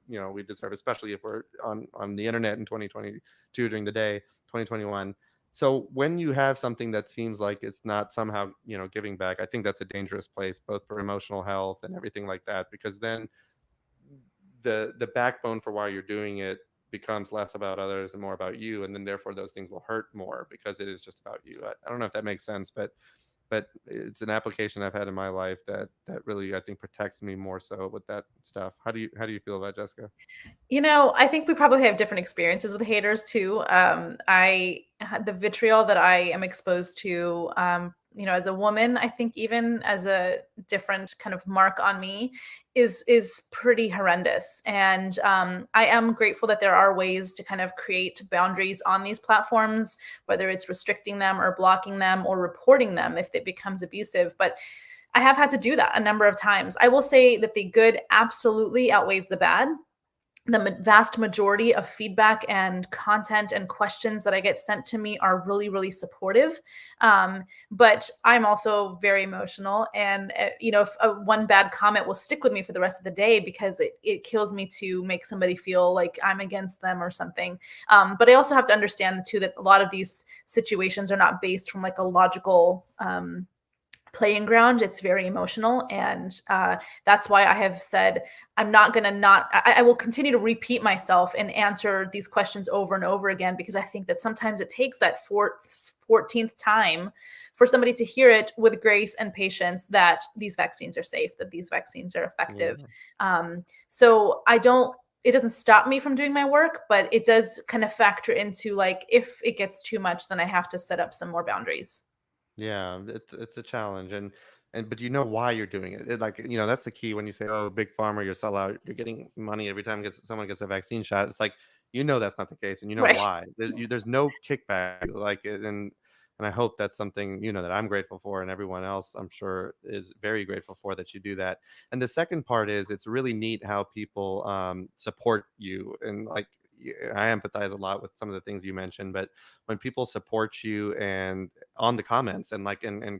we deserve, especially if we're on the internet in 2022 during the day, 2021. So when you have something that seems like it's not somehow, giving back, I think that's a dangerous place, both for emotional health and everything like that, because then the backbone for why you're doing it becomes less about others and more about you, and then therefore those things will hurt more because it is just about you. I don't know if that makes sense, but it's an application I've had in my life that really, I think, protects me more so with that stuff. How do you feel about, Jessica? I think we probably have different experiences with haters too. The vitriol that I am exposed to, as a woman, I think even as a different kind of mark on me is pretty horrendous. And I am grateful that there are ways to kind of create boundaries on these platforms, whether it's restricting them or blocking them or reporting them if it becomes abusive. But I have had to do that a number of times. I will say that the good absolutely outweighs the bad. The vast majority of feedback and content and questions that I get sent to me are really, really supportive. But I'm also very emotional. And, if one bad comment will stick with me for the rest of the day because it kills me to make somebody feel like I'm against them or something. But I also have to understand too that a lot of these situations are not based from like a logical playing ground. It's very emotional. And that's why I have said, I'm not going to I will continue to repeat myself and answer these questions over and over again, because I think that sometimes it takes that 14th time for somebody to hear it with grace and patience that these vaccines are safe, that these vaccines are effective. Yeah. So it doesn't stop me from doing my work, but it does kind of factor into like, if it gets too much, then I have to set up some more boundaries. Yeah, it's a challenge, but you know why you're doing it. That's the key when you say, "Oh, big pharma, you're sellout, you're getting money every time someone gets a vaccine shot." It's like, that's not the case, and you know Right. why. There's no kickback, and I hope that's something that I'm grateful for, and everyone else I'm sure is very grateful for that you do that. And the second part is it's really neat how people support you, and like I empathize a lot with some of the things you mentioned, but when people support you and on the comments and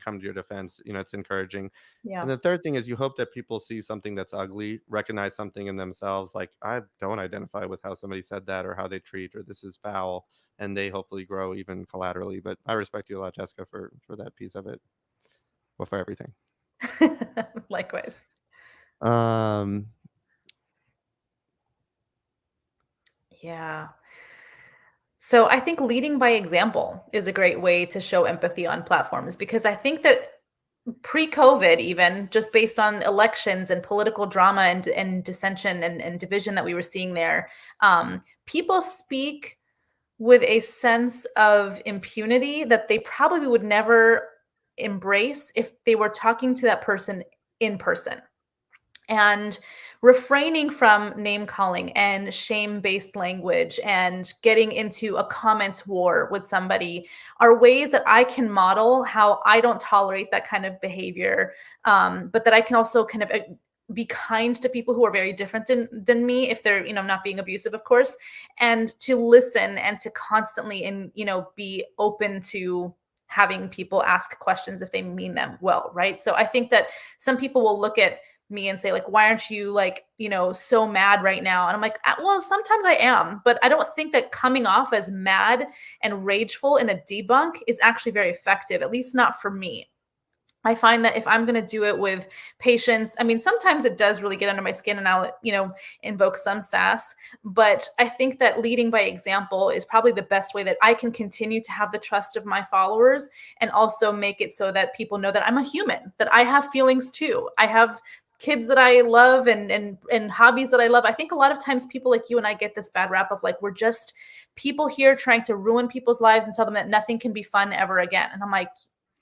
come to your defense, it's encouraging. Yeah. And the third thing is you hope that people see something that's ugly, recognize something in themselves, like I don't identify with how somebody said that or how they treat, or this is foul, and they hopefully grow even collaterally. But I respect you a lot, Jessica, for that piece of it. Well, for everything. Likewise. Yeah. So I think leading by example is a great way to show empathy on platforms, because I think that pre-COVID, even just based on elections and political drama and dissension and division that we were seeing there, people speak with a sense of impunity that they probably would never embrace if they were talking to that person in person. And refraining from name calling and shame-based language and getting into a comments war with somebody are ways that I can model how I don't tolerate that kind of behavior, but that I can also kind of be kind to people who are very different than me, if they're, not being abusive, of course, and to listen and to constantly be open to having people ask questions if they mean them well, right? So I think that some people will look at me and say like, why aren't you so mad right now? And I'm like, well, sometimes I am, but I don't think that coming off as mad and rageful in a debunk is actually very effective, at least not for me. I find that if I'm going to do it with patience, I mean, sometimes it does really get under my skin and I'll, invoke some sass, but I think that leading by example is probably the best way that I can continue to have the trust of my followers, and also make it so that people know that I'm a human, that I have feelings too. I have kids that I love and hobbies that I love. I think a lot of times people like you and I get this bad rap of like, we're just people here trying to ruin people's lives and tell them that nothing can be fun ever again. And I'm like,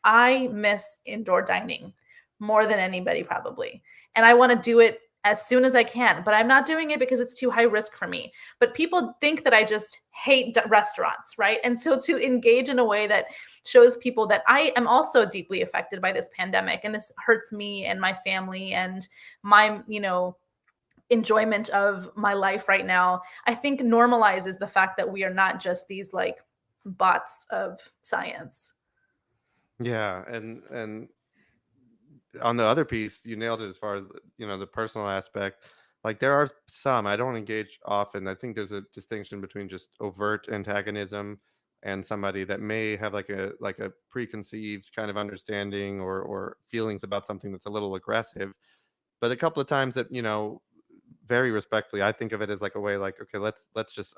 I miss indoor dining more than anybody probably. And I want to do it as soon as I can, but I'm not doing it because it's too high risk for me. But people think that I just hate restaurants, right? And so to engage in a way that shows people that I am also deeply affected by this pandemic, and this hurts me and my family and my, enjoyment of my life right now, I think normalizes the fact that we are not just these like bots of science. Yeah, and on the other piece, you nailed it as far as the personal aspect. Like there are some I don't engage often. I think there's a distinction between just overt antagonism and somebody that may have like a preconceived kind of understanding or feelings about something that's a little aggressive. But a couple of times that very respectfully, I think of it as like a way like, okay, let's just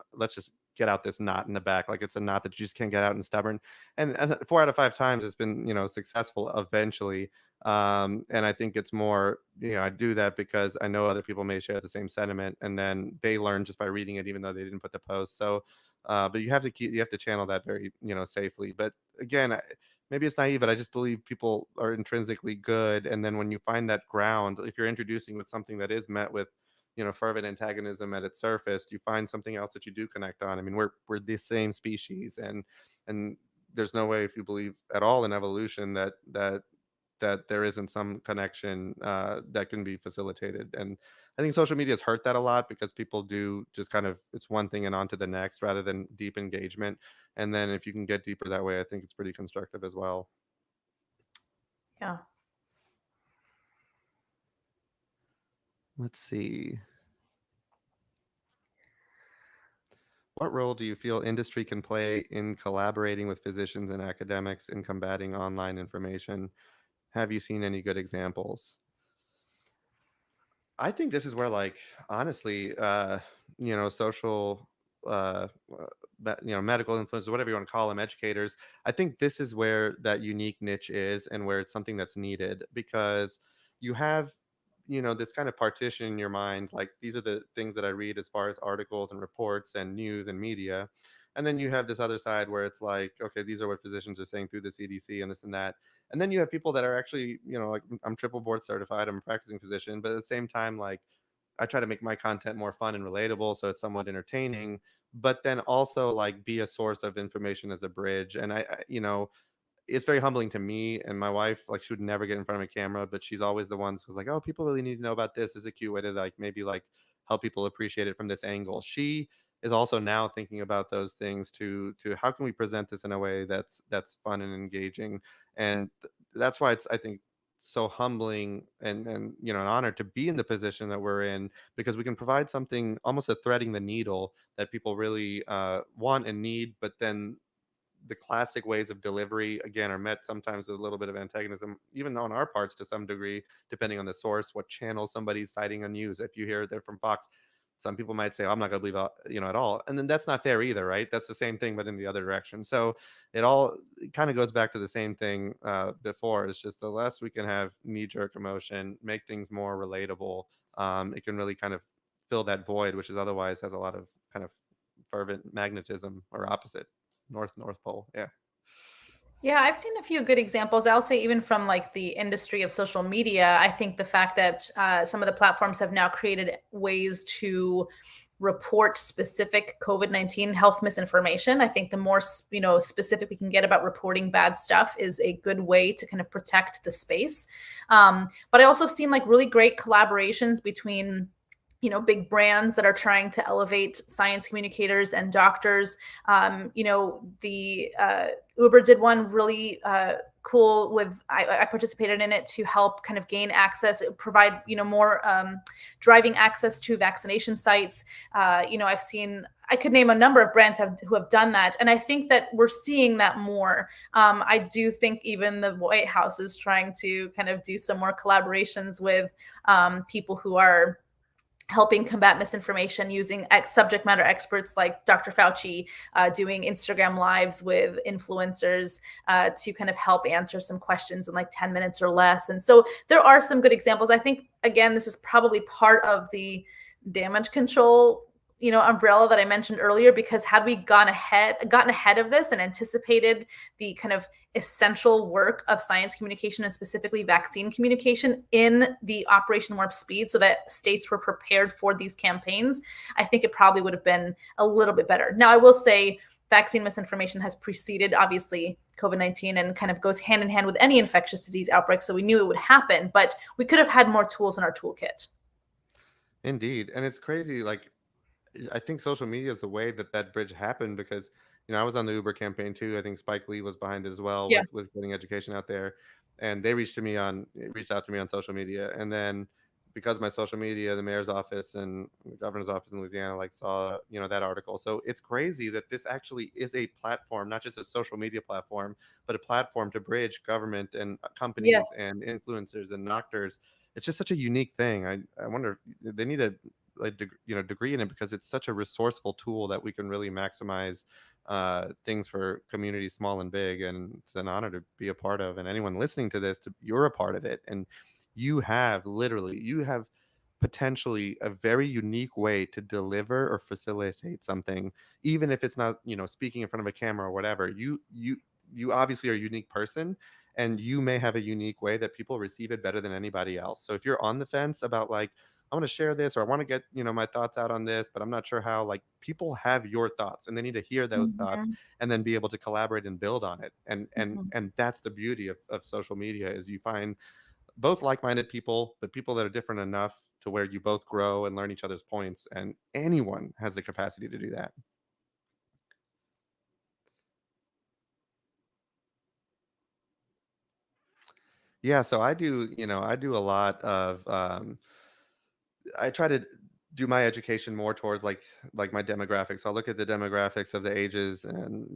get out this knot in the back. Like it's a knot that you just can't get out and stubborn. And 4 out of 5 times it's been successful eventually. And I think it's more I do that because I know other people may share the same sentiment, and then they learn just by reading it, even though they didn't put the post. So but you have to channel that very safely. But again, maybe it's naive, but I just believe people are intrinsically good. And then when you find that ground, if you're introducing with something that is met with fervent antagonism at its surface, you find something else that you do connect on. I mean, we're the same species, and there's no way, if you believe at all in evolution, that there isn't some connection that can be facilitated. And I think social media has hurt that a lot, because people do just kind of, it's one thing and on to the next rather than deep engagement. And then if you can get deeper that way, I think it's pretty constructive as well. Yeah. Let's see. What role do you feel industry can play in collaborating with physicians and academics in combating online information? Have you seen any good examples? I think this is where, like, honestly, social, medical influencers, whatever you want to call them, educators, I think this is where that unique niche is, and where it's something that's needed, because you have this kind of partition in your mind, like these are the things that I read as far as articles and reports and news and media, and then you have this other side where it's like, okay, these are what physicians are saying through the CDC and this and that. And then you have people that are actually, like, I'm triple board certified, I'm a practicing physician, but at the same time, like, I try to make my content more fun and relatable so it's somewhat entertaining, but then also like be a source of information as a bridge. And I it's very humbling to me, and my wife, like, she would never get in front of a camera, but she's always the one who's like, oh, people really need to know about this. Is a cute way to like maybe like help people appreciate it from this angle. She is also now thinking about those things to how can we present this in a way that's fun and engaging. And that's why it's, I think, so humbling and an honor to be in the position that we're in, because we can provide something, almost a threading the needle, that people really want and need. But then the classic ways of delivery, again, are met sometimes with a little bit of antagonism, even on our parts to some degree, depending on the source, what channel somebody's citing on news. If you hear they're from Fox, some people might say, oh, I'm not going to believe at all. And then that's not fair either, right? That's the same thing, but in the other direction. So it kind of goes back to the same thing before. It's just the less we can have knee-jerk emotion, make things more relatable, it can really kind of fill that void, which is otherwise has a lot of kind of fervent magnetism, or opposite. North Pole. Yeah, I've seen a few good examples. I'll say even from like the industry of social media, I think the fact that some of the platforms have now created ways to report specific COVID-19 health misinformation. I think the more specific we can get about reporting bad stuff is a good way to kind of protect the space. But I also seen like really great collaborations between big brands that are trying to elevate science communicators and doctors. The Uber did one really cool with, I participated in it to help kind of gain access, provide, more driving access to vaccination sites. I've seen, I could name a number of brands who have done that. And I think that we're seeing that more. I do think even the White House is trying to kind of do some more collaborations with people who are helping combat misinformation using subject matter experts like Dr. Fauci, doing Instagram lives with influencers to kind of help answer some questions in like 10 minutes or less. And so there are some good examples. I think, again, this is probably part of the damage control umbrella that I mentioned earlier, because had we gotten ahead of this and anticipated the kind of essential work of science communication and specifically vaccine communication in the Operation Warp Speed so that states were prepared for these campaigns, I think it probably would have been a little bit better. Now, I will say vaccine misinformation has preceded, obviously, COVID-19 and kind of goes hand in hand with any infectious disease outbreak. So we knew it would happen, but we could have had more tools in our toolkit. Indeed. And it's crazy. Like, I think social media is the way that that bridge happened because, I was on the Uber campaign too. I think Spike Lee was behind it as well Yeah. with getting education out there. And they reached out to me on social media. And then because of my social media, the mayor's office and the governor's office in Louisiana like saw, that article. So it's crazy that this actually is a platform, not just a social media platform, but a platform to bridge government and companies Yes. and influencers and doctors. It's just such a unique thing. I wonder if they need a degree in it because it's such a resourceful tool that we can really maximize things for communities small and big, and it's an honor to be a part of. And anyone listening to this, you're a part of it, and you have potentially a very unique way to deliver or facilitate something, even if it's not speaking in front of a camera or whatever. You obviously are a unique person, and you may have a unique way that people receive it better than anybody else. So if you're on the fence about like, I want to share this, or I want to get my thoughts out on this, but I'm not sure how, like, people have your thoughts and they need to hear those thoughts Mhm. and then be able to collaborate and build on it. Mhm. And that's the beauty of social media, is you find both like-minded people, but people that are different enough to where you both grow and learn each other's points, and anyone has the capacity to do that. Yeah, so I do a lot of I try to do my education more towards like my demographics. So I'll look at the demographics of the ages and,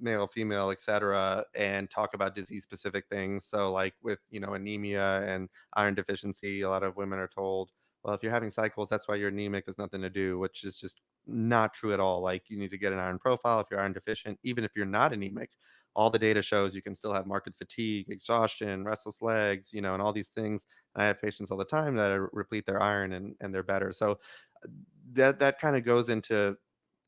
male, female, etc., and talk about disease specific things. So like with, anemia and iron deficiency, a lot of women are told, well, if you're having cycles, that's why you're anemic. There's nothing to do, which is just not true at all. Like, you need to get an iron profile if you're iron deficient, even if you're not anemic. All the data shows you can still have marked fatigue, exhaustion, restless legs, and all these things. I have patients all the time that replete their iron, and they're better. So that kind of goes into,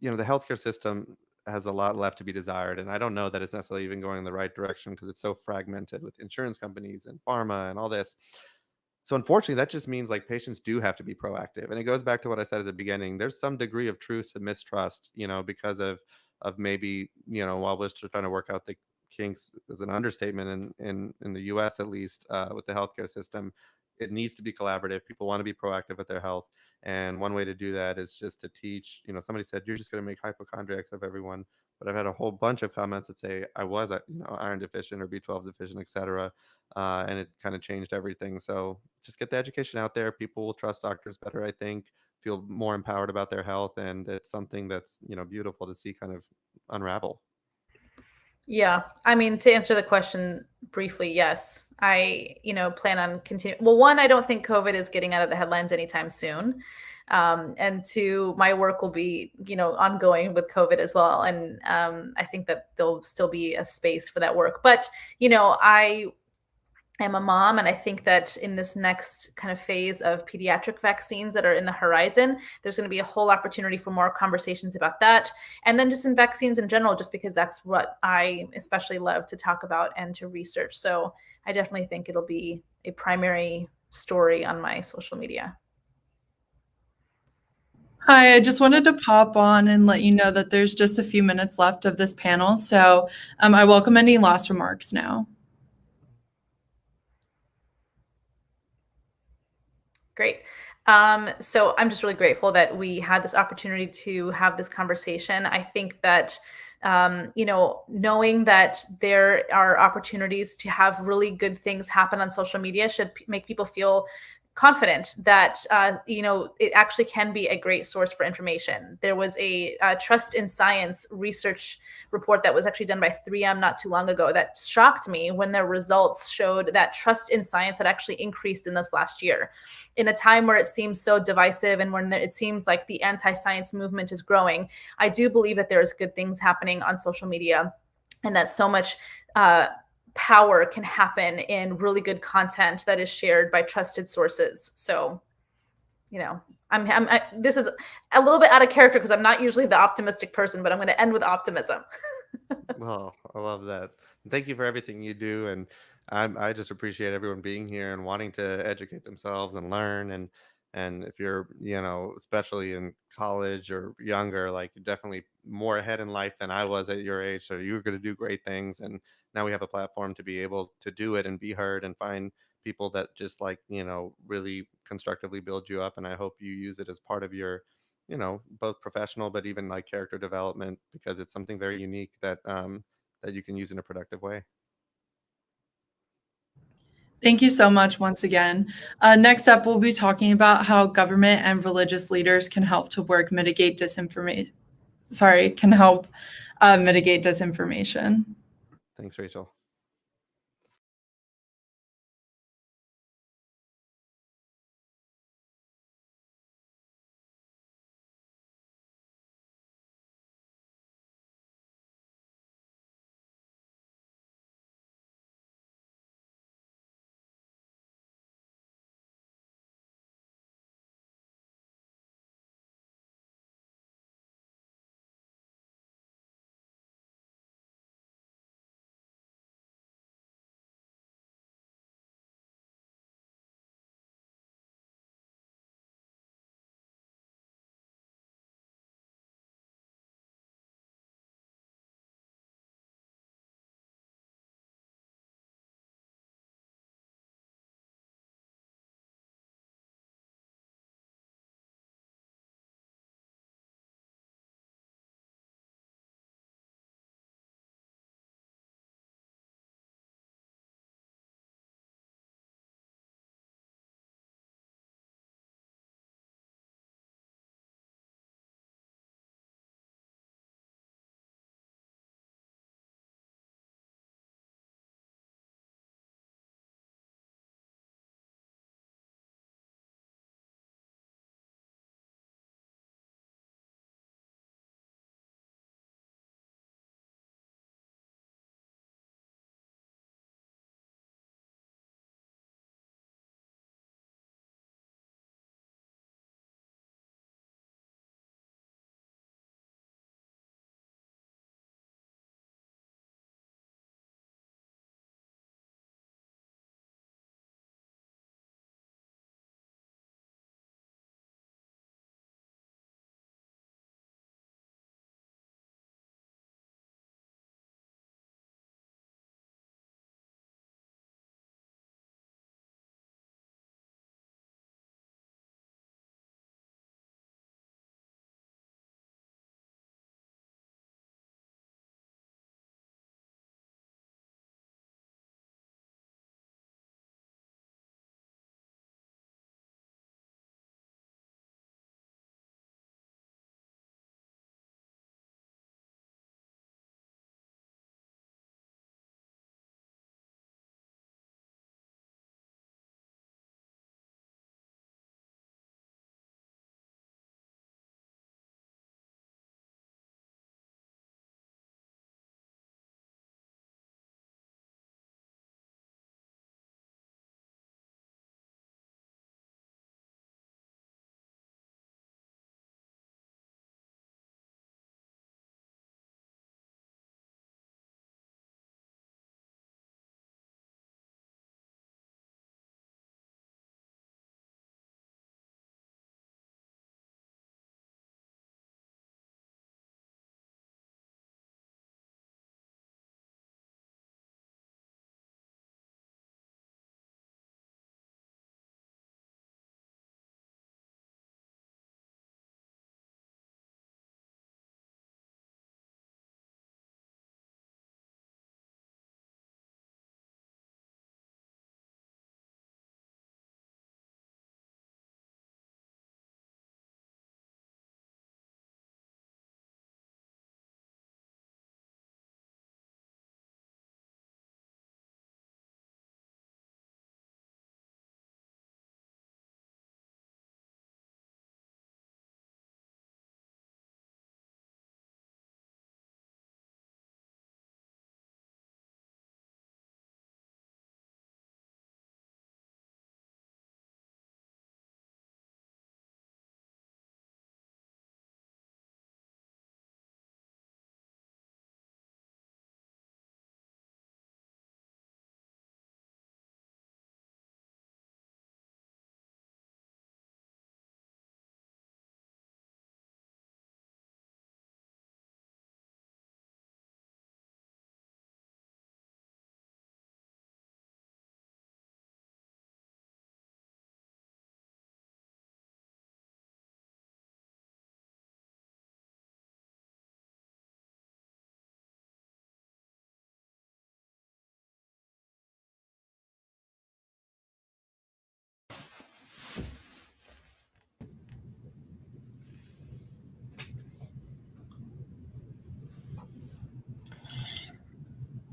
the healthcare system has a lot left to be desired. And I don't know that it's necessarily even going in the right direction because it's so fragmented with insurance companies and pharma and all this. So unfortunately, that just means like patients do have to be proactive. And it goes back to what I said at the beginning. There's some degree of truth to mistrust, because of maybe, while we're still trying to work out the kinks, is an understatement in the US, at least, with the healthcare system. It needs to be collaborative. People want to be proactive with their health. And one way to do that is just to teach, somebody said, you're just going to make hypochondriacs of everyone. But I've had a whole bunch of comments that say I was, iron deficient or B12 deficient, etc. And it kind of changed everything. So just get the education out there. People will trust doctors better, I think, feel more empowered about their health. And it's something that's, beautiful to see kind of unravel. Yeah. I mean, to answer the question briefly, yes. I, plan on continuing. Well, one, I don't think COVID is getting out of the headlines anytime soon. And two, my work will be, ongoing with COVID as well. And I think that there'll still be a space for that work. But, I am a mom, and I think that in this next kind of phase of pediatric vaccines that are in the horizon, there's going to be a whole opportunity for more conversations about that. And then just in vaccines in general, just because that's what I especially love to talk about and to research. So I definitely think it'll be a primary story on my social media. Hi, I just wanted to pop on and let you know that there's just a few minutes left of this panel. So I welcome any last remarks now. Great. So I'm just really grateful that we had this opportunity to have this conversation. I think that, knowing that there are opportunities to have really good things happen on social media should make people feel confident that, it actually can be a great source for information. There was a Trust in Science research report that was actually done by 3M not too long ago that shocked me when their results showed that trust in science had actually increased in this last year. In a time where it seems so divisive and when it seems like the anti-science movement is growing, I do believe that there is good things happening on social media, and that so much power can happen in really good content that is shared by trusted sources. So, this is a little bit out of character because I'm not usually the optimistic person, but I'm going to end with optimism. Oh, I love that. Thank you for everything you do. And I just appreciate everyone being here and wanting to educate themselves and learn. And if you're, especially in college or younger, like, you're definitely more ahead in life than I was at your age. So you're going to do great things. And now we have a platform to be able to do it and be heard and find people that just like, really constructively build you up. And I hope you use it as part of your, both professional, but even like character development, because it's something very unique that, that you can use in a productive way. Thank you so much once again. Next up, we'll be talking about how government and religious leaders can help to mitigate disinformation. Mitigate disinformation. Thanks, Rachel.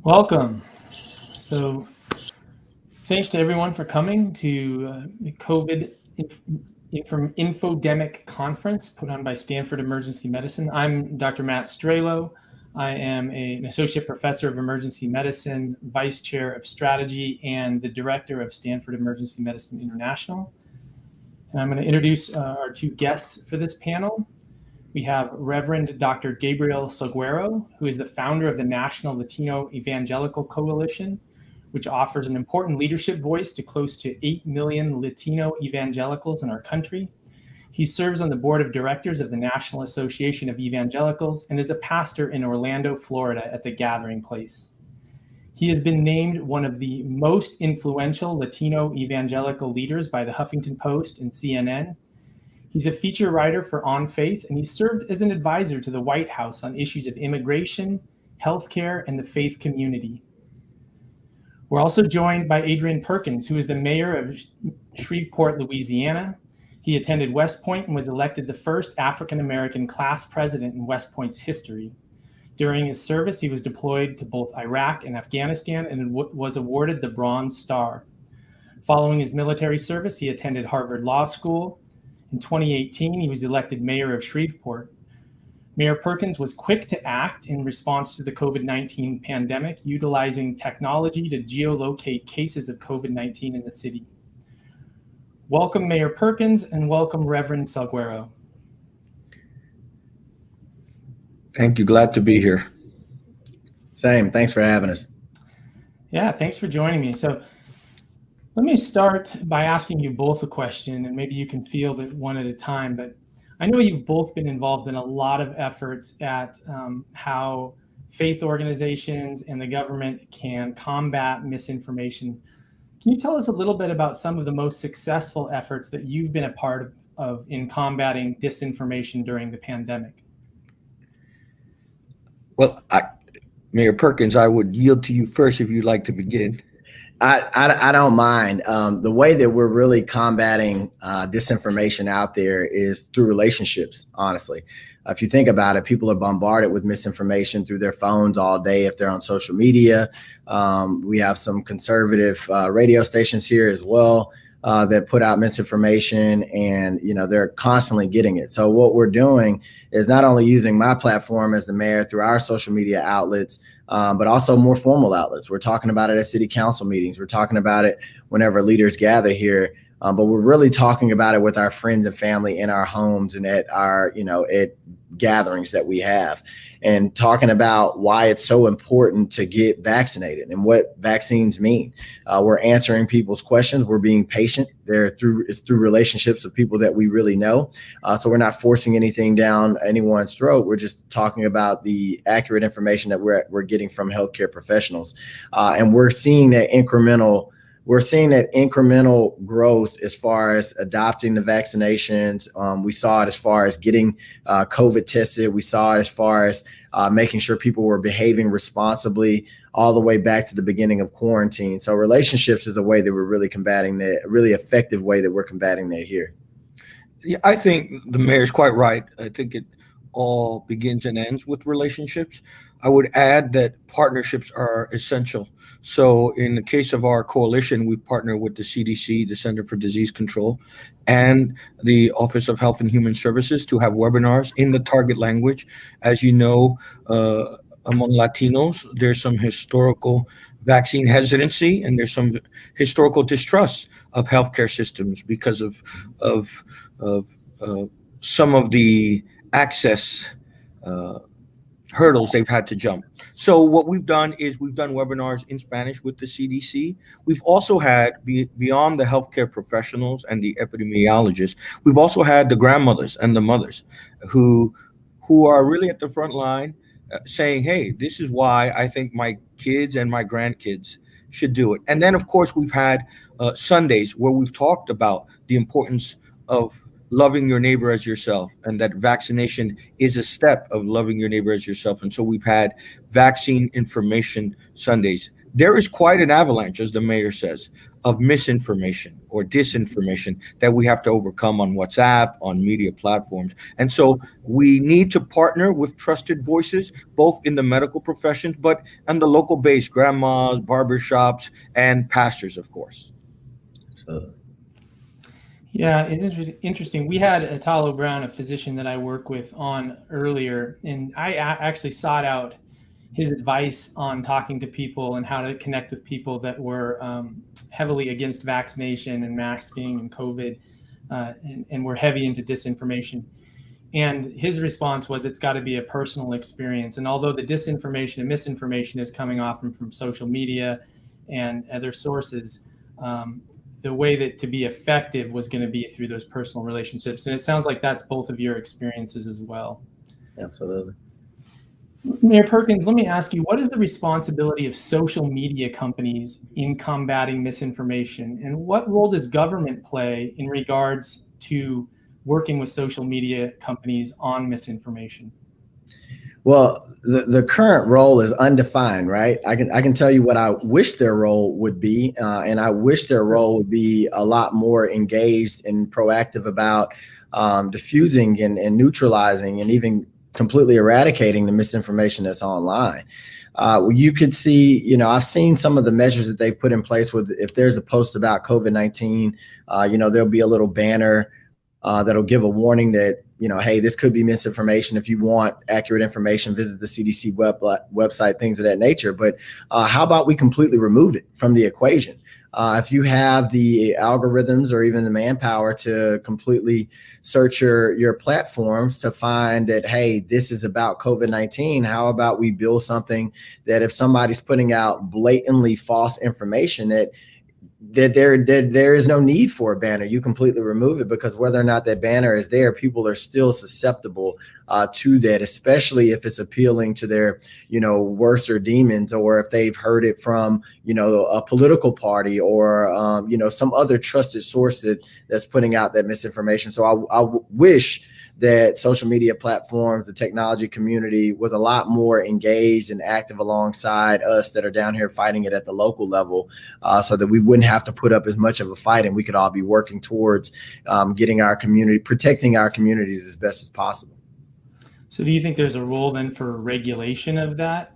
Welcome. So thanks to everyone for coming to the COVID INFODEMIC conference put on by Stanford Emergency Medicine. I'm Dr. Matt Strelo. I am an associate professor of emergency medicine, vice chair of strategy, and the director of Stanford Emergency Medicine International. And I'm going to introduce our two guests for this panel. We have Reverend Dr. Gabriel Salguero, who is the founder of the National Latino Evangelical Coalition, which offers an important leadership voice to close to 8 million Latino evangelicals in our country. He serves on the board of directors of the National Association of Evangelicals and is a pastor in Orlando, Florida at the Gathering Place. He has been named one of the most influential Latino evangelical leaders by the Huffington Post and CNN. He's a feature writer for On Faith, and he served as an advisor to the White House on issues of immigration, healthcare, and the faith community. We're also joined by Adrian Perkins, who is the mayor of Shreveport, Louisiana. He attended West Point and was elected the first African-American class president in West Point's history. During his service, he was deployed to both Iraq and Afghanistan and was awarded the Bronze Star. Following his military service, he attended Harvard Law School. In 2018, he was elected mayor of Shreveport. Mayor Perkins was quick to act in response to the COVID-19 pandemic, utilizing technology to geolocate cases of COVID-19 in the city. Welcome, Mayor Perkins, and welcome, Reverend Salguero. Thank you. Glad to be here. Same. Thanks for having us. Yeah, thanks for joining me. So let me start by asking you both a question, and maybe you can field it one at a time. But I know you've both been involved in a lot of efforts at how faith organizations and the government can combat misinformation. Can you tell us a little bit about some of the most successful efforts that you've been a part of in combating disinformation during the pandemic? Well, Mayor Perkins, I would yield to you first if you'd like to begin. I don't mind. The way that we're really combating disinformation out there is through relationships, honestly. If you think about it, people are bombarded with misinformation through their phones all day if they're on social media. We have some conservative radio stations here as well that put out misinformation, and they're constantly getting it. So what we're doing is not only using my platform as the mayor through our social media outlets, but also more formal outlets. We're talking about it at city council meetings. We're talking about it whenever leaders gather here. But we're really talking about it with our friends and family in our homes and at our, at gatherings that we have, and talking about why it's so important to get vaccinated and what vaccines mean. We're answering people's questions. We're being patient. It's through relationships of people that we really know. So we're not forcing anything down anyone's throat. We're just talking about the accurate information that we're getting from healthcare professionals. And we're seeing that incremental growth as far as adopting the vaccinations. We saw it as far as getting COVID tested. We saw it as far as making sure people were behaving responsibly all the way back to the beginning of quarantine. So relationships is a way that we're really combating that, a really effective way that we're combating that here. Yeah, I think the mayor's quite right. I think it all begins and ends with relationships. I would add that partnerships are essential. So in the case of our coalition, we partner with the CDC, the Center for Disease Control, and the Office of Health and Human Services to have webinars in the target language. As you know, among Latinos, there's some historical vaccine hesitancy, and there's some historical distrust of healthcare systems because of some of the access hurdles they've had to jump. So what we've done is we've done webinars in Spanish with the CDC. We've also had, beyond the healthcare professionals and the epidemiologists, we've also had the grandmothers and the mothers who are really at the front line saying, hey, this is why I think my kids and my grandkids should do it. And then, of course, we've had Sundays where we've talked about the importance of loving your neighbor as yourself, and that vaccination is a step of loving your neighbor as yourself. And so we've had vaccine information Sundays. There is quite an avalanche, as the mayor says, of misinformation or disinformation that we have to overcome on WhatsApp, on media platforms. And so we need to partner with trusted voices, both in the medical professions, but on the local base, grandmas, barbershops, and pastors, of course. Yeah, it's interesting. We had Italo Brown, a physician that I work with, on earlier, and I actually sought out his advice on talking to people and how to connect with people that were heavily against vaccination and masking and COVID, and were heavy into disinformation. And his response was, it's got to be a personal experience. And although the disinformation and misinformation is coming off from social media and other sources, the way that to be effective was going to be through those personal relationships. And it sounds like that's both of your experiences as well. Absolutely. Mayor Perkins, let me ask you, what is the responsibility of social media companies in combating misinformation? And what role does government play in regards to working with social media companies on misinformation? Well, the current role is undefined, right? I can tell you what I wish their role would be, and I wish their role would be a lot more engaged and proactive about diffusing and neutralizing and even completely eradicating the misinformation that's online. You could see, I've seen some of the measures that they've put in place with, if there's a post about COVID-19, there'll be a little banner that'll give a warning that, hey, this could be misinformation. If you want accurate information, visit the CDC website, things of that nature. But how about we completely remove it from the equation? If you have the algorithms or even the manpower to completely search your platforms to find that, hey, this is about COVID-19, how about we build something that if somebody's putting out blatantly false information, that there is no need for a banner. You completely remove it, because whether or not that banner is there, people are still susceptible to that, especially if it's appealing to their, worser demons, or if they've heard it from, a political party or, some other trusted source that's putting out that misinformation. So I wish that social media platforms, the technology community, was a lot more engaged and active alongside us that are down here fighting it at the local level, so that we wouldn't have to put up as much of a fight, and we could all be working towards protecting our communities as best as possible. So do you think there's a role then for regulation of that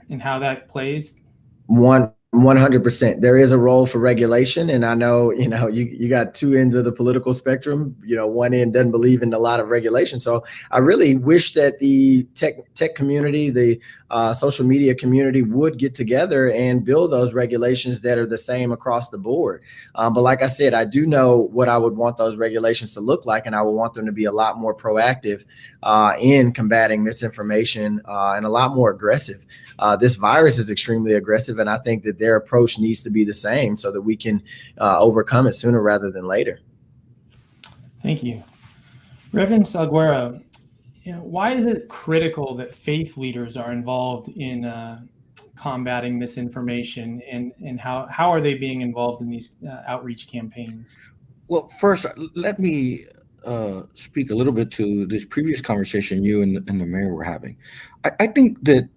and how that plays? 100%. There is a role for regulation. And I know, you got two ends of the political spectrum. One end doesn't believe in a lot of regulation. So I really wish that the tech community, the social media community would get together and build those regulations that are the same across the board. But like I said, I do know what I would want those regulations to look like, and I would want them to be a lot more proactive in combating misinformation and a lot more aggressive. This virus is extremely aggressive, and I think that their approach needs to be the same so that we can overcome it sooner rather than later. Thank you. Reverend Salguero, why is it critical that faith leaders are involved in combating misinformation, and how are they being involved in these outreach campaigns? Well, first, let me speak a little bit to this previous conversation you and the mayor were having. I think that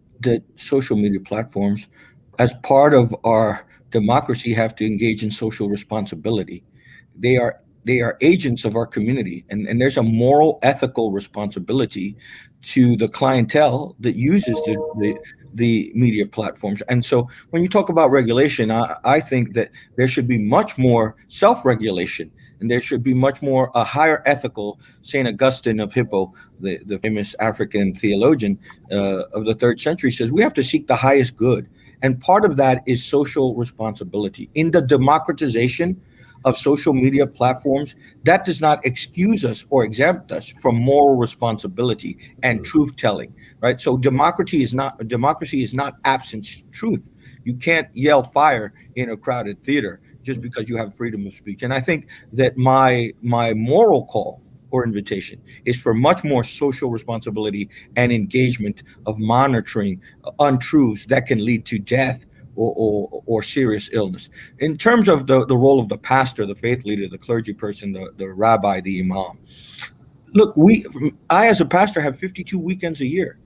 social media platforms, as part of our democracy, have to engage in social responsibility. They are agents of our community, and there's a moral, ethical responsibility to the clientele that uses the media platforms. And so when you talk about regulation, I think that there should be much more self-regulation, and there should be much more a higher ethical. St. Augustine of Hippo, the famous African theologian of the 3rd century, says we have to seek the highest good. And part of that is social responsibility. In the democratization of social media platforms, that does not excuse us or exempt us from moral responsibility and truth telling, right? So democracy is not absent truth. You can't yell fire in a crowded theater just because you have freedom of speech. And I think that my moral call or invitation is for much more social responsibility and engagement of monitoring untruths that can lead to death or serious illness. In terms of the role of the pastor, the faith leader, the clergy person, the rabbi, the imam. Look, I as a pastor have 52 weekends a year.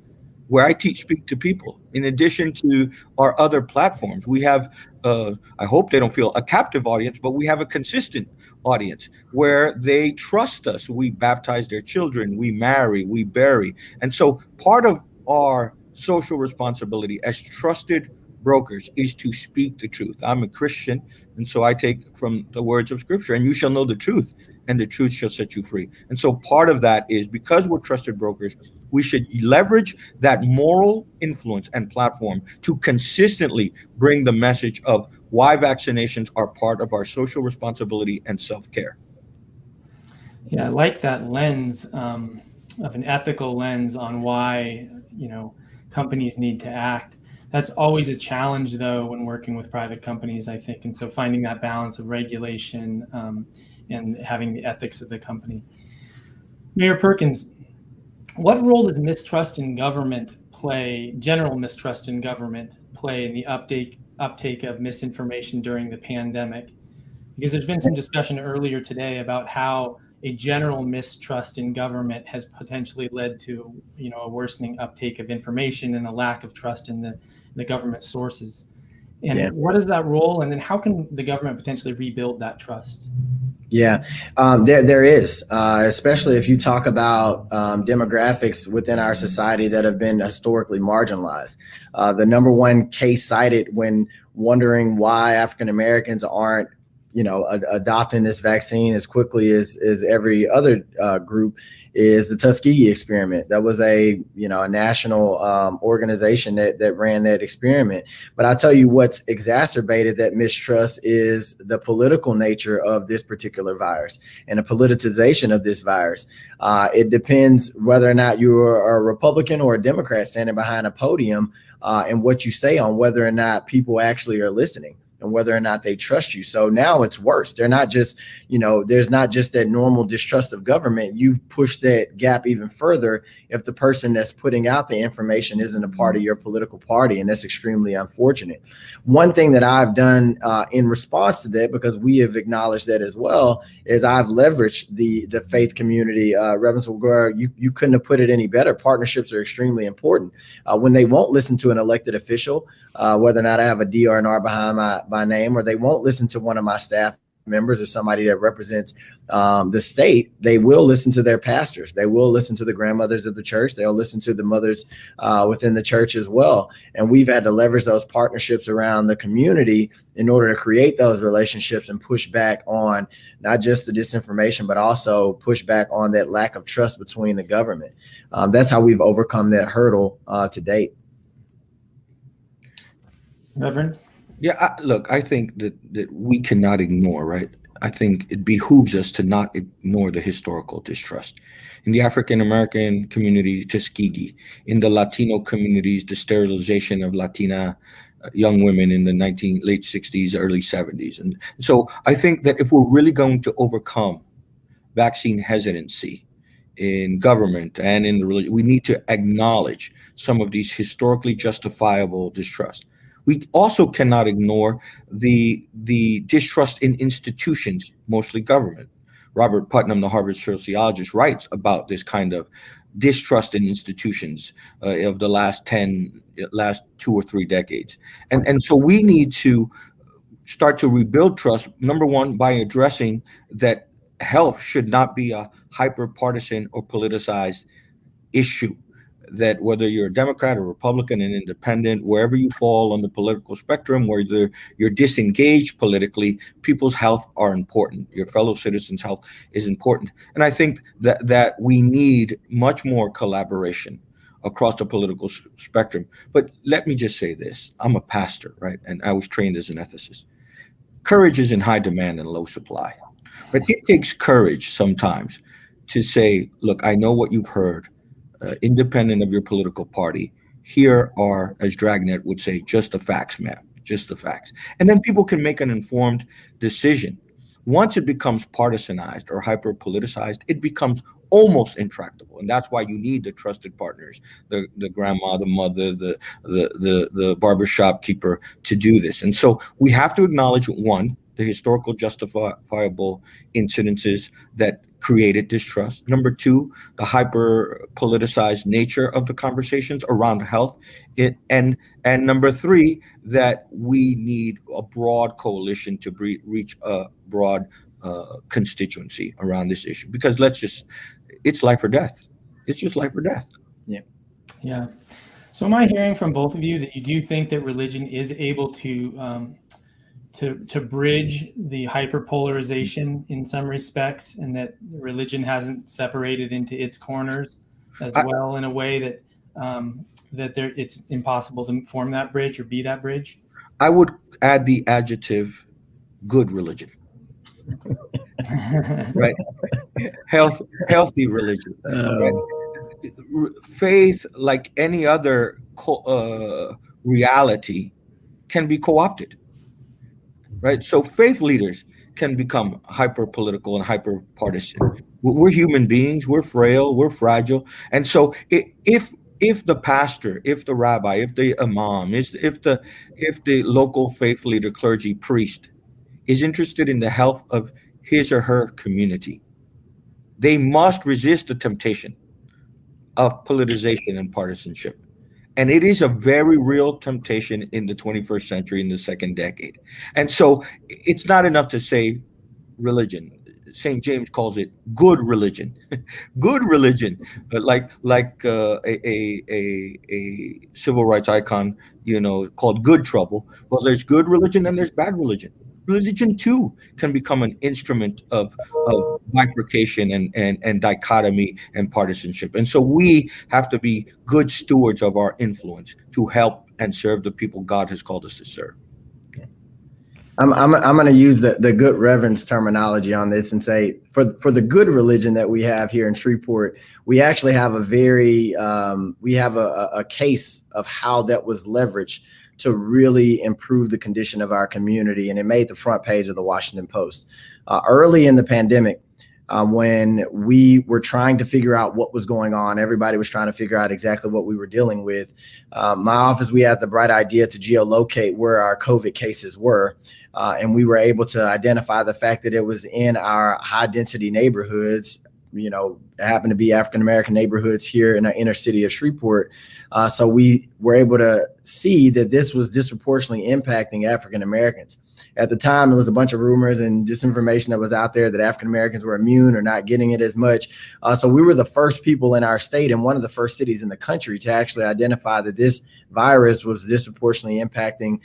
where I speak to people. In addition to our other platforms, we have, I hope they don't feel a captive audience, but we have a consistent audience where they trust us. We baptize their children, we marry, we bury. And so part of our social responsibility as trusted brokers is to speak the truth. I'm a Christian, and so I take from the words of Scripture, and you shall know the truth, and the truth shall set you free. And so part of that is, because we're trusted brokers, we should leverage that moral influence and platform to consistently bring the message of why vaccinations are part of our social responsibility and self-care. Yeah, I like that lens of an ethical lens on why, companies need to act. That's always a challenge, though, when working with private companies, I think. And so finding that balance of regulation and having the ethics of the company. Mayor Perkins, what role does mistrust in government play, general mistrust in government play in the uptake of misinformation during the pandemic? Because there's been some discussion earlier today about how a general mistrust in government has potentially led to, a worsening uptake of information and a lack of trust in the government sources. And what is that role? And then how can the government potentially rebuild that trust? Yeah, there is, especially if you talk about demographics within our society that have been historically marginalized. The number one case cited when wondering why African Americans aren't, adopting this vaccine as quickly as every other group is the Tuskegee experiment. That was a national organization that ran that experiment. But I'll tell you what's exacerbated that mistrust is the political nature of this particular virus and the politicization of this virus. It depends whether or not you're a Republican or a Democrat standing behind a podium and what you say on whether or not people actually are listening and whether or not they trust you. So now it's worse. They're not just, there's not just that normal distrust of government. You've pushed that gap even further if the person that's putting out the information isn't a part of your political party, and that's extremely unfortunate. One thing that I've done in response to that, because we have acknowledged that as well, is I've leveraged the faith community. Reverend Segura, you couldn't have put it any better. Partnerships are extremely important. When they won't listen to an elected official, whether or not I have a D or an R behind my name, or they won't listen to one of my staff members or somebody that represents the state, they will listen to their pastors. They will listen to the grandmothers of the church. They'll listen to the mothers within the church as well. And we've had to leverage those partnerships around the community in order to create those relationships and push back on not just the disinformation, but also push back on that lack of trust between the government. That's how we've overcome that hurdle to date. Reverend? Yeah, look, I think that we cannot ignore, right? I think it behooves us to not ignore the historical distrust. In the African-American community, Tuskegee. In the Latino communities, the sterilization of Latina young women in the late 60s, early 70s. And so I think that if we're really going to overcome vaccine hesitancy in government and in the religion, we need to acknowledge some of these historically justifiable distrust. We also cannot ignore the distrust in institutions, mostly government. Robert Putnam, the Harvard sociologist, writes about this kind of distrust in institutions of the last 2 or 3 decades. And so we need to start to rebuild trust, number one, by addressing that health should not be a hyper-partisan or politicized issue. That whether you're a Democrat or Republican and independent, wherever you fall on the political spectrum, whether you're disengaged politically, people's health are important. Your fellow citizens' health is important. And I think that we need much more collaboration across the political spectrum. But let me just say this. I'm a pastor, right? And I was trained as an ethicist. Courage is in high demand and low supply. But it takes courage sometimes to say, look, I know what you've heard. Independent of your political party, here are, as Dragnet would say, just the facts, ma'am, just the facts. And then people can make an informed decision. Once it becomes partisanized or hyper-politicized, it becomes almost intractable. And that's why you need the trusted partners, the grandma, the mother, the barbershop keeper to do this. And so we have to acknowledge, one, the historical justifiable incidences that created distrust. Number two, the hyper politicized nature of the conversations around health. And number three, that we need a broad coalition to reach a broad constituency around this issue, because it's life or death. It's just life or death. Yeah. So am I hearing from both of you that you do think that religion is able to bridge the hyperpolarization in some respects, and that religion hasn't separated into its corners as well in a way that it's impossible to form that bridge or be that bridge? I would add the adjective good religion. Right? Healthy religion. Right? Faith, like any other reality, can be co-opted. Right? So faith leaders can become hyper political and hyper partisan. We're human beings, we're frail, we're fragile. And so if the pastor, if the rabbi, if the imam, if the local faith leader, clergy, priest is interested in the health of his or her community, they must resist the temptation of politicization and partisanship. And it is a very real temptation in the 21st century, in the second decade. And so it's not enough to say religion. St. James calls it good religion. Good religion, like a civil rights icon, called Good Trouble. Well, there's good religion and there's bad religion. Religion too can become an instrument of bifurcation and dichotomy and partisanship. And so we have to be good stewards of our influence to help and serve the people God has called us to serve. I'm going to use the good reverence terminology on this and say for the good religion that we have here in Shreveport, we actually have a case of how that was leveraged to really improve the condition of our community. And it made the front page of the Washington Post. Early in the pandemic, when we were trying to figure out what was going on, everybody was trying to figure out exactly what we were dealing with. My office, we had the bright idea to geolocate where our COVID cases were. And we were able to identify the fact that it was in our high density neighborhoods, happened to be African-American neighborhoods here in the inner city of Shreveport. So we were able to see that this was disproportionately impacting African-Americans. At the time, there was a bunch of rumors and disinformation that was out there that African-Americans were immune or not getting it as much. So we were the first people in our state and one of the first cities in the country to actually identify that this virus was disproportionately impacting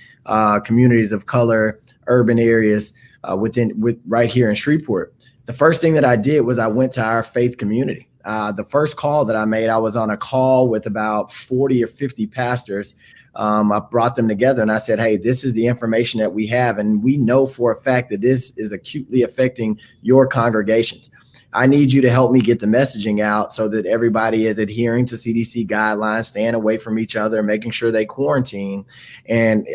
communities of color, urban areas right here in Shreveport. The first thing that I did was I went to our faith community. The first call that I made, I was on a call with about 40 or 50 pastors. I brought them together and I said, hey, this is the information that we have. And we know for a fact that this is acutely affecting your congregations. I need you to help me get the messaging out so that everybody is adhering to CDC guidelines, staying away from each other, making sure they quarantine. And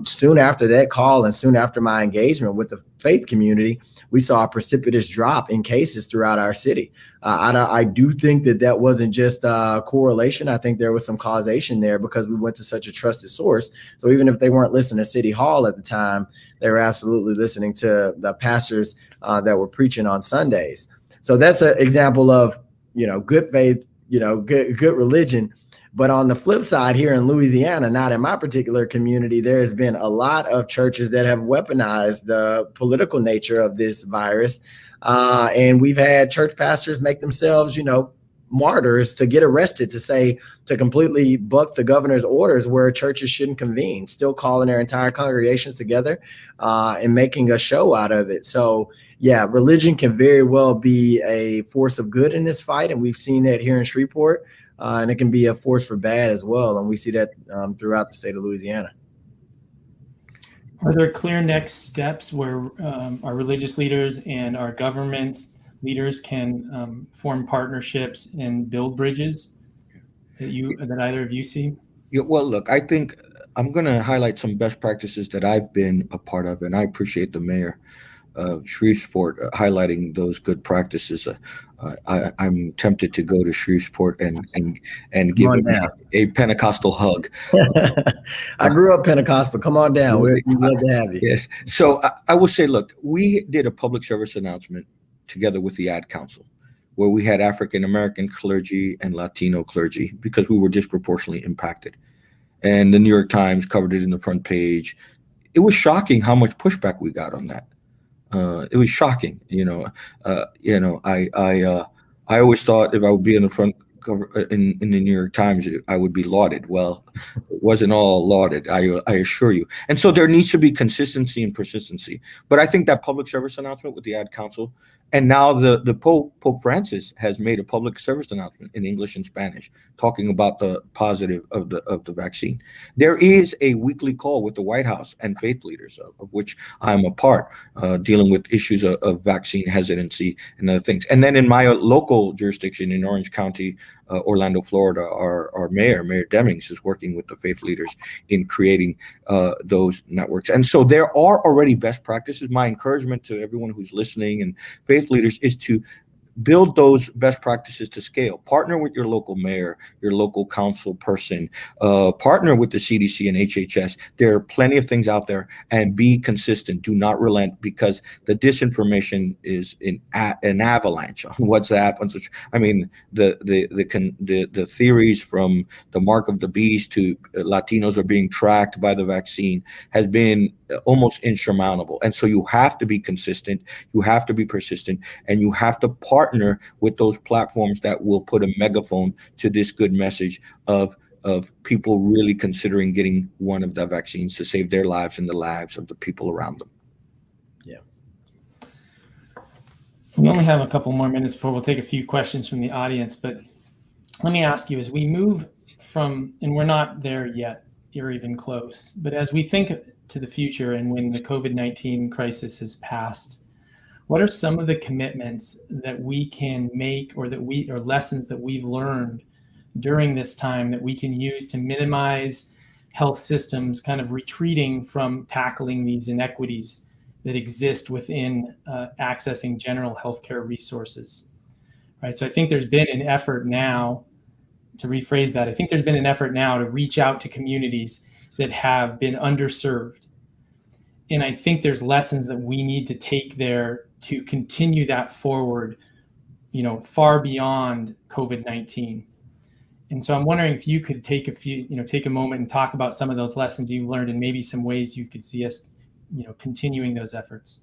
soon after that call and soon after my engagement with the faith community, we saw a precipitous drop in cases throughout our city. I do think that wasn't just a correlation. I think there was some causation there because we went to such a trusted source. So even if they weren't listening to City Hall at the time, they were absolutely listening to the pastors that were preaching on Sundays. So that's an example of, good faith, good religion. But on the flip side, here in Louisiana, not in my particular community, there has been a lot of churches that have weaponized the political nature of this virus. And we've had church pastors make themselves, martyrs to get arrested to completely buck the governor's orders where churches shouldn't convene, still calling their entire congregations together and making a show out of it. So, yeah, religion can very well be a force of good in this fight. And we've seen that here in Shreveport. And it can be a force for bad as well. And we see that throughout the state of Louisiana. Are there clear next steps where our religious leaders and our government leaders can form partnerships and build bridges that either of you see? Yeah, well, look, I think I'm going to highlight some best practices that I've been a part of, and I appreciate the mayor of Shreveport highlighting those good practices. I'm tempted to go to Shreveport and give him a Pentecostal hug. I grew up Pentecostal. Come on down. We'd love to have you. Yes. So I will say, look, we did a public service announcement together with the Ad Council, where we had African American clergy and Latino clergy because we were disproportionately impacted. And the New York Times covered it in the front page. It was shocking how much pushback we got on that. It was shocking, I always thought if I would be in the front cover in the New York Times, I would be lauded. Well, it wasn't all lauded, I assure you. And so there needs to be consistency and persistency. But I think that public service announcement with the Ad Council, and now the Pope Francis has made a public service announcement in English and Spanish, talking about the positive of the vaccine. There is a weekly call with the White House and faith leaders, of which I'm a part, dealing with issues of vaccine hesitancy and other things. And then in my local jurisdiction in Orange County, Orlando, Florida, our Mayor Demings, is working with the faith leaders in creating those networks. And so there are already best practices. My encouragement to everyone who's listening and faith leaders is to build those best practices to scale. Partner with your local mayor, your local council person, partner with the CDC and HHS. There are plenty of things out there, and be consistent. Do not relent, because the disinformation is an avalanche on WhatsApp. On such, I mean, the theories from the mark of the beast to Latinos are being tracked by the vaccine has been almost insurmountable. And so you have to be consistent, you have to be persistent, and you have to partner with those platforms that will put a megaphone to this good message of people really considering getting one of the vaccines to save their lives and the lives of the people around them. Yeah. We only have a couple more minutes before we'll take a few questions from the audience, but let me ask you, as we move from, and we're not there yet, or even close, but as we think to the future and when the COVID-19 crisis has passed, what are some of the commitments that we can make, or lessons that we've learned during this time that we can use to minimize health systems kind of retreating from tackling these inequities that exist within accessing general healthcare resources, right? So I think there's been an effort now, to rephrase that, I think there's been an effort now to reach out to communities that have been underserved. And I think there's lessons that we need to take there to continue that forward, far beyond COVID-19. And so I'm wondering if you could take a moment and talk about some of those lessons you've learned, and maybe some ways you could see us, continuing those efforts.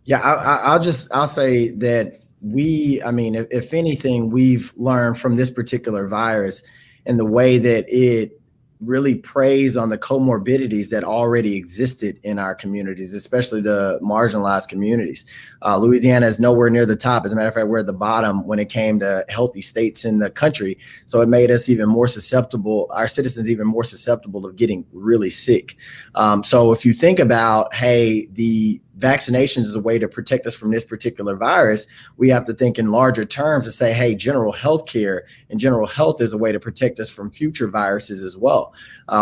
Yeah, I'll say that if anything, we've learned from this particular virus and the way that it really preys on the comorbidities that already existed in our communities, especially the marginalized communities. Louisiana is nowhere near the top. As a matter of fact, we're at the bottom when it came to healthy states in the country. So it made us even more susceptible, our citizens even more susceptible of getting really sick. So if you think about, hey, the vaccinations is a way to protect us from this particular virus, we have to think in larger terms to say, hey, general health care and general health is a way to protect us from future viruses as well.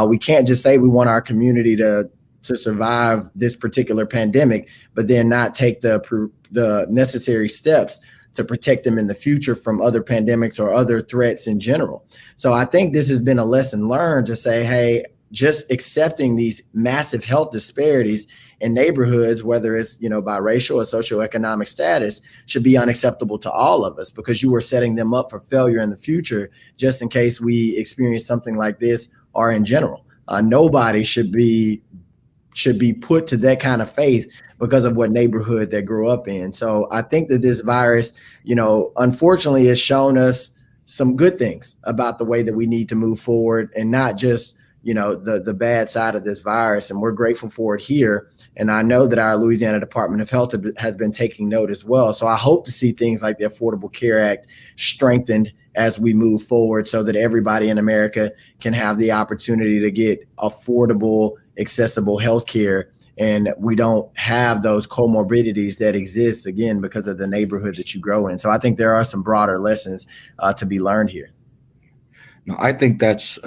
We can't just say we want our community to survive this particular pandemic, but then not take the necessary steps to protect them in the future from other pandemics or other threats in general. So I think this has been a lesson learned to say, hey, just accepting these massive health disparities in neighborhoods, whether it's, by racial or socioeconomic status, should be unacceptable to all of us, because you are setting them up for failure in the future, just in case we experience something like this, or in general. Nobody should be put to that kind of faith because of what neighborhood they grew up in. So I think that this virus, unfortunately, has shown us some good things about the way that we need to move forward, and not just the bad side of this virus. And we're grateful for it here. And I know that our Louisiana Department of Health has been taking note as well. So I hope to see things like the Affordable Care Act strengthened as we move forward, so that everybody in America can have the opportunity to get affordable, accessible health care. And we don't have those comorbidities that exist, again, because of the neighborhood that you grow in. So I think there are some broader lessons to be learned here. No, I think that's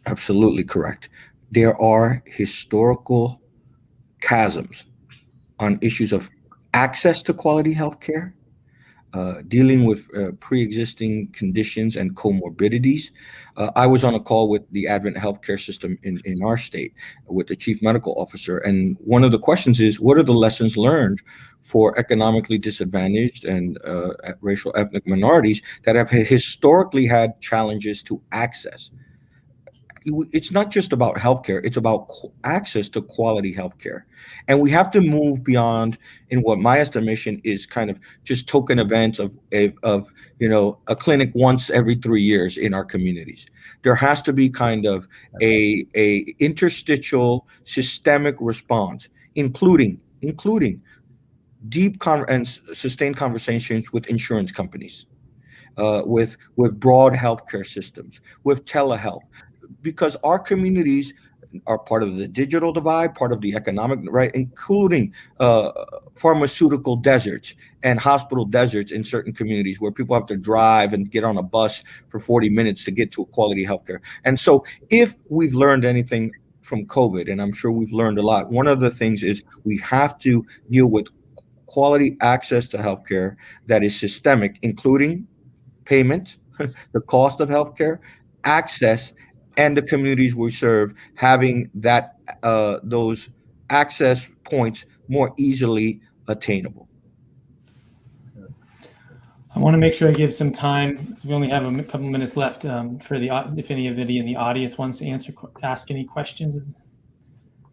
absolutely correct. There are historical chasms on issues of access to quality health care, dealing with pre-existing conditions and comorbidities. I was on a call with the Advent healthcare system in our state with the chief medical officer. And one of the questions is, what are the lessons learned for economically disadvantaged and racial ethnic minorities that have historically had challenges to access? It's not just about healthcare, it's about access to quality healthcare. And we have to move beyond, in what my estimation is kind of just token events of a clinic once every 3 years in our communities. There has to be kind of a interstitial systemic response, including deep and sustained conversations with insurance companies, with broad healthcare systems, with telehealth, because our communities are part of the digital divide, part of the economic, right, including pharmaceutical deserts and hospital deserts in certain communities where people have to drive and get on a bus for 40 minutes to get to a quality healthcare. And so if we've learned anything from COVID, and I'm sure we've learned a lot, one of the things is we have to deal with quality access to healthcare that is systemic, including payment, the cost of healthcare, access, and the communities we serve having that those access points more easily attainable. I want to make sure I give some time. We only have a couple minutes left for if anybody in the audience wants to ask any questions of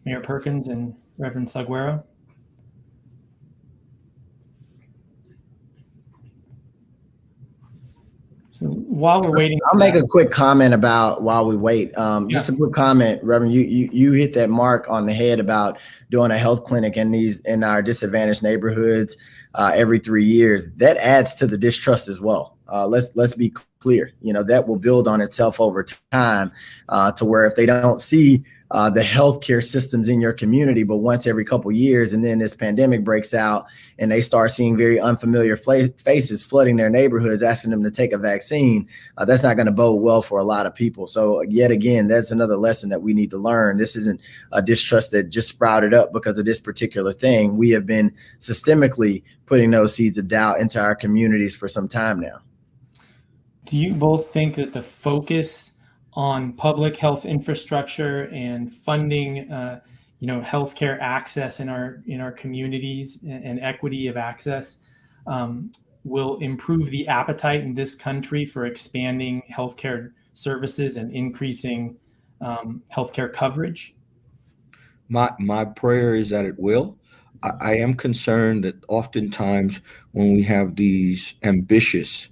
Mayor Perkins and Reverend Saguero. So while we're waiting, I'll make a quick comment about while we wait. Just a quick comment, Reverend. You hit that mark on the head about doing a health clinic in our disadvantaged neighborhoods every 3 years. That adds to the distrust as well. Let's be clear. That will build on itself over time to where if they don't see the healthcare systems in your community, but once every couple of years, and then this pandemic breaks out and they start seeing very unfamiliar faces flooding their neighborhoods, asking them to take a vaccine, that's not going to bode well for a lot of people. So yet again, that's another lesson that we need to learn. This isn't a distrust that just sprouted up because of this particular thing. We have been systemically putting those seeds of doubt into our communities for some time now. Do you both think that the focus on public health infrastructure and funding, healthcare access in our communities and equity of access will improve the appetite in this country for expanding healthcare services and increasing healthcare coverage? My prayer is that it will. I am concerned that oftentimes when we have these ambitious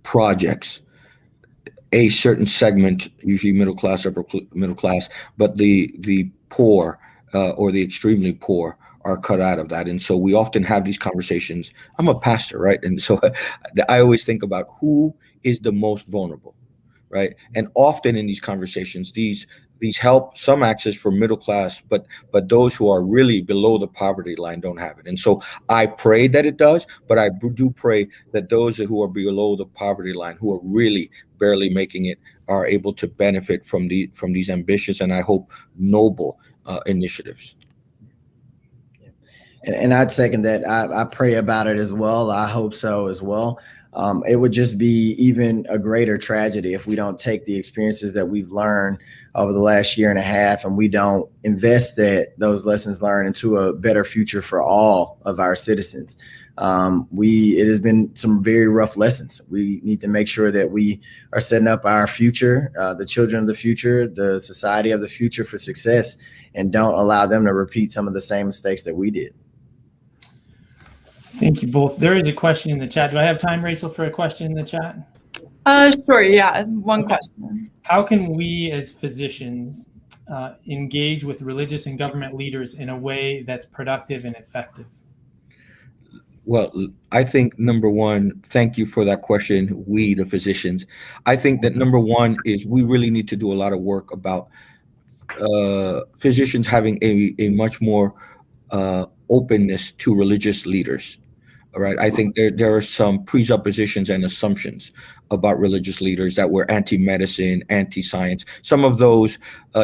projects, a certain segment, usually middle class, upper middle class, but the poor or the extremely poor are cut out of that. And so we often have these conversations. I'm a pastor, right? And so I always think about who is the most vulnerable, right? And often in these conversations, these help some access for middle class, but those who are really below the poverty line don't have it. And so I pray that it does, but I do pray that those who are below the poverty line, who are really barely making it, are able to benefit from these ambitious and I hope noble initiatives. And I'd second that. I pray about it as well. I hope so as well. It would just be even a greater tragedy if we don't take the experiences that we've learned over the last year and a half and we don't invest those lessons learned into a better future for all of our citizens. It has been some very rough lessons. We need to make sure that we are setting up our future, the children of the future, the society of the future for success, and don't allow them to repeat some of the same mistakes that we did. Thank you both. There is a question in the chat. Do I have time, Rachel, for a question in the chat? Sure, yeah, one question. How can we as physicians engage with religious and government leaders in a way that's productive and effective? Well, I think number one, thank you for that question, we, the physicians. I think that number one is we really need to do a lot of work about physicians having a much more openness to religious leaders. All right. I think there are some presuppositions and assumptions about religious leaders that we're anti-medicine, anti-science. Some of those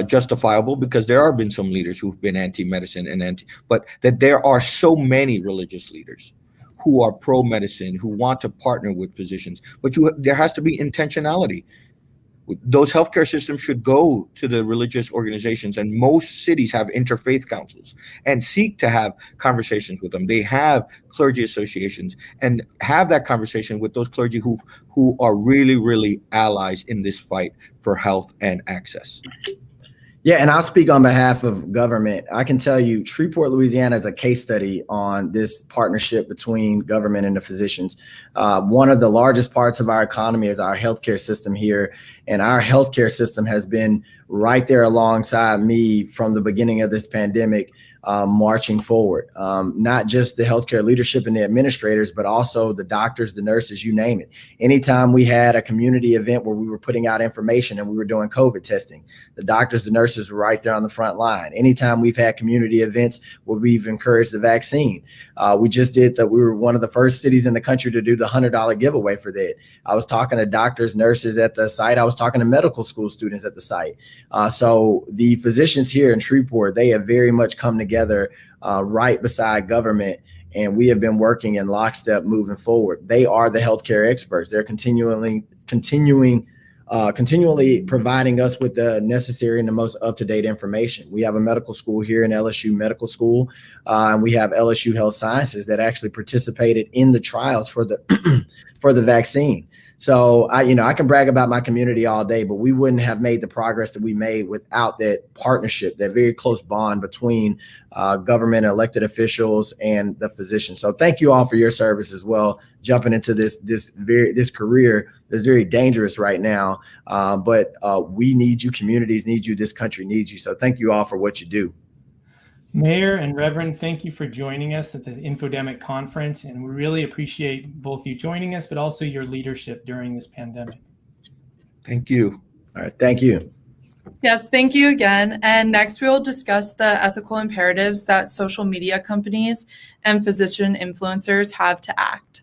justifiable because there have been some leaders who've been anti-medicine but that there are so many religious leaders who are pro-medicine, who want to partner with physicians, but there has to be intentionality. Those healthcare systems should go to the religious organizations, and most cities have interfaith councils and seek to have conversations with them. They have clergy associations and have that conversation with those clergy who are really, really allies in this fight for health and access. Yeah, and I'll speak on behalf of government. I can tell you Shreveport, Louisiana is a case study on this partnership between government and the physicians. One of the largest parts of our economy is our healthcare system here. And our healthcare system has been right there alongside me from the beginning of this pandemic, marching forward. Not just the healthcare leadership and the administrators, but also the doctors, the nurses, you name it. Anytime we had a community event where we were putting out information and we were doing COVID testing, the doctors, the nurses were right there on the front line. Anytime we've had community events where we've encouraged the vaccine, we just did that. We were one of the first cities in the country to do the $100 giveaway for that. I was talking to doctors, nurses at the site. I was talking to medical school students at the site. So the physicians here in Shreveport, they have very much come together right beside government, and we have been working in lockstep moving forward. They are the healthcare experts. They're continually providing us with the necessary and the most up-to-date information. We have a medical school here in LSU Medical School, and we have LSU Health Sciences that actually participated in the trials for the for the vaccine. So I can brag about my community all day, but we wouldn't have made the progress that we made without that partnership, that very close bond between government, elected officials, and the physicians. So thank you all for your service as well, jumping into this career that's very dangerous right now. But we need you, communities need you, this country needs you. So thank you all for what you do. Mayor and Reverend, thank you for joining us at the INFODEMIC conference, and we really appreciate both you joining us, but also your leadership during this pandemic. Thank you. All right, thank you. Yes, thank you again. And next we will discuss the ethical imperatives that social media companies and physician influencers have to act.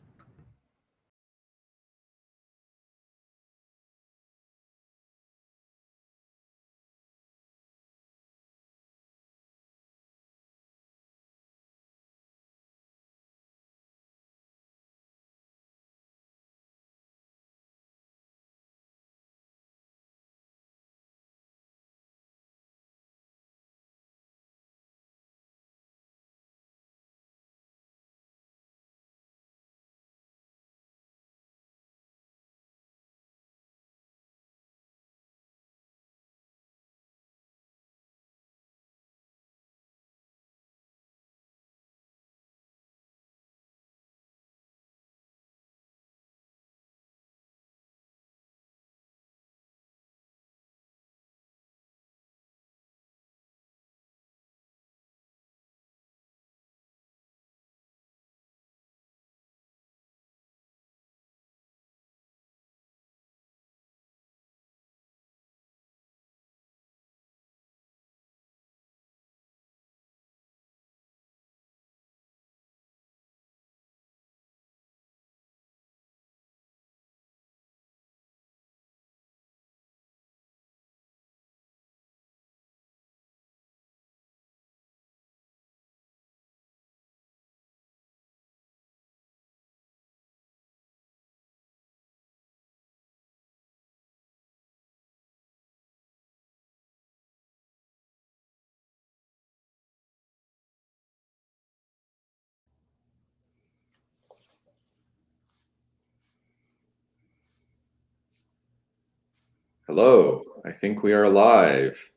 Hello, I think we are live.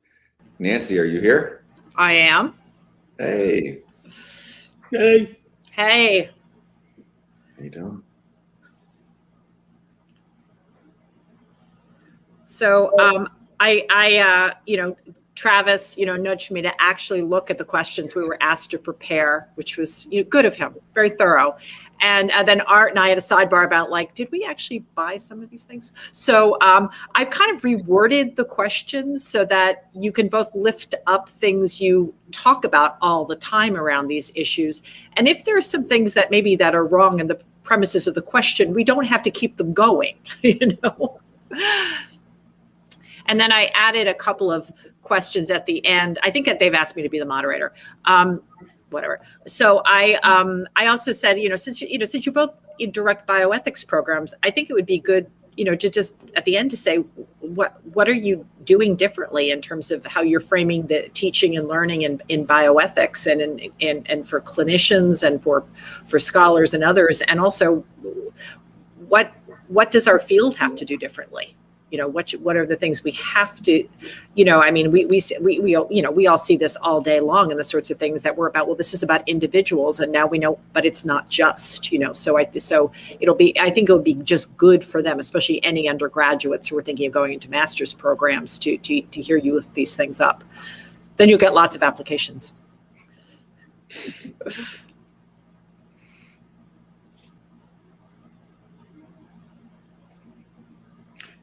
Nancy, are you here? I am. Hey. Hey. Hey. How you doing? So Travis, nudged me to actually look at the questions we were asked to prepare, which was good of him, very thorough. And then Art and I had a sidebar about did we actually buy some of these things? So I've kind of reworded the questions so that you can both lift up things you talk about all the time around these issues. And if there are some things that maybe that are wrong in the premises of the question, we don't have to keep them going, And then I added a couple of questions at the end. I think that they've asked me to be the moderator. whatever. So I also said, since you both direct bioethics programs, I think it would be good, to just at the end to say what are you doing differently in terms of how you're framing the teaching and learning in bioethics and for clinicians and for scholars and others, and also what does our field have to do differently? What are the things we have to, we all see this all day long, and the sorts of things that we're about, well, this is about individuals, and now we know, but it's not just, so I think it'll be just good for them, especially any undergraduates who are thinking of going into master's programs to hear you lift these things up. Then you'll get lots of applications.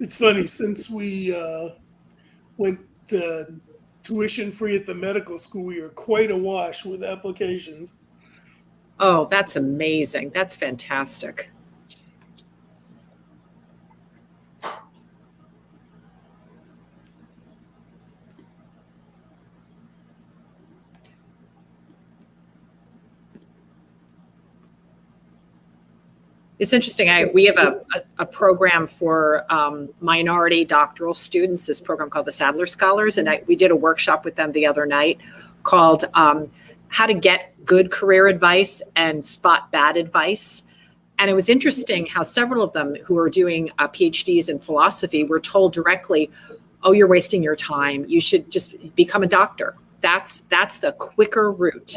It's funny, since we went tuition free at the medical school, we are quite awash with applications. Oh, that's amazing. That's fantastic. It's interesting. We have a program for minority doctoral students, this program called the Sadler Scholars. And we did a workshop with them the other night called How to Get Good Career Advice and Spot Bad Advice. And it was interesting how several of them who are doing PhDs in philosophy were told directly, oh, you're wasting your time. You should just become a doctor. That's the quicker route,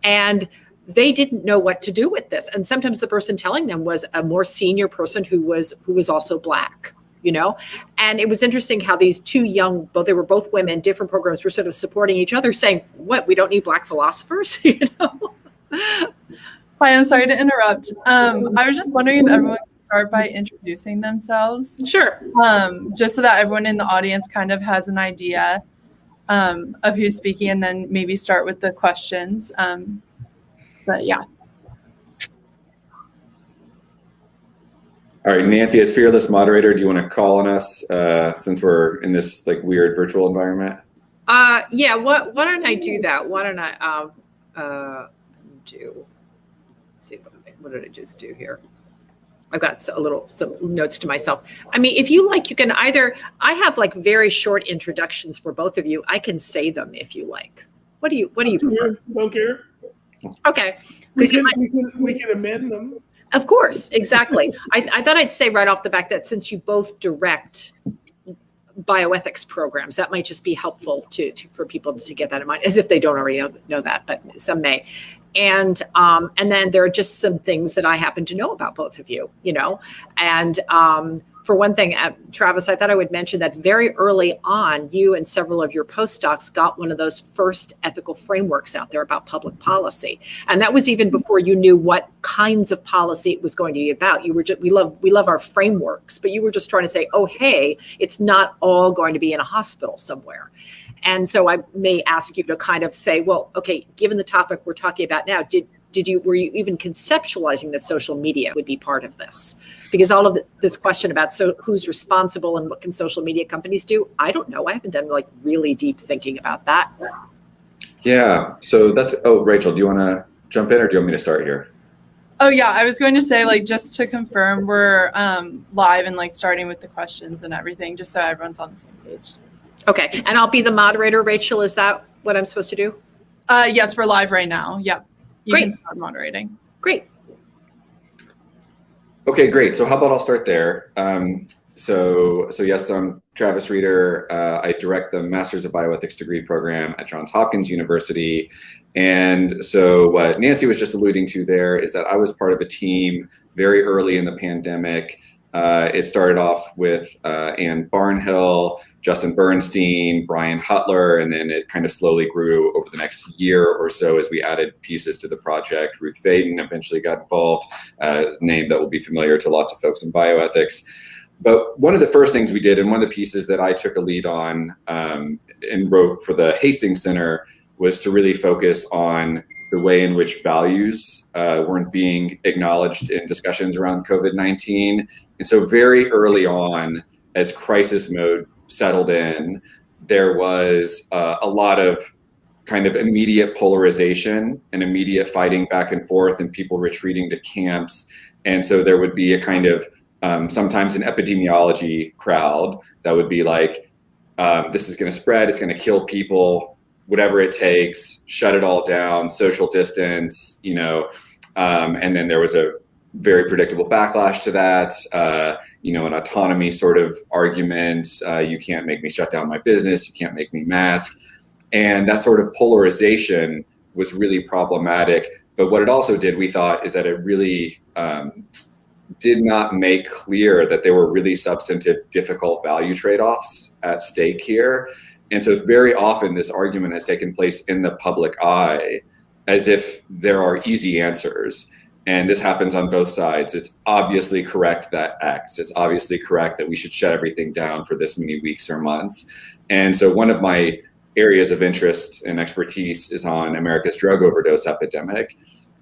and they didn't know what to do with this. And sometimes the person telling them was a more senior person who was also Black, and it was interesting how these two young, they were both women, different programs, were sort of supporting each other, saying, what, we don't need Black philosophers? Hi, I'm sorry to interrupt. I was just wondering if everyone could start by introducing themselves. Sure. Just so that everyone in the audience kind of has an idea of who's speaking, and then maybe start with the questions. But yeah. All right, Nancy, as fearless moderator, do you want to call on us since we're in this weird virtual environment? Yeah. Why don't I do that? Why don't I let's see, what did I just do here? I've got some notes to myself. I mean, if you like, you can either, I have very short introductions for both of you. I can say them if you like. What do you prefer? Don't care. Okay. We can amend them. Of course, exactly. I thought I'd say right off the back that since you both direct bioethics programs, that might just be helpful for people to get that in mind, as if they don't already know that, but some may. And then there are just some things that I happen to know about both of you, and for one thing, Travis, I thought I would mention that very early on, you and several of your postdocs got one of those first ethical frameworks out there about public policy. And that was even before you knew what kinds of policy it was going to be about. You were just, we love our frameworks, but you were just trying to say, oh, hey, it's not all going to be in a hospital somewhere. And so I may ask you to kind of say, well, okay, given the topic we're talking about now, were you even conceptualizing that social media would be part of this? Because all of this question about who's responsible and what can social media companies do, I don't know. I haven't done really deep thinking about that. Yeah. So Rachel, do you want to jump in, or do you want me to start here? Oh yeah, I was going to say just to confirm, we're live and starting with the questions and everything, just so everyone's on the same page. Okay, and I'll be the moderator. Rachel, is that what I'm supposed to do? Yes, we're live right now. Yep. You Great. can start moderating. Great. Okay, great. So how about I'll start there. So yes, I'm Travis Reeder. I direct the Masters of Bioethics degree program at Johns Hopkins University. And so what Nancy was just alluding to there is that I was part of a team very early in the pandemic. It started off with Ann Barnhill, Justin Bernstein, Brian Hutler, and then it kind of slowly grew over the next year or so as we added pieces to the project. Ruth Faden eventually got involved, a name that will be familiar to lots of folks in bioethics. But one of the first things we did, and one of the pieces that I took a lead on and wrote for the Hastings Center, was to really focus on the way in which values weren't being acknowledged in discussions around COVID-19. And so very early on, as crisis mode settled in, there was a lot of kind of immediate polarization and immediate fighting back and forth and people retreating to camps. And so there would be a kind of sometimes an epidemiology crowd that would be like, this is going to spread, it's going to kill people, whatever it takes, shut it all down, social distance, you know. And then there was a very predictable backlash to that, you know, an autonomy sort of argument. You can't make me shut down my business, you can't make me mask. And that sort of polarization was really problematic. But what it also did, we thought, is that it really did not make clear that there were really substantive, difficult value trade-offs at stake here. And so very often this argument has taken place in the public eye as if there are easy answers. And this happens on both sides. It's obviously correct that X, it's obviously correct that we should shut everything down for this many weeks or months. And so one of my areas of interest and expertise is on America's drug overdose epidemic.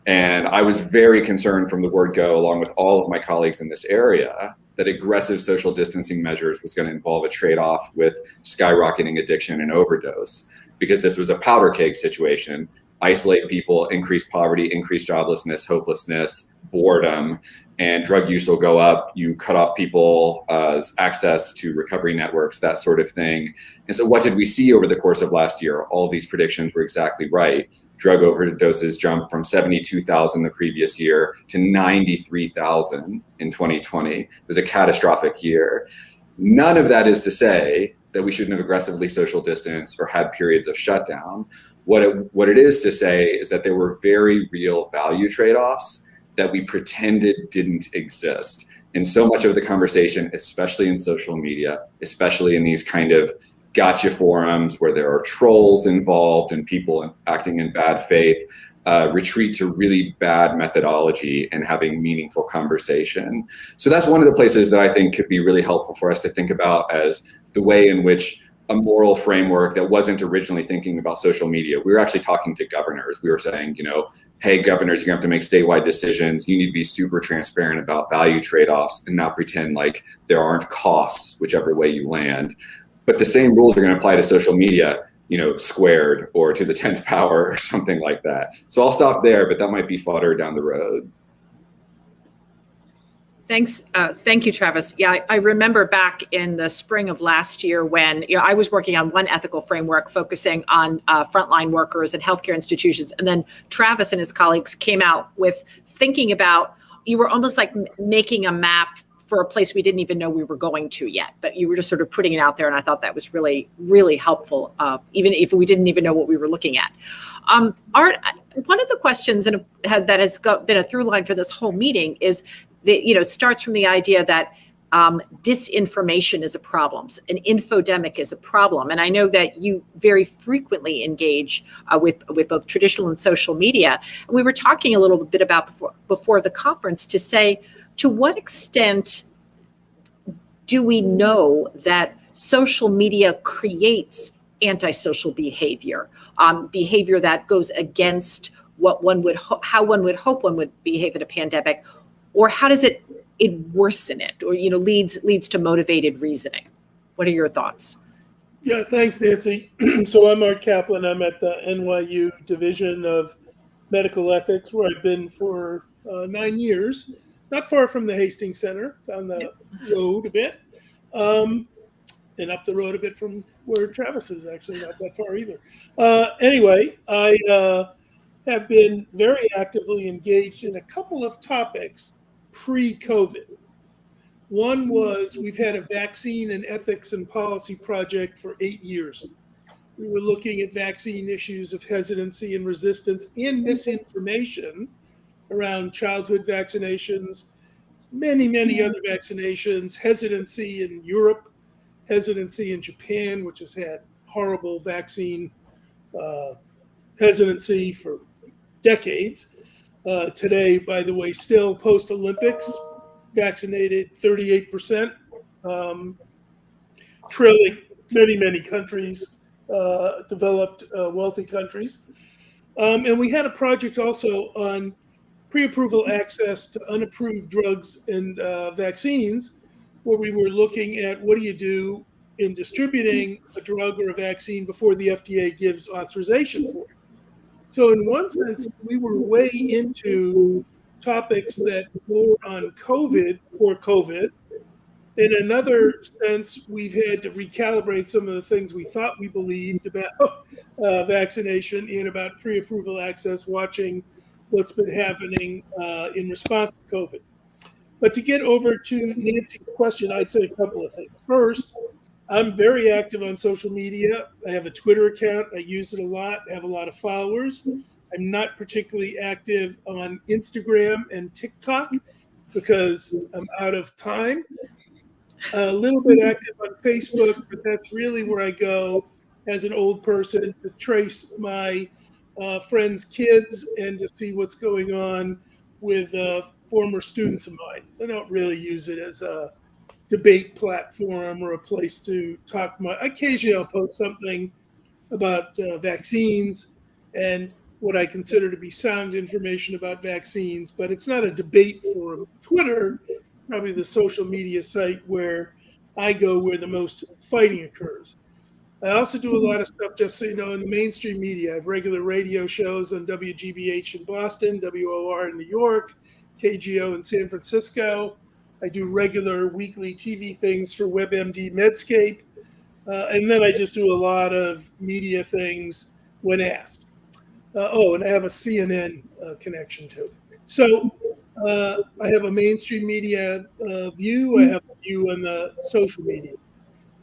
And I was very concerned from the word go, along with all of my colleagues in this area, that aggressive social distancing measures was going to involve a trade-off with skyrocketing addiction and overdose, because this was a powder keg situation. Isolate people, increase poverty, increase joblessness, hopelessness, boredom, and drug use will go up. You cut off people's access to recovery networks, that sort of thing. And so what did we see over the course of last year? All of these predictions were exactly right. Drug overdoses jumped from 72,000 the previous year to 93,000 in 2020. It was a catastrophic year. None of that is to say that we shouldn't have aggressively social distanced or had periods of shutdown. What it is to say is that there were very real value trade-offs that we pretended didn't exist. And so much of the conversation, especially in social media, especially in these kind of gotcha forums where there are trolls involved and people acting in bad faith, retreat to really bad methodology and having meaningful conversation. So that's one of the places that I think could be really helpful for us to think about as the way in which a moral framework that wasn't originally thinking about social media. We were actually talking to governors. We were saying, you know, hey, governors, you're gonna have to make statewide decisions. You need to be super transparent about value trade-offs and not pretend like there aren't costs, whichever way you land. But the same rules are gonna apply to social media, you know, squared or to the 10th power or something like that. So I'll stop there, but that might be fodder down the road. Thanks. Thank you, Travis. Yeah, I remember back in the spring of last year when I was working on one ethical framework focusing on frontline workers and healthcare institutions. And then Travis and his colleagues came out with thinking about, you were almost like making a map for a place we didn't even know we were going to yet, but you were just sort of putting it out there. And I thought that was really, really helpful, even if we didn't even know what we were looking at. Art, one of the questions that has been a through line for this whole meeting is, starts from the idea that disinformation is a problem, an infodemic is a problem. And I know that you very frequently engage with both traditional and social media. And we were talking a little bit about before the conference to say, to what extent do we know that social media creates antisocial behavior, behavior that goes against what how one would hope one would behave in a pandemic? Or how does it worsen it, or leads to motivated reasoning? What are your thoughts? Yeah, thanks, Nancy. So I'm Art Kaplan. I'm at the NYU Division of Medical Ethics, where I've been for 9 years, not far from the Hastings Center, down the road a bit, and up the road a bit from where Travis is, actually not that far either. Anyway, I have been very actively engaged in a couple of topics pre-COVID. One was, we've had a vaccine and ethics and policy project for 8 years. We were looking at vaccine issues of hesitancy and resistance and misinformation around childhood vaccinations, many other vaccinations, hesitancy in Europe, hesitancy in Japan, which has had horrible vaccine hesitancy for decades. Today, by the way, still post-Olympics, vaccinated 38%, trailing many countries, developed, wealthy countries. And we had a project also on pre-approval access to unapproved drugs and vaccines, where we were looking at what do you do in distributing a drug or a vaccine before the FDA gives authorization for it. So in one sense, we were way into topics that were on COVID or COVID. In another sense, we've had to recalibrate some of the things we thought we believed about vaccination and about pre-approval access, watching what's been happening in response to COVID. But to get over to Nancy's question, I'd say a couple of things. First, I'm very active on social media. I have a Twitter account. I use it a lot. I have a lot of followers. I'm not particularly active on Instagram and TikTok because I'm out of time. A little bit active on Facebook, but that's really where I go as an old person to trace my friends' kids and to see what's going on with former students of mine. I don't really use it as a debate platform or a place to talk about. Occasionally I'll post something about vaccines and what I consider to be sound information about vaccines, but it's not a debate forum. Twitter, probably the social media site where I go where the most fighting occurs. I also do a lot of stuff, just so you know, in the mainstream media. I have regular radio shows on WGBH in Boston, WOR in New York, KGO in San Francisco. I do regular weekly TV things for WebMD Medscape. And then I just do a lot of media things when asked. And I have a CNN connection too. So I have a mainstream media view. I have a view on the social media.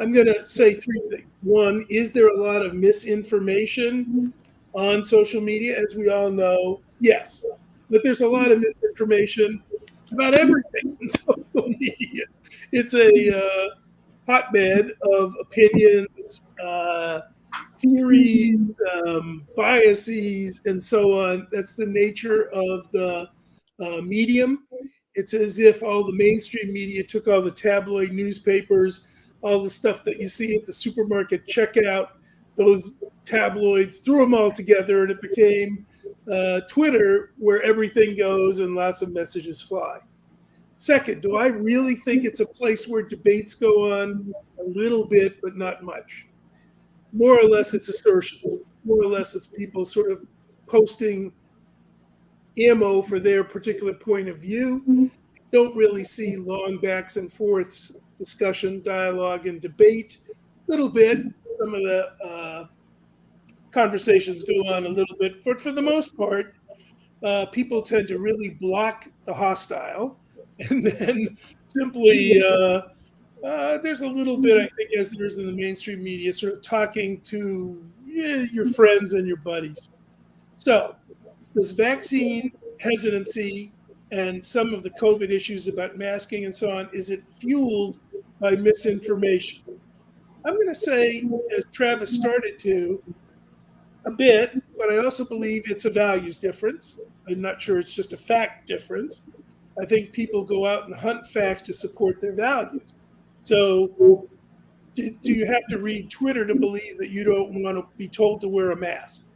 I'm going to say three things. One, is there a lot of misinformation on social media? As we all know, yes. But there's a lot of misinformation about everything on social media. It's a hotbed of opinions, theories, biases, and so on. That's the nature of the medium. It's as if all the mainstream media took all the tabloid newspapers, all the stuff that you see at the supermarket checkout, those tabloids, threw them all together, and it became Twitter, where everything goes and lots of messages fly. Second, do I really think it's a place where debates go on? A little bit, but not much. More or less, it's assertions. More or less, it's people sort of posting ammo for their particular point of view. Don't really see long backs and forths, discussion, dialogue, and debate. A little bit. Some of the conversations go on a little bit, but for the most part, people tend to really block the hostile, and then simply there's a little bit, I think, as there is in the mainstream media, sort of talking to your friends and your buddies. So, does vaccine hesitancy and some of the COVID issues about masking and so on, is it fueled by misinformation? I'm going to say, as Travis started to, a bit, but I also believe it's a values difference. I'm not sure it's just a fact difference. I think people go out and hunt facts to support their values. So do you have to read Twitter to believe that you don't want to be told to wear a mask?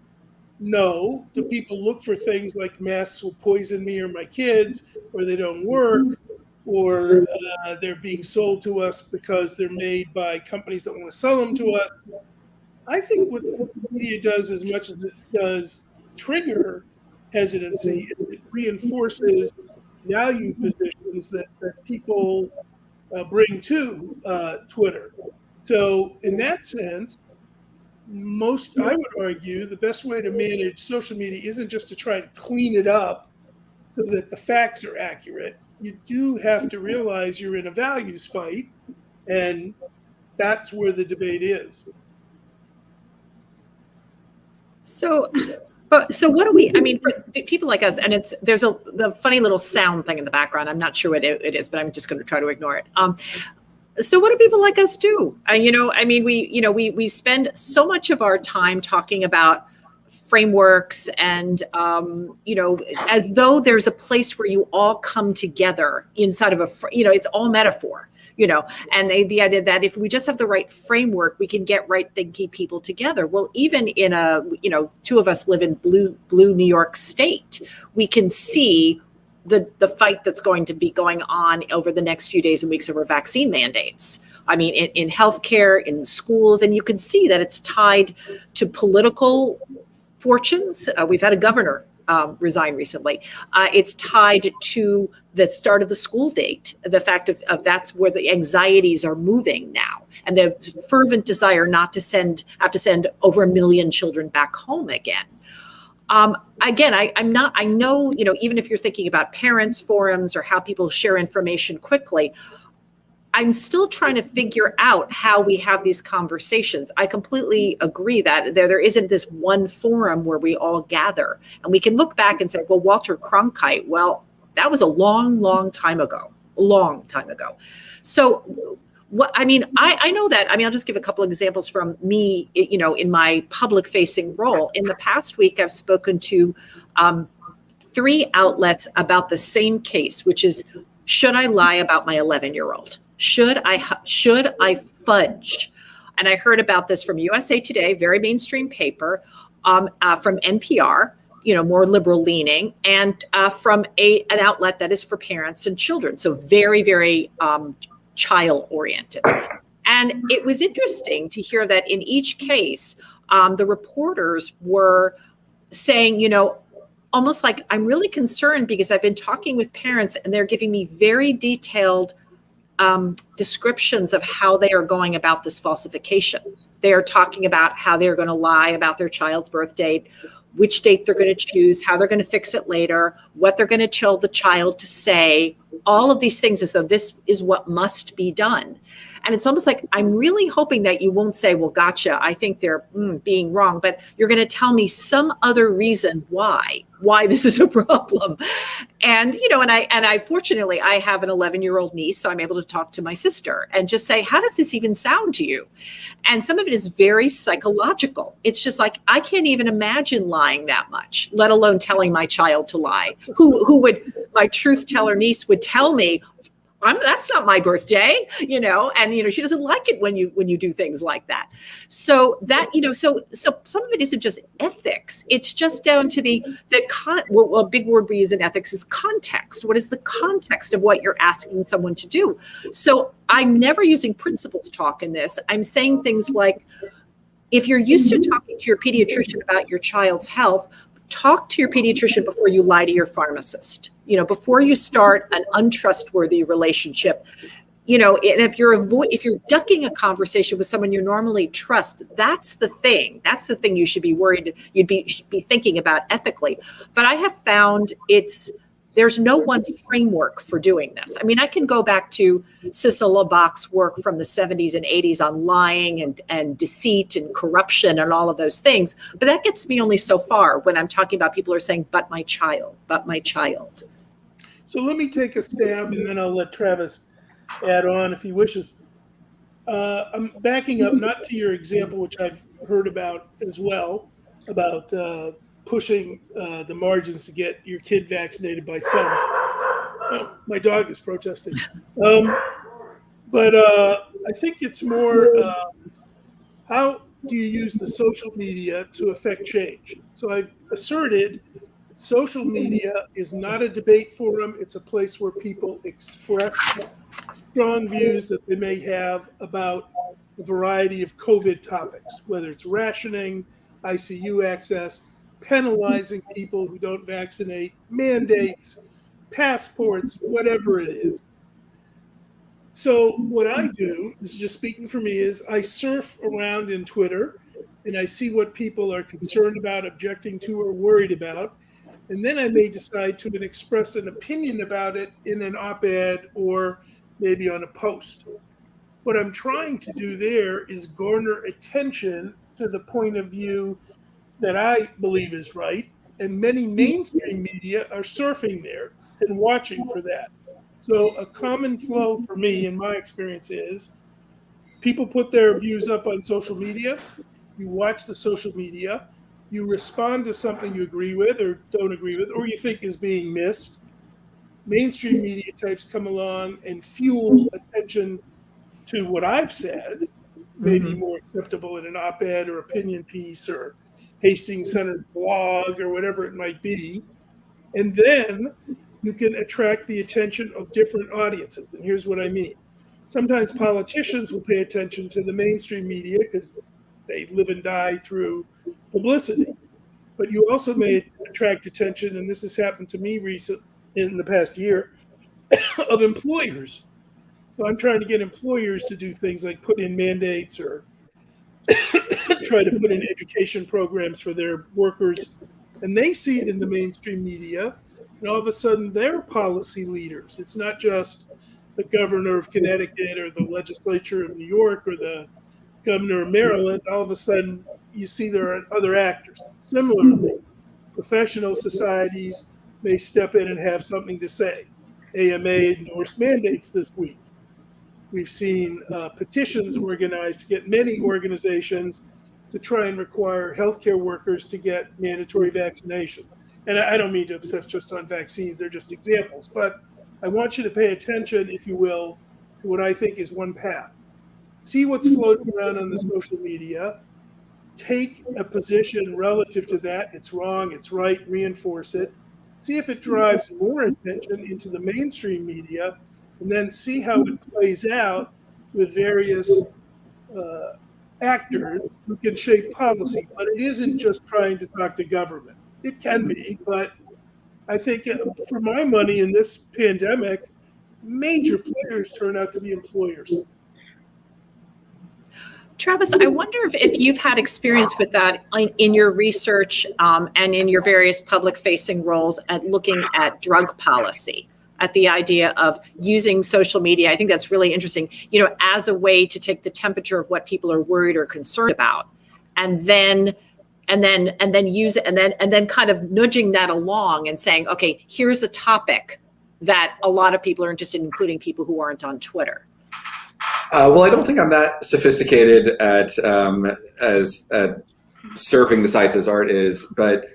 No. Do people look for things like masks will poison me or my kids, or they don't work, or they're being sold to us because they're made by companies that want to sell them to us? I think what the media does, as much as it does trigger hesitancy, it reinforces value positions that people bring to Twitter. So in that sense, I would argue the best way to manage social media isn't just to try and clean it up so that the facts are accurate. You do have to realize you're in a values fight, and that's where the debate is. So what do we, I mean, for people like us, and there's the funny little sound thing in the background. I'm not sure what it is, but I'm just going to try to ignore it. So what do people like us do? We spend so much of our time talking about frameworks and, as though there's a place where you all come together inside of it's all metaphor, and the idea that if we just have the right framework, we can get right thinking people together. Well, even in two of us live in blue New York State, we can see the fight that's going to be going on over the next few days and weeks over vaccine mandates. I mean, in healthcare, in schools, and you can see that it's tied to political fortunes. We've had a governor resign recently. It's tied to the start of the school date, the fact of that's where the anxieties are moving now, and the fervent desire not to have to send over 1 million children back home again. Again, I know, even if you're thinking about parents forums or how people share information quickly, I'm still trying to figure out how we have these conversations. I completely agree that there isn't this one forum where we all gather and we can look back and say, well, Walter Cronkite, well, that was a long, long time ago, So I know that. I'll just give a couple of examples from me, in my public facing role. In the past week, I've spoken to 3 outlets about the same case, which is, should I lie about my 11-year-old? Should I fudge? And I heard about this from USA Today, very mainstream paper, from NPR, more liberal leaning, and from an outlet that is for parents and children. So very, very child oriented. And it was interesting to hear that in each case, the reporters were saying, almost like, I'm really concerned because I've been talking with parents and they're giving me very detailed descriptions of how they are going about this falsification. They are talking about how they're going to lie about their child's birth date, which date they're going to choose, how they're going to fix it later, what they're going to tell the child to say, all of these things as though this is what must be done. And it's almost like, I'm really hoping that you won't say, well, gotcha, I think they're being wrong, but you're going to tell me some other reason why this is a problem. And, I fortunately, I have an 11-year-old niece, so I'm able to talk to my sister and just say, how does this even sound to you? And some of it is very psychological. It's just like, I can't even imagine lying that much, let alone telling my child to lie. My truth teller niece would tell me, that's not my birthday, and she doesn't like it when you do things like that. So that, so some of it isn't just ethics. It's just down to a big word we use in ethics is context. What is the context of what you're asking someone to do? So I'm never using principles talk in this. I'm saying things like, if you're used to talking to your pediatrician about your child's health, talk to your pediatrician before you lie to your pharmacist. Before you start an untrustworthy relationship, and if you're ducking a conversation with someone you normally trust, that's the thing you should be worried, should be thinking about ethically. But I have found there's no one framework for doing this. I can go back to Cecil Labach's work from the 70s and 80s on lying and deceit and corruption and all of those things. But that gets me only so far when I'm talking about people who are saying, but my child. So let me take a stab and then I'll let Travis add on if he wishes. I'm backing up not to your example, which I've heard about as well, about pushing the margins to get your kid vaccinated by some. Oh, my dog is protesting. But I think it's more how do you use the social media to affect change? So I've asserted that social media is not a debate forum. It's a place where people express strong views that they may have about a variety of COVID topics, whether it's rationing, ICU access, penalizing people who don't vaccinate, mandates, passports, whatever it is. So what I do, this is just speaking for me, is I surf around in Twitter and I see what people are concerned about, objecting to, or worried about. And then I may decide to express an opinion about it in an op-ed or maybe on a post. What I'm trying to do there is garner attention to the point of view that I believe is right. And many mainstream media are surfing there and watching for that. So a common flow for me, in my experience, is people put their views up on social media. You watch the social media. You respond to something you agree with or don't agree with, or you think is being missed. Mainstream media types come along and fuel attention to what I've said, maybe more acceptable in an op-ed or opinion piece or Hastings Center blog or whatever it might be. And then you can attract the attention of different audiences. And here's what I mean. Sometimes politicians will pay attention to the mainstream media because they live and die through publicity. But you also may attract attention, and this has happened to me in the past year, of employers. So I'm trying to get employers to do things like put in mandates or try to put in education programs for their workers. And they see it in the mainstream media, and all of a sudden they're policy leaders. It's not just the governor of Connecticut or the legislature of New York or the governor of Maryland. All of a sudden you see there are other actors. Similarly, professional societies may step in and have something to say. AMA endorsed mandates this week. We've seen petitions organized to get many organizations to try and require healthcare workers to get mandatory vaccination. And I don't mean to obsess just on vaccines, they're just examples, but I want you to pay attention, if you will, to what I think is one path. See what's floating around on the social media, take a position relative to that. It's wrong, it's right, reinforce it. See if it drives more attention into the mainstream media, and then see how it plays out with various actors who can shape policy. But it isn't just trying to talk to government. It can be, but I think for my money in this pandemic, major players turn out to be employers. Travis, I wonder if you've had experience with that in your research and in your various public-facing roles at looking at drug policy, at the idea of using social media. I think that's really interesting, as a way to take the temperature of what people are worried or concerned about, and then use it, and then kind of nudging that along and saying, okay, here's a topic that a lot of people are interested in, including people who aren't on Twitter. Well, I don't think I'm that sophisticated at surfing the sites as art is, but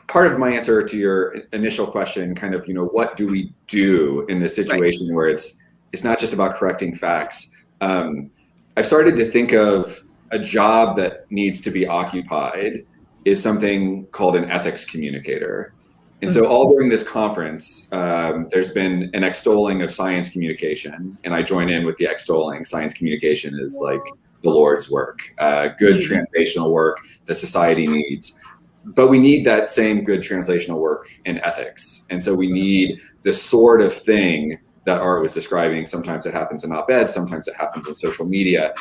part of my answer to your initial question, kind of, what do we do in this situation where it's not just about correcting facts? I've started to think of a job that needs to be occupied is something called an ethics communicator. And so all during this conference, there's been an extolling of science communication, and I join in with the extolling. Science communication is like the Lord's work, good translational work that society needs. But we need that same good translational work in ethics. And so we need the sort of thing that Art was describing. Sometimes it happens in op-eds, sometimes it happens in social media.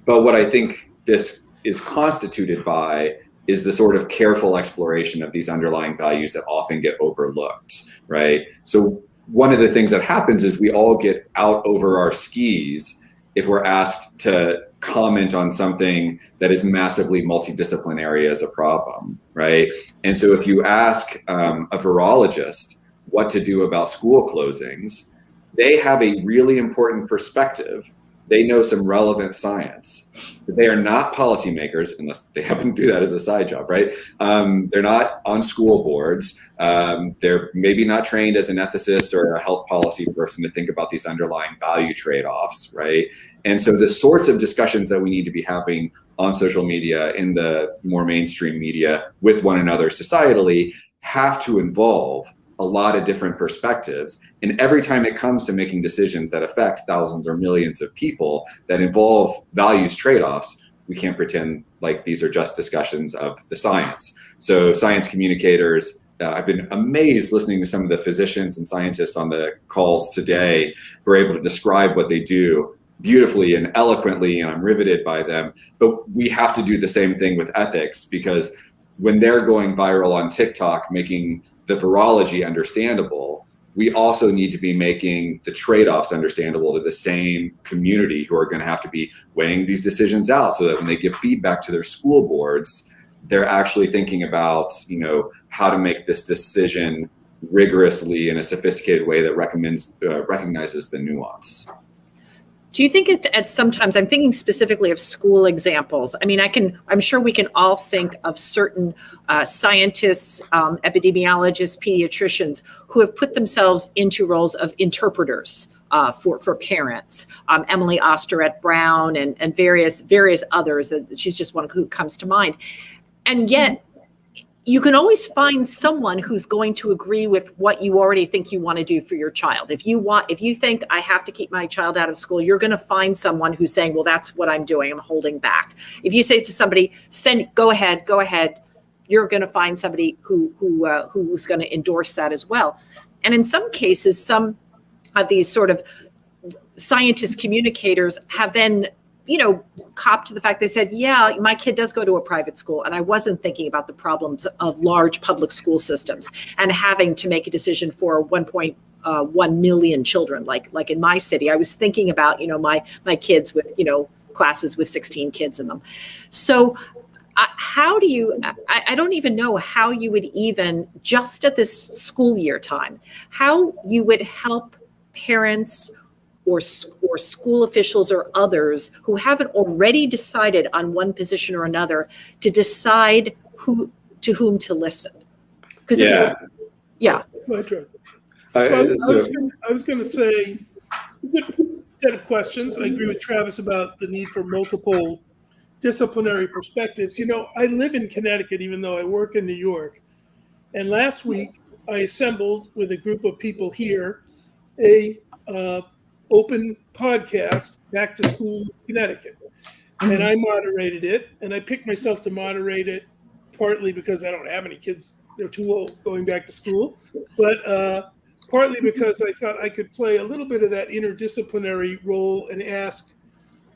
But what I think this is constituted by is the sort of careful exploration of these underlying values that often get overlooked, right? So one of the things that happens is we all get out over our skis if we're asked to comment on something that is massively multidisciplinary as a problem, right? And so if you ask a virologist what to do about school closings, they have a really important perspective. They know some relevant science. They are not policymakers, unless they happen to do that as a side job, right? They're not on school boards. They're maybe not trained as an ethicist or a health policy person to think about these underlying value trade-offs, right? And so the sorts of discussions that we need to be having on social media, in the more mainstream media, with one another societally, have to involve a lot of different perspectives. And every time it comes to making decisions that affect thousands or millions of people that involve values trade-offs, we can't pretend like these are just discussions of the science. So science communicators, I've been amazed listening to some of the physicians and scientists on the calls today who are able to describe what they do beautifully and eloquently, and I'm riveted by them. But we have to do the same thing with ethics, because when they're going viral on TikTok, making the virology understandable, we also need to be making the trade-offs understandable to the same community who are going to have to be weighing these decisions out, so that when they give feedback to their school boards, they're actually thinking about, how to make this decision rigorously in a sophisticated way that recognizes the nuance. Do you think at sometimes, I'm thinking specifically of school examples. I mean, I'm sure we can all think of certain scientists, epidemiologists, pediatricians who have put themselves into roles of interpreters for parents. Emily Osterett-Brown and various others. She's just one who comes to mind. And yet, you can always find someone who's going to agree with what you already think you want to do for your child. If you think I have to keep my child out of school, you're going to find someone who's saying, well, that's what I'm doing. I'm holding back. If you say to somebody, go ahead, you're going to find somebody who's going to endorse that as well. And in some cases, some of these sort of scientist communicators have then copped to the fact, they said, yeah, my kid does go to a private school, and I wasn't thinking about the problems of large public school systems and having to make a decision for 1.1 million children. Like in my city, I was thinking about, my kids with, classes with 16 kids in them. So how do you, I don't even know how you would even, just at this school year time, how you would help parents or school officials or others who haven't already decided on one position or another to decide to whom to listen. Because I was going to say, good set of questions. I agree with Travis about the need for multiple disciplinary perspectives. I live in Connecticut, even though I work in New York. And last week, I assembled with a group of people here a open podcast, Back to School Connecticut. And I moderated it, and I picked myself to moderate it partly because I don't have any kids. They're too old going back to school. But partly because I thought I could play a little bit of that interdisciplinary role and ask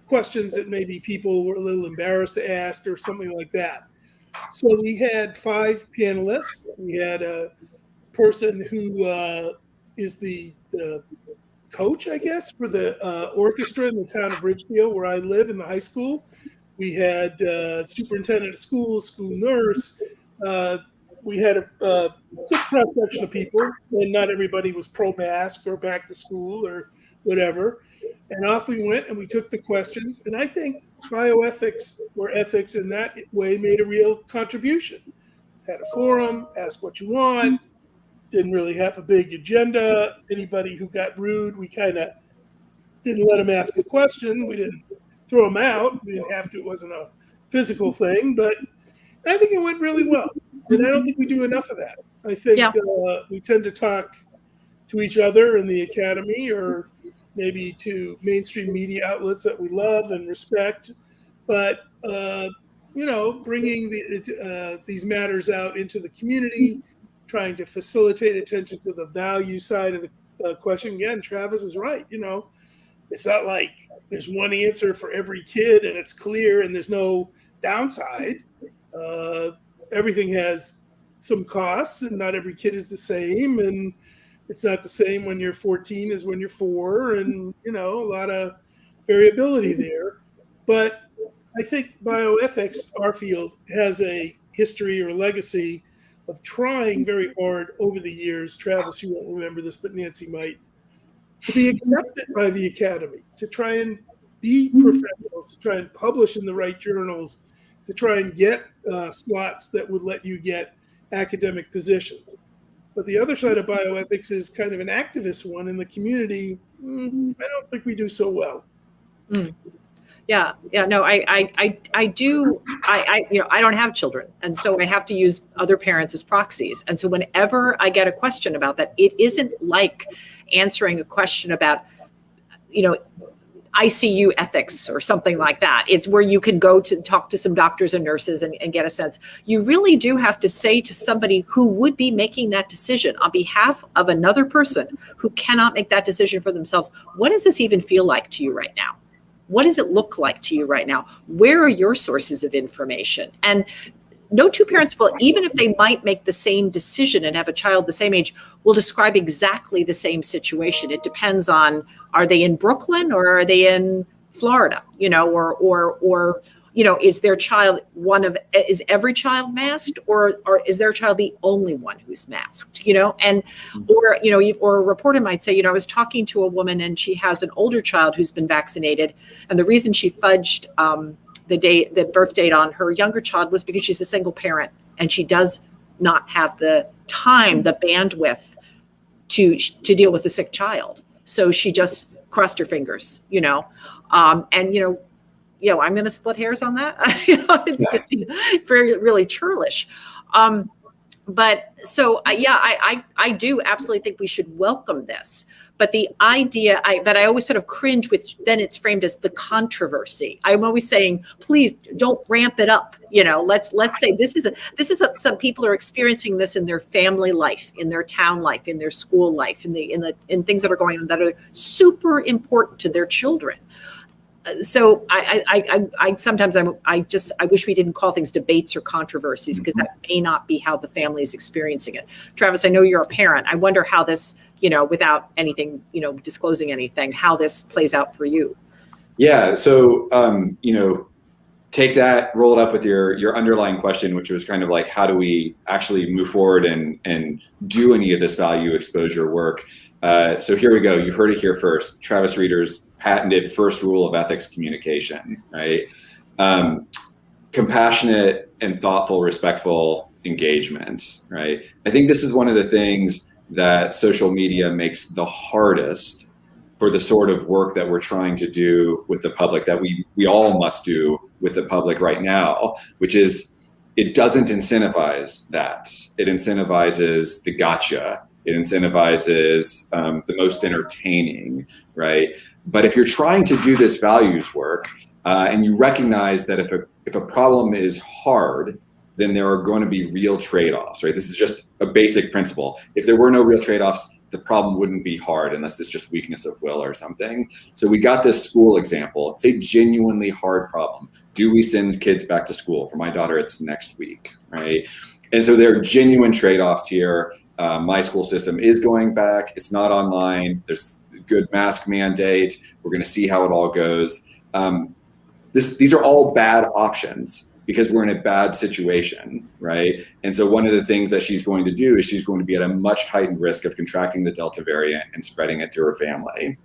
questions that maybe people were a little embarrassed to ask or something like that. So we had 5 panelists. We had a person who is the coach, I guess, for the orchestra in the town of Ridgefield, where I live, in the high school. We had superintendent of schools, school nurse. We had a good cross-section of people, and not everybody was pro-mask or back to school or whatever. And off we went, and we took the questions. And I think bioethics or ethics in that way made a real contribution. Had a forum, ask what you want. Didn't really have a big agenda. Anybody who got rude, we kind of didn't let them ask a question. We didn't throw them out. We didn't have to. It wasn't a physical thing. But I think it went really well. And I don't think we do enough of that. I think we tend to talk to each other in the academy or maybe to mainstream media outlets that we love and respect. But, bringing these matters out into the community, trying to facilitate attention to the value side of the question. Again, Travis is right. It's not like there's one answer for every kid and it's clear and there's no downside. Everything has some costs and not every kid is the same. And it's not the same when you're 14 as when you're 4. And, a lot of variability there. But I think bioethics, our field, has a history or a legacy of trying very hard over the years. Travis, you won't remember this, but Nancy might, to be accepted by the academy, to try and be professional, to try and publish in the right journals, to try and get slots that would let you get academic positions. But the other side of bioethics is kind of an activist one in the community. I don't think we do so well. Yeah, no, I do. I don't have children, and so I have to use other parents as proxies. And so whenever I get a question about that, it isn't like answering a question about, ICU ethics or something like that. It's where you can go to talk to some doctors and nurses and get a sense. You really do have to say to somebody who would be making that decision on behalf of another person who cannot make that decision for themselves, what does this even feel like to you right now? What does it look like to you right now? Where are your sources of information? And no two parents will, even if they might make the same decision and have a child the same age, will describe exactly the same situation. It depends on, are they in Brooklyn or are they in Florida? Or is their child is every child masked, or is their child the only one who's masked? Or a reporter might say, I was talking to a woman and she has an older child who's been vaccinated, and the reason she fudged the birth date on her younger child was because she's a single parent and she does not have the time, the bandwidth to deal with a sick child. So she just crossed her fingers, I'm going to split hairs on that. It's just really churlish. But so yeah, I do absolutely think we should welcome this. But the idea, but I always sort of cringe with, then it's framed as the controversy. I'm always saying, please don't ramp it up. You know, let's say this is some people are experiencing this in their family life, in their town life, in their school life, in things that are going on that are super important to their children. So I sometimes I wish we didn't call things debates or controversies, because that may not be how the family is experiencing it. Travis, I know you're a parent. I wonder how this, you know, without anything, you know, disclosing anything, how this plays out for you. Yeah. So, you know, take that, roll it up with your underlying question, which was kind of like, how do we actually move forward and do any of this value exposure work? So here we go. You heard it here first. Travis Reeder's patented first rule of ethics communication, right? Compassionate and thoughtful, respectful engagement, right? I think this is one of the things that social media makes the hardest for the sort of work that we're trying to do with the public, that we all must do with the public right now, which is, it doesn't incentivize that. It incentivizes the gotcha. It incentivizes the most entertaining, right? But if you're trying to do this values work, and you recognize that if a problem is hard, then there are going to be real trade-offs, right? This is just a basic principle. If there were no real trade-offs, the problem wouldn't be hard unless it's just weakness of will or something. So we got this school example. It's a genuinely hard problem. Do we send kids back to school? For my daughter, it's next week, right? And so there are genuine trade-offs here. My school system is going back. It's not online. There's a good mask mandate. We're going to see how it all goes. These are all bad options because we're in a bad situation, right? And so one of the things that she's going to do is she's going to be at a much heightened risk of contracting the Delta variant and spreading it to her family.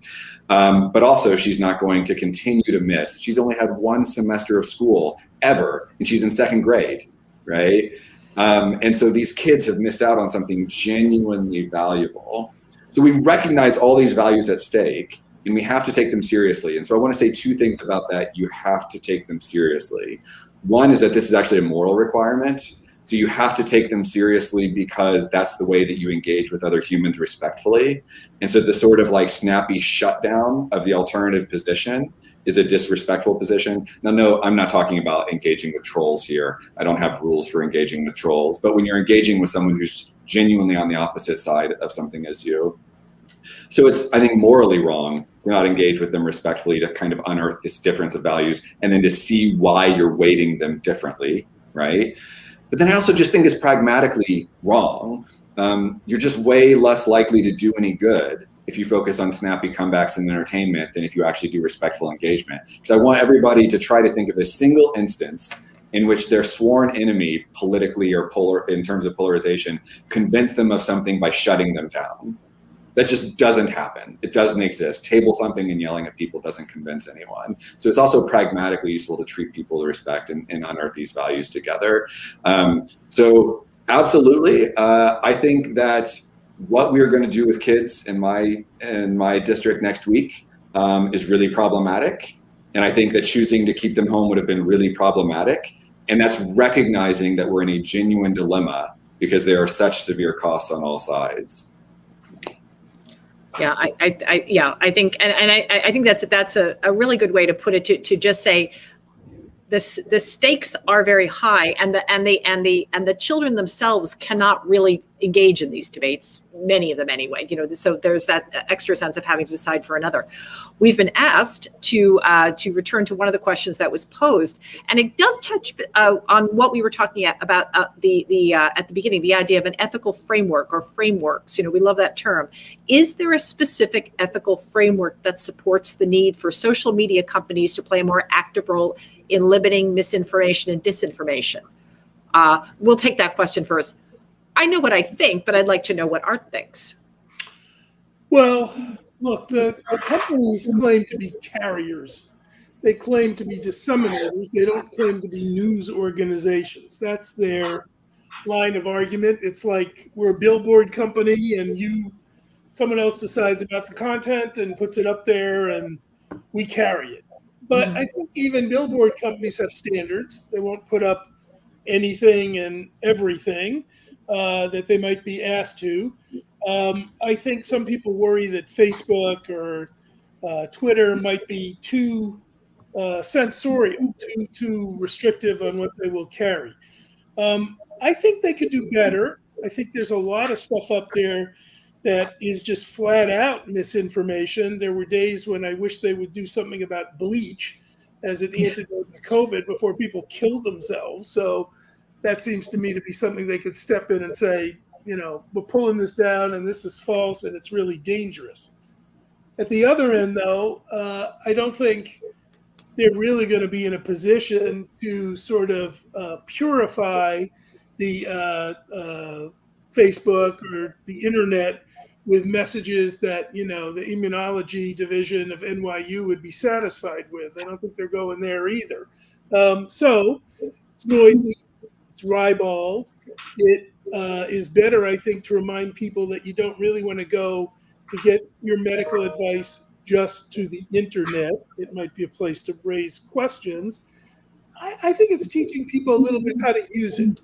But also she's not going to continue to miss. She's only had one semester of school ever, and she's in second grade, right? And so these kids have missed out on something genuinely valuable. So we recognize all these values at stake, and we have to take them seriously. And so I want to say two things about that. You have to take them seriously. One is that this is actually a moral requirement. So you have to take them seriously because that's the way that you engage with other humans respectfully. And so the sort of like snappy shutdown of the alternative position is a disrespectful position. Now, no, I'm not talking about engaging with trolls here. I don't have rules for engaging with trolls. But when you're engaging with someone who's genuinely on the opposite side of something as you, so it's, I think, morally wrong to not engage with them respectfully, to kind of unearth this difference of values and then to see why you're weighting them differently, right? But then I also just think it's pragmatically wrong. You're just way less likely to do any good if you focus on snappy comebacks and entertainment than if you actually do respectful engagement. So I want everybody to try to think of a single instance in which their sworn enemy politically or in terms of polarization convinced them of something by shutting them down. That just doesn't happen. It doesn't exist. Table thumping and yelling at people doesn't convince anyone. So it's also pragmatically useful to treat people with respect and unearth these values together. So absolutely, I think that what we're going to do with kids in my district next week is really problematic. And I think that choosing to keep them home would have been really problematic. And that's recognizing that we're in a genuine dilemma because there are such severe costs on all sides. Yeah, I think, and I think that's a really good way to put it, to just say the stakes are very high, and the children themselves cannot really engage in these debates, many of them anyway. You know, so there's that extra sense of having to decide for another. We've been asked to return to one of the questions that was posed, and it does touch on what we were talking about at the beginning, the idea of an ethical framework or frameworks. You know, we love that term. Is there a specific ethical framework that supports the need for social media companies to play a more active role in limiting misinformation and disinformation? We'll take that question first. I know what I think, but I'd like to know what Art thinks. Well, look, the companies claim to be carriers. They claim to be disseminators. They don't claim to be news organizations. That's their line of argument. It's like we're a billboard company and someone else decides about the content and puts it up there and we carry it. But I think even billboard companies have standards. They won't put up anything and everything that they might be asked to. I think some people worry that Facebook or Twitter might be too censorial, too restrictive on what they will carry. I think they could do better. I think there's a lot of stuff up there that is just flat out misinformation. There were days when I wish they would do something about bleach as an antidote to COVID before people killed themselves. So that seems to me to be something they could step in and say, you know, we're pulling this down and this is false and it's really dangerous. At the other end, though, I don't think they're really going to be in a position to sort of purify the Facebook or the internet with messages that, you know, the immunology division of NYU would be satisfied with. I don't think they're going there either. So it's noisy, it's ribald. It is better, I think, to remind people that you don't really want to go to get your medical advice just to the internet. It might be a place to raise questions. I think it's teaching people a little bit how to use it.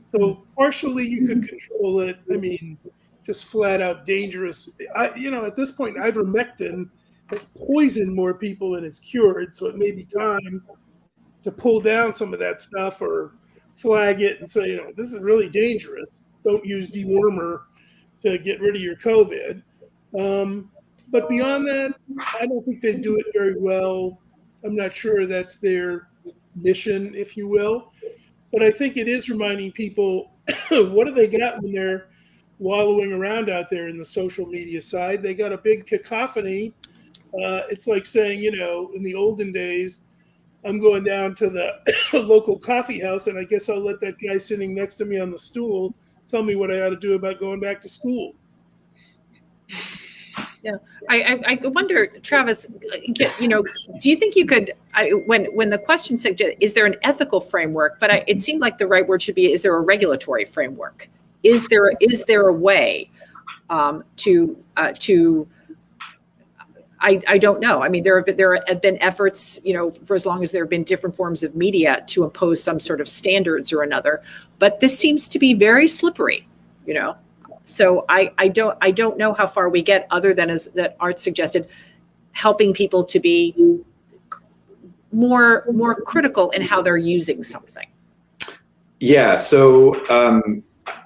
So partially you could control it. I mean, just flat out dangerous. You know, at this point, ivermectin has poisoned more people than it's cured. So it may be time to pull down some of that stuff or flag it and say, you know, this is really dangerous. Don't use dewormer to get rid of your COVID. But beyond that, I don't think they do it very well. I'm not sure that's their mission, if you will. But I think it is reminding people, what do they got when they're wallowing around out there in the social media side? They got a big cacophony. It's like saying, you know, in the olden days, I'm going down to the local coffee house, and I guess I'll let that guy sitting next to me on the stool tell me what I ought to do about going back to school. Yeah, I wonder, Travis, you know, do you think you could, when the question suggests, is there an ethical framework? But it seemed like the right word should be, is there a regulatory framework? Is there a way to I don't know. I mean, there have been efforts, you know, for as long as there have been different forms of media to impose some sort of standards or another. But this seems to be very slippery, you know. So I don't know how far we get, other than, as that Art suggested, helping people to be more critical in how they're using something. Yeah. So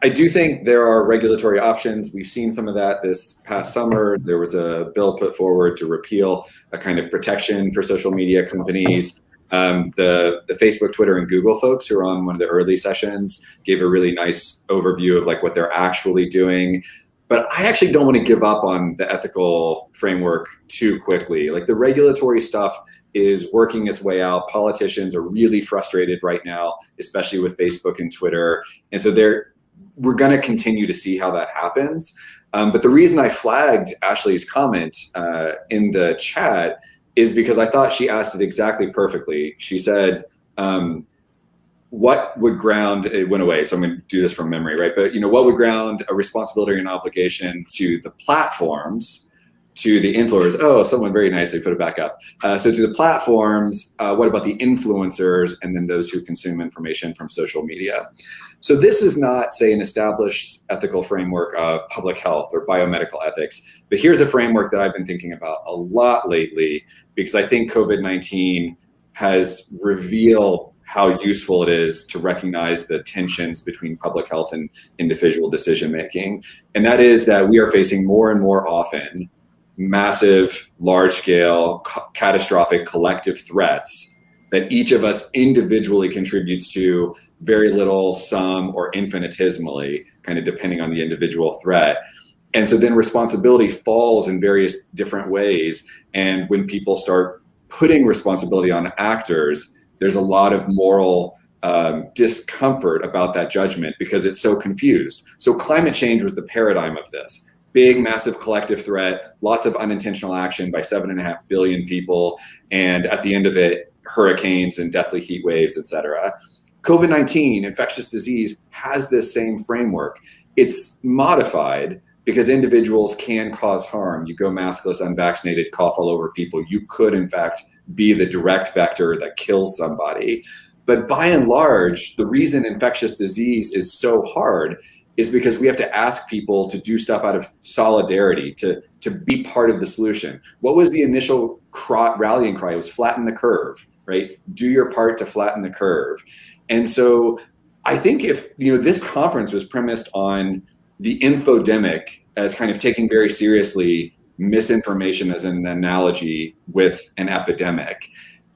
I do think there are regulatory options. We've seen some of that this past summer. There was a bill put forward to repeal a kind of protection for social media companies. The Facebook, Twitter, and Google folks who are on one of the early sessions gave a really nice overview of like what they're actually doing. But I actually don't want to give up on the ethical framework too quickly. Like, the regulatory stuff is working its way out. Politicians are really frustrated right now, especially with Facebook and Twitter. And so we're going to continue to see how that happens. But the reason I flagged Ashley's comment in the chat is because I thought she asked it exactly perfectly. She said, what would ground, it went away, so I'm going to do this from memory, right? But, you know, what would ground a responsibility or an obligation to the platforms, to the influencers? Oh, someone very nicely put it back up. So to the platforms, what about the influencers, and then those who consume information from social media? So this is not, say, an established ethical framework of public health or biomedical ethics, but here's a framework that I've been thinking about a lot lately, because I think COVID-19 has revealed how useful it is to recognize the tensions between public health and individual decision making. And that is that we are facing more and more often massive, large-scale, catastrophic collective threats that each of us individually contributes to very little, some, or infinitesimally, kind of depending on the individual threat. And so then responsibility falls in various different ways. And when people start putting responsibility on actors, there's a lot of moral discomfort about that judgment because it's so confused. So climate change was the paradigm of this. Big, massive collective threat, lots of unintentional action by 7.5 billion people. And at the end of it, hurricanes and deathly heat waves, et cetera. COVID-19, infectious disease, has this same framework. It's modified because individuals can cause harm. You go maskless, unvaccinated, cough all over people. You could, in fact, be the direct vector that kills somebody. But by and large, the reason infectious disease is so hard is because we have to ask people to do stuff out of solidarity, to be part of the solution. What was the initial rallying cry? It was flatten the curve, right? Do your part to flatten the curve. And so I think if, you know, this conference was premised on the infodemic as kind of taking very seriously misinformation as an analogy with an epidemic.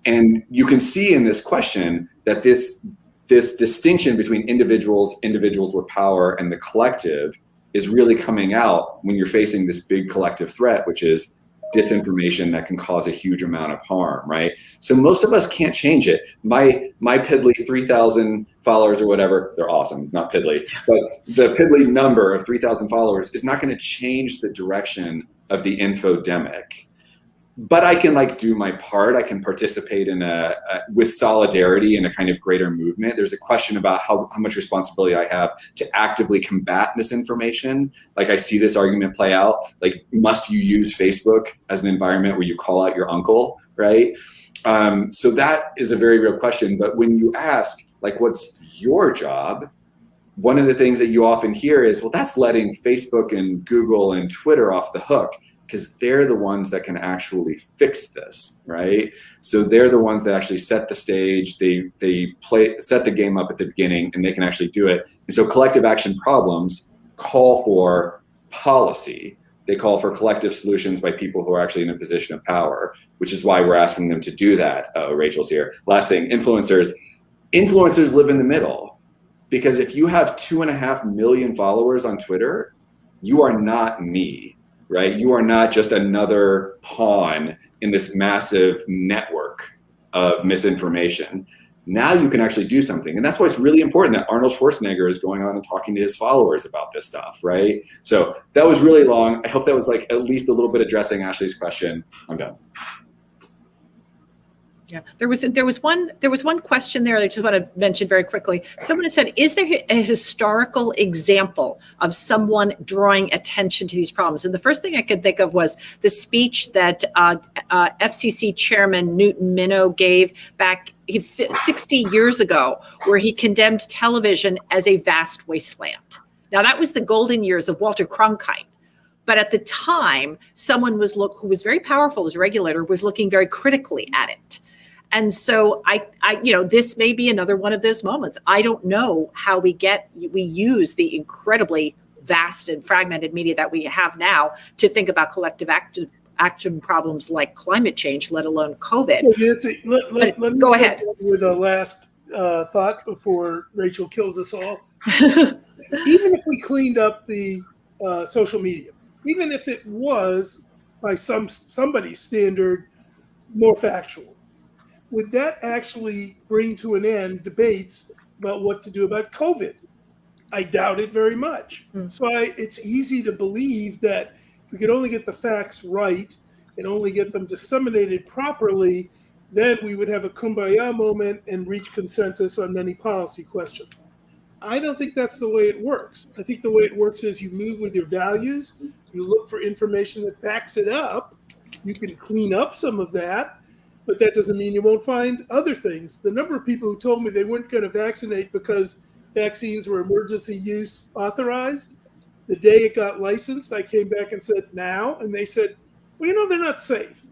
And you can see in this question that this distinction between individuals with power and the collective is really coming out when you're facing this big collective threat, which is disinformation that can cause a huge amount of harm, right? So most of us can't change it. My piddly 3,000 followers or whatever, they're awesome, not piddly, but the piddly number of 3,000 followers is not going to change the direction of the infodemic. But I can like do my part. I can participate in with solidarity in a kind of greater movement. There's a question about how much responsibility I have to actively combat misinformation. Like I see this argument play out, like must you use Facebook as an environment where you call out your uncle, right? So that is a very real question. But when you ask, like, what's your job? One of the things that you often hear is, well, that's letting Facebook and Google and Twitter off the hook, because they're the ones that can actually fix this, right? So they're the ones that actually set the stage, they set the game up at the beginning, and they can actually do it. And so collective action problems call for policy. They call for collective solutions by people who are actually in a position of power, which is why we're asking them to do that. Rachel's here. Last thing, influencers. Influencers live in the middle, because if you have 2.5 million followers on Twitter, you are not me. Right? You are not just another pawn in this massive network of misinformation. Now you can actually do something. And that's why it's really important that Arnold Schwarzenegger is going on and talking to his followers about this stuff, right? So that was really long. I hope that was like at least a little bit addressing Ashley's question. I'm done. Yeah, there was one question there I just want to mention very quickly. Someone had said, is there a historical example of someone drawing attention to these problems? And the first thing I could think of was the speech that FCC Chairman Newton Minow gave back 60 years ago, where he condemned television as a vast wasteland. Now, that was the golden years of Walter Cronkite. But at the time, someone who was very powerful as a regulator was looking very critically at it. And so I, this may be another one of those moments. I don't know how we use the incredibly vast and fragmented media that we have now to think about collective action problems like climate change, let alone COVID. So Nancy, let me go ahead with a last thought before Rachel kills us all. Even if we cleaned up the social media, even if it was by somebody's standard more factual, would that actually bring to an end debates about what to do about COVID? I doubt it very much. So it's easy to believe that if we could only get the facts right and only get them disseminated properly, then we would have a kumbaya moment and reach consensus on many policy questions. I don't think that's the way it works. I think the way it works is you move with your values, you look for information that backs it up, you can clean up some of that, but that doesn't mean you won't find other things. The number of people who told me they weren't going to vaccinate because vaccines were emergency use authorized, the day it got licensed, I came back and said, now? And they said, well, they're not safe.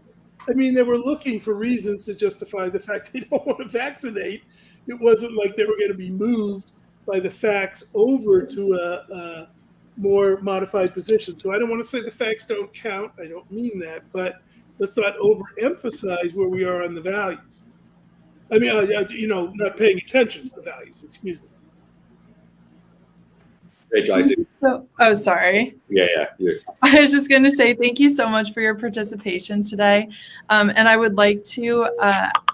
I mean, they were looking for reasons to justify the fact they don't want to vaccinate. It wasn't like they were going to be moved by the facts over to a more modified position. So I don't want to say the facts don't count. I don't mean that, but let's not overemphasize where we are on the values. I mean, not paying attention to the values, excuse me. Rachel, I see. Oh, sorry. Yeah. I was just going to say thank you so much for your participation today. And I would like to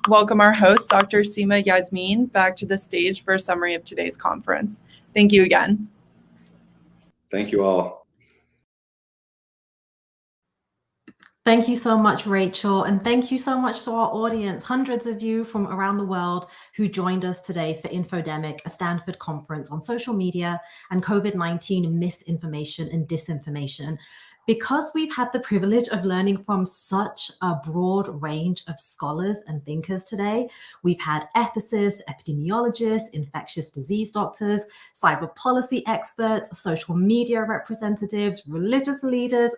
welcome our host, Dr. Seema Yasmin, back to the stage for a summary of today's conference. Thank you again. Thank you all. Thank you so much, Rachel. And thank you so much to our audience, hundreds of you from around the world who joined us today for INFODEMIC, a Stanford conference on social media and COVID-19 misinformation and disinformation. Because we've had the privilege of learning from such a broad range of scholars and thinkers today, we've had ethicists, epidemiologists, infectious disease doctors, cyber policy experts, social media representatives, religious leaders,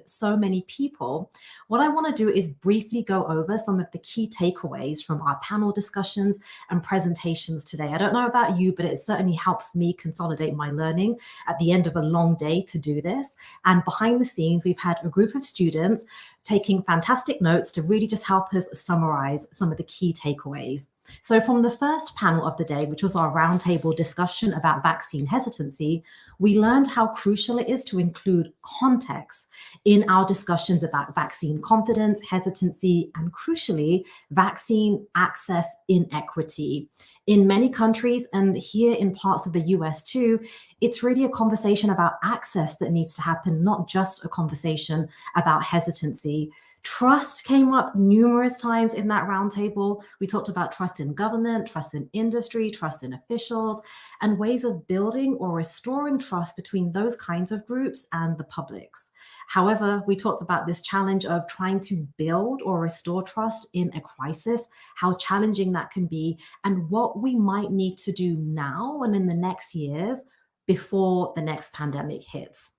so many people. What I want to do is briefly go over some of the key takeaways from our panel discussions and presentations today. I don't know about you, but it certainly helps me consolidate my learning at the end of a long day to do this. And behind the scenes, we've had a group of students taking fantastic notes to really just help us summarize some of the key takeaways. So from the first panel of the day, which was our roundtable discussion about vaccine hesitancy, we learned how crucial it is to include context in our discussions about vaccine confidence, hesitancy, and crucially, vaccine access inequity. In many countries, and here in parts of the US too, it's really a conversation about access that needs to happen, not just a conversation about hesitancy. Trust came up numerous times in that roundtable. We talked about trust in government, trust in industry, trust in officials, and ways of building or restoring trust between those kinds of groups and the publics. However, we talked about this challenge of trying to build or restore trust in a crisis, how challenging that can be, and what we might need to do now and in the next years before the next pandemic hits.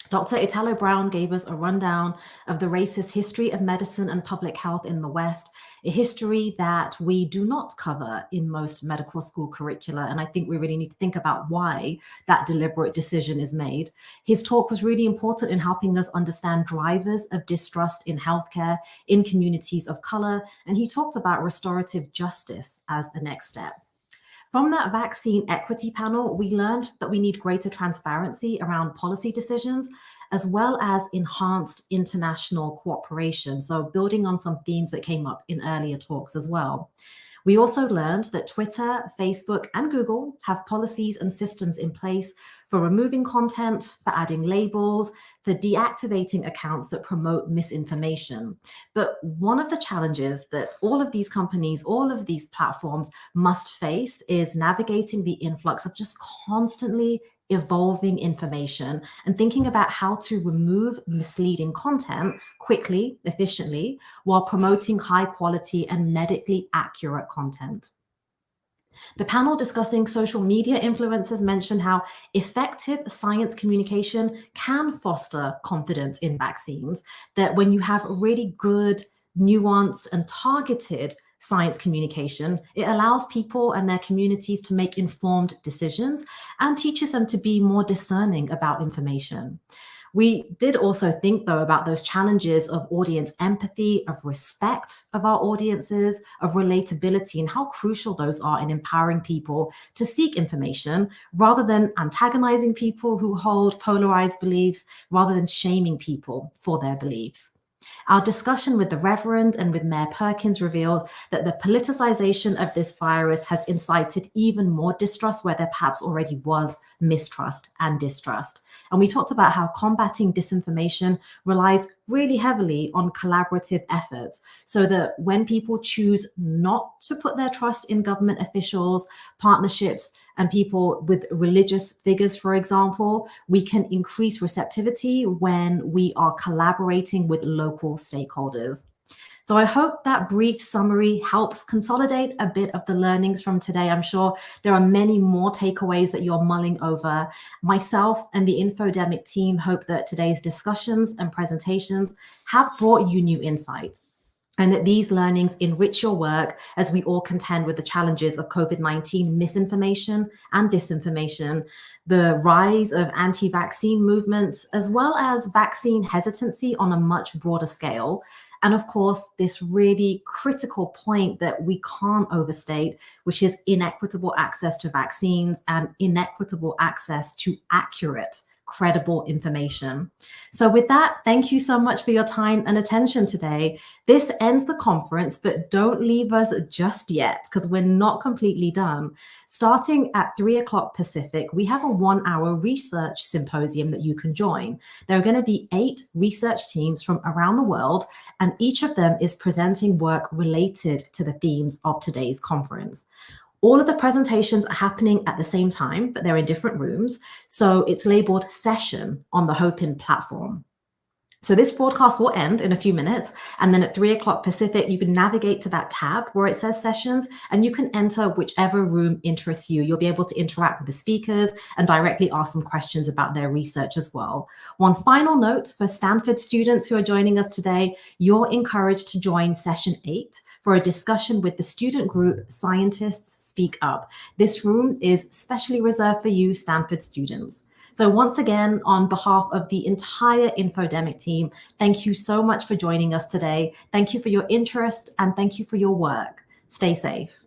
Dr. Italo Brown gave us a rundown of the racist history of medicine and public health in the West, a history that we do not cover in most medical school curricula. And I think we really need to think about why that deliberate decision is made. His talk was really important in helping us understand drivers of distrust in healthcare in communities of color. And he talked about restorative justice as a next step. From that vaccine equity panel, we learned that we need greater transparency around policy decisions, as well as enhanced international cooperation. So building on some themes that came up in earlier talks as well. We also learned that Twitter, Facebook, and Google have policies and systems in place for removing content, for adding labels, for deactivating accounts that promote misinformation. But one of the challenges that all of these companies, all of these platforms must face is navigating the influx of just constantly evolving information and thinking about how to remove misleading content quickly, efficiently, while promoting high quality and medically accurate content. The panel discussing social media influencers mentioned how effective science communication can foster confidence in vaccines, that when you have really good, nuanced, and targeted science communication, it allows people and their communities to make informed decisions and teaches them to be more discerning about information. We did also think, though, about those challenges of audience empathy, of respect of our audiences, of relatability, and how crucial those are in empowering people to seek information rather than antagonizing people who hold polarized beliefs, rather than shaming people for their beliefs. Our discussion with the Reverend and with Mayor Perkins revealed that the politicization of this virus has incited even more distrust where there perhaps already was mistrust and distrust. And we talked about how combating disinformation relies really heavily on collaborative efforts, so that when people choose not to put their trust in government officials, partnerships, and people with religious figures, for example, we can increase receptivity when we are collaborating with local stakeholders. So I hope that brief summary helps consolidate a bit of the learnings from today. I'm sure there are many more takeaways that you're mulling over. Myself and the INFODEMIC team hope that today's discussions and presentations have brought you new insights, and that these learnings enrich your work as we all contend with the challenges of COVID-19 misinformation and disinformation, the rise of anti-vaccine movements, as well as vaccine hesitancy on a much broader scale. And of course, this really critical point that we can't overstate, which is inequitable access to vaccines and inequitable access to accurate, credible information. So with that, thank you so much for your time and attention today. This ends the conference, but don't leave us just yet, because we're not completely done. Starting at 3 o'clock Pacific, we have a 1-hour research symposium that you can join. There are going to be 8 research teams from around the world, and each of them is presenting work related to the themes of today's conference. All of the presentations are happening at the same time, but they're in different rooms. So it's labeled session on the Hopin platform. So this broadcast will end in a few minutes, and then at 3 o'clock Pacific, you can navigate to that tab where it says sessions, and you can enter whichever room interests you. You'll be able to interact with the speakers and directly ask them questions about their research as well. One final note for Stanford students who are joining us today, you're encouraged to join session 8 for a discussion with the student group Scientists Speak Up. This room is specially reserved for you, Stanford students. So once again, on behalf of the entire INFODEMIC team, thank you so much for joining us today. Thank you for your interest and thank you for your work. Stay safe.